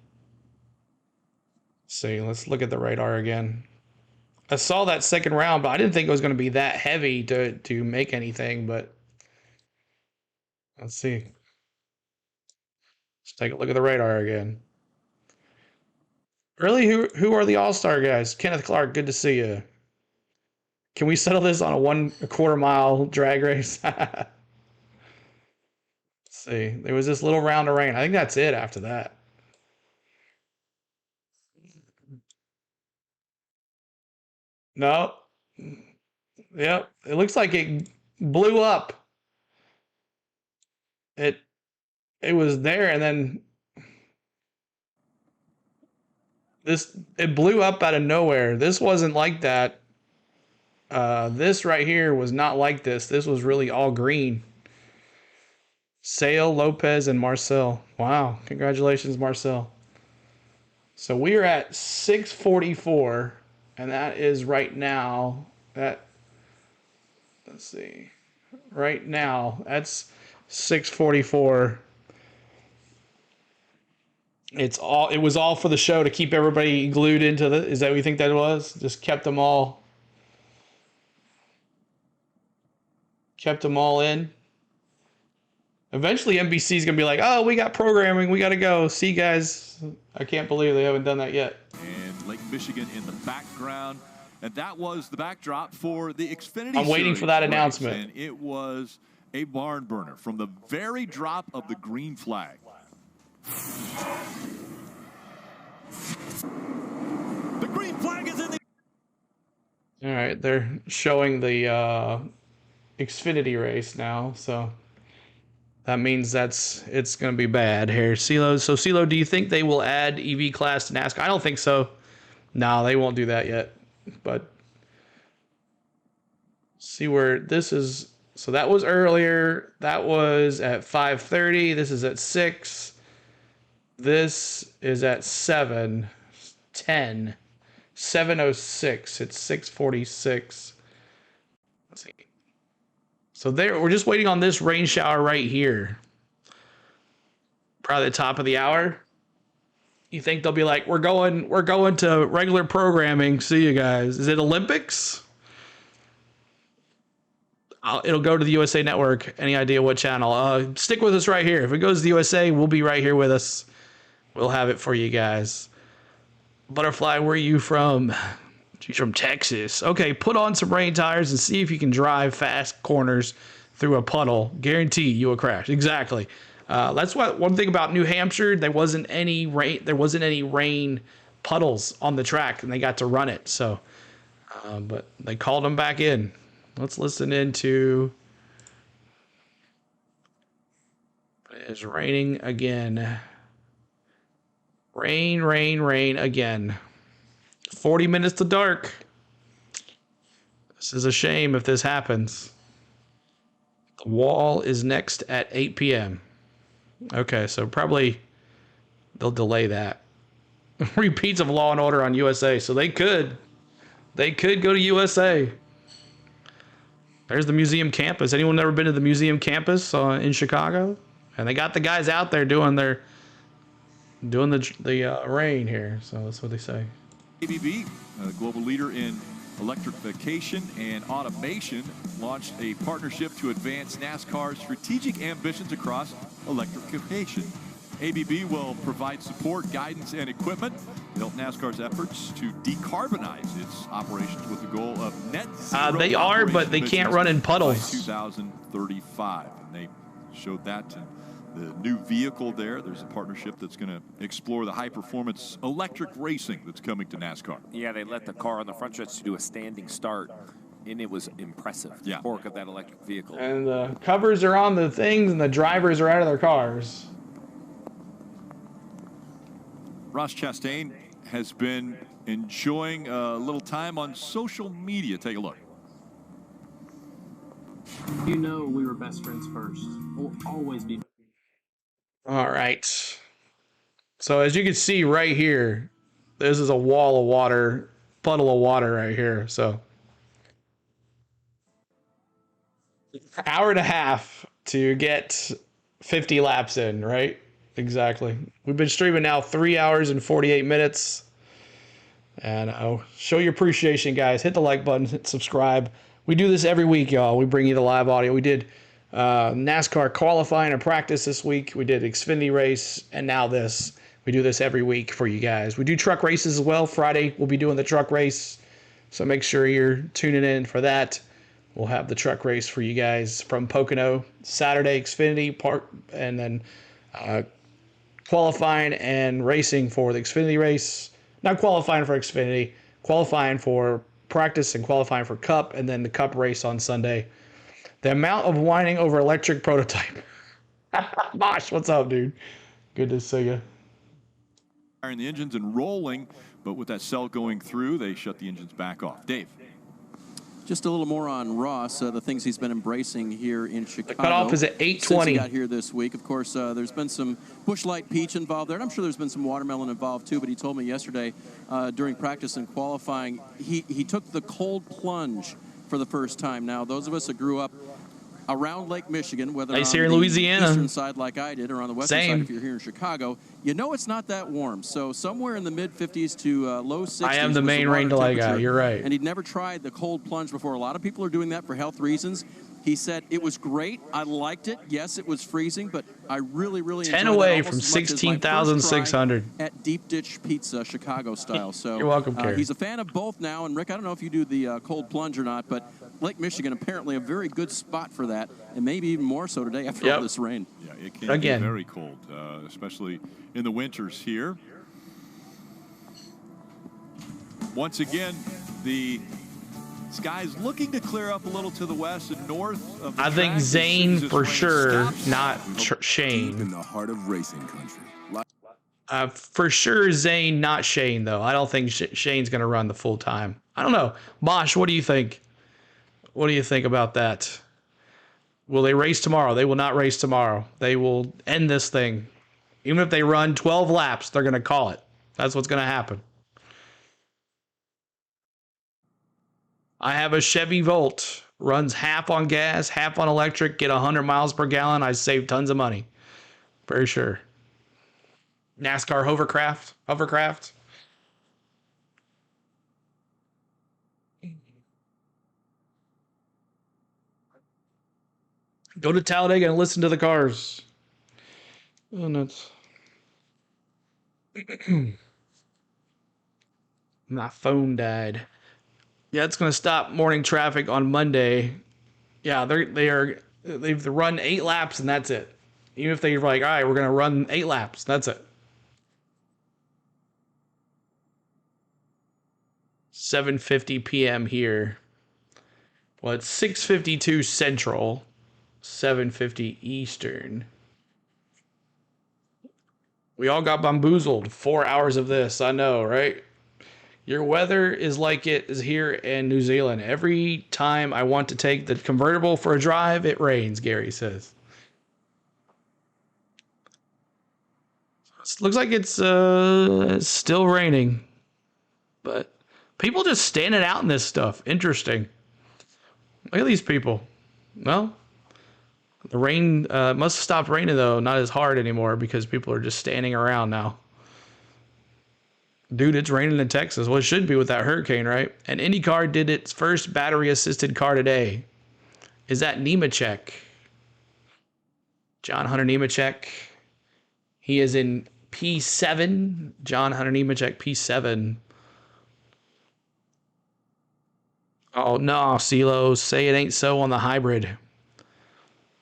See, let's look at the radar again. I saw that second round, but I didn't think it was going to be that heavy to make anything, but let's see. Let's take a look at the radar again. Really, who are the all-star guys? Kenneth Clark, good to see you. Can we settle this on a 1/4 mile drag race? Let's see. There was this little round of rain. I think that's it after that. No. Yep. It looks like it blew up. It was there, and then it blew up out of nowhere. This wasn't like that. This right here was not like this. This was really all green. Sale, Lopez, and Marcel. Wow. Congratulations, Marcel. So we are at 6:44, and that is right now. Let's see. Right now, that's 6:44. It was all for the show to keep everybody glued into the. Is that what you think that it was? Just kept them all in. Eventually, NBC is gonna be like, "Oh, we got programming. We got to go. See you guys." I can't believe they haven't done that yet. And Lake Michigan in the background, and that was the backdrop for the Xfinity. I'm waiting for that Series announcement. And it was a barn burner from the very drop of the green flag. The green flag is in the. All right, they're showing the Xfinity race now, so that means it's going to be bad here. CeeLo, so CeeLo, do you think they will add EV class to NASCAR? I don't think so. No, they won't do that yet. But see where this is. So that was earlier. That was at 5:30. This is at 6. This is at 7:10. 7:06. It's 6:46. Let's see. So we're just waiting on this rain shower right here. Probably the top of the hour. You think they'll be like, we're going to regular programming. See you guys. Is it Olympics? It'll go to the USA Network. Any idea what channel? Stick with us right here. If it goes to the USA, we'll be right here with us. We'll have it for you guys. Butterfly, where are you from? She's from Texas. Okay, put on some rain tires and see if you can drive fast corners through a puddle. Guarantee you will crash. Exactly. That's one thing about New Hampshire. There wasn't any rain. There wasn't any rain puddles on the track, and they got to run it. So, but they called them back in. Let's listen into. It is raining again. Rain, rain, rain again. 40 minutes to dark. This is a shame if this happens. The wall is next at 8 p.m. Okay, so probably they'll delay that. Repeats of Law and Order on USA, so they could go to USA. There's the museum campus. Anyone ever been to the museum campus in Chicago? And they got the guys out there doing the rain here. So that's what they say. ABB, a global leader in electrification and automation, launched a partnership to advance NASCAR's strategic ambitions across electrification. ABB will provide support, guidance, and equipment to help NASCAR's efforts to decarbonize its operations with the goal of net zero. They are, but they can't run in puddles. By 2035. And they showed that in the new vehicle there. There's a partnership that's going to explore the high-performance electric racing that's coming to NASCAR. Yeah, they let the car on the front stretch do a standing start, and it was impressive. Yeah. The torque of that electric vehicle. And the covers are on the things, and the drivers are out of their cars. Ross Chastain has been enjoying a little time on social media. Take a look. You know we were best friends first. We'll always be. All right. So as you can see right here, this is a wall of water, puddle of water right here. So hour and a half to get 50 laps in, right? Exactly. We've been streaming now 3 hours and 48 minutes. And show your appreciation, guys. Hit the like button, hit subscribe. We do this every week, y'all. We bring you the live audio. We did NASCAR qualifying and practice this week. We did Xfinity race, and now this. We do this every week for you guys. We do truck races as well. Friday, we'll be doing the truck race. So make sure you're tuning in for that. We'll have the truck race for you guys from Pocono. Saturday, Xfinity part, and then qualifying and racing for the Xfinity race. Not qualifying for Xfinity, qualifying for practice and qualifying for Cup, and then the Cup race on Sunday. The amount of whining over electric prototype. Mosh, what's up, dude? Good to see you. Firing the engines and rolling, but with that cell going through, they shut the engines back off. Dave. Just a little more on Ross, the things he's been embracing here in Chicago. The cutoff is at 8:20. Since he got here this week. Of course, there's been some Busch Light Peach involved there, and I'm sure there's been some watermelon involved too, but he told me yesterday during practice and qualifying, he took the cold plunge for the first time. Now, those of us that grew up around Lake Michigan, whether on here in the Louisiana. eastern side like I did or on the western side if you're here in Chicago, you know it's not that warm. So somewhere in the mid-50s to low 60s. I am the main rain delay guy. You're right. And he'd never tried the cold plunge before. A lot of people are doing that for health reasons. He said it was great. I liked it. Yes, it was freezing, but I really, really enjoyed it. 10 away from 16,600 at Deep Ditch Pizza, Chicago style. So you're welcome, Kerry. He's a fan of both now. And Rick, I don't know if you do the cold plunge or not, but Lake Michigan apparently a very good spot for that, and maybe even more so today after all this rain. Yeah, it can be very cold, especially in the winters here. Once again, the sky's looking to clear up a little to the west and north of the I think track. Zane for sure, not Shane. In the heart of racing country. For sure, Zane, not Shane, though. I don't think Shane's going to run the full time. I don't know. Mosh, what do you think? What do you think about that? Will they race tomorrow? They will not race tomorrow. They will end this thing. Even if they run 12 laps, they're going to call it. That's what's going to happen. I have a Chevy Volt. Runs half on gas, half on electric, get 100 miles per gallon. I save tons of money. Very sure. NASCAR hovercraft. Go to Talladega and listen to the cars. Oh, nuts. My phone died. Yeah, it's going to stop morning traffic on Monday. Yeah, they've run 8 laps and that's it. Even if they're like, all right, we're going to run 8 laps. That's it. 7:50 p.m. here. Well, it's 6:52 Central, 7:50 Eastern. We all got bamboozled. 4 hours of this. I know, right? Your weather is like it is here in New Zealand. Every time I want to take the convertible for a drive, it rains, Gary says. Looks like it's still raining. But people just standing out in this stuff. Interesting. Look at these people. Well, the rain must have stopped raining, though. Not as hard anymore because people are just standing around now. Dude, it's raining in Texas. Well, it should be with that hurricane, right? And IndyCar did its first battery-assisted car today. Is that Nemechek? John Hunter Nemechek. He is in P7. John Hunter Nemechek, P7. Oh, no, CeeLo. Say it ain't so on the hybrid.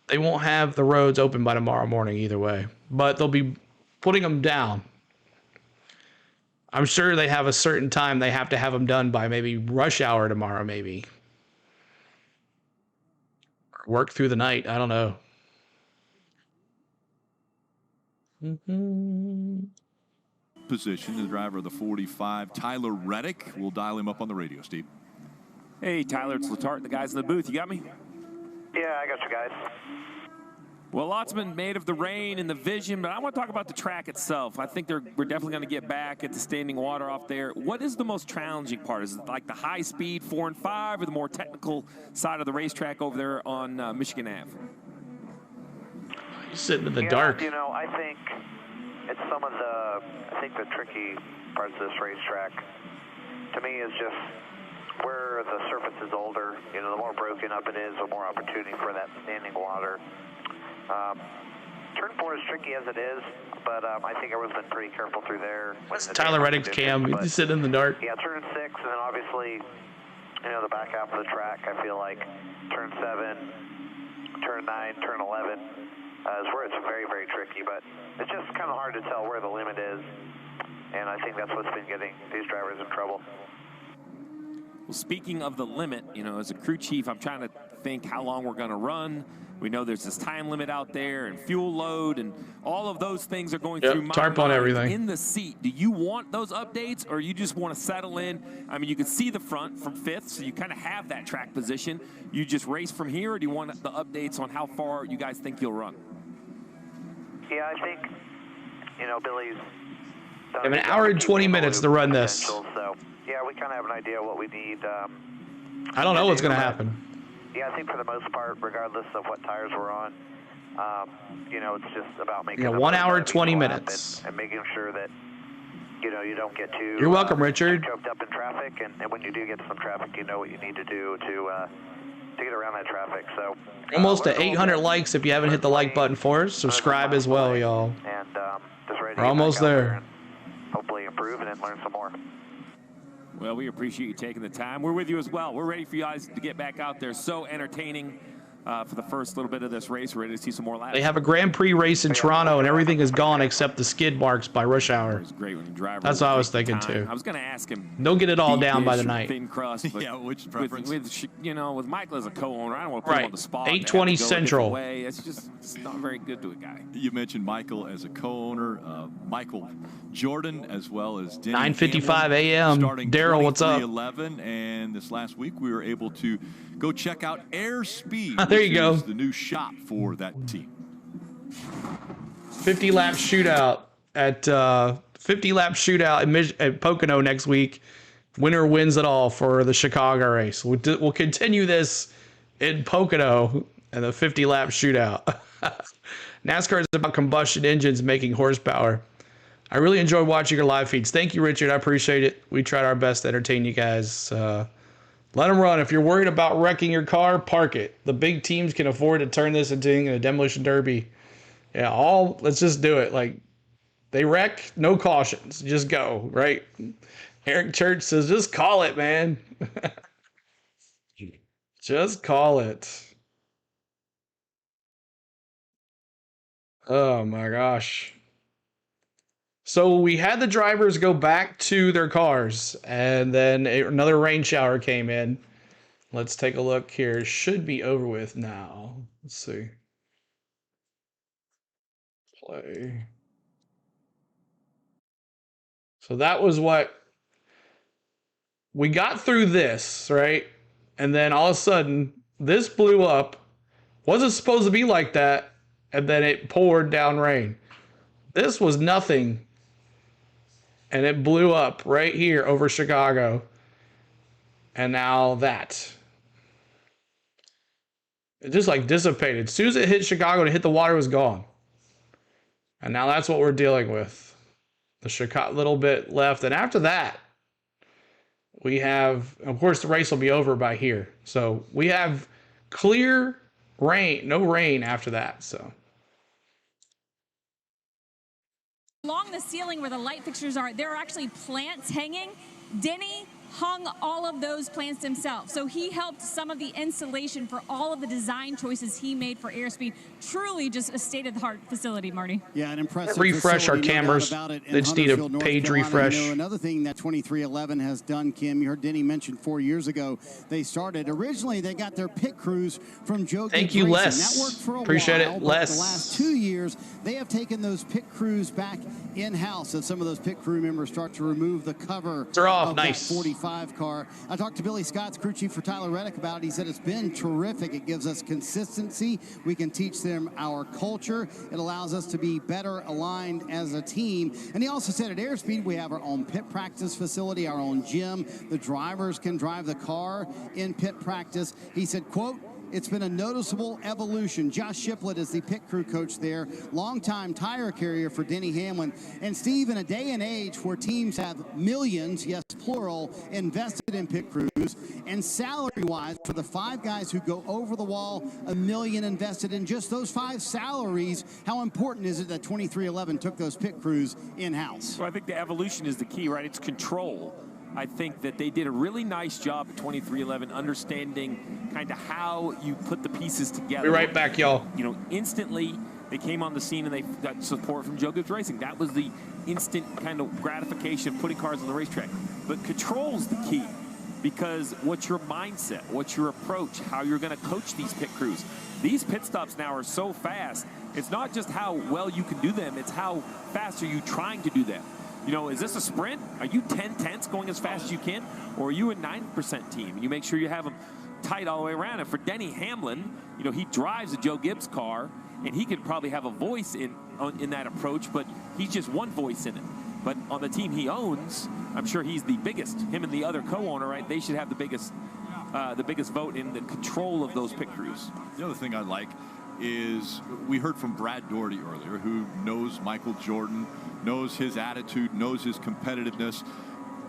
They won't have the roads open by tomorrow morning either way. But they'll be putting them down. I'm sure they have a certain time they have to have them done by, maybe rush hour tomorrow, maybe. Work through the night. I don't know. Position, the driver of the 45, Tyler Reddick. We'll dial him up on the radio, Steve. Hey, Tyler, it's Letarte, the guys in the booth. You got me? Yeah, I got you guys. Well, lots been made of the rain and the vision, but I want to talk about the track itself. I think we're definitely going to get back at the standing water off there. What is the most challenging part? Is it like the high speed 4 and 5 or the more technical side of the racetrack over there on Michigan Ave? You're sitting in the dark. You know, I think it's some of the tricky parts of this racetrack, to me, is just where the surface is older. You know, the more broken up it is, the more opportunity for that standing water. Turn 4 is tricky as it is, but I think everyone's been pretty careful through there. Tyler Reddick's cam. He's sitting in the dark. Yeah, turn 6, and then obviously, you know, the back half of the track, I feel like turn 7, turn 9, turn 11 is where it's very, very tricky, but it's just kind of hard to tell where the limit is, and I think that's what's been getting these drivers in trouble. Well, speaking of the limit, you know, as a crew chief, I'm trying to think how long we're going to run. We know there's this time limit out there and fuel load and all of those things are going through my tarp on mind. everything. In the seat, do you want those updates or you just want to settle in? I mean, you can see the front from 5th, so you kind of have that track position. You just race from here, or do you want the updates on how far you guys think you'll run? Yeah, I think, you know, Billy's I have an hour and 20 minutes to run this. So, yeah, we kind of have an idea what we need. I don't know what's going to happen. Yeah, I think for the most part, regardless of what tires we're on, you know, it's just about making 1 hour and 20 minutes. And making sure that, you know, you don't get too You're welcome, Richard. choked up in traffic, and when you do get some traffic, you know what you need to do to get around that traffic. So Almost to 800 likes if you haven't hit the like button for us. Subscribe as well, y'all. And just ready to We're almost there. hopefully improve and then learn some more. Well, we appreciate you taking the time. We're with you as well. We're ready for you guys to get back out there. So entertaining for the first little bit of this race. We're ready to see some more laps. They have a Grand Prix race in Toronto, and everything is gone except the skid marks by rush hour. It's great when you drive. That's what I was thinking, too. I was going to ask him. They'll get it all deep down by the dish or night. Thin crust. But yeah, which preference? With you know, with Michael as a co-owner, I don't want to put him on the spot. 820 Central. It's just it's not very good to a guy. You mentioned Michael as a co-owner, Michael Jordan, as well as Denny 9:55 a.m. Daryl, what's up? 11, and this last week we were able to go check out Airspeed. There you go. Is the new shop for that team. 50-lap shootout at 50-lap shootout at Pocono next week. Winner wins it all for the Chicago race. We'll continue this in Pocono and the 50-lap shootout. NASCAR is about combustion engines making horsepower. I really enjoy watching your live feeds. Thank you, Richard. I appreciate it. We tried our best to entertain you guys. Let them run. If you're worried about wrecking your car, park it. The big teams can afford to turn this into a demolition derby. Yeah, let's just do it. Like, they wreck, no cautions. Just go, right? Eric Church says, just call it, man. Just call it. Oh, my gosh. So we had the drivers go back to their cars, and then another rain shower came in. Let's take a look here. It should be over with now. Let's see. Play. So that was what we got through this, right? And then all of a sudden, this blew up. Wasn't supposed to be like that. And then it poured down rain. This was nothing. And it blew up right here over Chicago. And now that. It just like dissipated. As soon as it hit Chicago and it hit the water, it was gone. And now that's what we're dealing with. The Chicago little bit left. And after that, we have, of course, the race will be over by here. So we have clear rain, no rain after that. So along the ceiling where the light fixtures are, there are actually plants hanging. Denny hung all of those plants himself. So he helped some of the installation for all of the design choices he made for airspeed. Truly just a state-of-the-art facility, Marty. Yeah, an impressive refresh our cameras. They just need a page refresh. You know, another thing that 2311 has done, Kim, you heard Denny mention 4 years ago, they started. Originally, they got their pit crews from Joe Thank you, Les. That worked for a Appreciate while, it, Les. The last 2 years, they have taken those pit crews back in-house as some of those pit crew members start to remove the cover They're off. of Nice. that 45 car. I talked to Billy Scott's crew chief for Tyler Reddick about it. He said it's been terrific. It gives us consistency. We can teach them our culture. It allows us to be better aligned as a team. And he also said at Airspeed, we have our own pit practice facility, our own gym. The drivers can drive the car in pit practice. He said, quote, it's been a noticeable evolution. Josh Shiplett is the pit crew coach there, longtime tire carrier for Denny Hamlin. And Steve, in a day and age where teams have millions, yes, plural, invested in pit crews, and salary-wise, for the 5 guys who go over the wall, $1 million invested in just those 5 salaries, how important is it that 2311 took those pit crews in-house? So I think the evolution is the key, right? It's control. I think that they did a really nice job at 2311 understanding kind of how you put the pieces together. Be right back, y'all. You know, instantly they came on the scene and they got support from Joe Gibbs Racing. That was the instant kind of gratification of putting cars on the racetrack. But control's the key, because what's your mindset, what's your approach, how you're going to coach these pit crews. These pit stops now are so fast. It's not just how well you can do them, it's how fast are you trying to do them. You know, is this a sprint? Are you 10/10ths going as fast as you can? Or are you a 9% team? You make sure you have them tight all the way around. And for Denny Hamlin, you know, he drives a Joe Gibbs car, and he could probably have a voice in that approach, but he's just one voice in it. But on the team he owns, I'm sure he's the biggest. Him and the other co-owner, right? They should have the biggest vote in the control of those pit crews. The other thing I like is we heard from Brad Doherty earlier, who knows Michael Jordan, knows his attitude, knows his competitiveness.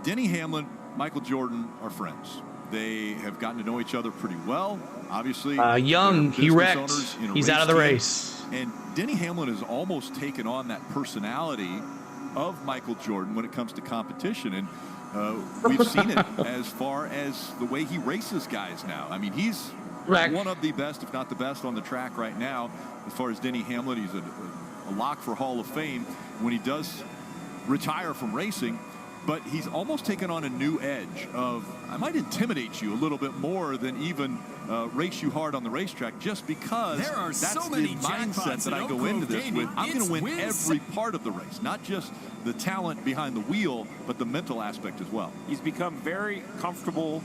Denny Hamlin, Michael Jordan are friends. They have gotten to know each other pretty well. Obviously, Young, he wrecked. He's out of the race. And Denny Hamlin has almost taken on that personality of Michael Jordan when it comes to competition. And we've seen it as far as the way he races guys now. I mean, he's one of the best, if not the best, on the track right now. As far as Denny Hamlin, he's a lock for Hall of Fame when he does retire from racing. But he's almost taken on a new edge of, I might intimidate you a little bit more than even race you hard on the racetrack, just because that's so the mindset that I go into this with. I'm going to win every part of the race, not just the talent behind the wheel, but the mental aspect as well. He's become very comfortable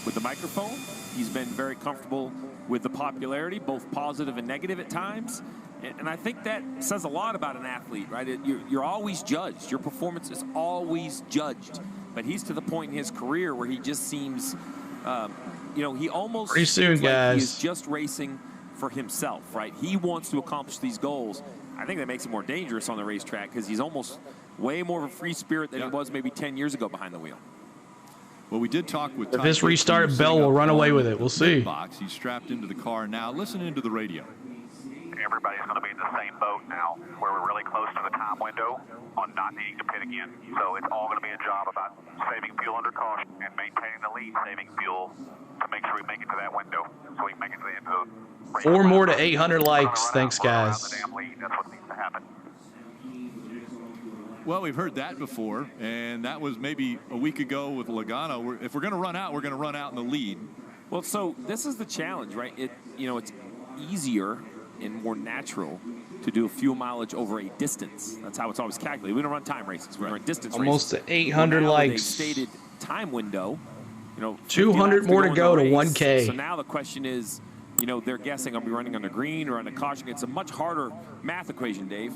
with the microphone. He's been very comfortable with the popularity, both positive and negative at times. And I think that says a lot about an athlete, right? You're always judged. Your performance is always judged. But he's to the point in his career where he just seems, you know, he almost pretty soon, guys. He's just racing for himself, right? He wants to accomplish these goals. I think that makes him more dangerous on the racetrack because he's almost way more of a free spirit than he was maybe 10 years ago behind the wheel. Well, we did talk with if this restart, Bell will run away with it. We'll see. Box. He's strapped into the car now. Listening to the radio. Everybody's going to be in the same boat now, where we're really close to the time window on not needing to pit again. So it's all going to be a job about saving fuel under caution and maintaining the lead, saving fuel to make sure we make it to that window, so we can make it to the end of the race. 4 more to 800 likes. Thanks, guys. That's what needs to happen. Well, we've heard that before, and that was maybe a week ago with Logano. If we're going to run out, we're going to run out in the lead. Well, so this is the challenge, right? It's easier and more natural to do a fuel mileage over a distance. That's how it's always calculated. We don't run time races. We run distance Almost races. 800 well, likes. Stated time window. 200 more to go to race. 1K. So now the question is, they're guessing, are we running under green or under caution? It's a much harder math equation, Dave.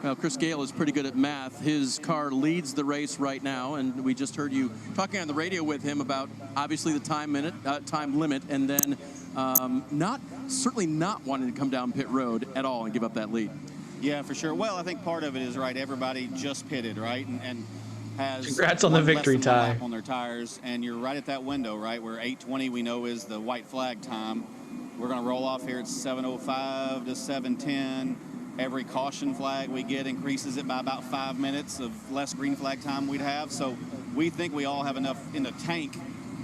Well, Chris Gale is pretty good at math. His car leads the race right now, and we just heard you talking on the radio with him about obviously the time limit, and then certainly not wanting to come down pit road at all and give up that lead. Yeah, for sure. Well, I think part of it is right. Everybody just pitted, right, and has congrats on the victory tie on their tires, and you're right at that window, right, where 8:20 we know is the white flag time. We're going to roll off here at 7:05 to 7:10. Every caution flag we get increases it by about 5 minutes of less green flag time we'd have. So we think we all have enough in the tank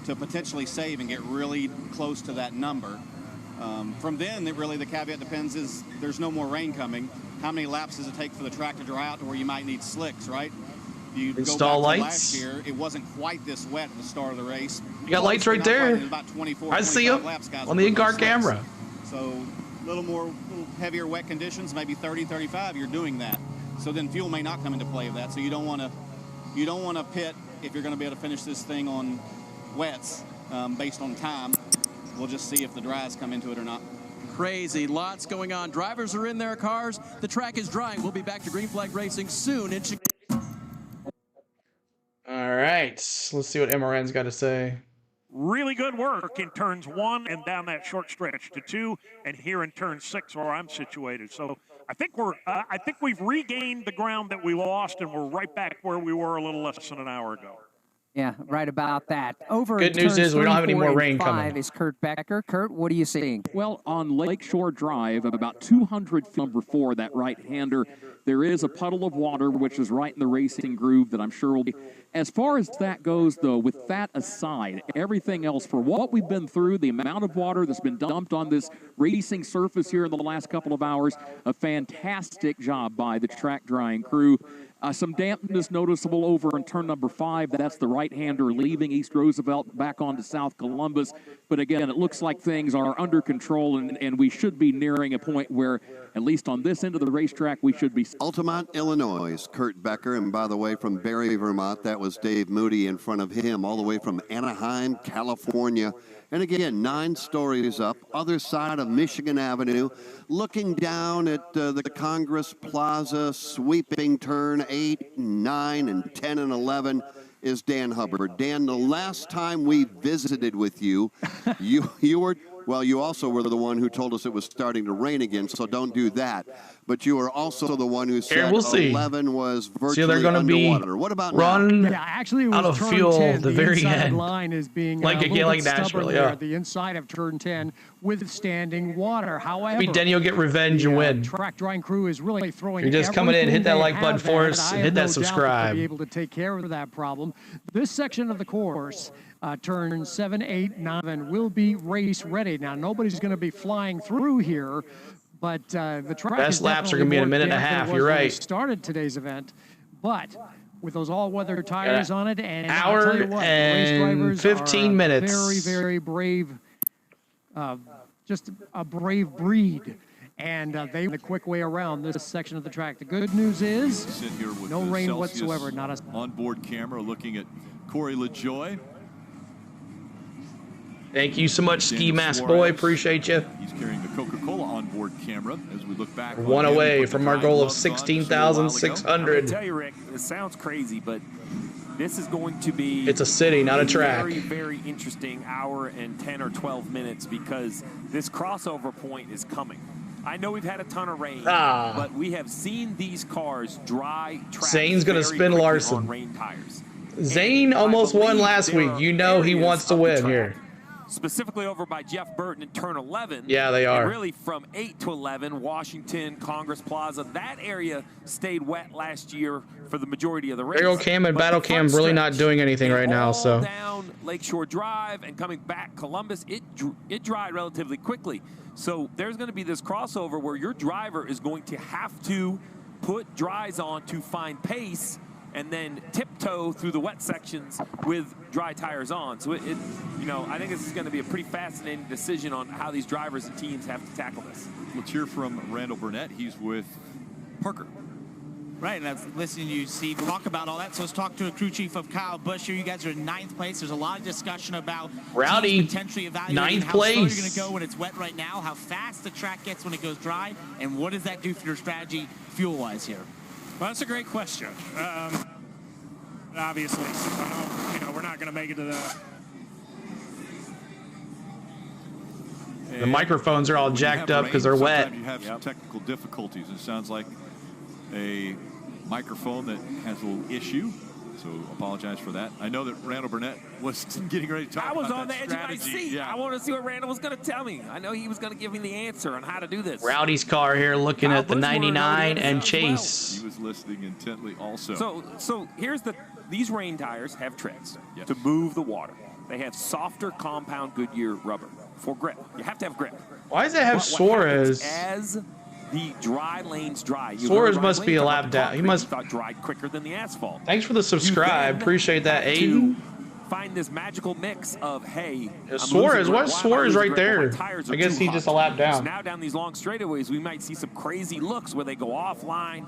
to potentially save and get really close to that number. From then, the caveat depends is there's no more rain coming. How many laps does it take for the track to dry out to where you might need slicks, right? You install go back to lights. Last year, it wasn't quite this wet at the start of the race. You got lights right there. About 24, I see them laps, guys, on the in-car camera. So a little heavier wet conditions, maybe 30, 35, you're doing that. So then fuel may not come into play of that. So you don't want to pit if you're going to be able to finish this thing on wets based on time. We'll just see if the dries come into it or not. Crazy, lots going on. Drivers are in their cars. The track is drying. We'll be back to green flag racing soon in Chicago. All right, let's see what MRN's got to say. Really good work in turns 1 and down that short stretch to 2, and here in turn 6 where I'm situated. So I think we've regained the ground that we lost, and we're right back where we were a little less than an hour ago. Yeah, right about that. Over Good news is we don't have any more rain coming. Is Kurt Becker. Kurt, what are you seeing? Well, on Lakeshore Drive, about 200 feet number 4, that right-hander, there is a puddle of water, which is right in the racing groove that I'm sure will be. As far as that goes, though, with that aside, everything else, for what we've been through, the amount of water that's been dumped on this racing surface here in the last couple of hours, a fantastic job by the track drying crew. Some dampness noticeable over in turn number 5. That's the right-hander leaving East Roosevelt back onto South Columbus. But again, it looks like things are under control, and we should be nearing a point where, at least on this end of the racetrack, we should be. Altamont, Illinois, Kurt Becker. And by the way, from Barrie, Vermont, that was Dave Moody in front of him, all the way from Anaheim, California. And again, 9 stories up, other side of Michigan Avenue, looking down at the Congress Plaza, sweeping turn 8, 9, and 10 and 11 is Dan Hubbard. Dan, the last time we visited with you, you were, well, you also were the one who told us it was starting to rain again, so don't do that. But you were also the one who said 11 was virtually they're going to be underwater. What about run now? Actually, it was out of turn fuel 10. the very inside end. Line is being like a again, like stubborn Nashville, there yeah. at the inside of turn 10 withstanding water. However, Maybe Denny will get revenge and win. Track drying crew is really throwing. You're just coming in, hit that like button button for us, and hit that subscribe. Be able to take care of that problem. This section of the course, turn 7, 8, 9, will be race ready. Now, nobody's going to be flying through here, but the track best laps are going to be in a minute and a half. You're right. Started today's event, but with those all-weather tires on it, and hour I'll tell you what, and race drivers 15 are minutes. Very, very brave. Just a brave breed. And they the quick way around this section of the track. The good news is Sit here with no the rain Celsius whatsoever. Not a onboard camera looking at Corey LaJoy. Thank you so much, Ski Daniel Mask Suarez. Boy. Appreciate you. He's carrying the Coca-Cola onboard camera as we look back. One on him. away Put the from our dry goal of gloves on just a little while ago. 16,600. I'm gonna tell you, Rick, it sounds crazy, but this is going to be. It's a city, not a track. Very, very interesting hour and 10 or 12 minutes because this crossover point is coming. I know we've had a ton of rain, but we have seen these cars dry tracks. Zane's gonna very spin quickly Larson. on rain tires. Zane almost won last week. You know he wants to win here. Specifically over by Jeff Burton in turn 11. Yeah, they are. And really from 8 to 11, Washington, Congress Plaza, that area stayed wet last year for the majority of the race. Aerial Cam and Battle Cam really not doing anything right now. So down Lakeshore Drive and coming back Columbus, it dried relatively quickly. So there's going to be this crossover where your driver is going to have to put dries on to find pace and then tiptoe through the wet sections with dry tires on. So you know, I think this is going to be a pretty fascinating decision on how these drivers and teams have to tackle this. Let's hear from Randall Burnett. He's with Parker. Right, and I've listened to you, Steve, talk about all that. So let's talk to a crew chief of Kyle Busch here. You guys are in 9th place. There's a lot of discussion about Rowdy, potentially evaluating 9th how slow you're place. going to go when it's wet right now, how fast the track gets when it goes dry, and what does that do for your strategy fuel-wise here? Well, that's a great question. Obviously, you know, we're not going to make it to the microphones are all jacked up because they're wet. You have some technical difficulties. It sounds like a microphone that has a little issue, so apologize for that. I know that Randall Burnett was getting ready to talk I was about on the that edge of my strategy. seat. I wanted to see what Randall was going to tell me. I know he was going to give me the answer on how to do this. Rowdy's car here looking at the 99 and Chase. He was listening intently also. So here's these rain tires have treads to move the water. They have softer compound Goodyear rubber for grip. You have to have grip. Why does it have Suarez? As the dry lanes dry. Suarez must be a lap down. He must thought dried quicker than the asphalt. Thanks for the subscribe. Appreciate that, Aiden. Find this magical mix of, hey, Suarez, what's Suarez right there? I guess he's just a lap down. So now down these long straightaways, we might see some crazy looks where they go offline.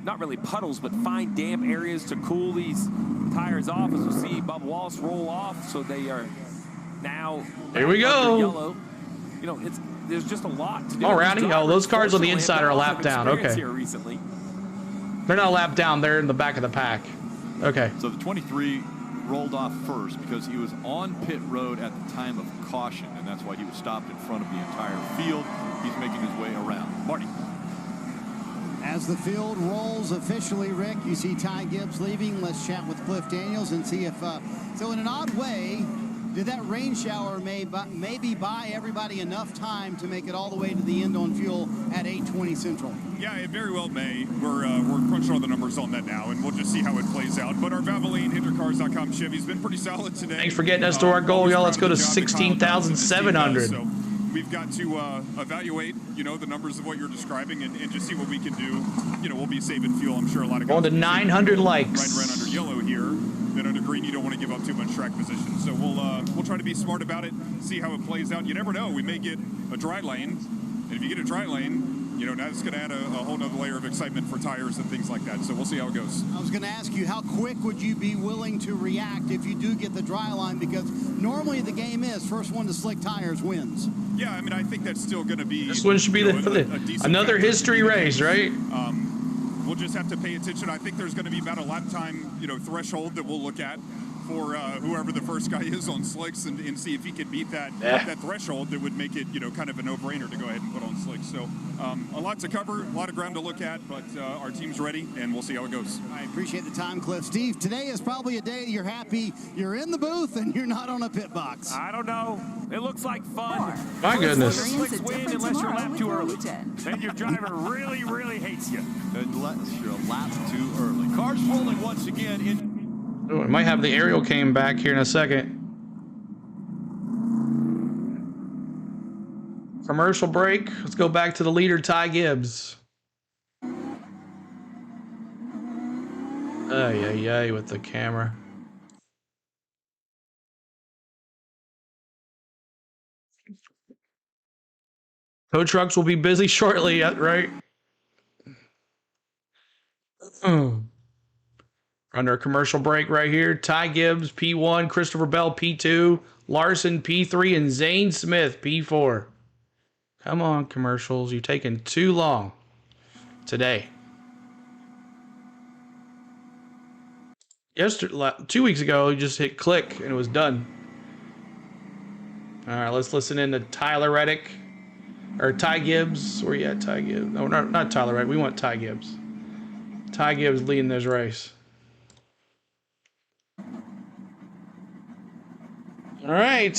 Not really puddles, but find damp areas to cool these tires off. As we'll see Bubba Wallace roll off, so they are now here we go. Yellow. You know, there's just a lot to do. Oh, Rowdy. Oh, those cars on the inside are a lap down. Okay. Here recently. They're not a lap down. They're in the back of the pack. Okay. So the 23 rolled off first because he was on pit road at the time of caution, and that's why he was stopped in front of the entire field. He's making his way around. Marty. As the field rolls officially, Rick, you see Ty Gibbs leaving. Let's chat with Cliff Daniels and see if, so in an odd way, did that rain shower maybe buy everybody enough time to make it all the way to the end on fuel at 8:20 Central? Yeah, it very well may. We're crunching all the numbers on that now, and we'll just see how it plays out. But our Valvoline, HinderCars.com Chevy's been pretty solid today. Thanks for getting us to our goal, y'all. Let's go to 16,700. So we've got to evaluate, you know, the numbers of what you're describing and just see what we can do. You know, we'll be saving fuel. I'm sure a lot of guys going to 900 likes. Right around under yellow here. Then under green, you don't want to give up too much track position. So we'll try to be smart about it, see how it plays out. You never know. We may get a dry lane, and if you get a dry lane, you know, that's going to add a whole nother layer of excitement for tires and things like that. So we'll see how it goes. I was going to ask you, how quick would you be willing to react if you do get the dry line? Because normally the game is first one to slick tires wins. Yeah, I mean, I think that's still going to be. This one should be another history race, right? We'll just have to pay attention. I think there's going to be about a lap time, you know, threshold that we'll look at for whoever the first guy is on slicks and see if he can beat that threshold that would make it, you know, kind of a no-brainer to go ahead and put on slicks. So a lot to cover, a lot of ground to look at, but our team's ready, and we'll see how it goes. I appreciate the time, Cliff. Steve, today is probably a day you're happy you're in the booth and you're not on a pit box. I don't know. It looks like fun. My goodness. Slicks win unless you're a lap too early. Then your driver really, really hates you. Unless you're a lap too early. Cars rolling once again in. Oh, we might have the aerial cam back here in a second. Commercial break. Let's go back to the leader, Ty Gibbs. Ay, with the camera. Tow trucks will be busy shortly, right? Under a commercial break right here. Ty Gibbs, P1, Christopher Bell, P2, Larson, P3, and Zane Smith, P4. Come on, commercials. You're taking too long today. 2 weeks ago, you just hit click and it was done. All right, let's listen in to Tyler Reddick. Or Ty Gibbs. Where you at, Ty Gibbs? No, not Tyler Reddick. We want Ty Gibbs. Ty Gibbs leading this race. All right.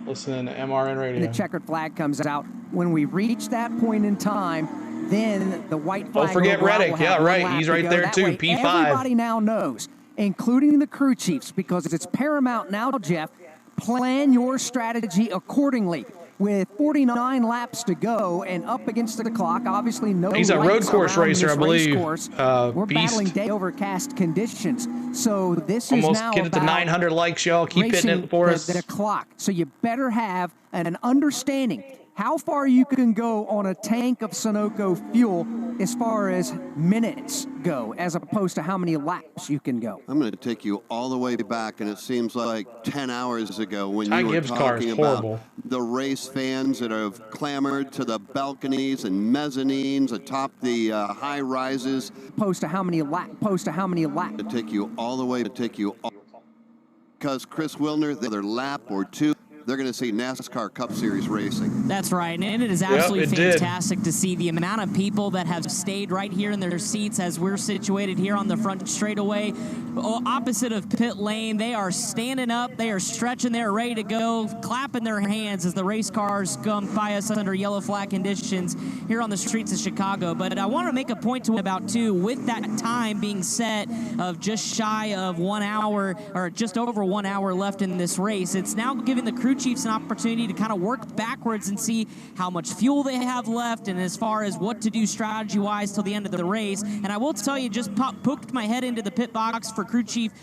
Listening to MRN radio. The checkered flag comes out. When we reach that point in time, then the white flag. Don't forget Reddick. Yeah, right. He's right there too. P5. Everybody now knows, including the crew chiefs, because it's paramount now, Jeff. Plan your strategy accordingly. with 49 laps to go and up against the clock. Obviously, no He's a road course racer, I believe. We're battling day overcast conditions. So this almost is now get it to 900 likes, y'all. Keep hitting it for us. The clock. So you better have an understanding how far you can go on a tank of Sunoco fuel as far as minutes go, as opposed to how many laps you can go. I'm going to take you all the way back, and it seems like 10 hours ago when you were talking about the race fans that have clamored to the balconies and mezzanines atop the high rises. Opposed to how many laps? To take you all the way, because Chris Wilner, the other lap or two, they're going to see NASCAR Cup Series racing. That's right, and it is absolutely fantastic to see the amount of people that have stayed right here in their seats as we're situated here on the front straightaway, opposite of pit lane. They are standing up, they are stretching, they're ready to go, clapping their hands as the race cars come by us under yellow flag conditions here on the streets of Chicago. But I want to make a point to about, too, with that time being set of just shy of 1 hour, or just over 1 hour left in this race, it's now giving the crew chiefs an opportunity to kind of work backwards and see how much fuel they have left and as far as what to do strategy-wise till the end of the race. And I will tell you, just poked my head into the pit box for crew chief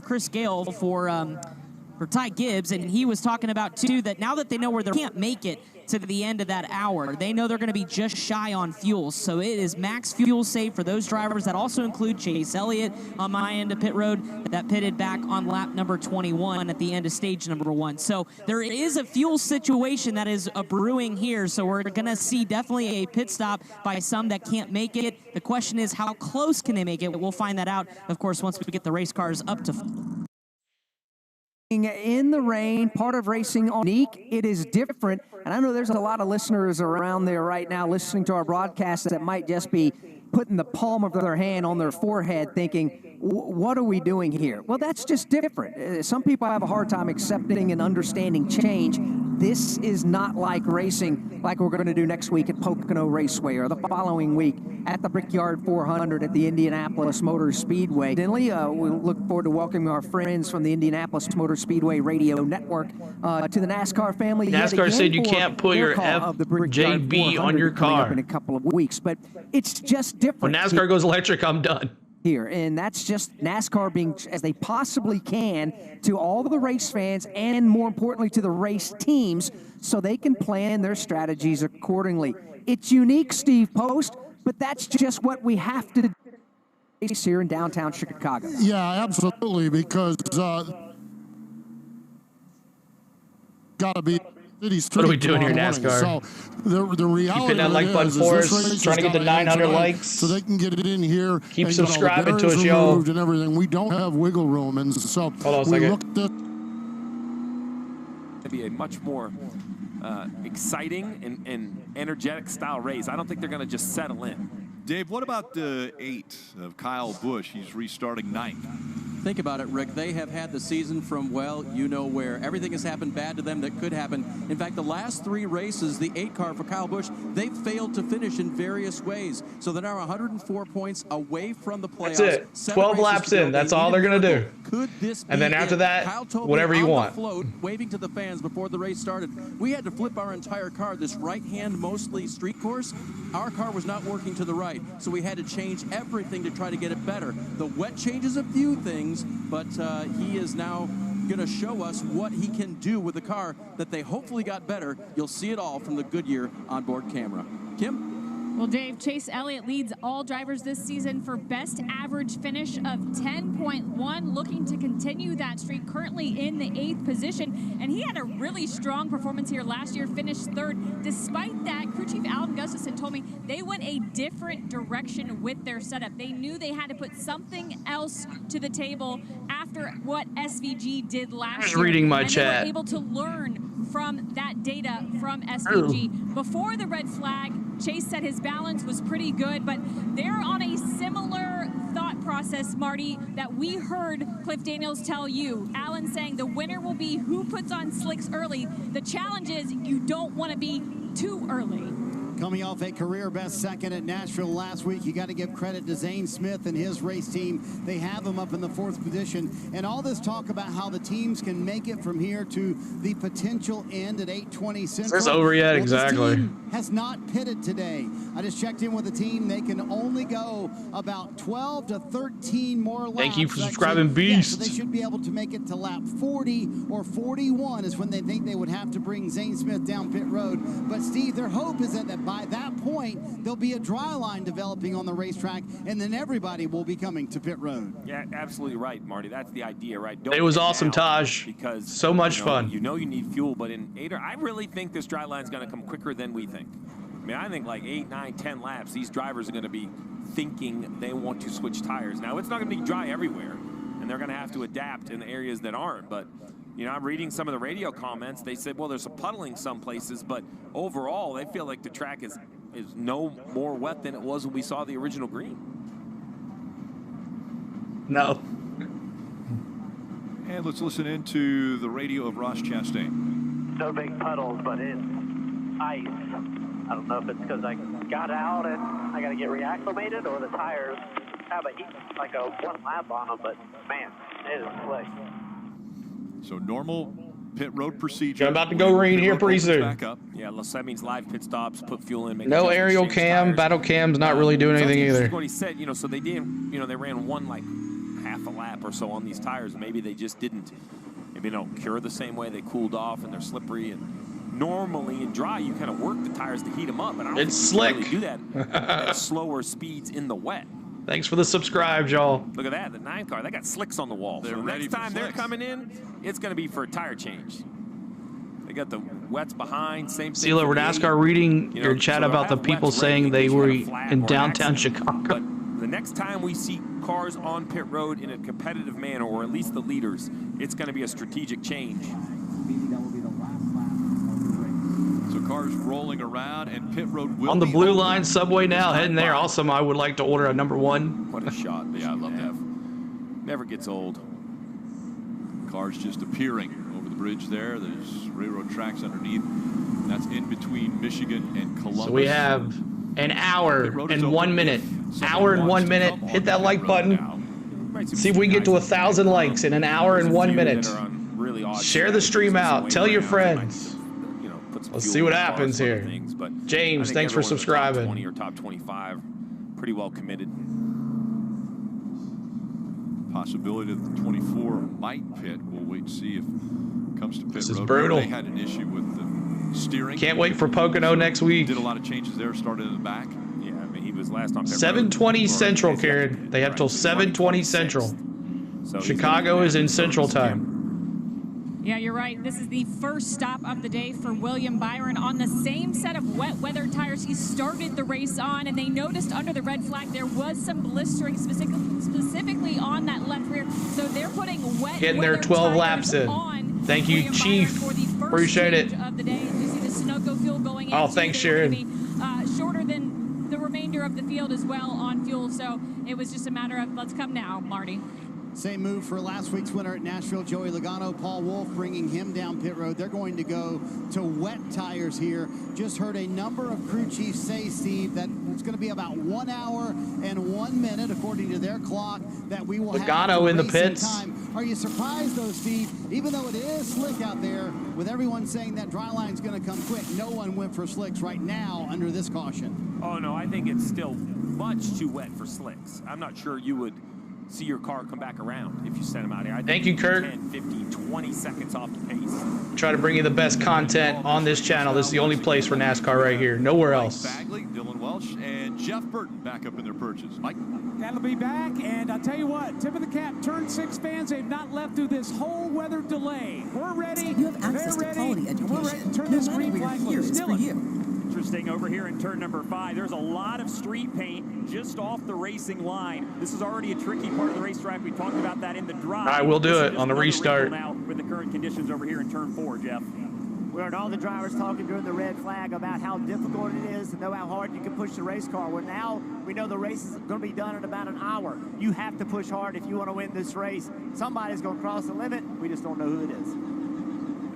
Chris Gale for Ty Gibbs, and he was talking about, too, that now that they know where they can't make it to the end of that hour, they know they're going to be just shy on fuel. So it is max fuel save for those drivers. That also include Chase Elliott on my end of pit road that pitted back on lap number 21 at the end of stage number 1. So there is a fuel situation that is brewing here. So we're going to see definitely a pit stop by some that can't make it. The question is, how close can they make it? We'll find that out, of course, once we get the race cars up to in the rain, part of racing on unique. It is different, and I know there's a lot of listeners around there right now listening to our broadcast that might just be putting the palm of their hand on their forehead thinking, what are we doing here? Well, that's just different. Some people have a hard time accepting and understanding change. This is not like racing like we're going to do next week at Pocono Raceway or the following week at the Brickyard 400 at the Indianapolis Motor Speedway. Denley, we look forward to welcoming our friends from the Indianapolis Motor Speedway Radio Network to the NASCAR family. NASCAR said you can't put your FJB on your car in a couple of weeks, but it's just different. When NASCAR goes electric, I'm done. Here, and that's just NASCAR being as they possibly can to all of the race fans and more importantly to the race teams so they can plan their strategies accordingly. It's unique, Steve Post, but that's just what we have to do here in downtown Chicago. Yeah, absolutely, because gotta be what are we doing here, NASCAR? So the reality keep hitting that like button for us, trying to get to 900 likes. So they can get it in here. Keep subscribing to us, y'all. And everything. We don't have wiggle room, and so we looked at. To be a much more exciting and energetic style race. I don't think they're going to just settle in. Dave, what about the 8 of Kyle Busch? He's restarting 9th. Think about it, Rick. They have had the season from, well, you know where. Everything has happened bad to them that could happen. In fact, the last 3 races, the 8 car for Kyle Busch, they failed to finish in various ways. So they're now 104 points away from the playoffs. That's it. 12 laps in. That's all they're going to do. Could this be and then after that, whatever you want. Float, waving to the fans before the race started. We had to flip our entire car. This right-hand, mostly street course, our car was not working to the right. So we had to change everything to try to get it better. The wet changes a few things, but he is now going to show us what he can do with the car that they hopefully got better. You'll see it all from the Goodyear onboard camera. Kim? Well, Dave, Chase Elliott leads all drivers this season for best average finish of 10.1, looking to continue that streak, currently in the 8th position. And he had a really strong performance here last year, finished 3rd. Despite that, crew chief Alan Gustafson told me they went a different direction with their setup. They knew they had to put something else to the table after what SVG did last year. I was reading my chat. They were able to learn from that data from SVG. Before the red flag, Chase said his balance was pretty good, but they're on a similar thought process, Marty, that we heard Cliff Daniels tell you. Alan saying the winner will be who puts on slicks early. The challenge is you don't want to be too early. Coming off a career-best second at Nashville last week, you got to give credit to Zane Smith and his race team. They have him up in the 4th position. And all this talk about how the teams can make it from here to the potential end at 820 Central. Is this over yet? Well, exactly. This team has not pitted today. I just checked in with the team. They can only go about 12 to 13 more laps. Thank you for subscribing, Beast. Yeah, so they should be able to make it to lap 40 or 41 is when they think they would have to bring Zane Smith down pit road. But, Steve, their hope is that by that point, there'll be a dry line developing on the racetrack, and then everybody will be coming to pit road. Yeah, absolutely right, Marty. That's the idea, right? It was awesome, Taj. Because so much fun. You know you need fuel, but in 8, I really think this dry line is going to come quicker than we think. I mean, I think like 8, 9, 10 laps, these drivers are going to be thinking they want to switch tires. Now, it's not going to be dry everywhere, and they're going to have to adapt in the areas that aren't, but you know, I'm reading some of the radio comments. They said, well, there's some puddling some places, but overall, they feel like the track is no more wet than it was when we saw the original green. No. And let's listen into the radio of Ross Chastain. No big puddles, but it's ice. I don't know if it's because I got out and I got to get reacclimated, or the tires have a heat, like a 1 lap on them, but man, it is slick. So normal pit road procedure. I'm about to go green here pretty soon. Back up. Yeah, that means live pit stops, put fuel in. Make no aerial cam, battle cam's not really doing anything either. What he said, you know, so they didn't, you know, they ran one like half a lap or so on these tires. Maybe they just didn't, maybe they don't cure the same way. They cooled off and they're slippery. And normally in dry, you kind of work the tires to heat them up. But I don't think slick. You really do that at slower speeds in the wet. Thanks for the subscribe, y'all. Look at that, the 9 car. They got slicks on the wall. They're so ready next time for they're coming in, it's going to be for a tire change. They got the wets behind, same thing. Seal over NASCAR reading your chat about the people saying they were in downtown Chicago. But the next time we see cars on pit road in a competitive manner, or at least the leaders, it's going to be a strategic change. So cars rolling around, and pit road will on the be blue open. line subway now, heading there. Awesome. I would like to order a #1. What a shot. Yeah, I love that. Never gets old. Cars just appearing over the bridge there. There's railroad tracks underneath. That's in between Michigan and Columbus. So we have an hour and 1 minute. Hour and 1 minute. Hit that like button. See if we can get to 1,000 likes in an hour and 1 minute. Share the stream out. Tell your friends. Let's see what happens here. James, thanks for subscribing. Top 20 or top 25, pretty well committed. Possibility that the 24 might pit. We'll wait and see if it comes to pit This is road. brutal. They had an issue with the steering. Can't wait for Pocono next week. Did a lot of changes there, started in the back. Yeah, I mean, he was last on pit road. 7:20 Central, Karen. They have till 7:20 Central. Chicago is in Central Time. Yeah, you're right. This is the first stop of the day for William Byron on the same set of wet weather tires he started the race on, and they noticed under the red flag there was some blistering specifically on that left rear. So they're putting wet Getting their weather 12 tires laps in. on Thank you, William Chief. Byron for the first Appreciate it. stage of the day. You see the Sunoco fuel going in. Oh, thanks, Sharon. Shorter than the remainder of the field as well on fuel. So it was just a matter of let's come now, Marty. Same move for last week's winner at Nashville, Joey Logano. Paul Wolf bringing him down pit road. They're going to go to wet tires here. Just heard a number of crew chiefs say, Steve, that it's going to be about 1 hour and 1 minute, according to their clock, that we will have Logano in the pits. time. Are you surprised, though, Steve? Even though it is slick out there, with everyone saying that dry line's going to come quick, no one went for slicks right now under this caution. Oh, no, I think it's still much too wet for slicks. I'm not sure you would see your car come back around if you sent him out here. I think Thank you, Kurt. 10, 15, 20 seconds off the pace. Try to bring you the best content on this channel. This is the only place for NASCAR right here. Nowhere else. Bagley, Dylan Welch, and Jeff Burton back up in their perches. Mike? That'll be back, and I'll tell you what, tip of the cap, Turn 6 fans, they've not left through this whole weather delay. We're ready. You have access to quality education. We're ready to turn No this matter green where flag you're here, loose. it's for Dylan. you. Interesting over here in turn number 5. There's a lot of street paint just off the racing line. This is already a tricky part of the racetrack. We talked about that in the drive. All right, we'll do This is it just on the another restart. wrinkle now with the current conditions over here in turn 4, Jeff. We heard all the drivers talking during the red flag about how difficult it is to know how hard you can push the race car. Well, now we know the race is going to be done in about an hour. You have to push hard if you want to win this race. Somebody's going to cross the limit. We just don't know who it is.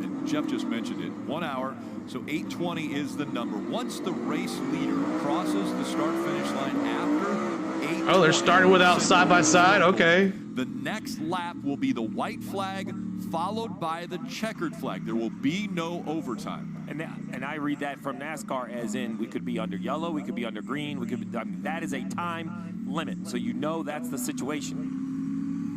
And Jeff just mentioned it. 1 hour, so 8:20 is the number. Once the race leader crosses the start-finish line after 8:20. Oh, they're starting without side by side. Okay. The next lap will be the white flag, followed by the checkered flag. There will be no overtime. And I read that from NASCAR as in we could be under yellow, we could be under green, we could be, I mean, that is a time limit, so you know that's the situation.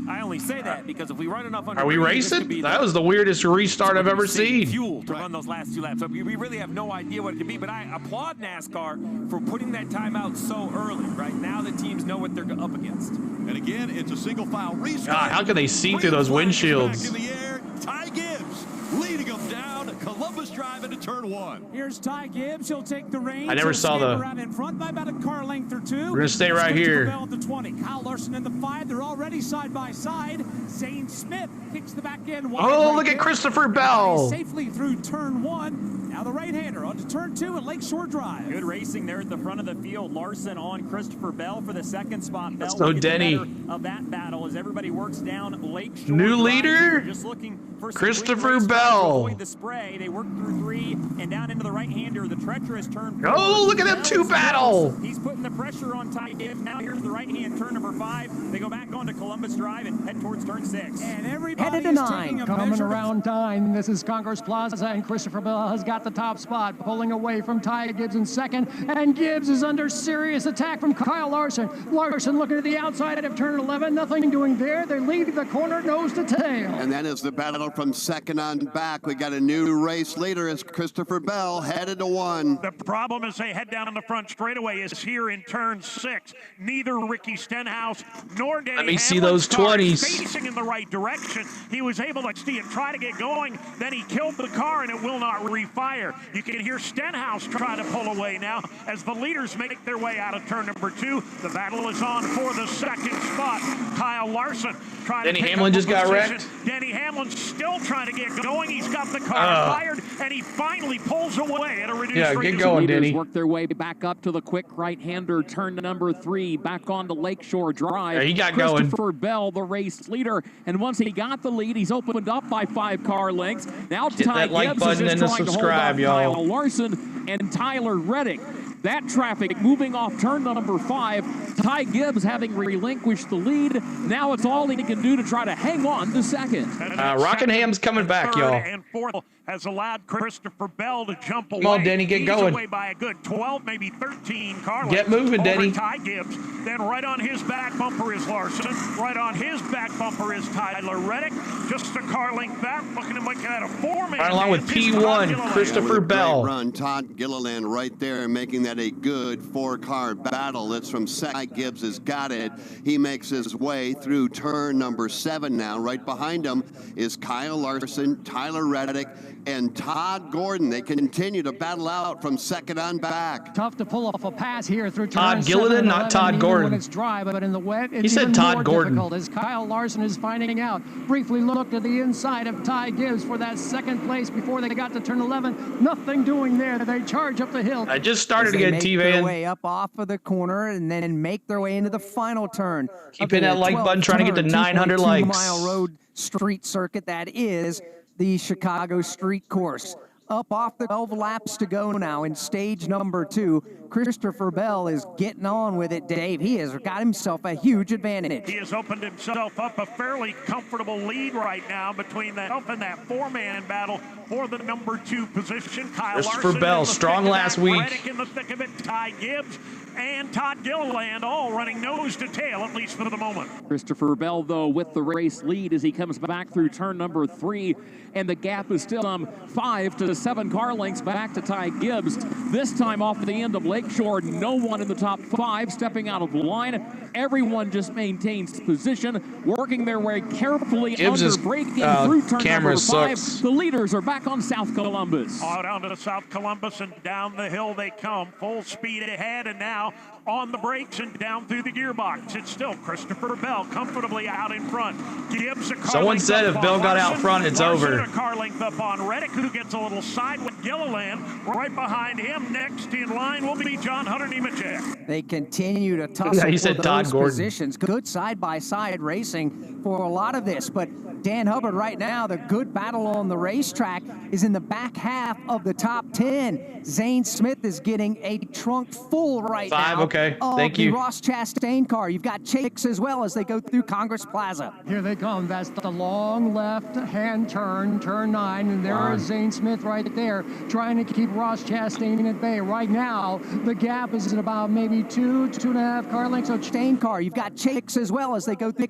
I only say that because if we run enough under Are we green, racing? That was the weirdest restart I've ever seen. Fuel to run those last 2 laps. So we really have no idea what it could be, but I applaud NASCAR for putting that time out so early. Right now, the teams know what they're up against. And again, it's a single file restart. God, how can they see through those windshields? Back in the air, Ty Gibbs leading them down Columbus Drive into turn 1. Here's Ty Gibbs. He'll take the reins. I never saw the. Around in front by about a car length or two. We're gonna stay right here. Bell at the 20. Kyle Larson in the 5. They're already side by side. Zane Smith kicks the back end. Oh, look at Christopher Bell. Safely through turn 1. Now the right-hander onto turn 2 at Lakeshore Drive. Good racing there at the front of the field. Larson on Christopher Bell for the second spot. Bell So Denny. Of that battle as everybody works down Lakeshore New Drive. leader. Just looking for Christopher Bell. avoid the spray. They work through 3 and down into the right-hander. The treacherous turn. Oh, look at them two battle. He's putting the pressure on Ty Gibbs. Now here's the right-hand turn number 5. They go back onto Columbus Drive and head towards turn 6. And everybody Headed to 9, coming around 9. This is Congress Plaza, and Christopher Bell has got the top spot, pulling away from Ty Gibbs in second. And Gibbs is under serious attack from Kyle Larson. Larson looking at the outside of turn 11. Nothing doing there. They lead the corner nose to tail. And that is the battle from second on back. We got a new race leader as Christopher Bell headed to 1. The problem as they head down on the front straightaway is here in turn 6. Neither Ricky Stenhouse nor Danny Let me see Hamlin's those car 20s. is facing in the right direction. He was able to see it try to get going, then he killed the car and it will not refire. You can hear Stenhouse try to pull away now as the leaders make their way out of turn number 2. The battle is on for the second spot. Kyle Larson trying Denny to pick Hamlin up just got position. wrecked. Denny Hamlin's still trying to get going. He's got the car fired and he finally pulls away at a reduced Yeah, rate. get going, Leaders Denny. work their way back up to the quick right-hander, turn number 3, back onto Lakeshore Drive. Yeah, he got going. Christopher Bell, the race leader, and once he got the lead, he's opened up by 5 car lengths. Now Hit Ty that like Gibbs button is and just the trying to subscribe, hold off y'all. Kyle Larson and Tyler Reddick. That traffic moving off turn number 5. Ty Gibbs having relinquished the lead. Now it's all he can do to try to hang on to second. Rockinham's coming back, y'all. And 4th has allowed Christopher Bell to jump away. Come on, Denny, get He's going. away by a good 12, maybe 13 car Get lengths moving, over Denny. Ty Gibbs. Then right on his back bumper is Larson. Right on his back bumper is Tyler Reddick. Just a car length back, looking to make that a 4-man. Right along with P1, Christopher Bell. Great run, Todd Gilliland right there, making that a good 4-car battle. That's from second. Gibbs has got it. He makes his way through turn number 7 now. Right behind him is Kyle Larson, Tyler Reddick, and Todd Gordon. They continue to battle out from second on back. Tough to pull off a pass here through turn Todd Gilliland, not Todd Gordon. When it's dry, but in the wet, it's He said even Todd more Gordon. difficult as Kyle Larson is finding out. Briefly looked to the inside of Ty Gibbs for that second place before they got to turn 11. Nothing doing there. They charge up the hill. I just started As they again, make T-Van. their way up off of the corner and then make their way into the final turn. Keep hitting that like button, trying to get to 900 likes. 2.2-mile road street circuit that is the Chicago Street Course. Up off the 12 laps to go now in stage number 2. Christopher Bell is getting on with it, Dave. He has got himself a huge advantage. He has opened himself up a fairly comfortable lead right now between that and that 4-man battle for the number 2 position. Kyle Christopher Larson Bell, in the strong thick of last that, week. Reddick in the thick of it, Ty Gibbs and Todd Gilliland all running nose to tail, at least for the moment. Christopher Bell, though, with the race lead as he comes back through turn number 3, and the gap is still 5 to 7 car lengths back to Ty Gibbs. This time off the end of Lakeshore, no one in the top 5 stepping out of the line. Everyone just maintains position, working their way carefully under braking through turn number 5. Sucks. The leaders are back on South Columbus. All down to the South Columbus and down the hill they come, full speed ahead, and now on the brakes and down through the gearbox. It's still Christopher Bell comfortably out in front. Gibbs a car Someone length said up if Bell on got Larson. out front, it's Larson over. A car length up on Reddick, who gets a little sideways Gilliland. Right behind him, next in line will be John Hunter Nemechek. They continue to tussle he for said Todd those Gordon. positions. Good side-by-side racing for a lot of this. But Dan Hubbard right now, the good battle on the racetrack is in the back half of the top 10. Zane Smith is getting a trunk full right now. Okay. Of Thank the you. Ross Chastain car. You've got Chicks as well as they go through Congress Plaza. Here they come. That's the long left-hand turn, turn 9, and there is Zane Smith right there trying to keep Ross Chastain at bay. Right now, the gap is at about maybe 2.5 car lengths. So Chastain car. You've got Chicks as well as they go through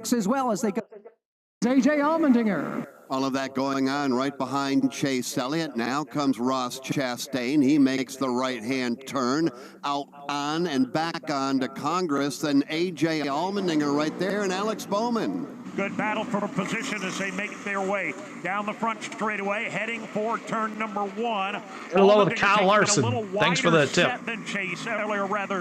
AJ Allmendinger. All of that going on right behind Chase Elliott. Now comes Ross Chastain. He makes the right-hand turn out on and back on to Congress. Then AJ Allmendinger right there and Alex Bowman. Good battle for position as they make their way down the front straightaway, heading for turn number 1. Hello with Kyle Larson. Thanks for the tip.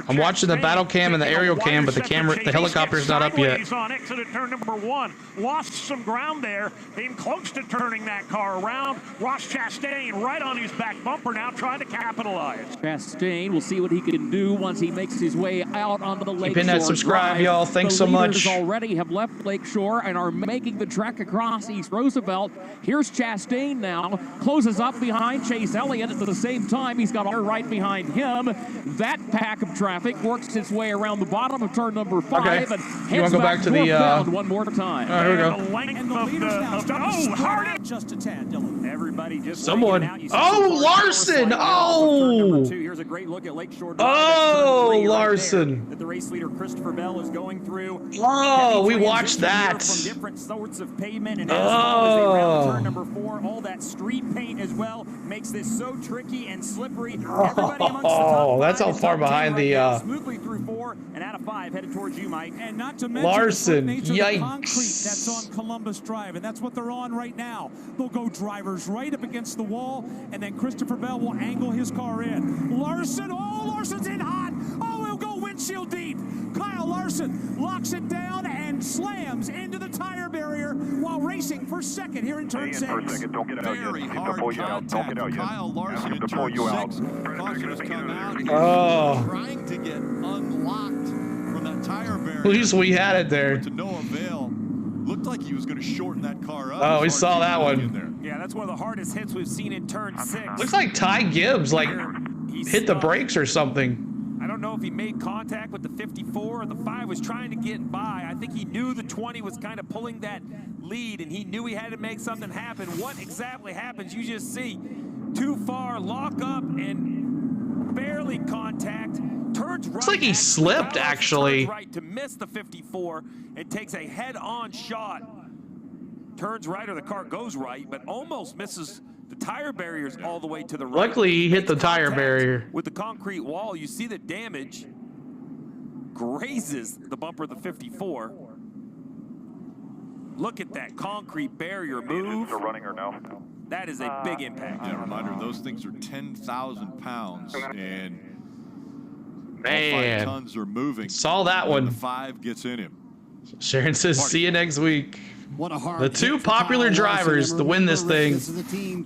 I'm watching the battle cam and the aerial cam, but the helicopter's not up yet. On exit at turn number 1. Lost some ground there. Came close to turning that car around. Ross Chastain right on his back bumper now, trying to capitalize. Chastain, we'll see what he can do once he makes his way out onto the Lakeshore. Keep in that subscribe, y'all. Thanks so much. The leaders already have left Lakeshore and are making the trek across East Roosevelt. Here's Chastain now, closes up behind Chase Elliott. At the same time, he's got right behind him. That pack of traffic works its way around the bottom of turn number 5 and you want to go back to the one more time. Here we go. And the leaders now just a tad, Dylan. Everybody just someone. Oh, Larson! Oh! Here's a great look at Lakeshore. Oh, Larson! That the race leader Christopher Bell is going through. Oh, we watched that. From different sorts of pavement and asphalt as they round turn number 4. All that street paint as well makes this so tricky and slippery. Everybody amongst the top that's how far behind the. Smoothly through 4 and out of 5 headed towards you, Mike. And not to mention Larson, the yikes. concrete that's on Columbus Drive, and that's what they're on right now. They'll go drivers right up against the wall, and then Christopher Bell will angle his car in. Larson, Larson's in hot. Oh, he'll go windshield deep. Kyle Larson locks it down and slams into the tire barrier while racing for second here in turn 6. Don't get out Very yet. hard Don't get out yet. Kyle Larson in turn 6. Caution has come out. He's trying to get unlocked from that tire barrier. At least we had it there. To no avail. Looked like he was going to shorten that car up. Oh, we saw that one. Yeah, that's one of the hardest hits we've seen in turn 6. Looks like Ty Gibbs hit the brakes or something. I don't know if he made contact with the 54 or the 5 was trying to get by. I think he knew the 20 was kind of pulling that lead, and he knew he had to make something happen. What exactly happens? You just see too far, lock up, and barely contact. Turns right. Looks like he slipped, actually. Right to miss the 54 and takes a head-on shot. Turns right, or the car goes right, but almost misses the tire barriers all the way to the right. Luckily, he hit the tire barrier. With the concrete wall, you see the damage. Grazes the bumper of the 54. Look at that concrete barrier move. Are running or no? That is a big impact. Yeah, reminder, those things are 10,000 pounds, and all 5 tons are moving. Saw that one. The 5 gets in him. Sharon says, see you next week. What a hard the 2 popular drivers to win this thing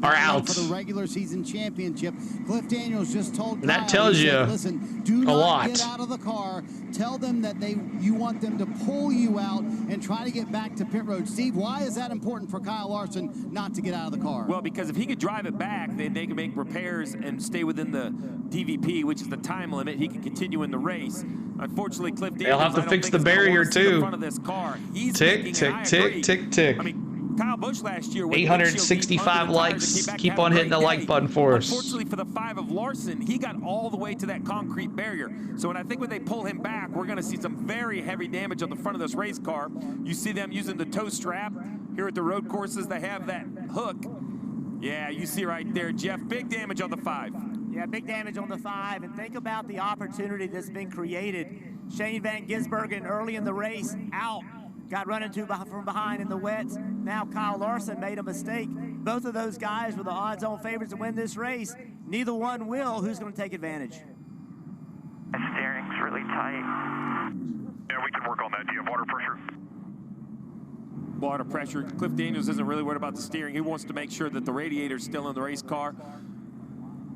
are out. For the regular season championship. Cliff Daniels just told and that Kyle, tells you listen, do a not lot. Get out of the car. Tell them that you want them to pull you out and try to get back to pit road. Steve, why is that important for Kyle Larson not to get out of the car? Well, because if he could drive it back, then they can make repairs and stay within the DVP, which is the time limit. He can continue in the race. Unfortunately, Cliff Daniels, they'll have to fix the barrier too. Front of this car. He's tick, tick, tick, tick, tick. I mean, Kyle Busch last year, 865 likes. Keep on hitting the like button for us. Unfortunately for the 5 of Larson, he got all the way to that concrete barrier. So when I think when they pull him back, we're going to see some very heavy damage on the front of this race car. You see them using the tow strap here at the road courses. They have that hook. Yeah, you see right there, Jeff. Big damage on the 5. Yeah, big damage on the 5. And think about the opportunity that's been created. Shane Van Gisbergen early in the race out. Got run into from behind in the wets. Now Kyle Larson made a mistake. Both of those guys were the odds-on favorites to win this race. Neither one will. Who's going to take advantage? The steering's really tight. Yeah, we can work on that. Do you have water pressure? Water pressure. Cliff Daniels isn't really worried about the steering. He wants to make sure that the radiator's still in the race car.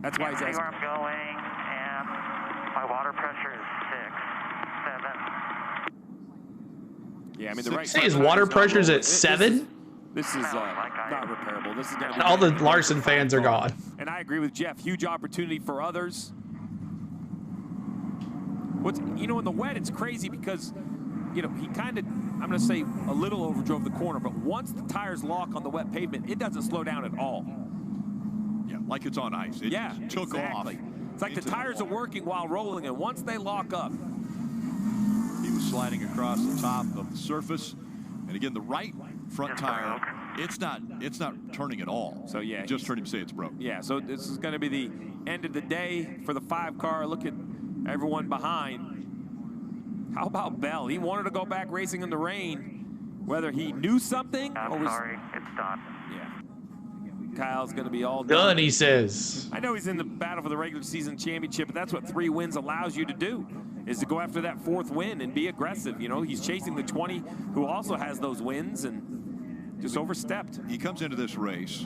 That's why he's asking. Where I'm going, and my water pressure is 6, 7. Yeah, I mean, the right. Say his water pressure's at 7? This is not repairable. This is going to be. All the Larson fans are gone. And I agree with Jeff. Huge opportunity for others. In the wet, it's crazy because, he kind of, I'm going to say, a little overdrove the corner. But once the tires lock on the wet pavement, it doesn't slow down at all. Yeah, like it's on ice. It just took off. It's like the tires are working while rolling, and once they lock up. He was sliding across the top of the surface. And again, the right front tire, it's not turning at all. So yeah, just heard him say it's broke. Yeah, so this is going to be the end of the day for the 5-car. Look at everyone behind. How about Bell? He wanted to go back racing in the rain, whether he knew something or was. Sorry, it's done. Yeah. Kyle's going to be all done, he says. I know he's in the battle for the regular season championship, but that's what 3 wins allows you to do, is to go after that 4th win and be aggressive. He's chasing the 20 who also has those wins and just overstepped. He comes into this race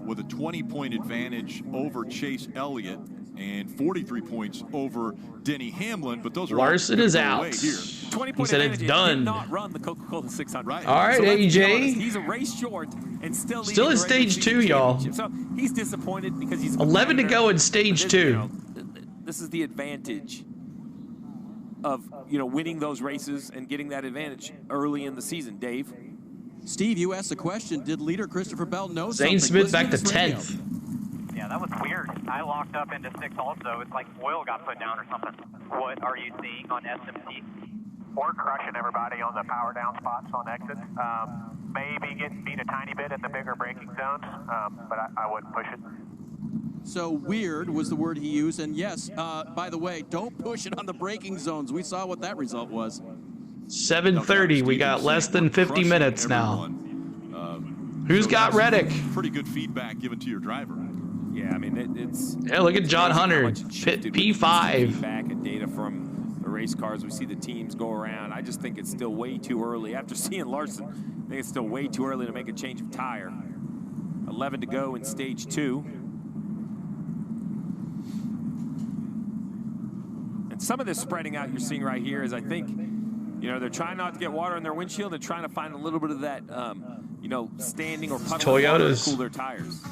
with a 20-point advantage over Chase Elliott and 43 points over Denny Hamlin, but those are Larson is out. Here. 20-point said it's done. Did not run the Coca-Cola 600. Right. All right, AJ. He's a race short and still in stage 2, y'all. So he's disappointed because he's 11 to go in stage 2. This is the advantage of winning those races and getting that advantage early in the season. Dave, Steve, you asked the question. Did leader Christopher Bell know Zane something? Smith back to 10th. Yeah, that was weird. I locked up into 6 also. It's like oil got put down or something. What are you seeing on SMC? We're crushing everybody on the power down spots on exit. Maybe getting beat a tiny bit in the bigger braking zones, but I wouldn't push it. So weird was the word he used. And yes, by the way, don't push it on the braking zones. We saw what that result was. 7:30. We got less than 50 minutes now. Who's got Reddick? Pretty good feedback given to your driver. Yeah, I mean, it's... Yeah, look at John Hunter, P5. Feedback and data from the race cars. We see the teams go around. I just think it's still way too early. After seeing Larson, I think it's still way too early to make a change of tire. 11 to go in stage 2. And some of this spreading out you're seeing right here is, I think, they're trying not to get water in their windshield. They're trying to find a little bit of that, standing or puddling water to cool their tires.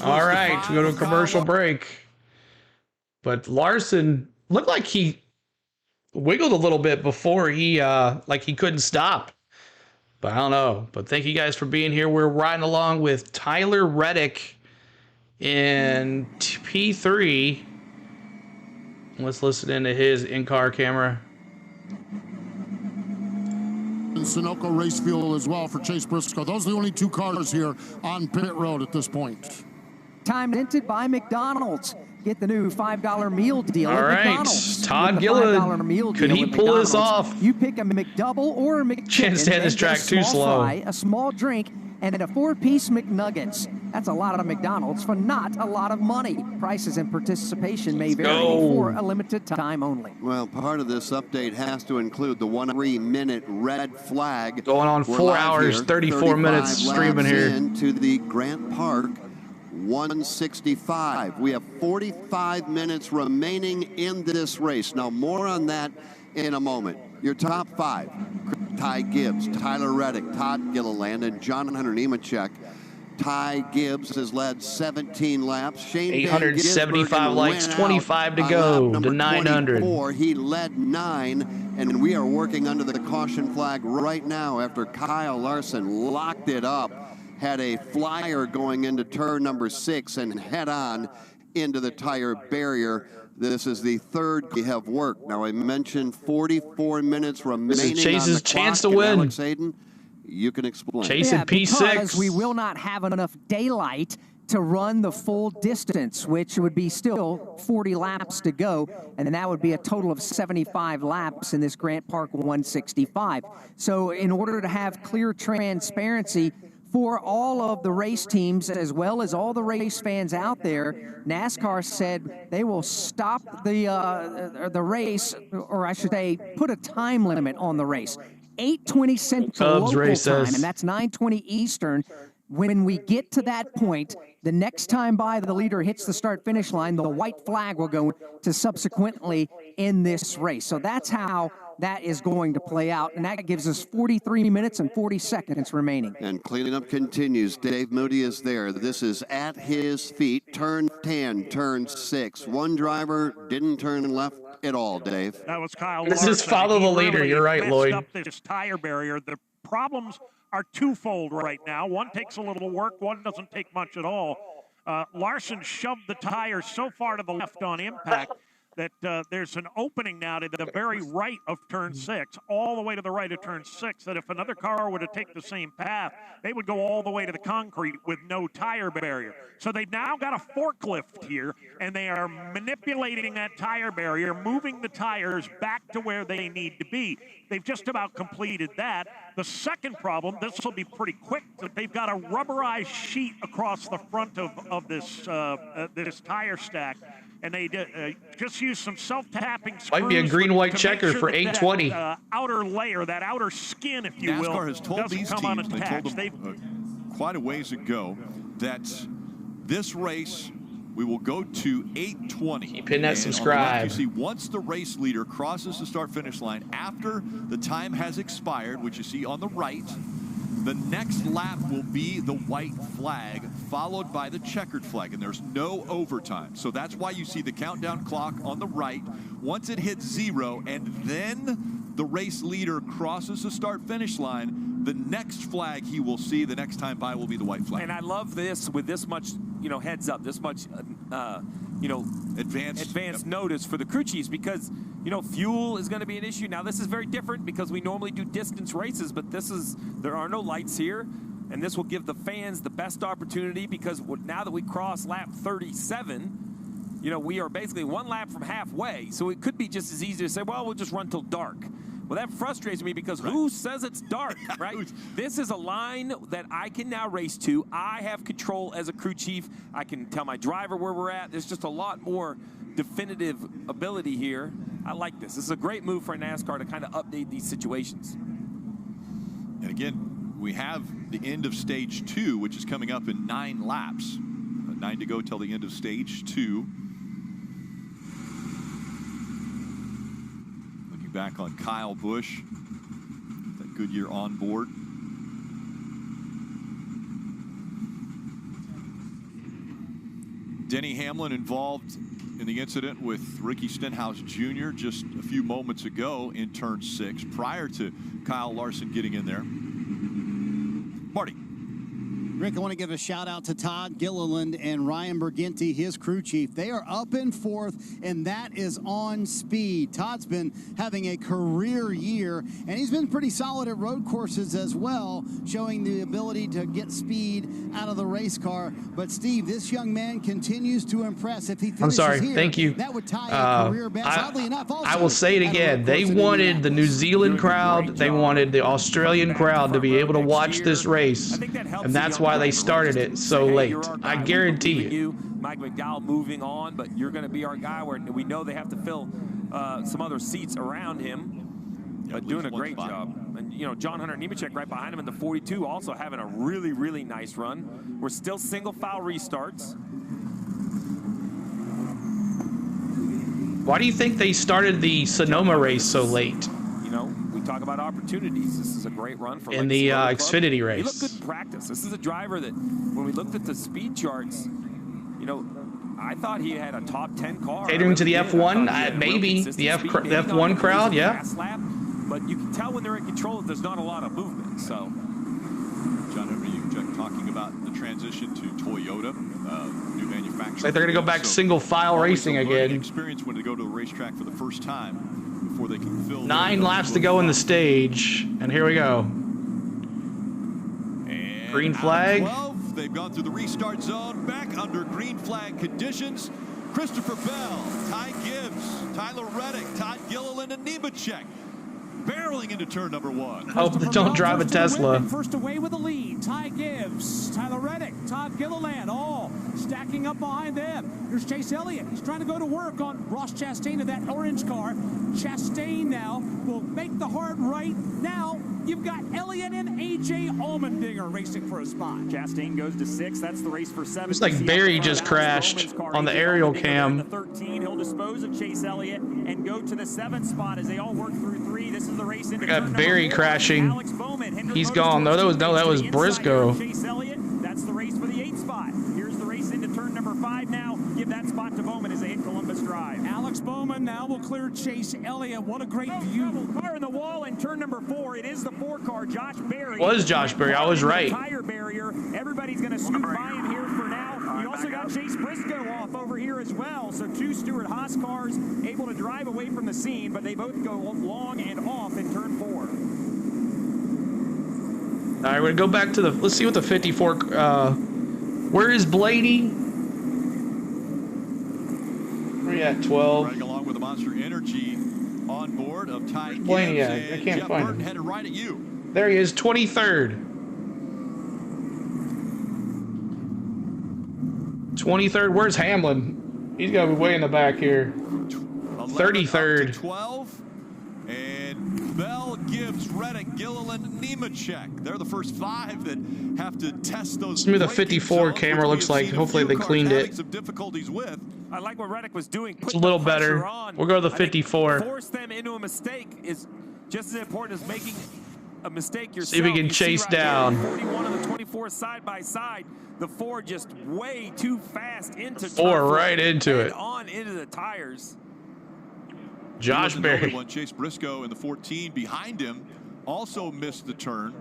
All right, we go to a commercial break. But Larson looked like he wiggled a little bit before he couldn't stop. But I don't know. But thank you guys for being here. We're riding along with Tyler Reddick in P3. Let's listen into his in-car camera. And Sunoco race fuel as well for Chase Briscoe. Those are the only 2 cars here on pit road at this point. Time hinted by McDonald's. Get the new $5 meal deal All at right, McDonald's. Todd Gilliland, could he pull this off? You pick a McDouble or a McChicken. Can't stand this track too slow. Fry, a small drink, and a 4-piece McNuggets. That's a lot of McDonald's for not a lot of money. Prices and participation may vary for a limited time only. Well, part of this update has to include the 1-3-minute red flag. Going on 4 hours, 34 minutes streaming here. Into the Grant Park 165. We have 45 minutes remaining in this race. Now, more on that in a moment. Your top 5, Ty Gibbs, Tyler Reddick, Todd Gilliland, and John Hunter Nemechek. Ty Gibbs has led 17 laps. Shane 875 likes, 25 to go to 900. He led 9, and we are working under the caution flag right now after Kyle Larson locked it up. Had a flyer going into turn number 6 and head on into the tire barrier. This is the 3rd we have worked. Now, I mentioned 44 minutes remaining. This is Chase's chance to win. Alex Hayden, you can explain. Chase at P6. Because we will not have enough daylight to run the full distance, which would be still 40 laps to go, and that would be a total of 75 laps in this Grant Park 165. So in order to have clear transparency for all of the race teams, as well as all the race fans out there, NASCAR said they will stop the race, or I should say, put a time limit on the race. 8:20 Central local time, and that's 9:20 Eastern. When we get to that point, the next time by the leader hits the start-finish line, the white flag will go to subsequently in this race. So that's how that is going to play out, and that gives us 43 minutes and 40 seconds remaining. And cleaning up continues. Dave Moody is there. This is at his feet. Turn 10, turn 6. One driver didn't turn left at all, Dave. That was Kyle This Larson. is follow the leader. Really You're right, messed Lloyd. Up this tire barrier. The problems are twofold right now. One takes a little work. One doesn't take much at all. Larson shoved the tire so far to the left on impact that there's an opening now to the very right of turn 6, all the way to the right of turn 6, that if another car were to take the same path, they would go all the way to the concrete with no tire barrier. So they've now got a forklift here, and they are manipulating that tire barrier, moving the tires back to where they need to be. They've just about completed that. The second problem, this will be pretty quick, that they've got a rubberized sheet across the front of this tire stack. And they just use some self-tapping screws. Might be a green-white checker for 820. That outer layer, that outer skin, if you will, NASCAR has told these teams, they told unattached. them quite a ways ago, that this race we will go to 8:20. Keep hitting that And subscribe. on the left, you see once the race leader crosses the start-finish line, after the time has expired, which you see on the right, the next lap will be the white flag, followed by the checkered flag, and there's no overtime. So that's why you see the countdown clock on the right. Once it hits 0, and then the race leader crosses the start-finish line, the next flag he will see the next time by will be the white flag. And I love this with this much, heads up, this much, advanced notice for the crew chiefs, because fuel is going to be an issue. Now this is very different because we normally do distance races, but there are no lights here, and this will give the fans the best opportunity, because now that we cross lap 37, we are basically one lap from halfway, so it could be just as easy to say, well, we'll just run till dark. Well, that frustrates me, because who says it's dark, right? This is a line that I can now race to. I have control as a crew chief. I can tell my driver where we're at. There's just a lot more definitive ability here. I like this. This is a great move for NASCAR to kind of update these situations. And again, we have the end of stage 2, which is coming up in 9 laps. 9 to go till the end of stage 2. Looking back on Kyle Busch, that Goodyear on board. Denny Hamlin involved in the incident with Ricky Stenhouse Jr. just a few moments ago in turn 6, prior to Kyle Larson getting in there. Marty. Rick, I want to give a shout out to Todd Gilliland and Ryan Berginti, his crew chief. They are up in 4th, and that is on speed. Todd's been having a career year, and he's been pretty solid at road courses as well, showing the ability to get speed out of the race car. But Steve, this young man continues to impress. If he finishes I'm sorry. here, Thank you. that would tie a career best. Oddly enough, also, I will say it again. They wanted the New Zealand crowd, they wanted the Australian crowd to be able to watch this race, and that's why they started it so late. I guarantee you. Mike McDowell moving on, but you're going to be our guy, where we know they have to fill some other seats around him, but doing a great job. And John Hunter Nemechek right behind him in the 42, also having a really, really nice run. We're still single foul restarts. Why do you think they started the Sonoma race so late? We talk about opportunities. This is a great run for in the Xfinity race. He looked good in practice. This is a driver that, when we looked at the speed charts, I thought he had a top 10 car. Catering to the F1, maybe the F1 crowd, yeah. Lap, but you can tell when they're in control that there's not a lot of movement. So, John, remember you talking about the transition to Toyota, new manufacturer. Like they're going to go back single file racing again. Experience when they go to the racetrack for the first time before they can fill. 9 laps to go in the stage, and here we go. And green flag. 12, they've gone through the restart zone, back under green flag conditions. Christopher Bell, Ty Gibbs, Tyler Reddick, Todd Gilliland, and Nemechek barreling into turn number 1. Hope they don't drive a Tesla. First away with the lead. Ty Gibbs, Tyler Reddick, Todd Gilliland, all stacking up behind them. Here's Chase Elliott. He's trying to go to work on Ross Chastain of that orange car. Chastain now will make the hard right. Now you've got Elliott and A.J. Allmendinger racing for a spot. Chastain goes to 6. That's the race for 7. It's like Barry just crashed on the aerial cam. The 13. He'll dispose of Chase Elliott and go to the 7th spot as they all work through 3. This is the race into got Barry crashing. He's gone. No, that was Briscoe. Chase Elliott. That's the race for the 8th spot. Here's the race into turn number 5 now. Give that spot to Bowman as they hit Columbus Drive. Alex Bowman now will clear Chase Elliott. What a great view. Car in the wall in turn number 4. It is the 4 car, Josh Berry. Was Josh Berry? I was right. Tire barrier. Everybody's going to scoot by him here for now. You also got Chase Briscoe off over here as well. So 2 Stewart Haas cars able to drive away from the scene, but they both go long and off in turn 4. All right, we're gonna go back to the. Let's see what the 54. Where is Blaney? Where you at? 12. Running along with the Monster Energy on board of Ty Gibbs. Blaney at? I can't Jeff find Burton him. headed right at you. There he is, 23rd. 23rd. Where's Hamlin? He's gotta be way in the back here. 33rd. 12. And Bell, Gibbs, Reddick, Gilliland, Nemechek. They're the first 5 that have to test those. Let's see what the 54 camera looks like. Hopefully they cleaned it. Some difficulties with. I like what Reddick was doing. It's a little better. We'll go to the 54. Force them into a mistake is just as important as making a mistake yourself. See if we can chase down. 41 and the 24 side by side. The 4 just way too fast into 4 right into it. On into the tires. Josh Berry. One, Chase Briscoe in the 14 behind him also missed the turn.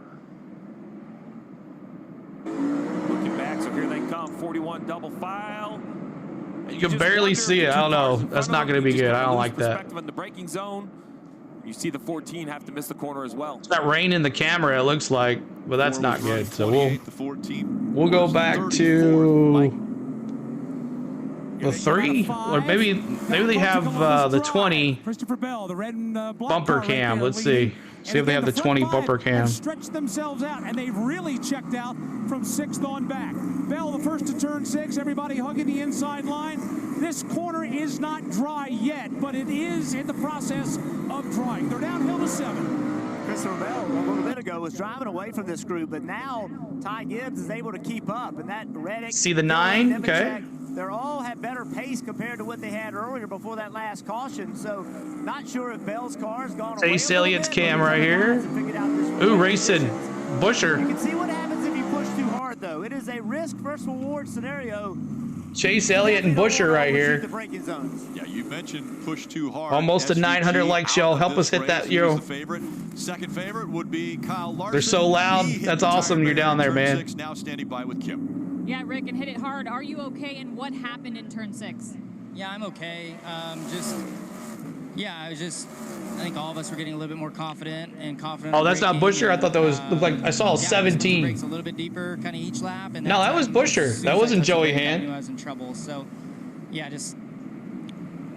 Looking back, so here they come. 41 double file. You can barely see it. I don't know. That's not going to be good. I don't like that. In the braking zone. You see the 14 have to miss the corner as well. It's that rain in the camera, it looks like, but that's not good. So we'll go back to the 3, or maybe they have the 20 bumper cam. Let's see if they have the 20 bumper cam. Stretched themselves out, and they've really checked out from 6th on back. Bell, the first to turn 6. Everybody hugging the inside line. This corner is not dry yet, but it is in the process of drying. They're downhill to 7. Christopher Bell a little bit ago was driving away from this group, but now Ty Gibbs is able to keep up, and that Reddick. See the 9? Okay. They all have better pace compared to what they had earlier before that last caution. So, not sure if Bell's car has gone away. Chase Elliott's cam right here. Ooh, racing Busher. You can see what happens if you push too hard, though. It is a risk versus reward scenario. Chase Elliott and Busher right here. Yeah, you mentioned push too hard. Almost a 900 likes, y'all. Help us hit that, yo. Second favorite would be Kyle Larson. They're so loud. That's awesome. You're down there, man. 6, now standing by with Kim. Yeah, Rick, and hit it hard. Are you okay? And what happened in turn 6? Yeah, I'm okay. I think all of us were getting a little bit more confident. Oh, that's not Busher. I thought that was looked like I saw 17. Brakes a little bit deeper, kind of each lap. And no, that was Busher. That wasn't Joey Hand. I knew I was in trouble. So, yeah, just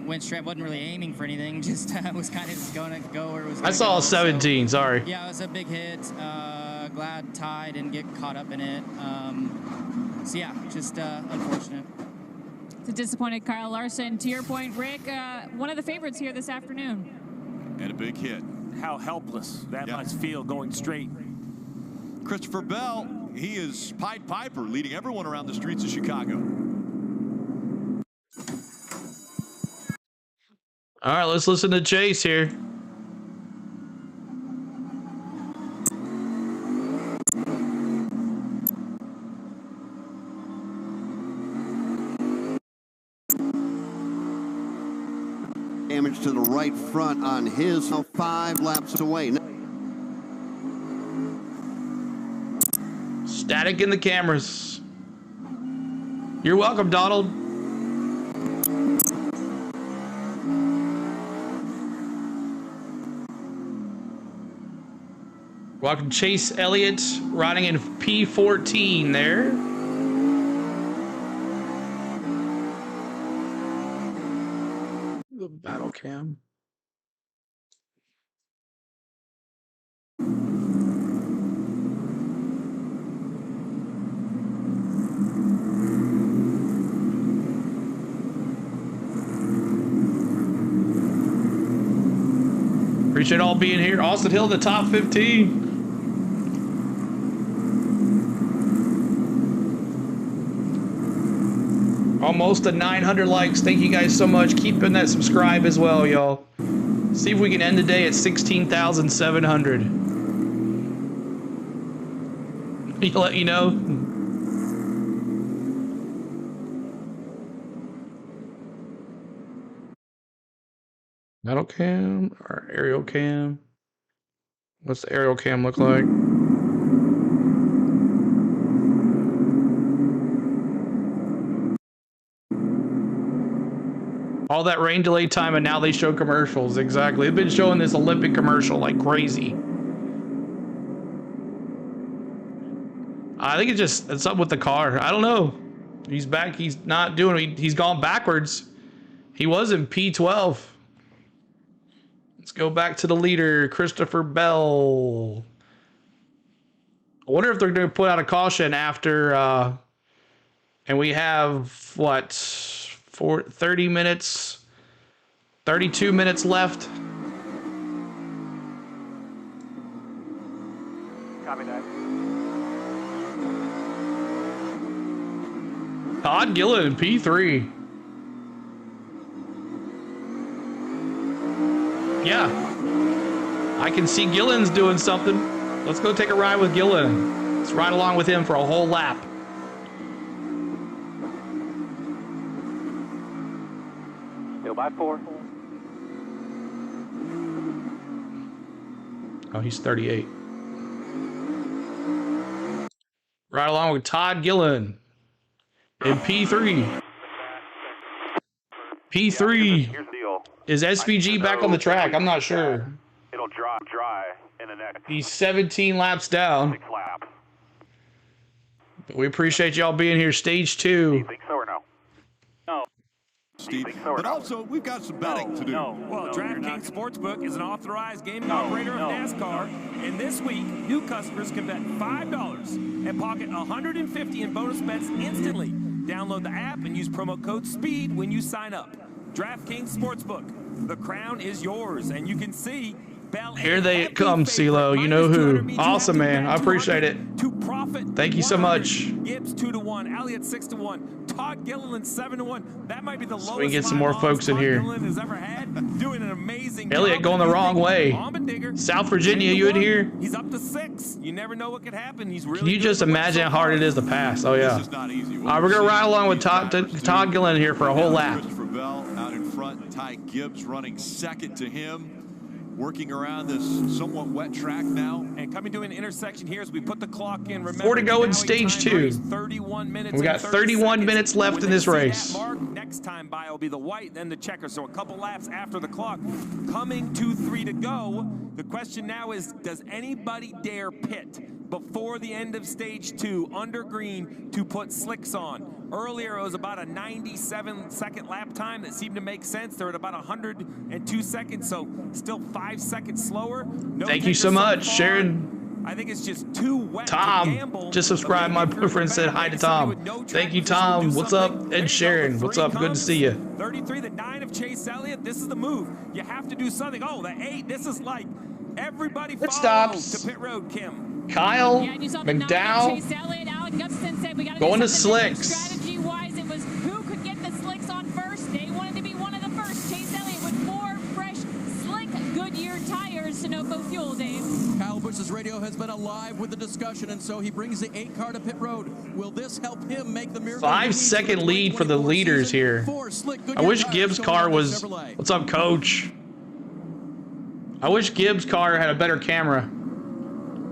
went straight. Wasn't really aiming for anything. Just was kind of just going to go where it was. I saw a 17. Sorry. Yeah, it was a big hit. Glad Ty didn't get caught up in it. So yeah, just unfortunate. It's a disappointed Kyle Larson. To your point, Rick, one of the favorites here this afternoon. And a big hit. How helpless that must feel going straight. Christopher Bell, he is Pied Piper, leading everyone around the streets of Chicago. All right, let's listen to Chase here. Damage to the right front on his, 5 laps away. Static in the cameras. You're welcome, Donald. Welcome, Chase Elliott, riding in P14 there. The battle cam. Appreciate all being here. Austin Hill, the top 15. Almost to 900 likes. Thank you guys so much. Keeping that subscribe as well, y'all. See if we can end the day at 16,700. He'll let you know. Metal cam or aerial cam? What's the aerial cam look like? All that rain delay time, and now they show commercials. Exactly. They've been showing this Olympic commercial like crazy. I think it's up with the car. I don't know. He's back. He's not doing. He's gone backwards. He was in P12. Let's go back to the leader, Christopher Bell. I wonder if they're going to put out a caution after. And we have what? 30 minutes, 32 minutes left. Copy that. Todd Gillen, P3. Yeah. I can see Gillen's doing something. Let's go take a ride with Gillen. Let's ride along with him for a whole lap. By 4. Oh, he's 38. Right along with Todd Gillen in P3. P3. Here's the deal. Is SVG back on the track? I'm not sure. It'll dry in the next. He's 17 laps down. 6 laps. But we appreciate y'all being here. Stage 2. Do you think so or no? No. Steve, but also we've got some betting to do. Well, DraftKings Sportsbook is an authorized gaming operator of NASCAR, and this week, new customers can bet $5 and pocket $150 in bonus bets instantly. Download the app and use promo code SPEED when you sign up. DraftKings Sportsbook, the crown is yours, and you can see Bell. Here they come, CeeLo. You know who. Awesome, man. I appreciate it. Thank you so much. Gibbs 2-1, Elliott 6-1, Todd Gilliland 7-1. That might be the lowest. So we can get some more folks in here. Has ever had, doing an amazing Elliott going the wrong way. South Virginia, you in here? He's up to 6. You never know what could happen. He's really. Can you just imagine how hard it is to pass? Oh yeah. This is not easy. All right, we're gonna ride along with Todd Gillen here for a whole lap. Christopher Bell out in front. Ty Gibbs running second to him. Working around this somewhat wet track now. And coming to an intersection here as we put the clock in. Remember, 4 to go in stage 2. 31 minutes. We got 31 minutes left in this race. Mark, next time by will be the white, then the checker. So a couple laps after the clock. Coming to 3 to go. The question now is, does anybody dare pit before the end of stage 2 under green to put slicks on? Earlier, it was about a 97-second lap time that seemed to make sense. They're at about 102 seconds, so still 5 seconds slower. No Thank you so much, Sharon. I think it's just too wet. Tom just subscribed. My boyfriend said hi to Tom. Thank you, Tom. What's up? Ed Sharon, what's up? Good to see you. 33, the 9 of Chase Elliott. This is the move. You have to do something. Oh, the 8. This is like everybody follows to pit road, Kim. Kyle McDowell going to slicks. Strategy-wise, it was who could get the slicks on first. They wanted to be one of the first. Chase Elliott with 4 fresh, slick Goodyear tires, Sunoco fuel, Dave. Kyle Busch's radio has been alive with the discussion, and so he brings the 8 car to pit road. Will this help him make the miracle? 5-second lead for the leaders here. I wish Gibbs' car was. What's up, Coach? I wish Gibbs' car had a better camera.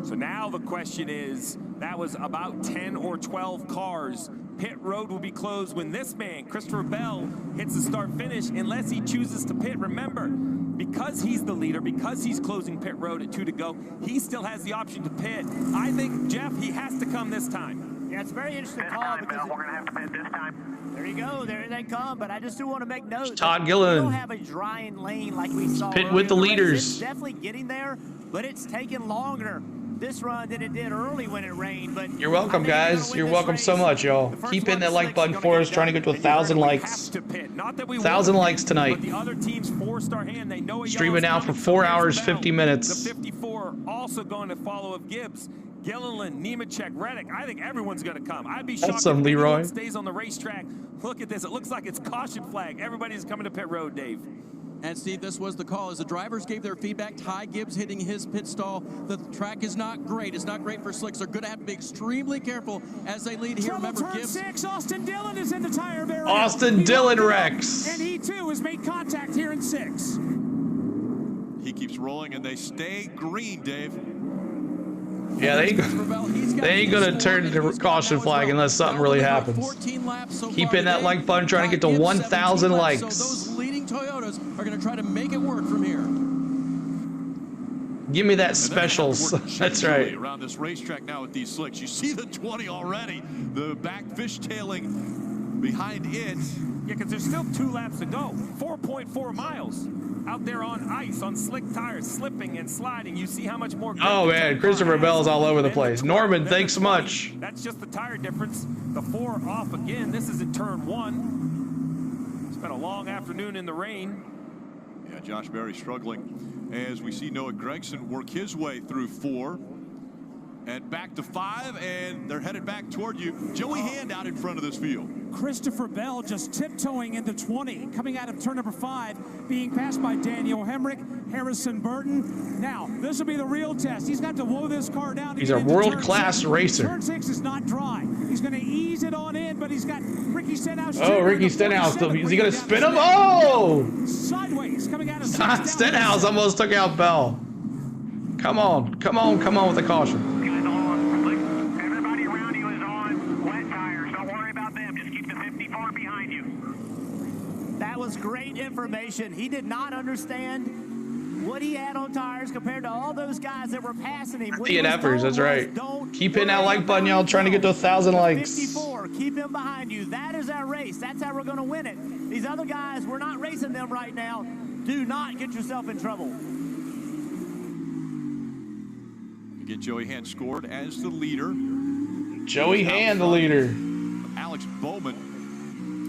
So now the question is, that was about 10 or 12 cars. Pit road will be closed when this man, Christopher Bell, hits the start-finish unless he chooses to pit. Remember, because he's the leader, because he's closing pit road at 2 to go, he still has the option to pit. I think, Jeff, he has to come this time. Yeah, it's a very interesting call because we're going to have to pit this time. There you go. There they come. But I just do want to make note. Todd Gillen. We don't have a drying lane like we saw. Pit with the leaders. It's definitely getting there, but it's taking longer. this run than it did early when it rained. But you're welcome, guys. You're welcome so much, y'all. Keep hitting that like button for us. Trying to get to 1,000 likes. 1,000 likes tonight. The other team's forced our hand. They know Streaming now for 4 hours, 50 minutes. The 54 also going to follow of Gibbs, Gilliland, Nemechek, Reddick. I think everyone's going to come. I'd be shocked if anyone stays on the racetrack. Look at this. It looks like it's caution flag. Everybody's coming to pit road, Dave. And Steve, this was the call. As the drivers gave their feedback, Ty Gibbs hitting his pit stall. The track is not great. It's not great for slicks. They're going to have to be extremely careful as they lead here. Remember, Gibbs. 6, Austin Dillon is in the tire barrier. Austin Dillon wrecks. And he, too, has made contact here in 6. He keeps rolling, and they stay green, Dave. Yeah, they ain't gonna turn the caution flag unless something really happens. Keep hitting that like button, trying to get to 1,000 likes. So those leading Toyotas are going to try to make it work from here. Give me that specials. That's right. Around this racetrack now with these slicks, you see the 20 already. The back fishtailing behind it. Yeah, because there's still 2 laps to go. 4.4 miles. Out there on ice, on slick tires, slipping and sliding. You see how much more. Oh man, Christopher Bell's all over the place. Norman, thanks so much. That's just the tire difference. The 4 off again. This is in turn 1. It's been a long afternoon in the rain. Yeah, Josh Berry struggling as we see Noah Gragson work his way through 4 and back to 5, and they're headed back toward you. Joey Hand out in front of this field. Christopher Bell just tiptoeing into 20, coming out of turn number 5, being passed by Daniel Hemrick, Harrison Burton. Now, this will be the real test. He's got to woe this car down. He's a world-class racer. Turn 6 is not dry. He's going to ease it on in, but he's got Ricky Stenhouse. Oh, Ricky Stenhouse. Is he going to spin him? Oh! Sideways, coming out of Stenhouse almost took out Bell. Come on, come on, come on with the caution. That was great information. He did not understand what he had on tires compared to all those guys that were passing him. DNFers, that's right. Keep hitting that like button, y'all. Trying to get to 1,000 likes. 54, keep him behind you. That is our race. That's how we're going to win it. These other guys, we're not racing them right now. Do not get yourself in trouble. Again, Joey Hand scored as the leader. Joey Hand, the leader. Alex Bowman.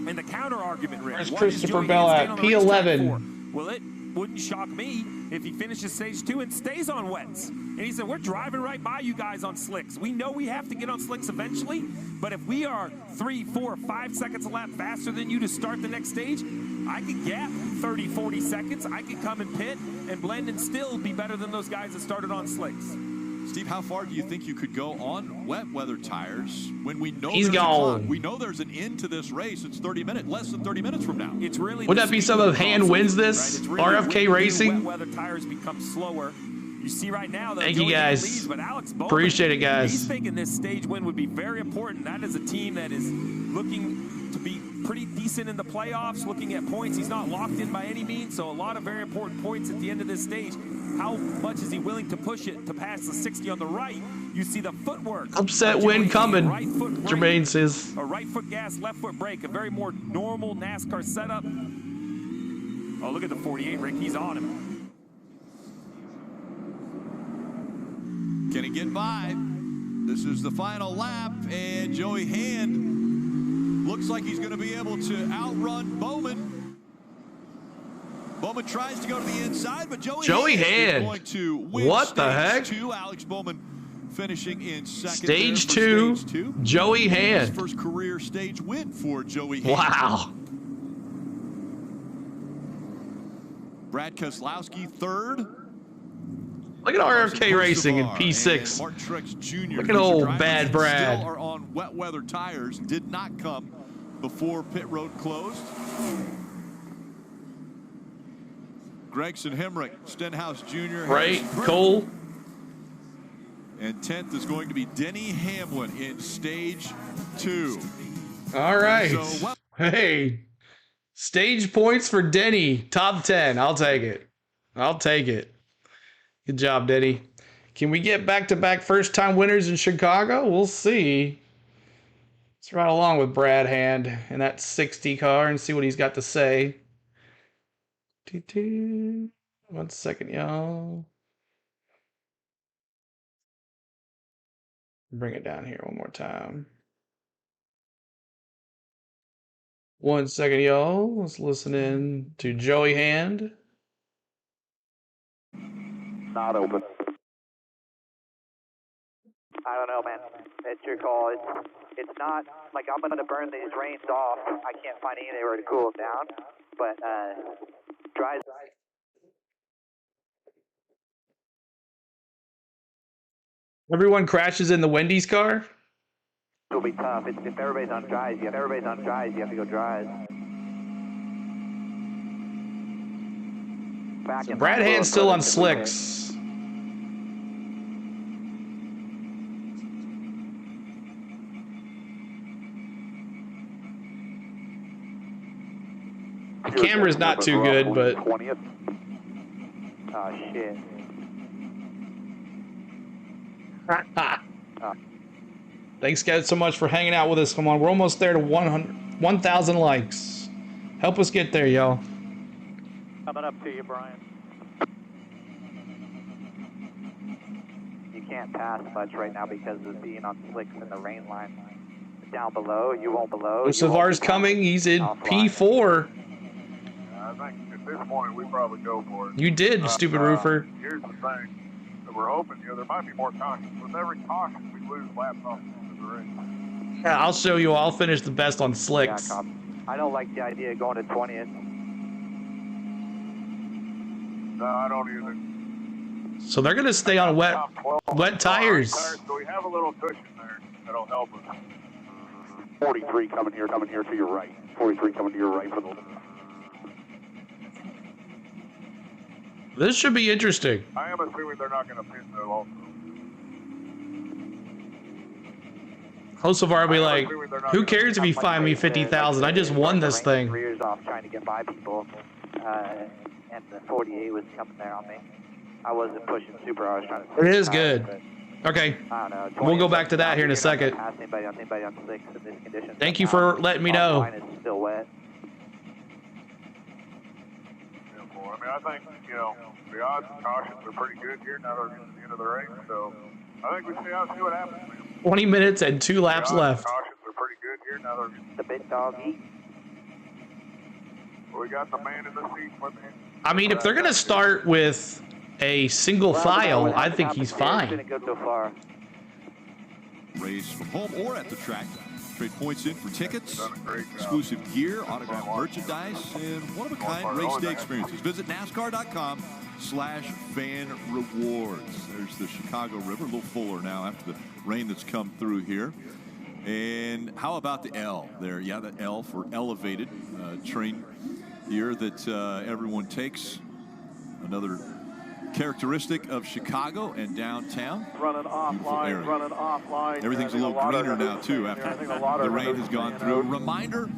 And the counter argument, Rick. Where's Christopher Bell at? P11. Well, it wouldn't shock me if he finishes stage 2 and stays on wets. And he said, we're driving right by you guys on slicks. We know we have to get on slicks eventually, but if we are 3, 4, 5 seconds a lap faster than you to start the next stage, I could gap 30, 40 seconds. I could come and pit and blend and still be better than those guys that started on slicks. Steve, how far do you think you could go on wet weather tires when we know he's gone? We know there's an end to this race. It's 30 minutes, less than 30 minutes from now. It's really. Would that be some of Hand wins this? Right? RFK Racing. Wet weather tires become slower. You see right now. Thank you guys. Leads, but Alex Bowman, appreciate it, guys. He's thinking this stage win would be very important. That is a team that is looking to be pretty decent in the playoffs. Looking at points, he's not locked in by any means. So a lot of very important points at the end of this stage. How much is he willing to push it to pass the 60 on the right? You see the footwork. Upset win coming. Right foot Jermaine says. A right foot gas, left foot brake. A very more normal NASCAR setup. Oh, look at the 48, Rick. He's on him. Can he get by? This is the final lap, and Joey Hand looks like he's going to be able to outrun Bowman. Bowman tries to go to the inside, but Joey Hand is going to win. What the heck? 2. Alex Bowman finishing in second. Stage 2. Joey Hand. His first career stage win for Joey Hand. Wow. Brad Keselowski third. Look at RFK Racing in P6. Martin Truex Jr. Look at old bad Brad. Still are on wet weather tires. Did not come before pit road closed. Gregson, Hemrick, Stenhouse Jr. Right, Cole. And 10th is going to be Denny Hamlin in stage 2. All right. So, hey, stage points for Denny. Top 10. I'll take it. I'll take it. Good job, Denny. Can we get back-to-back first-time winners in Chicago? We'll see. Let's ride along with Brad Hand in that 60 car and see what he's got to say. 1 second, y'all. Bring it down here one more time. 1 second, y'all. Let's listen in to Joey Hand. Not open. I don't know, man. It's your call. It's not like I'm going to burn these reins off. I can't find anywhere to cool them down. But dry. Everyone crashes in the Wendy's car. It'll be tough. If everybody's on dries, you have to go dries. So Brad Hand's still on slicks. The camera's not too good, but... Oh, shit. Thanks, guys, so much for hanging out with us. Come on, we're almost there to 1,000 likes. Help us get there, y'all. Coming up to you, Brian. You can't pass much right now because of being on slicks in the rain line. Down below, you won't below. Savar's coming. He's in P4. I think at this point we probably go for it. You did, you stupid roofer. Here's the thing that we're hoping, there might be more cautions. With every caution, we lose laps off the race. Yeah, I'll show you. I'll finish the best on slicks. Yeah, I don't like the idea of going to 20th. No, I don't either. So they're going to stay on wet tires. So we have a little cushion there that'll help us. 43 coming here to your right. 43 coming to your right for the... This should be interesting. I am assuming they're not going to pit though also. Hosavar will be like, who cares if you find me 50,000? I just won this thing. Rears off trying to get by people, and the 48 was coming there on me. I wasn't pushing super. I was trying to... It is good. Okay, we'll go back to that here in a second. Thank you for letting me know. Mine is still wet. I mean, I think, the odds and cautions are pretty good here now that we're getting to the end of the race, so I think we see what happens. 20 minutes and 2 laps left. Cautions are pretty good here now that we're getting... The big dog eat. We got the man in the seat with him. I mean, if they're going to start with a single file, I think he's fine. Race from home or at the track. Trade points in for tickets, exclusive gear, autographed merchandise, and one-of-a-kind race day experiences. Visit NASCAR.com/fan rewards. There's the Chicago River, a little fuller now after the rain that's come through here. And how about the L there? Yeah, the L for elevated train here that everyone takes. Another characteristic of Chicago and downtown. Running offline. Everything's a little greener now too after the rain has gone through. Reminder,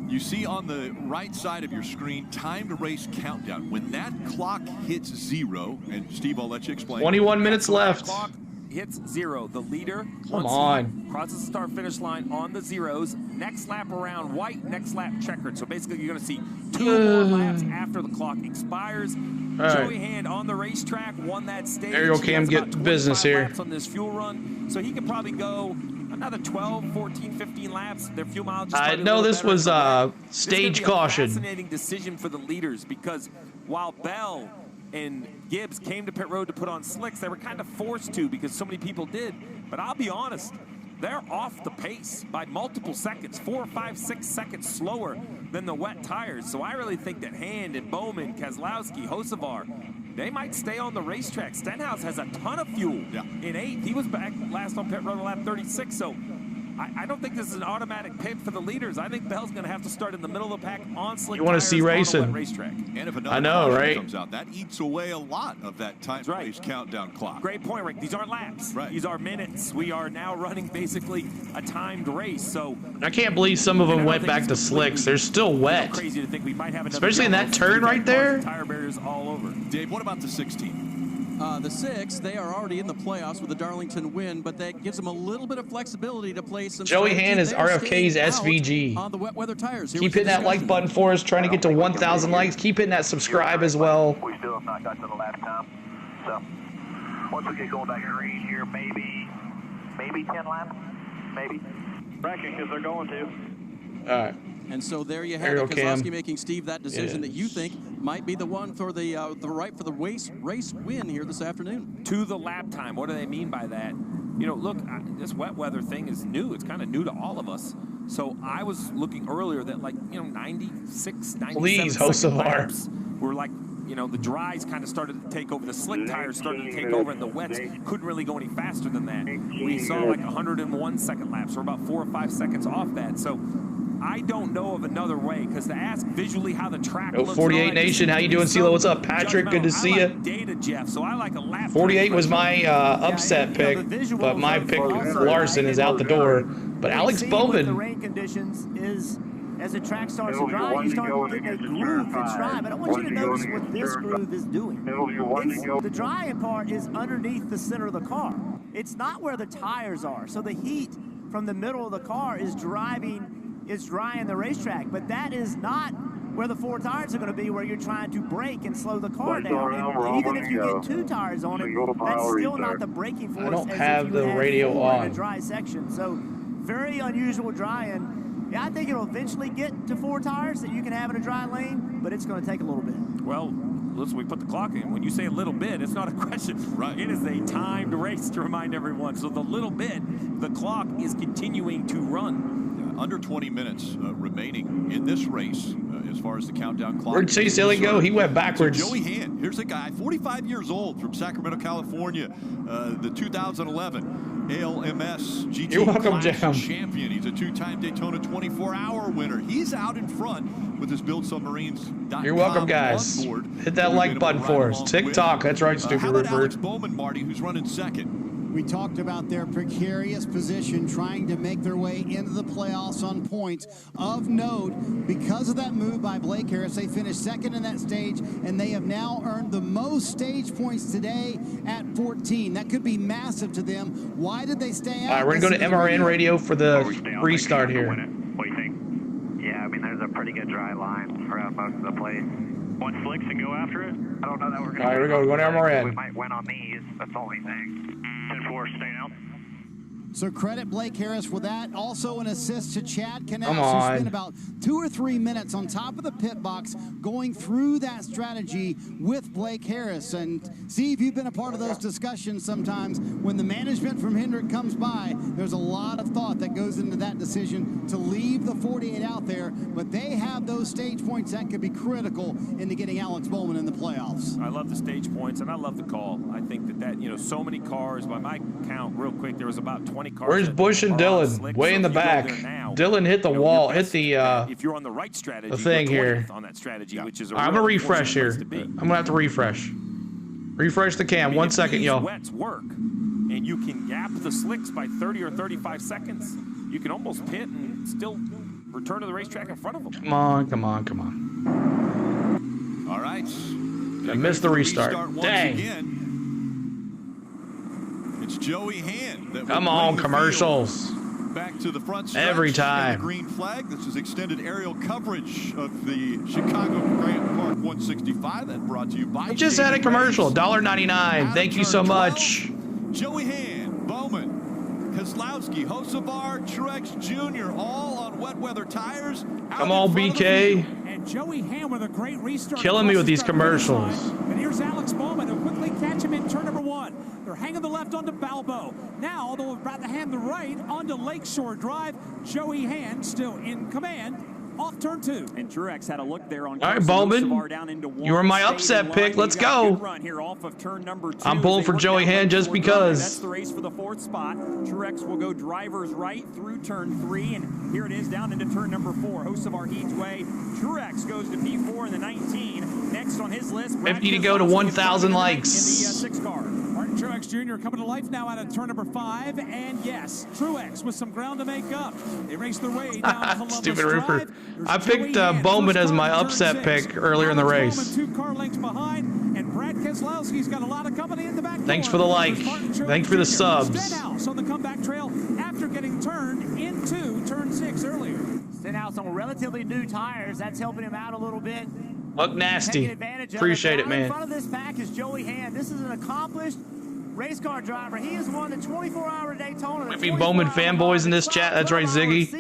you see on the right side of your screen, time to race countdown. When that clock hits 0, and Steve, I'll let you explain. 21 minutes left. Clock hits 0. The leader crosses the start-finish line on the zeros. Next lap around white, next lap checkered. So basically you're going to see 2 more laps after the clock expires. Joey Hand on the racetrack won that stage. Aerial cam get to business here. Laps on this fuel run, so he can probably go another 12, 14, 15 laps. Their fuel mileage. I know this was stage caution. Fascinating decision for the leaders because while Bell and Gibbs came to pit road to put on slicks, they were kind of forced to because so many people did. But I'll be honest, they're off the pace by multiple seconds, 4, 5, 6 seconds slower than the wet tires. So I really think that Hand and Bowman, Keselowski, Hosavar, they might stay on the racetrack. Stenhouse has a ton of fuel in 8th. He was back last on pit road on lap 36. So I don't think this is an automatic pit for the leaders. I think Bell's going to have to start in the middle of the pack on slick You want to see racing. Racetrack. And if another I know, right? Comes out, that eats away a lot of that time race countdown clock. Great point, Rick. These aren't laps. These are minutes. We are now running basically a timed race. So I can't believe some of them went back to slicks. They're still wet. Crazy to think we might have especially in that turn right there. Tire barriers all over. Dave, what about the 16? The 6, they are already in the playoffs with the Darlington win, but that gives them a little bit of flexibility to play some. Joey Hand is RFK's SVG. On the wet weather tires. Keep hitting that like button for us, trying to get to 1,000 likes. Keep hitting that subscribe as well. We still have not got to the last time. So once we get going back in range here, maybe maybe 10 laps, maybe. Reckon because they're going to. All right. And so there you have it. Keselowski making, Steve, that decision that you think might be the one for the right for the race win here this afternoon. To the lap time. What do they mean by that? You know, look, this wet weather thing is new. It's kind of new to all of us. So I was looking earlier that, like, you know, 96, 97 laps were like, you know, the dries kind of started to take over. The slick tires started to take over, and the wets couldn't really go any faster than that. We saw like 101 second laps. We're about 4 or 5 seconds off that. So I don't know of another way, because to ask visually how the track looks. 48 Nation, how you doing, CeeLo? What's up, Patrick? Good to see you. Data, Jeff, so I like a lap 48 was my upset pick, but my pick, Larson, is out the door. But Alex Bowman. The rain conditions is, as the track starts to dry, you start getting a groove that's dry. But I want you to notice what this groove is doing. The drying part is underneath the center of the car. It's not where the tires are. So the heat from the middle of the car is drying the racetrack. But that is not where the 4 tires are going to be, where you're trying to brake and slow the car down. And even if you get 2 tires on it, that's still not the braking force. I don't have the radio on. In a dry section. So very unusual drying. Yeah, I think it'll eventually get to 4 tires that you can have in a dry lane, but it's going to take a little bit. Well, listen, we put the clock in. When you say a little bit, it's not a question. Right. It is a timed race, to remind everyone. So the little bit, the clock is continuing to run. Yeah, under 20 minutes remaining in this race as far as the countdown clock. Where'd Chase Elliott go? He went backwards. So Joey Hand, here's a guy, 45 years old, from Sacramento, California, the 2011 ALMS GT Classic champion. He's a 2-time Daytona 24-hour winner. He's out in front with his BuildSubmarines.com. You're welcome, guys. Hit that like button for us. TikTok. That's right, stupid How about Rupert. Alex Bowman, Marty, who's running second? We talked about their precarious position trying to make their way into the playoffs on points. Of note, because of that move by Blake Harris, they finished second in that stage, and they have now earned the most stage points today at 14. That could be massive to them. Why did they stay out? All right, we're going to go to MRN radio for the restart here. What do you think? Yeah, I mean, there's a pretty good dry line around most of the place. Want slicks and go after it? I don't know that we're going to. All right, we're going to MRN. We might win on these. That's the only thing. 10-4, stay out. So credit Blake Harris for that. Also an assist to Chad Canals, Come on. who spent about 2 or 3 minutes on top of the pit box going through that strategy with Blake Harris. And Steve, you've been a part of those discussions sometimes. When the management from Hendrick comes by, there's a lot of thought that goes into that decision to leave the 48 out there. But they have those stage points that could be critical into getting Alex Bowman in the playoffs. I love the stage points, and I love the call. I think that, you know, so many cars, by my count, real quick, there was about 20 cars. Where's Bush and Dylan? Way in the back. Dylan hit the wall, hit the if you're on the right strategy, the thing here. On that strategy, which is I'm gonna refresh here. I'm gonna have to refresh. Refresh the cam. 1 second, y'all. Wets work, and you can gap the slicks by 30 or 35 seconds. You can almost pit and still return to the racetrack in front of them. Come on, come on, come on. All right. I missed the restart. Dang. Again. It's Joey Hand. Come on, commercials. Back to the front stretch. Every time. The green flag. This is extended aerial coverage of the Chicago Grant Park 165. That brought to you by. I just had a commercial. $1.99. Thank you so much. Joey Hand, Bowman, Keselowski, Hocevar, Truex Jr. all on wet weather tires. Come on, BK. And Joey Hand with a great restart. Killing me with these commercials. And here's Alex Bowman who quickly catch him in turn number 1. They're hanging the left onto Balbo. Now they'll about to hand the right onto Lakeshore Drive. Joey Hand still in command off turn 2. And Truex had a look there on. All right, Bowman. You were my upset pick. Let's go. Run here off of turn number 2. I'm pulling for Joey Hand just because. That's the race for the 4th spot. Truex will go driver's right through turn 3, and here it is down into turn number 4. Hocevar each way. Truex goes to P4 in the 19. Next on his list, 50 to go to 1,000 likes. In the 6 car. Martin Truex Jr. coming to life now out of turn number 5, and yes, Truex with some ground to make up. They race their way down Columbus Stupid Drive. Rupert. I picked Bowman as my upset pick earlier in the race. Bowman 2 car lengths behind, and Brad Keselowski's got a lot of company in the back. Thanks for the like. Thanks for the subs. Stenhouse on the comeback trail after getting turned into turn 6 earlier. Stenhouse on relatively new tires. That's helping him out a little bit. Look nasty. Appreciate it, man. In front of this pack is Joey Hand. This is an accomplished race car driver. He has won the 24-hour Daytona. Might be Bowman fanboys in this chat. That's right, Ziggy.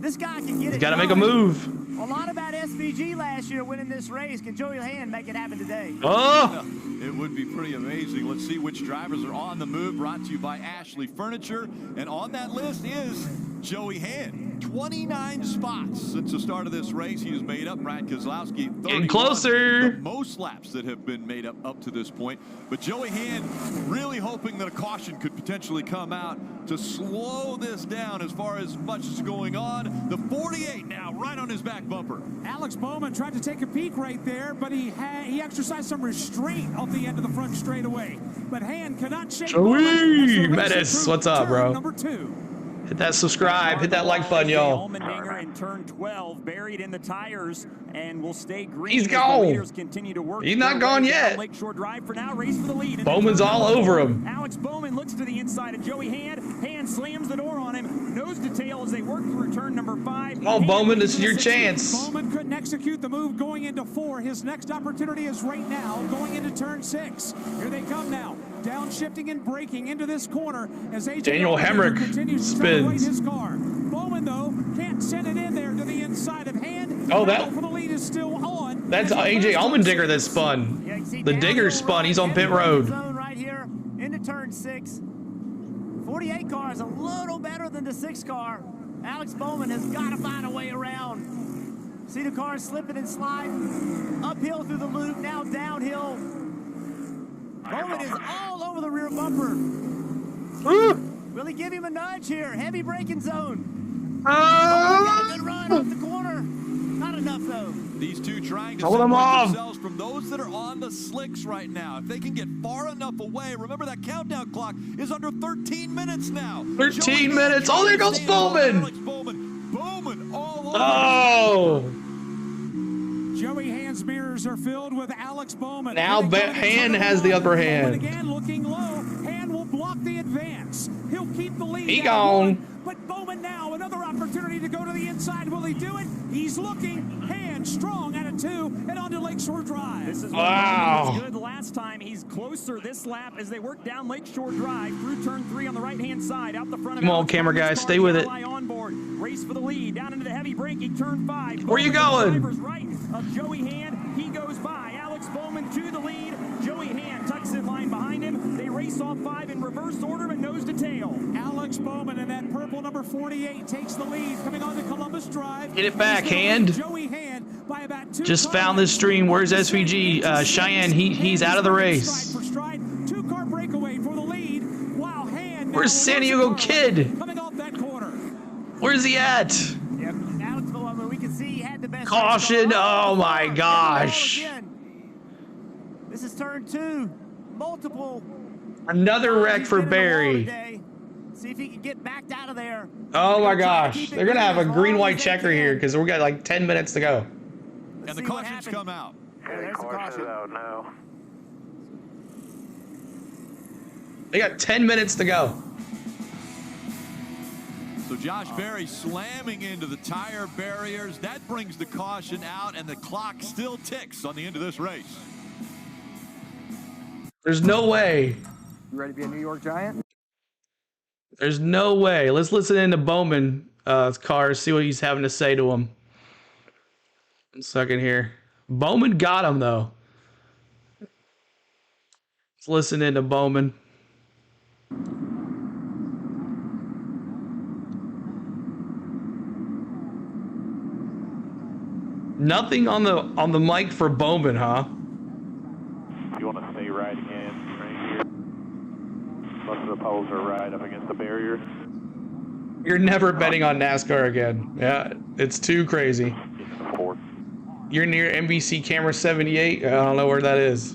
This guy can get it. He's got to make a move. A lot about SVG last year winning this race. Can Joey Hand make it happen today? Oh! It would be pretty amazing. Let's see which drivers are on the move. Brought to you by Ashley Furniture. And on that list is Joey Hand. 29 spots since the start of this race. He has made up. Brad Keselowski, 31, getting closer. the most laps that have been made up to this point. But Joey Hand really hoping that a caution could potentially come out to slow this down as far as much is going on. The 48 now right on his back bumper. Alex Bowman tried to take a peek right there, but he exercised some restraint off the end of the front straightaway. But Hand cannot shake Joey Menace, what's up, bro? Number 2. Hit that subscribe, hit that like button, y'all. Allmendinger in turn 12, buried in the tires, and will stay green. He's gone. Continue to work. He's not gone yet. Lakeshore Drive for now. Race for the lead. Bowman's all over him. Alex Bowman looks to the inside of Joey Hand. Hand slams the door on him. Nose to tail as they work through turn number 5. Come on, Bowman, this is your chance. Bowman couldn't execute the move going into 4. His next opportunity is right now, going into turn 6. Here they come now. Downshifting and braking into this corner as AJ Daniel Hemrick continues to try to right spins. his car. Bowman, though, can't send it in there to the inside of Hand. Oh, that- For the lead is still on. That's AJ Allmendinger that spun. The digger spun. He's on pit road. Zone right here into turn 6. 48 car is a little better than the 6 car. Alex Bowman has got to find a way around. See the car slipping and sliding. Uphill through the loop, now downhill. Bowman is all over the rear bumper. Will he give him a nudge here? Heavy braking zone. Bowman got a good run off the corner. Not enough, though. These two trying to Hold them separate off. themselves from those that are on the slicks right now. If they can get far enough away, remember that countdown clock is under 13 minutes now. 13 minutes. Oh, there goes Bowman. Alex Bowman all over. Oh. Joey Hand's mirrors are filled with Alex Bowman. Now Hand has the upper hand. Again, looking low. Hand will block the advance. He'll keep the lead. He gone. But Bowman now, another opportunity to go to the inside. Will he do it? He's looking. Hand strong at a 2 and onto Lakeshore Drive. This is wow. was good last time. He's closer this lap as they work down Lakeshore Drive through turn 3 on the right-hand side. Out the front of Come on, camera guys, stay with it. On board. Race for the lead. Down into the heavy braking turn 5. Where you going? Driver's right of Joey Hand. He goes by. Alex Bowman to the lead. Joey Hand tucks in line behind him. They race off 5 in reverse order and nose to tail. Alex Bowman in that purple number 48 takes the lead coming on to Columbus Drive. Get it back, Hand. Joey Hand by about 2 Just found this stream. Where's SVG? Cheyenne, he's out of the race. Stride for stride. 2-car breakaway for the lead. Wow, Hand. Where's San Diego Kid? Coming off that corner. Where's he at? Yep. Alex Bowman, we can see he had the best. Caution. Oh my gosh. This is turn 2. Multiple. Another wreck for Barry. See if he can get backed out of there. Oh my gosh. They're going to have a green-white checker here because we got like 10 minutes to go. And the cautions come out. There's the caution. out now. They got 10 minutes to go. So Josh Berry slamming into the tire barriers. That brings the caution out, and the clock still ticks on the end of this race. There's no way. You ready to be a New York Giant? There's no way. Let's listen into Bowman cars, see what he's having to say to him. 1 second here. Bowman got him, though. Let's listen into Bowman. Nothing on the mic for Bowman, huh? You want to stay right again, right here. Most of the poles are right up against the barrier. You're never betting on NASCAR again. Yeah, it's too crazy. You're near NBC camera 78. I don't know where that is.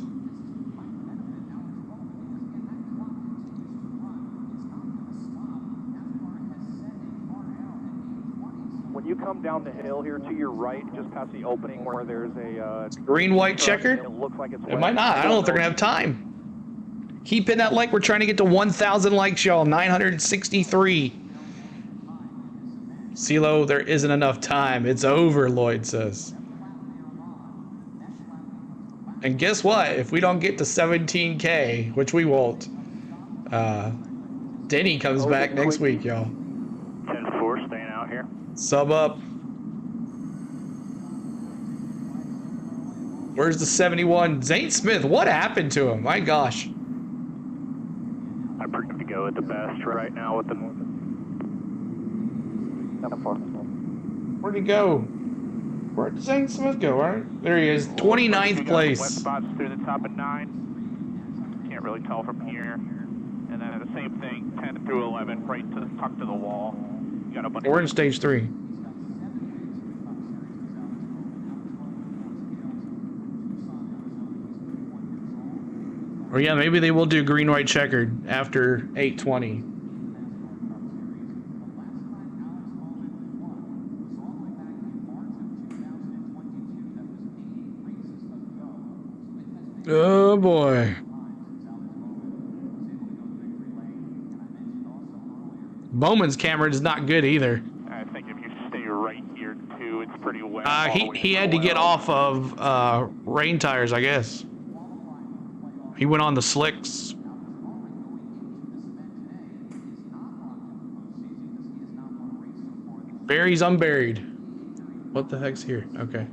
When you come down the hill here to your right, just past the opening where there's a Green-white checkered? It looks like it's It might not. I don't know if they're going to have time. Keep in that like. We're trying to get to 1,000 likes, y'all. 963. CeeLo, there isn't enough time. It's over, Lloyd says. And guess what? If we don't get to 17K, which we won't, Denny comes back next week, y'all. 10-4, staying out here. Sub up. Where's the 71? Zane Smith, what happened to him? My gosh. I predict to go with the best right now with the... Where'd he go? Where did Zane Smith go? Right? There he is, 29th place. Wet spots through the top of 9. Can't really tell from here. And then the same thing, 10 through 11, right to the tuck to the wall. You got a bunch. We're in stage 3. Or yeah, maybe they will do green, white, checkered after 8:20. Oh boy. Bowman's camera is not good either. I think if you stay right here too, it's pretty wet. He had to get off of rain tires, I guess. He went on the slicks. Barry's unburied. What the heck's here? Okay.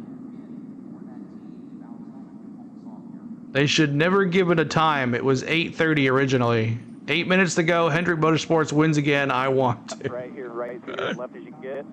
They should never give it a time. It was 8:30 originally. 8 minutes to go. Hendrick Motorsports wins again. I want to. Right here, right as left as you can get.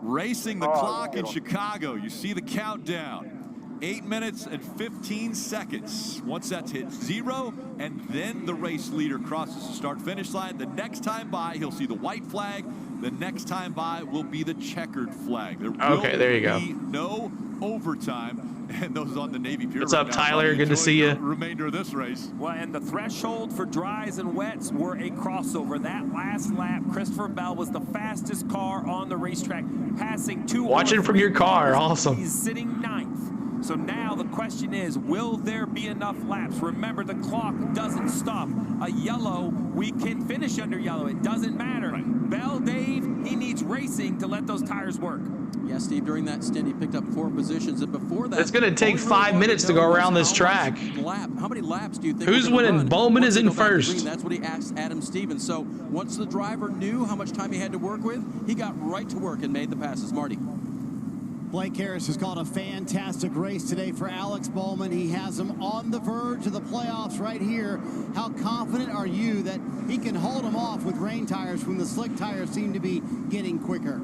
Racing the clock in Chicago. You see the countdown. 8 minutes and 15 seconds. Once that's hit 0, and then the race leader crosses the start-finish line. The next time by, he'll see the white flag. The next time by will be the checkered flag. Okay, there you go. No overtime. And those on the Navy Pier. What's up, Tyler? Good to see you. Remainder of this race. Well, and the threshold for dries and wets were a crossover. That last lap, Christopher Bell was the fastest car on the racetrack, passing 2. Watching from your car, awesome. He's sitting 9th. So now the question is, will there be enough laps? Remember, the clock doesn't stop. A yellow, we can finish under yellow. It doesn't matter. Right. Bell, Dave, he needs racing to let those tires work. Yeah, Steve, during that stint, he picked up 4 positions, and before that... It's going to take 5 minutes to go around this track. How many laps do you think... Who's winning? Bowman is in first. That's what he asked Adam Stevens. So once the driver knew how much time he had to work with, he got right to work and made the passes. Marty. Blake Harris has called a fantastic race today for Alex Bowman. He has him on the verge of the playoffs right here. How confident are you that he can hold him off with rain tires when the slick tires seem to be getting quicker?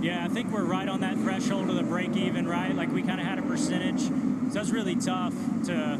Yeah, I think we're right on that threshold of the break even, right? Like we kind of had a percentage. So it's really tough to,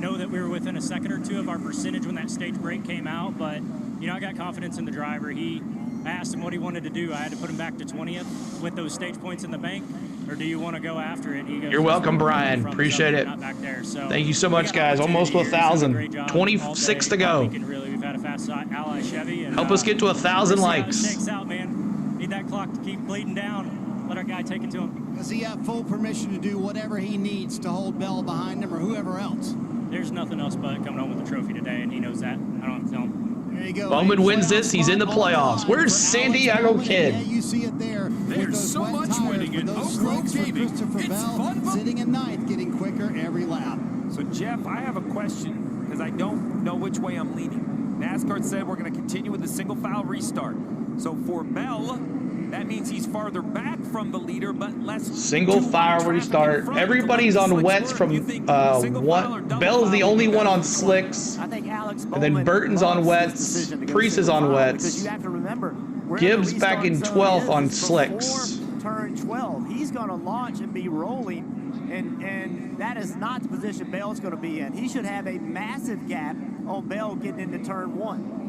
know that we were within a second or two of our percentage when that stage break came out. But, I got confidence in the driver. I asked him what he wanted to do. I had to put him back to 20th with those stage points in the bank. Or do you want to go after it? He goes, you're welcome, Brian. Appreciate it. Back there. So thank you so much, guys. Almost to 1,000. 26 to go. We've had a fast ally Chevy. And, help us get to 1,000 likes. Shakes out, man. Need that clock to keep bleeding down. Let our guy take it to him. Does he have full permission to do whatever he needs to hold Bell behind him or whoever else? There's nothing else but coming home with the trophy today, and he knows that. I don't have to tell him. There you go. Bowman wins this. He's in the playoffs. Where's San Diego Kid? Yeah, you see it there. There's so much winning in Oak Grove Gaming. Christopher Bell sitting in 9th, getting quicker every lap. So, Jeff, I have a question because I don't know which way I'm leaning. NASCAR said we're going to continue with the single file restart. So for Bell, that means he's farther back from the leader, but less single file restart. Everybody's on wets from what? Bell's the only one on slicks. I think Alex and then Burton's on wets. Priest is on wets. You have to remember, Gibbs back in 12th on slicks. Turn 12, he's going to launch and be rolling, and that is not the position Bell's going to be in. He should have a massive gap on Bell getting into turn 1.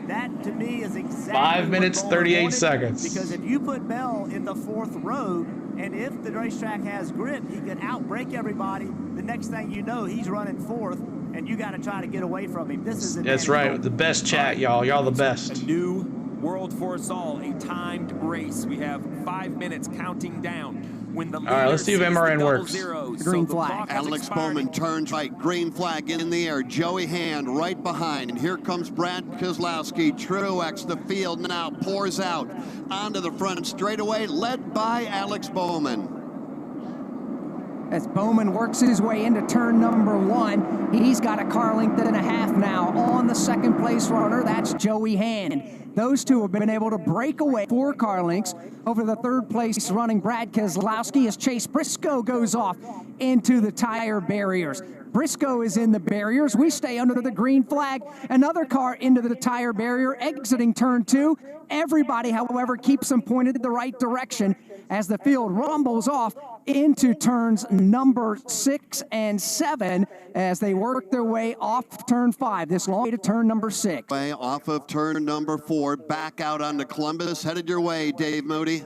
That to me is exactly 5 minutes 38 seconds. Because if you put Bell in the 4th row, and if the racetrack has grip, he can outbrake everybody. The next thing you know, he's running 4th, and you got to try to get away from him. This is that's right. The best chat, y'all. Y'all the best. A new world for us all. A timed race. We have 5 minutes counting down. When the all right, let's see if MRN works. Green flag. Alex Bowman turns right. Green flag in the air. Joey Hand right behind. And here comes Brad Keselowski. Truex, the field now pours out onto the front straightaway, led by Alex Bowman. As Bowman works his way into turn number 1, he's got a car length and a half now on the second place runner. That's Joey Hand. Those two have been able to break away 4 car lengths over the third place running Brad Keselowski as Chase Briscoe goes off into the tire barriers. Briscoe is in the barriers. We stay under the green flag. Another car into the tire barrier exiting turn 2. Everybody, however, keeps them pointed in the right direction as the field rumbles off into turns number 6 and 7 as they work their way off turn 5. This long way to turn number 6. Way off of turn number 4, back out onto Columbus. Headed your way, Dave Moody.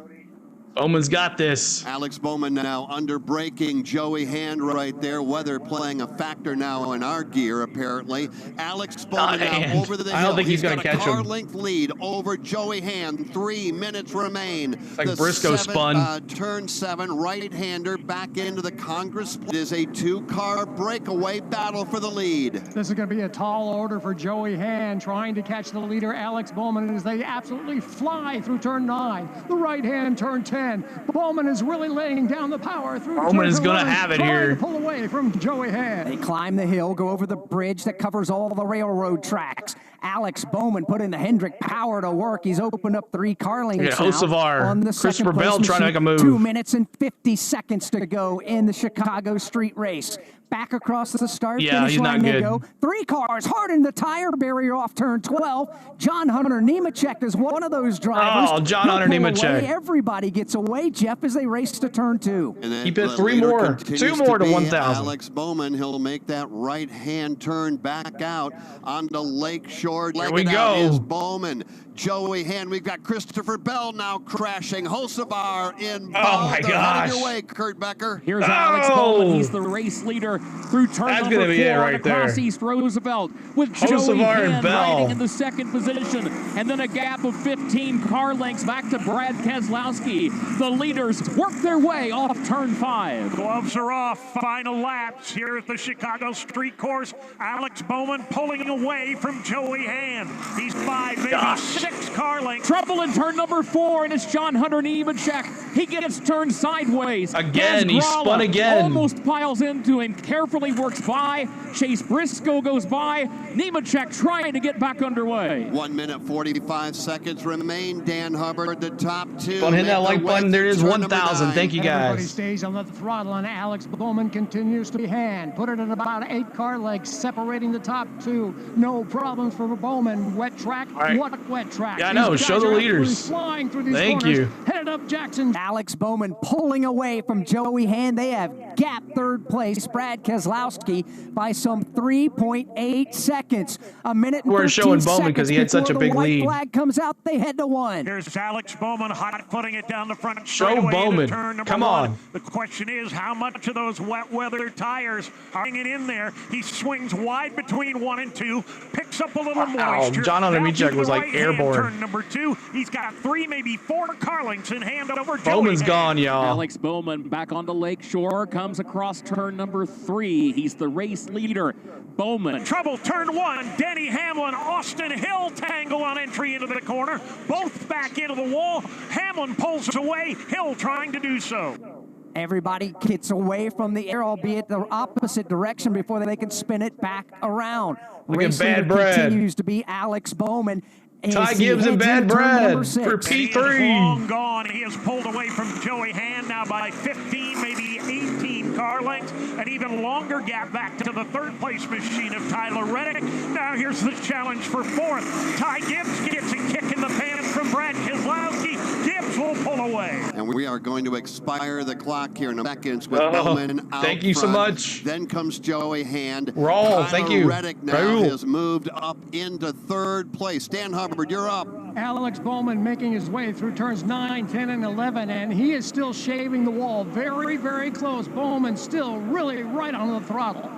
Bowman's got this. Alex Bowman now under braking. Joey Hand right there. Weather playing a factor now in our gear, apparently. Alex Bowman now over the hill. I don't think he's going to catch him. Car length lead over Joey Hand. 3 minutes remain. It's like Briscoe spun. Turn 7, right-hander back into the Congress. It is a 2-car breakaway battle for the lead. This is going to be a tall order for Joey Hand trying to catch the leader, Alex Bowman, as they absolutely fly through turn 9. The right-hand turn 10. Bowman is really laying down the power through. Bowman is going to have it here. Pull away from Joey Hand. They climb the hill, go over the bridge that covers all the railroad tracks. Alex Bowman putting the Hendrick power to work. He's opened up 3 car lengths on the Christopher Bell trying to make a move. 2 minutes and 50 seconds to go in the Chicago street race. Back across the start-finish line they go. 3 cars hard in the tire barrier off turn 12. John Hunter Nemechek is one of those drivers. Oh, John Hunter Nemechek. Everybody gets away, Jeff, as they race to turn 2. He put 3 more, 2 more to 1,000. Alex Bowman, he'll make that right-hand turn back out onto Lakeshore. Here we go. Is Bowman. Joey Hand. We've got Christopher Bell now crashing. Hocevar in. Oh my gosh! Your way, Kurt Becker. Here's Alex Bowman. He's the race leader through turn number 4 right across there. East Roosevelt with Hocevar Joey Hand and Bell riding in the second position, and then a gap of 15 car lengths back to Brad Keselowski. The leaders work their way off turn 5. Gloves are off. Final laps here at the Chicago Street Course. Alex Bowman pulling away from Joey Hand. He's 5, maybe 6 car lengths. Trouble in turn number 4, and it's John Hunter Nemechek. He gets turned sideways. Again, he spun again. Almost piles into him, carefully works by. Chase Briscoe goes by. Nemechek trying to get back underway. 1 minute, 45 seconds remain. Dan Hubbard, the top 2. Hit that like button. There it is, 1,000. Thank you, guys. Everybody stays on the throttle, and Alex Bowman continues to be Hand. Put it at about 8 car lengths, separating the top 2. No problems for Bowman. Wet track. Right. What wet track? Yeah, I know. Show the leaders. Flying through these Thank corners. you. Headed up Jackson. Alex Bowman pulling away from Joey Hand. They have gap third place Brad Keselowski by some 3.8 seconds. A minute and 13 We're showing Bowman because he had such a big lead. The white flag comes out. They head to 1. Here's Alex Bowman hot-footing it down the front. Show Bowman. Come on. The question is, how much of those wet weather tires are hanging in there? He swings wide between 1 and 2, picks up a little moisture. John Hunter Nemechek was like airborne. Turn number 2. He's got 3, maybe 4 car lengths in hand over Joey. Bowman's gone, y'all. Alex Bowman back onto Lakeshore, comes across turn number 3. He's the race leader. Bowman. Trouble, turn 1. Denny Hamlin, Austin Hill tangle on entry into the corner. Both back into the wall. Hamlin pulls away. Hill trying to do so. Everybody gets away from the air, albeit the opposite direction, before they can spin it back around. Look at Bad Brad. Continues to be Alex Bowman. Ty Gibbs and Bad Brad for P3. He is long gone. He is pulled away from Joey Hand now by 15, maybe 18 car lengths. An even longer gap back to the third place machine of Tyler Reddick. Now here's the challenge for 4th. Ty Gibbs gets a kick in the pants from Brad Keselowski. Gibbs will pull away. And we are going to expire the clock here in seconds with Bowman out Thank you front. so much. Then comes Joey Hand. Roll. Thank you. Reddick now has moved up into 3rd place. Dan Hubbard, you're up. Alex Bowman making his way through turns 9, 10, and 11, and he is still shaving the wall. Very, very close. Bowman still really right on the throttle.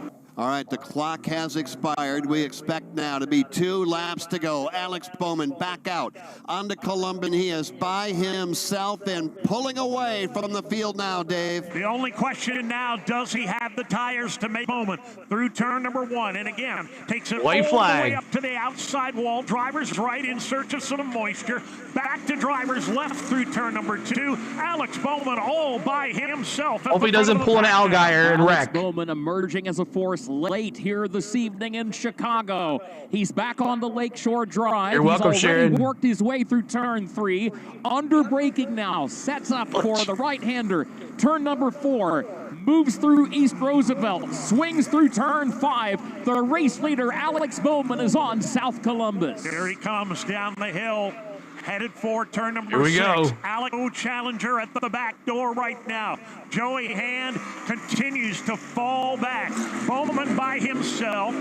All right, the clock has expired. We expect now to be 2 laps to go. Alex Bowman back out onto Columbian. He is by himself and pulling away from the field now, Dave. The only question now, does he have the tires to make Bowman through turn number 1? And again, takes it all the way up to the outside wall. Driver's right in search of some moisture. Back to driver's left through turn number 2. Alex Bowman all by himself. Hope he doesn't pull an Allgaier and wreck. Bowman emerging as a force late here this evening in Chicago. He's back on the Lakeshore Drive. You're welcome, Sharon. He's already worked his way through turn 3. Under braking now. Sets up for the right-hander. Turn number 4. Moves through East Roosevelt. Swings through turn 5. The race leader, Alex Bowman, is on South Columbus. Here he comes down the hill. Headed for turn number 6. Here we go. Alex Challenger at the back door right now. Joey Hand continues to fall back. Bowman by himself.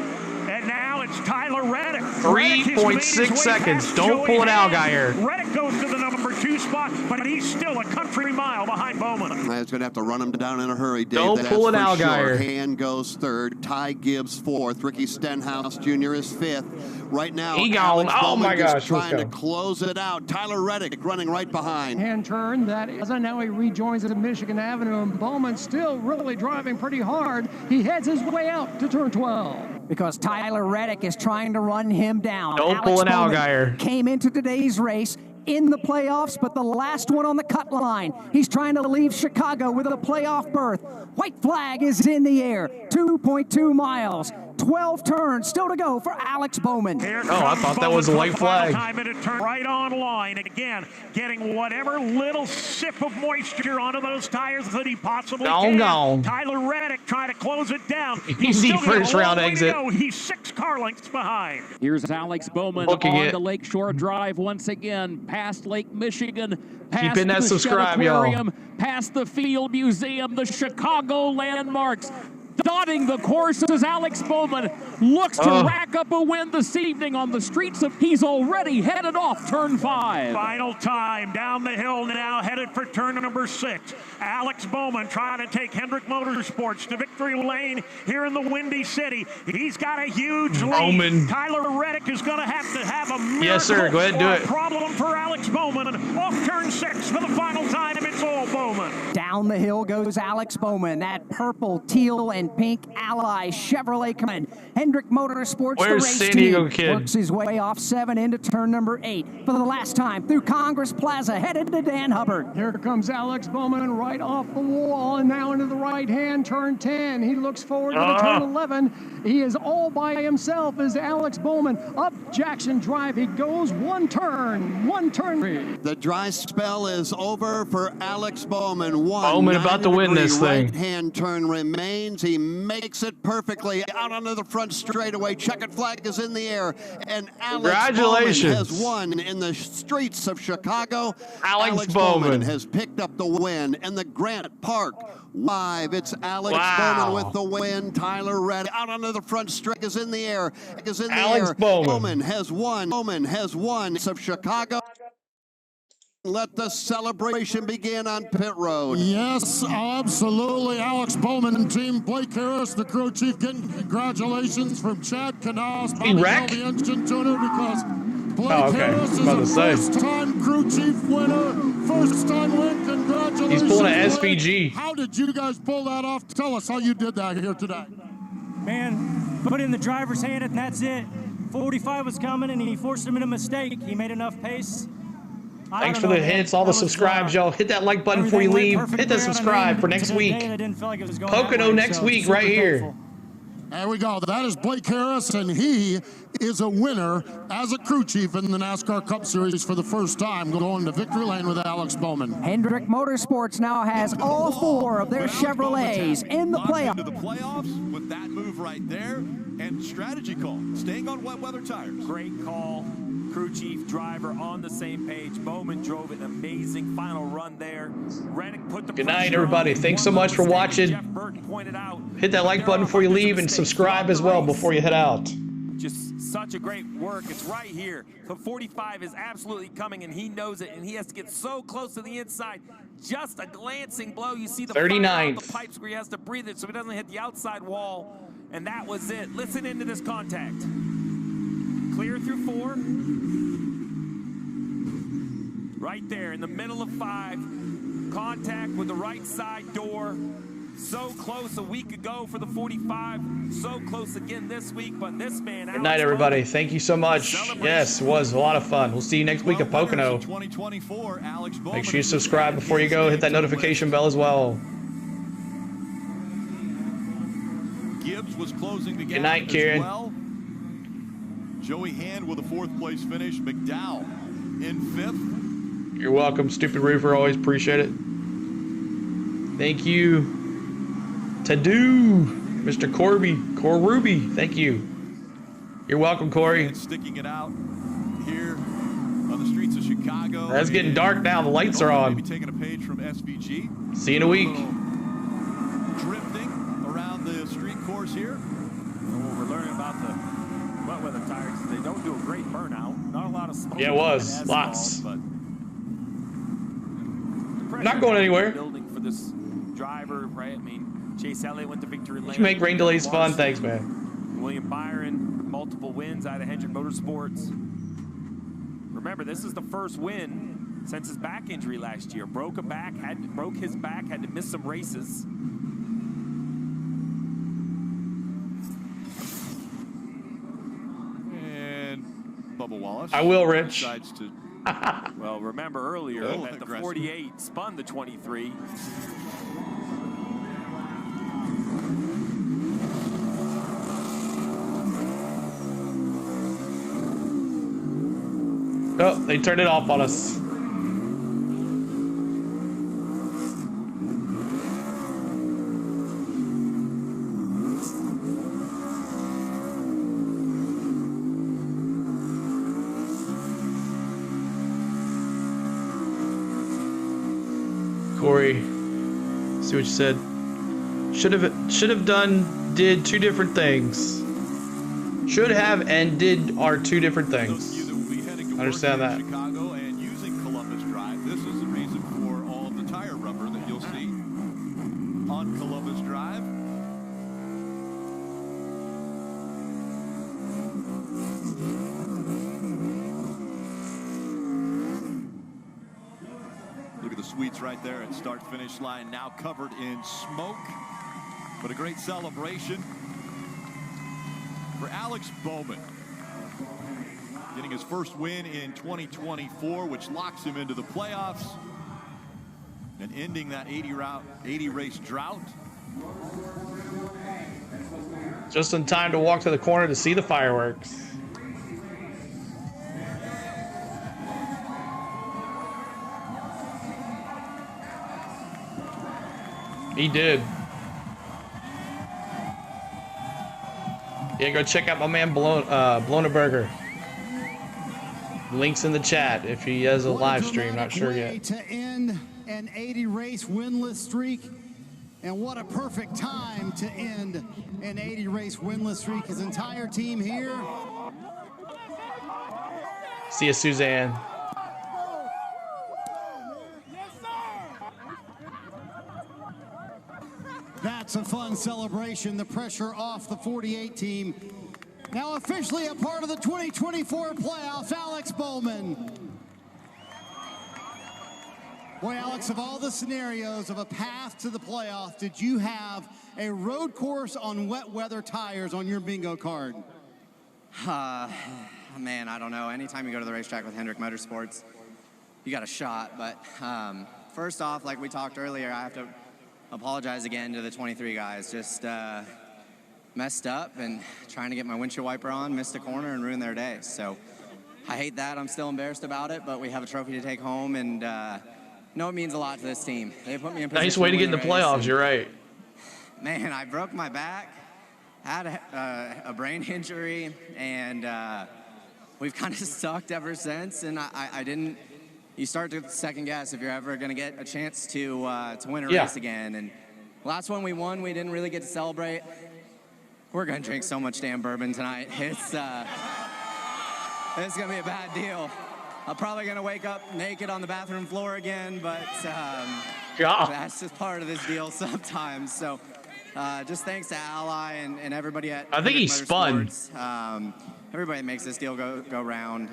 And now it's Tyler Reddick. 3.6 seconds. Don't pull an Allgaier. Reddick goes to the number 2 spot, but he's still a country mile behind Bowman. I was going to have to run him down in a hurry, Dave. Don't pull an Allgaier. Hand goes 3rd. Ty Gibbs 4th. Ricky Stenhouse Jr. is 5th. Right now, he gone. Oh my gosh. Trying to close it out. Tyler Reddick running right behind. Hand turn that is, and now he rejoins at Michigan Avenue, and Bowman still really driving pretty hard. He heads his way out to turn 12. Because Tyler Reddick is trying to run him down. Don't pull an Allgaier. Came into today's race in the playoffs, but the last one on the cut line. He's trying to leave Chicago with a playoff berth. White flag is in the air. 2.2 miles. 12 turns still to go for Alex Bowman. I thought that was a white flag. Time to turn right on line. Again, getting whatever little sip of moisture onto those tires that he possibly can. Tyler Reddick trying to close it down. Easy first round exit. He's 6 car lengths behind. Here's Alex Bowman on the Lakeshore Drive once again, past Lake Michigan, past Keep in that the subscribe, y'all. past the Field Museum, the Chicago landmarks. Dotting the course as Alex Bowman looks to rack up a win this evening on the streets of. He's already headed off turn 5. Final time down the hill now, headed for turn number 6. Alex Bowman trying to take Hendrick Motorsports to victory lane here in the Windy City. He's got a huge lead. Tyler Reddick is going to have a miracle. Yes, sir. Go ahead and do it. Problem for Alex Bowman. Off turn 6 for the final time. It's all Bowman. Down the hill goes Alex Bowman. That purple, teal, and pink Ally Chevrolet coming. Hendrick Motorsports, the race San Diego team, Kid? works his way off 7 into turn number 8 for the last time through Congress Plaza, headed to Dan Hubbard. Here comes Alex Bowman right off the wall and now into the right hand, turn 10. He looks forward to turn 11. He is all by himself as Alex Bowman up Jackson Drive. He goes one turn. 3. The dry spell is over for Alex Bowman. Bowman about to win this thing. Right-hand turn remains. He makes it perfectly out onto the front straightaway. Checkered flag is in the air, and Alex Bowman has won in the streets of Chicago. Alex Bowman has picked up the win in the Grant Park Live. It's Alex Bowman with the win. Tyler Reddick out onto the front straight is in the air. Bowman has won. Bowman has won of Chicago. Let the celebration begin on pit road. Yes, absolutely. Alex Bowman and team. Blake Harris, the crew chief, getting congratulations from Chad Knaus. The engine tuner, because Blake Harris is a first-time crew chief winner. First-time win. Congratulations. He's pulling an SVG. How did you guys pull that off? Tell us how you did that here today. Man, put in the driver's hand and that's it. 45 was coming and he forced him into a mistake. He made enough pace. Thanks for the hits, all the subscribes, y'all. Hit that like button before you leave. Hit that subscribe for next week. Pocono next week right here. There we go. That is Blake Harris, and he is a winner as a crew chief in the NASCAR Cup Series for the first time, going to victory lane with Alex Bowman. Hendrick Motorsports now has all 4 of their Chevrolets in the playoffs. Into the playoffs with that move right there, and strategy call, staying on wet weather tires. Great call. Crew chief, driver on the same page. Bowman drove an amazing final run there. Reddick put the Good night, everybody. Thanks so much for watching. Hit that like button before you leave and subscribe as well before you head out. Just such a great work. It's right here. The 45 is absolutely coming, and he knows it, and he has to get so close to the inside. Just a glancing blow. You see the 39th. the pipes where he has to breathe it so he doesn't hit the outside wall. And that was it. Listen into this contact. Clear through 4. Right there in the middle of 5. Contact with the right side door. So close a week ago for the 45. So close again this week, but this man... Good night, everybody. Thank you so much. Yes, it was a lot of fun. We'll see you next week at Pocono. 2024, Alex Bowman. Make sure you subscribe before you go. Hit that notification bell as well. Gibbs was closing the gap. Good night, Kieran. Well. Joey Hand with a 4th place finish. McDowell in 5th. You're welcome, Stupid Roofer. Always appreciate it. Thank you. To-do, Mr. Corruby. Thank you. You're welcome, Corey. And sticking it out here on the streets of Chicago. It's getting dark now. The lights are on. Maybe taking a page from SVG. See you in a week. Drifting around the street course here. Well, we're learning about the wet weather tires. They don't do a great burnout. Not a lot of smoke. Yeah, it was. Lots. But not going anywhere. Building for this driver, right? I mean, Chase Elliott went to victory lane. You make rain delays fun. Thanks, man. William Byron, multiple wins out of Hendrick Motorsports. Remember, this is the first win since his back injury last year. Broke his back, had to miss some races. And Bubba Wallace. I will, Rich. Decides to well, remember earlier that the 48 spun the 23. Oh, they turned it off on us. Corey, see what you said. Should have did 2 different things. Should have and did are 2 different things. Understand that. Chicago and using Columbus Drive. This is the reason for all of the tire rubber that you'll see on Columbus Drive. Look at the suites right there at start-finish line, now covered in smoke. But a great celebration for Alex Bowman. Getting his first win in 2024, which locks him into the playoffs and ending that 80 race drought. Just in time to walk to the corner to see the fireworks. He did. Yeah, go check out my man Blonaberger. Links in the chat if he has a live stream. Not sure yet. To end an 80 race winless streak, and what a perfect time to end an 80 race winless streak. His entire team here. See you, Suzanne. That's a fun celebration. The pressure off the 48 team. Now officially a part of the 2024 playoffs, Alex Bowman. Boy, Alex, of all the scenarios of a path to the playoff, did you have a road course on wet weather tires on your bingo card? Man, I don't know. Anytime you go to the racetrack with Hendrick Motorsports, you got a shot. But first off, like we talked earlier, I have to apologize again to the 23 guys. Just messed up and trying to get my windshield wiper on, missed a corner and ruined their day. So I hate that. I'm still embarrassed about it, but we have a trophy to take home, and know it means a lot to this team. They put me in position. Nice way to get in the playoffs. You're right. Man, I broke my back, had a brain injury, and we've kind of sucked ever since. And I didn't. You start to second guess if you're ever going to get a chance to win a race again. And last one we won, we didn't really get to celebrate. We're going to drink so much damn bourbon tonight. It's going to be a bad deal. I'm probably going to wake up naked on the bathroom floor again, but that's just part of this deal sometimes. So Just thanks to Ally and everybody at I think he spun. Everybody that makes this deal go round.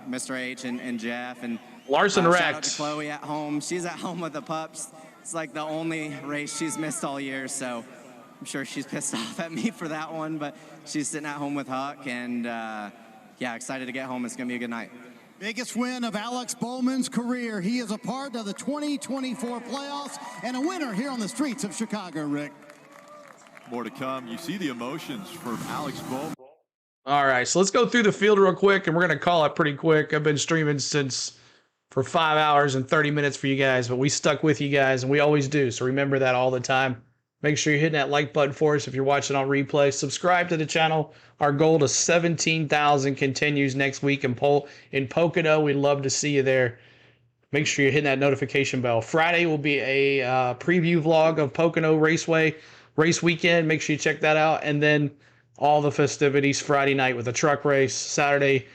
Mr. H and Jeff and Larson shout wrecked. out to Chloe at home. She's at home with the pups. It's like the only race she's missed all year, so I'm sure she's pissed off at me for that one, but she's sitting at home with Huck, and yeah, excited to get home. It's going to be a good night. Biggest win of Alex Bowman's career. He is a part of the 2024 playoffs and a winner here on the streets of Chicago, Rick. More to come. You see the emotions from Alex Bowman. All right, so let's go through the field real quick, and we're going to call it pretty quick. I've been streaming for 5 hours and 30 minutes for you guys, but we stuck with you guys, and we always do, so remember that all the time. Make sure you're hitting that like button for us if you're watching on replay. Subscribe to the channel. Our goal to 17,000 continues next week in Pocono. We'd love to see you there. Make sure you're hitting that notification bell. Friday will be a preview vlog of Pocono Raceway race weekend. Make sure you check that out. And then all the festivities Friday night with a truck race, Saturday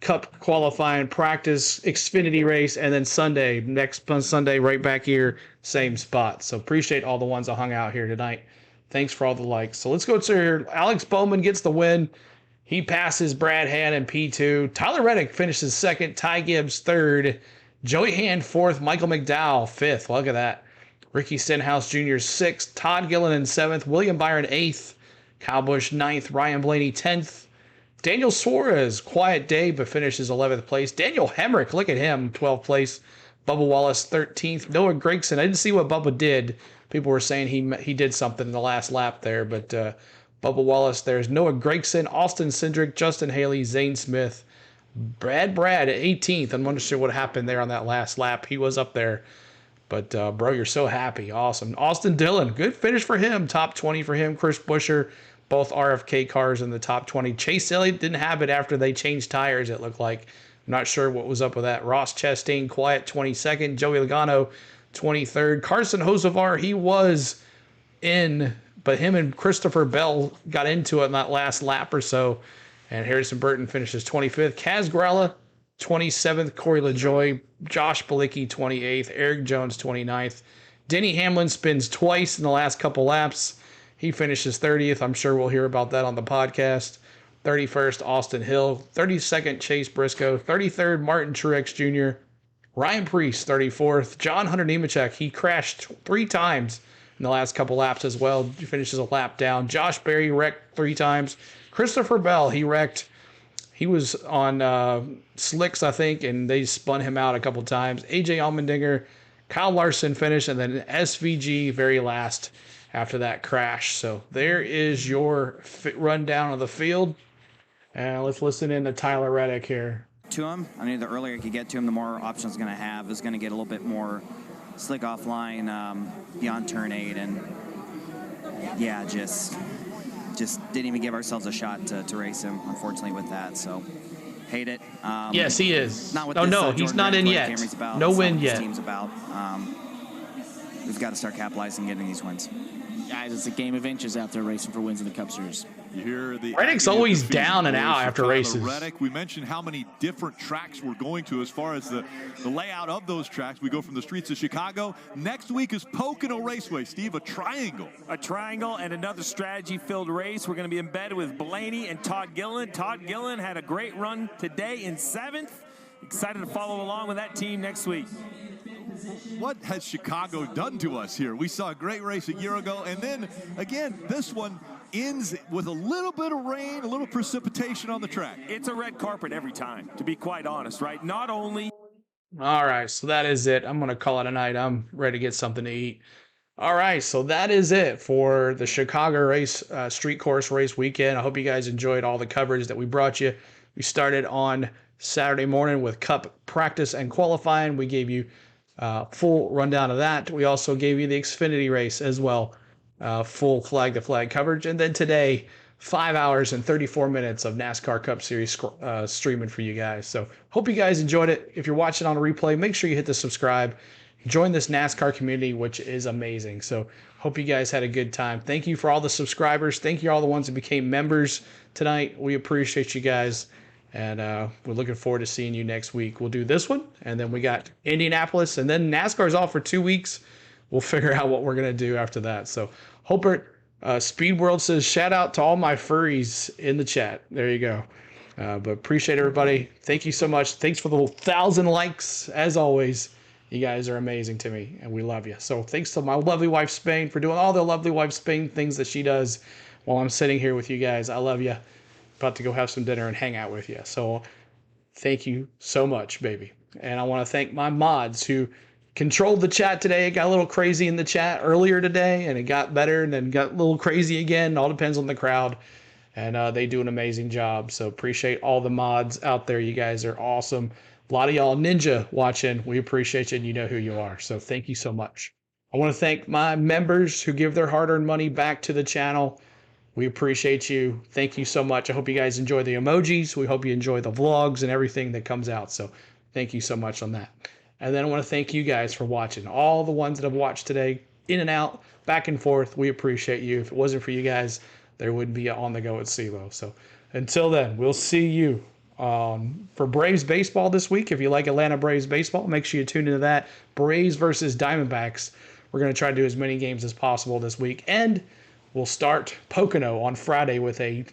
Cup qualifying practice, Xfinity race, and then Sunday, next Sunday, right back here, same spot. So appreciate all the ones that hung out here tonight. Thanks for all the likes. So let's go to here. Alex Bowman gets the win. He passes Brad Hand in P2. Tyler Reddick finishes second. Ty Gibbs third. Joey Hand fourth. Michael McDowell fifth. Look at that. Ricky Stenhouse Jr. sixth. Todd Gillen in seventh. William Byron eighth. Kyle Busch ninth. Ryan Blaney 10th. Daniel Suarez, quiet day, but finishes 11th place. Daniel Hemrick, look at him, 12th place. Bubba Wallace, 13th. Noah Gragson, I didn't see what Bubba did. People were saying he did something in the last lap there, but Bubba Wallace, there's Noah Gragson, Austin Cindric, Justin Haley, Zane Smith, Brad at 18th. I'm not sure what happened there on that last lap. He was up there. But, bro, you're so happy. Awesome. Austin Dillon, good finish for him. Top 20 for him. Chris Buescher, both RFK cars in the top 20. Chase Elliott didn't have it after they changed tires, it looked like. I'm not sure what was up with that. Ross Chastain, quiet 22nd. Joey Logano, 23rd. Carson Hocevar, he was in, but him and Christopher Bell got into it in that last lap or so. And Harrison Burton finishes 25th. Kaz Gralla, 27th. Corey LaJoie, Josh Bilicki, 28th. Eric Jones, 29th. Denny Hamlin spins twice in the last couple laps. He finishes 30th. I'm sure we'll hear about that on the podcast. 31st, Austin Hill. 32nd, Chase Briscoe. 33rd, Martin Truex Jr. Ryan Preece, 34th. John Hunter Nemechek, he crashed 3 times in the last couple laps as well. He finishes a lap down. Josh Berry wrecked 3 times. Christopher Bell, he wrecked. He was on slicks, I think, and they spun him out a couple times. AJ Allmendinger, Kyle Larson finished, and then SVG very last after that crash. So there is your rundown of the field. And let's listen in to Tyler Reddick here. To him, I mean, the earlier you can get to him, the more options going to have. Is going to get a little bit more slick offline beyond turn 8, and yeah, just didn't even give ourselves a shot to race him, unfortunately, with that. So hate it. Yes, he is. Not with oh this, no, he's not in yet. No win yet. Team's about. We've got to start capitalizing, getting these wins. Guys, it's a game of inches out there racing for wins in the Cup Series. You hear the Reddick's always down and out after races. Reddick, we mentioned how many different tracks we're going to as far as the layout of those tracks. We go from the streets of Chicago. Next week is Pocono Raceway. Steve, a triangle. A triangle and another strategy-filled race. We're going to be embedded with Blaney and Todd Gillen. Todd Gillen had a great run today in 7th. Excited to follow along with that team next week. What has Chicago done to us here? We saw a great race a year ago, and then, again, this one ends with a little bit of rain, a little precipitation on the track. It's a red carpet every time, to be quite honest, right? Not only... All right, so that is it. I'm going to call it a night. I'm ready to get something to eat. All right, so that is it for the Chicago race, street course race weekend. I hope you guys enjoyed all the coverage that we brought you. We started on Saturday morning with Cup practice and qualifying. We gave you full rundown of that. We also gave you the Xfinity race as well, full flag-to-flag coverage. And then today, 5 hours and 34 minutes of NASCAR Cup Series streaming for you guys. So hope you guys enjoyed it. If you're watching on a replay, make sure you hit the subscribe. Join this NASCAR community, which is amazing. So hope you guys had a good time. Thank you for all the subscribers. Thank you all the ones that became members tonight. We appreciate you guys. And we're looking forward to seeing you next week. We'll do this one, and then we got Indianapolis, and then NASCAR's off for 2 weeks. We'll figure out what we're going to do after that. So hope Speed World says, shout out to all my furries in the chat. There you go. But appreciate everybody. Thank you so much. Thanks for the 1,000 likes. As always, you guys are amazing to me, and we love you. So thanks to my lovely wife, Spain, for doing all the lovely wife, Spain things that she does while I'm sitting here with you guys. I love you. About to go have some dinner and hang out with you. So thank you so much, baby. And I want to thank my mods who controlled the chat today. It got a little crazy in the chat earlier today, and it got better and then got a little crazy again. It all depends on the crowd. And they do an amazing job. So appreciate all the mods out there. You guys are awesome. A lot of y'all ninja watching. We appreciate you, and you know who you are. So thank you so much. I want to thank my members who give their hard-earned money back to the channel. We appreciate you. Thank you so much. I hope you guys enjoy the emojis. We hope you enjoy the vlogs and everything that comes out. So thank you so much on that. And then I want to thank you guys for watching. All the ones that have watched today, in and out, back and forth. We appreciate you. If it wasn't for you guys, there wouldn't be On the Go at CeeLo. So until then, we'll see you for Braves baseball this week. If you like Atlanta Braves baseball, make sure you tune into that. Braves versus Diamondbacks. We're going to try to do as many games as possible this week. And we'll start Pocono on Friday with a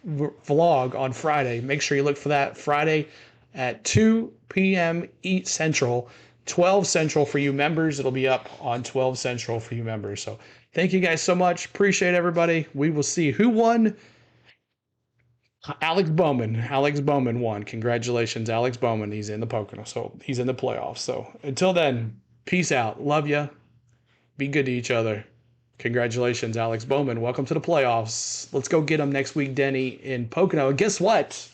vlog on Friday. Make sure you look for that Friday at 2 p.m. Central, 12 Central for you members. It'll be up on 12 Central for you members. So thank you guys so much. Appreciate everybody. We will see who won. Alex Bowman. Alex Bowman won. Congratulations, Alex Bowman. He's in the Pocono. So he's in the playoffs. So until then, peace out. Love ya. Be good to each other. Congratulations, Alex Bowman. Welcome to the playoffs. Let's go get him next week, Denny, in Pocono. And guess what?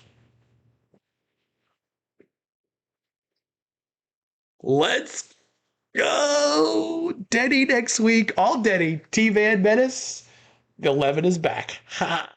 Let's go. Denny next week. All Denny. T-Van Menace. The 11 is back. Ha.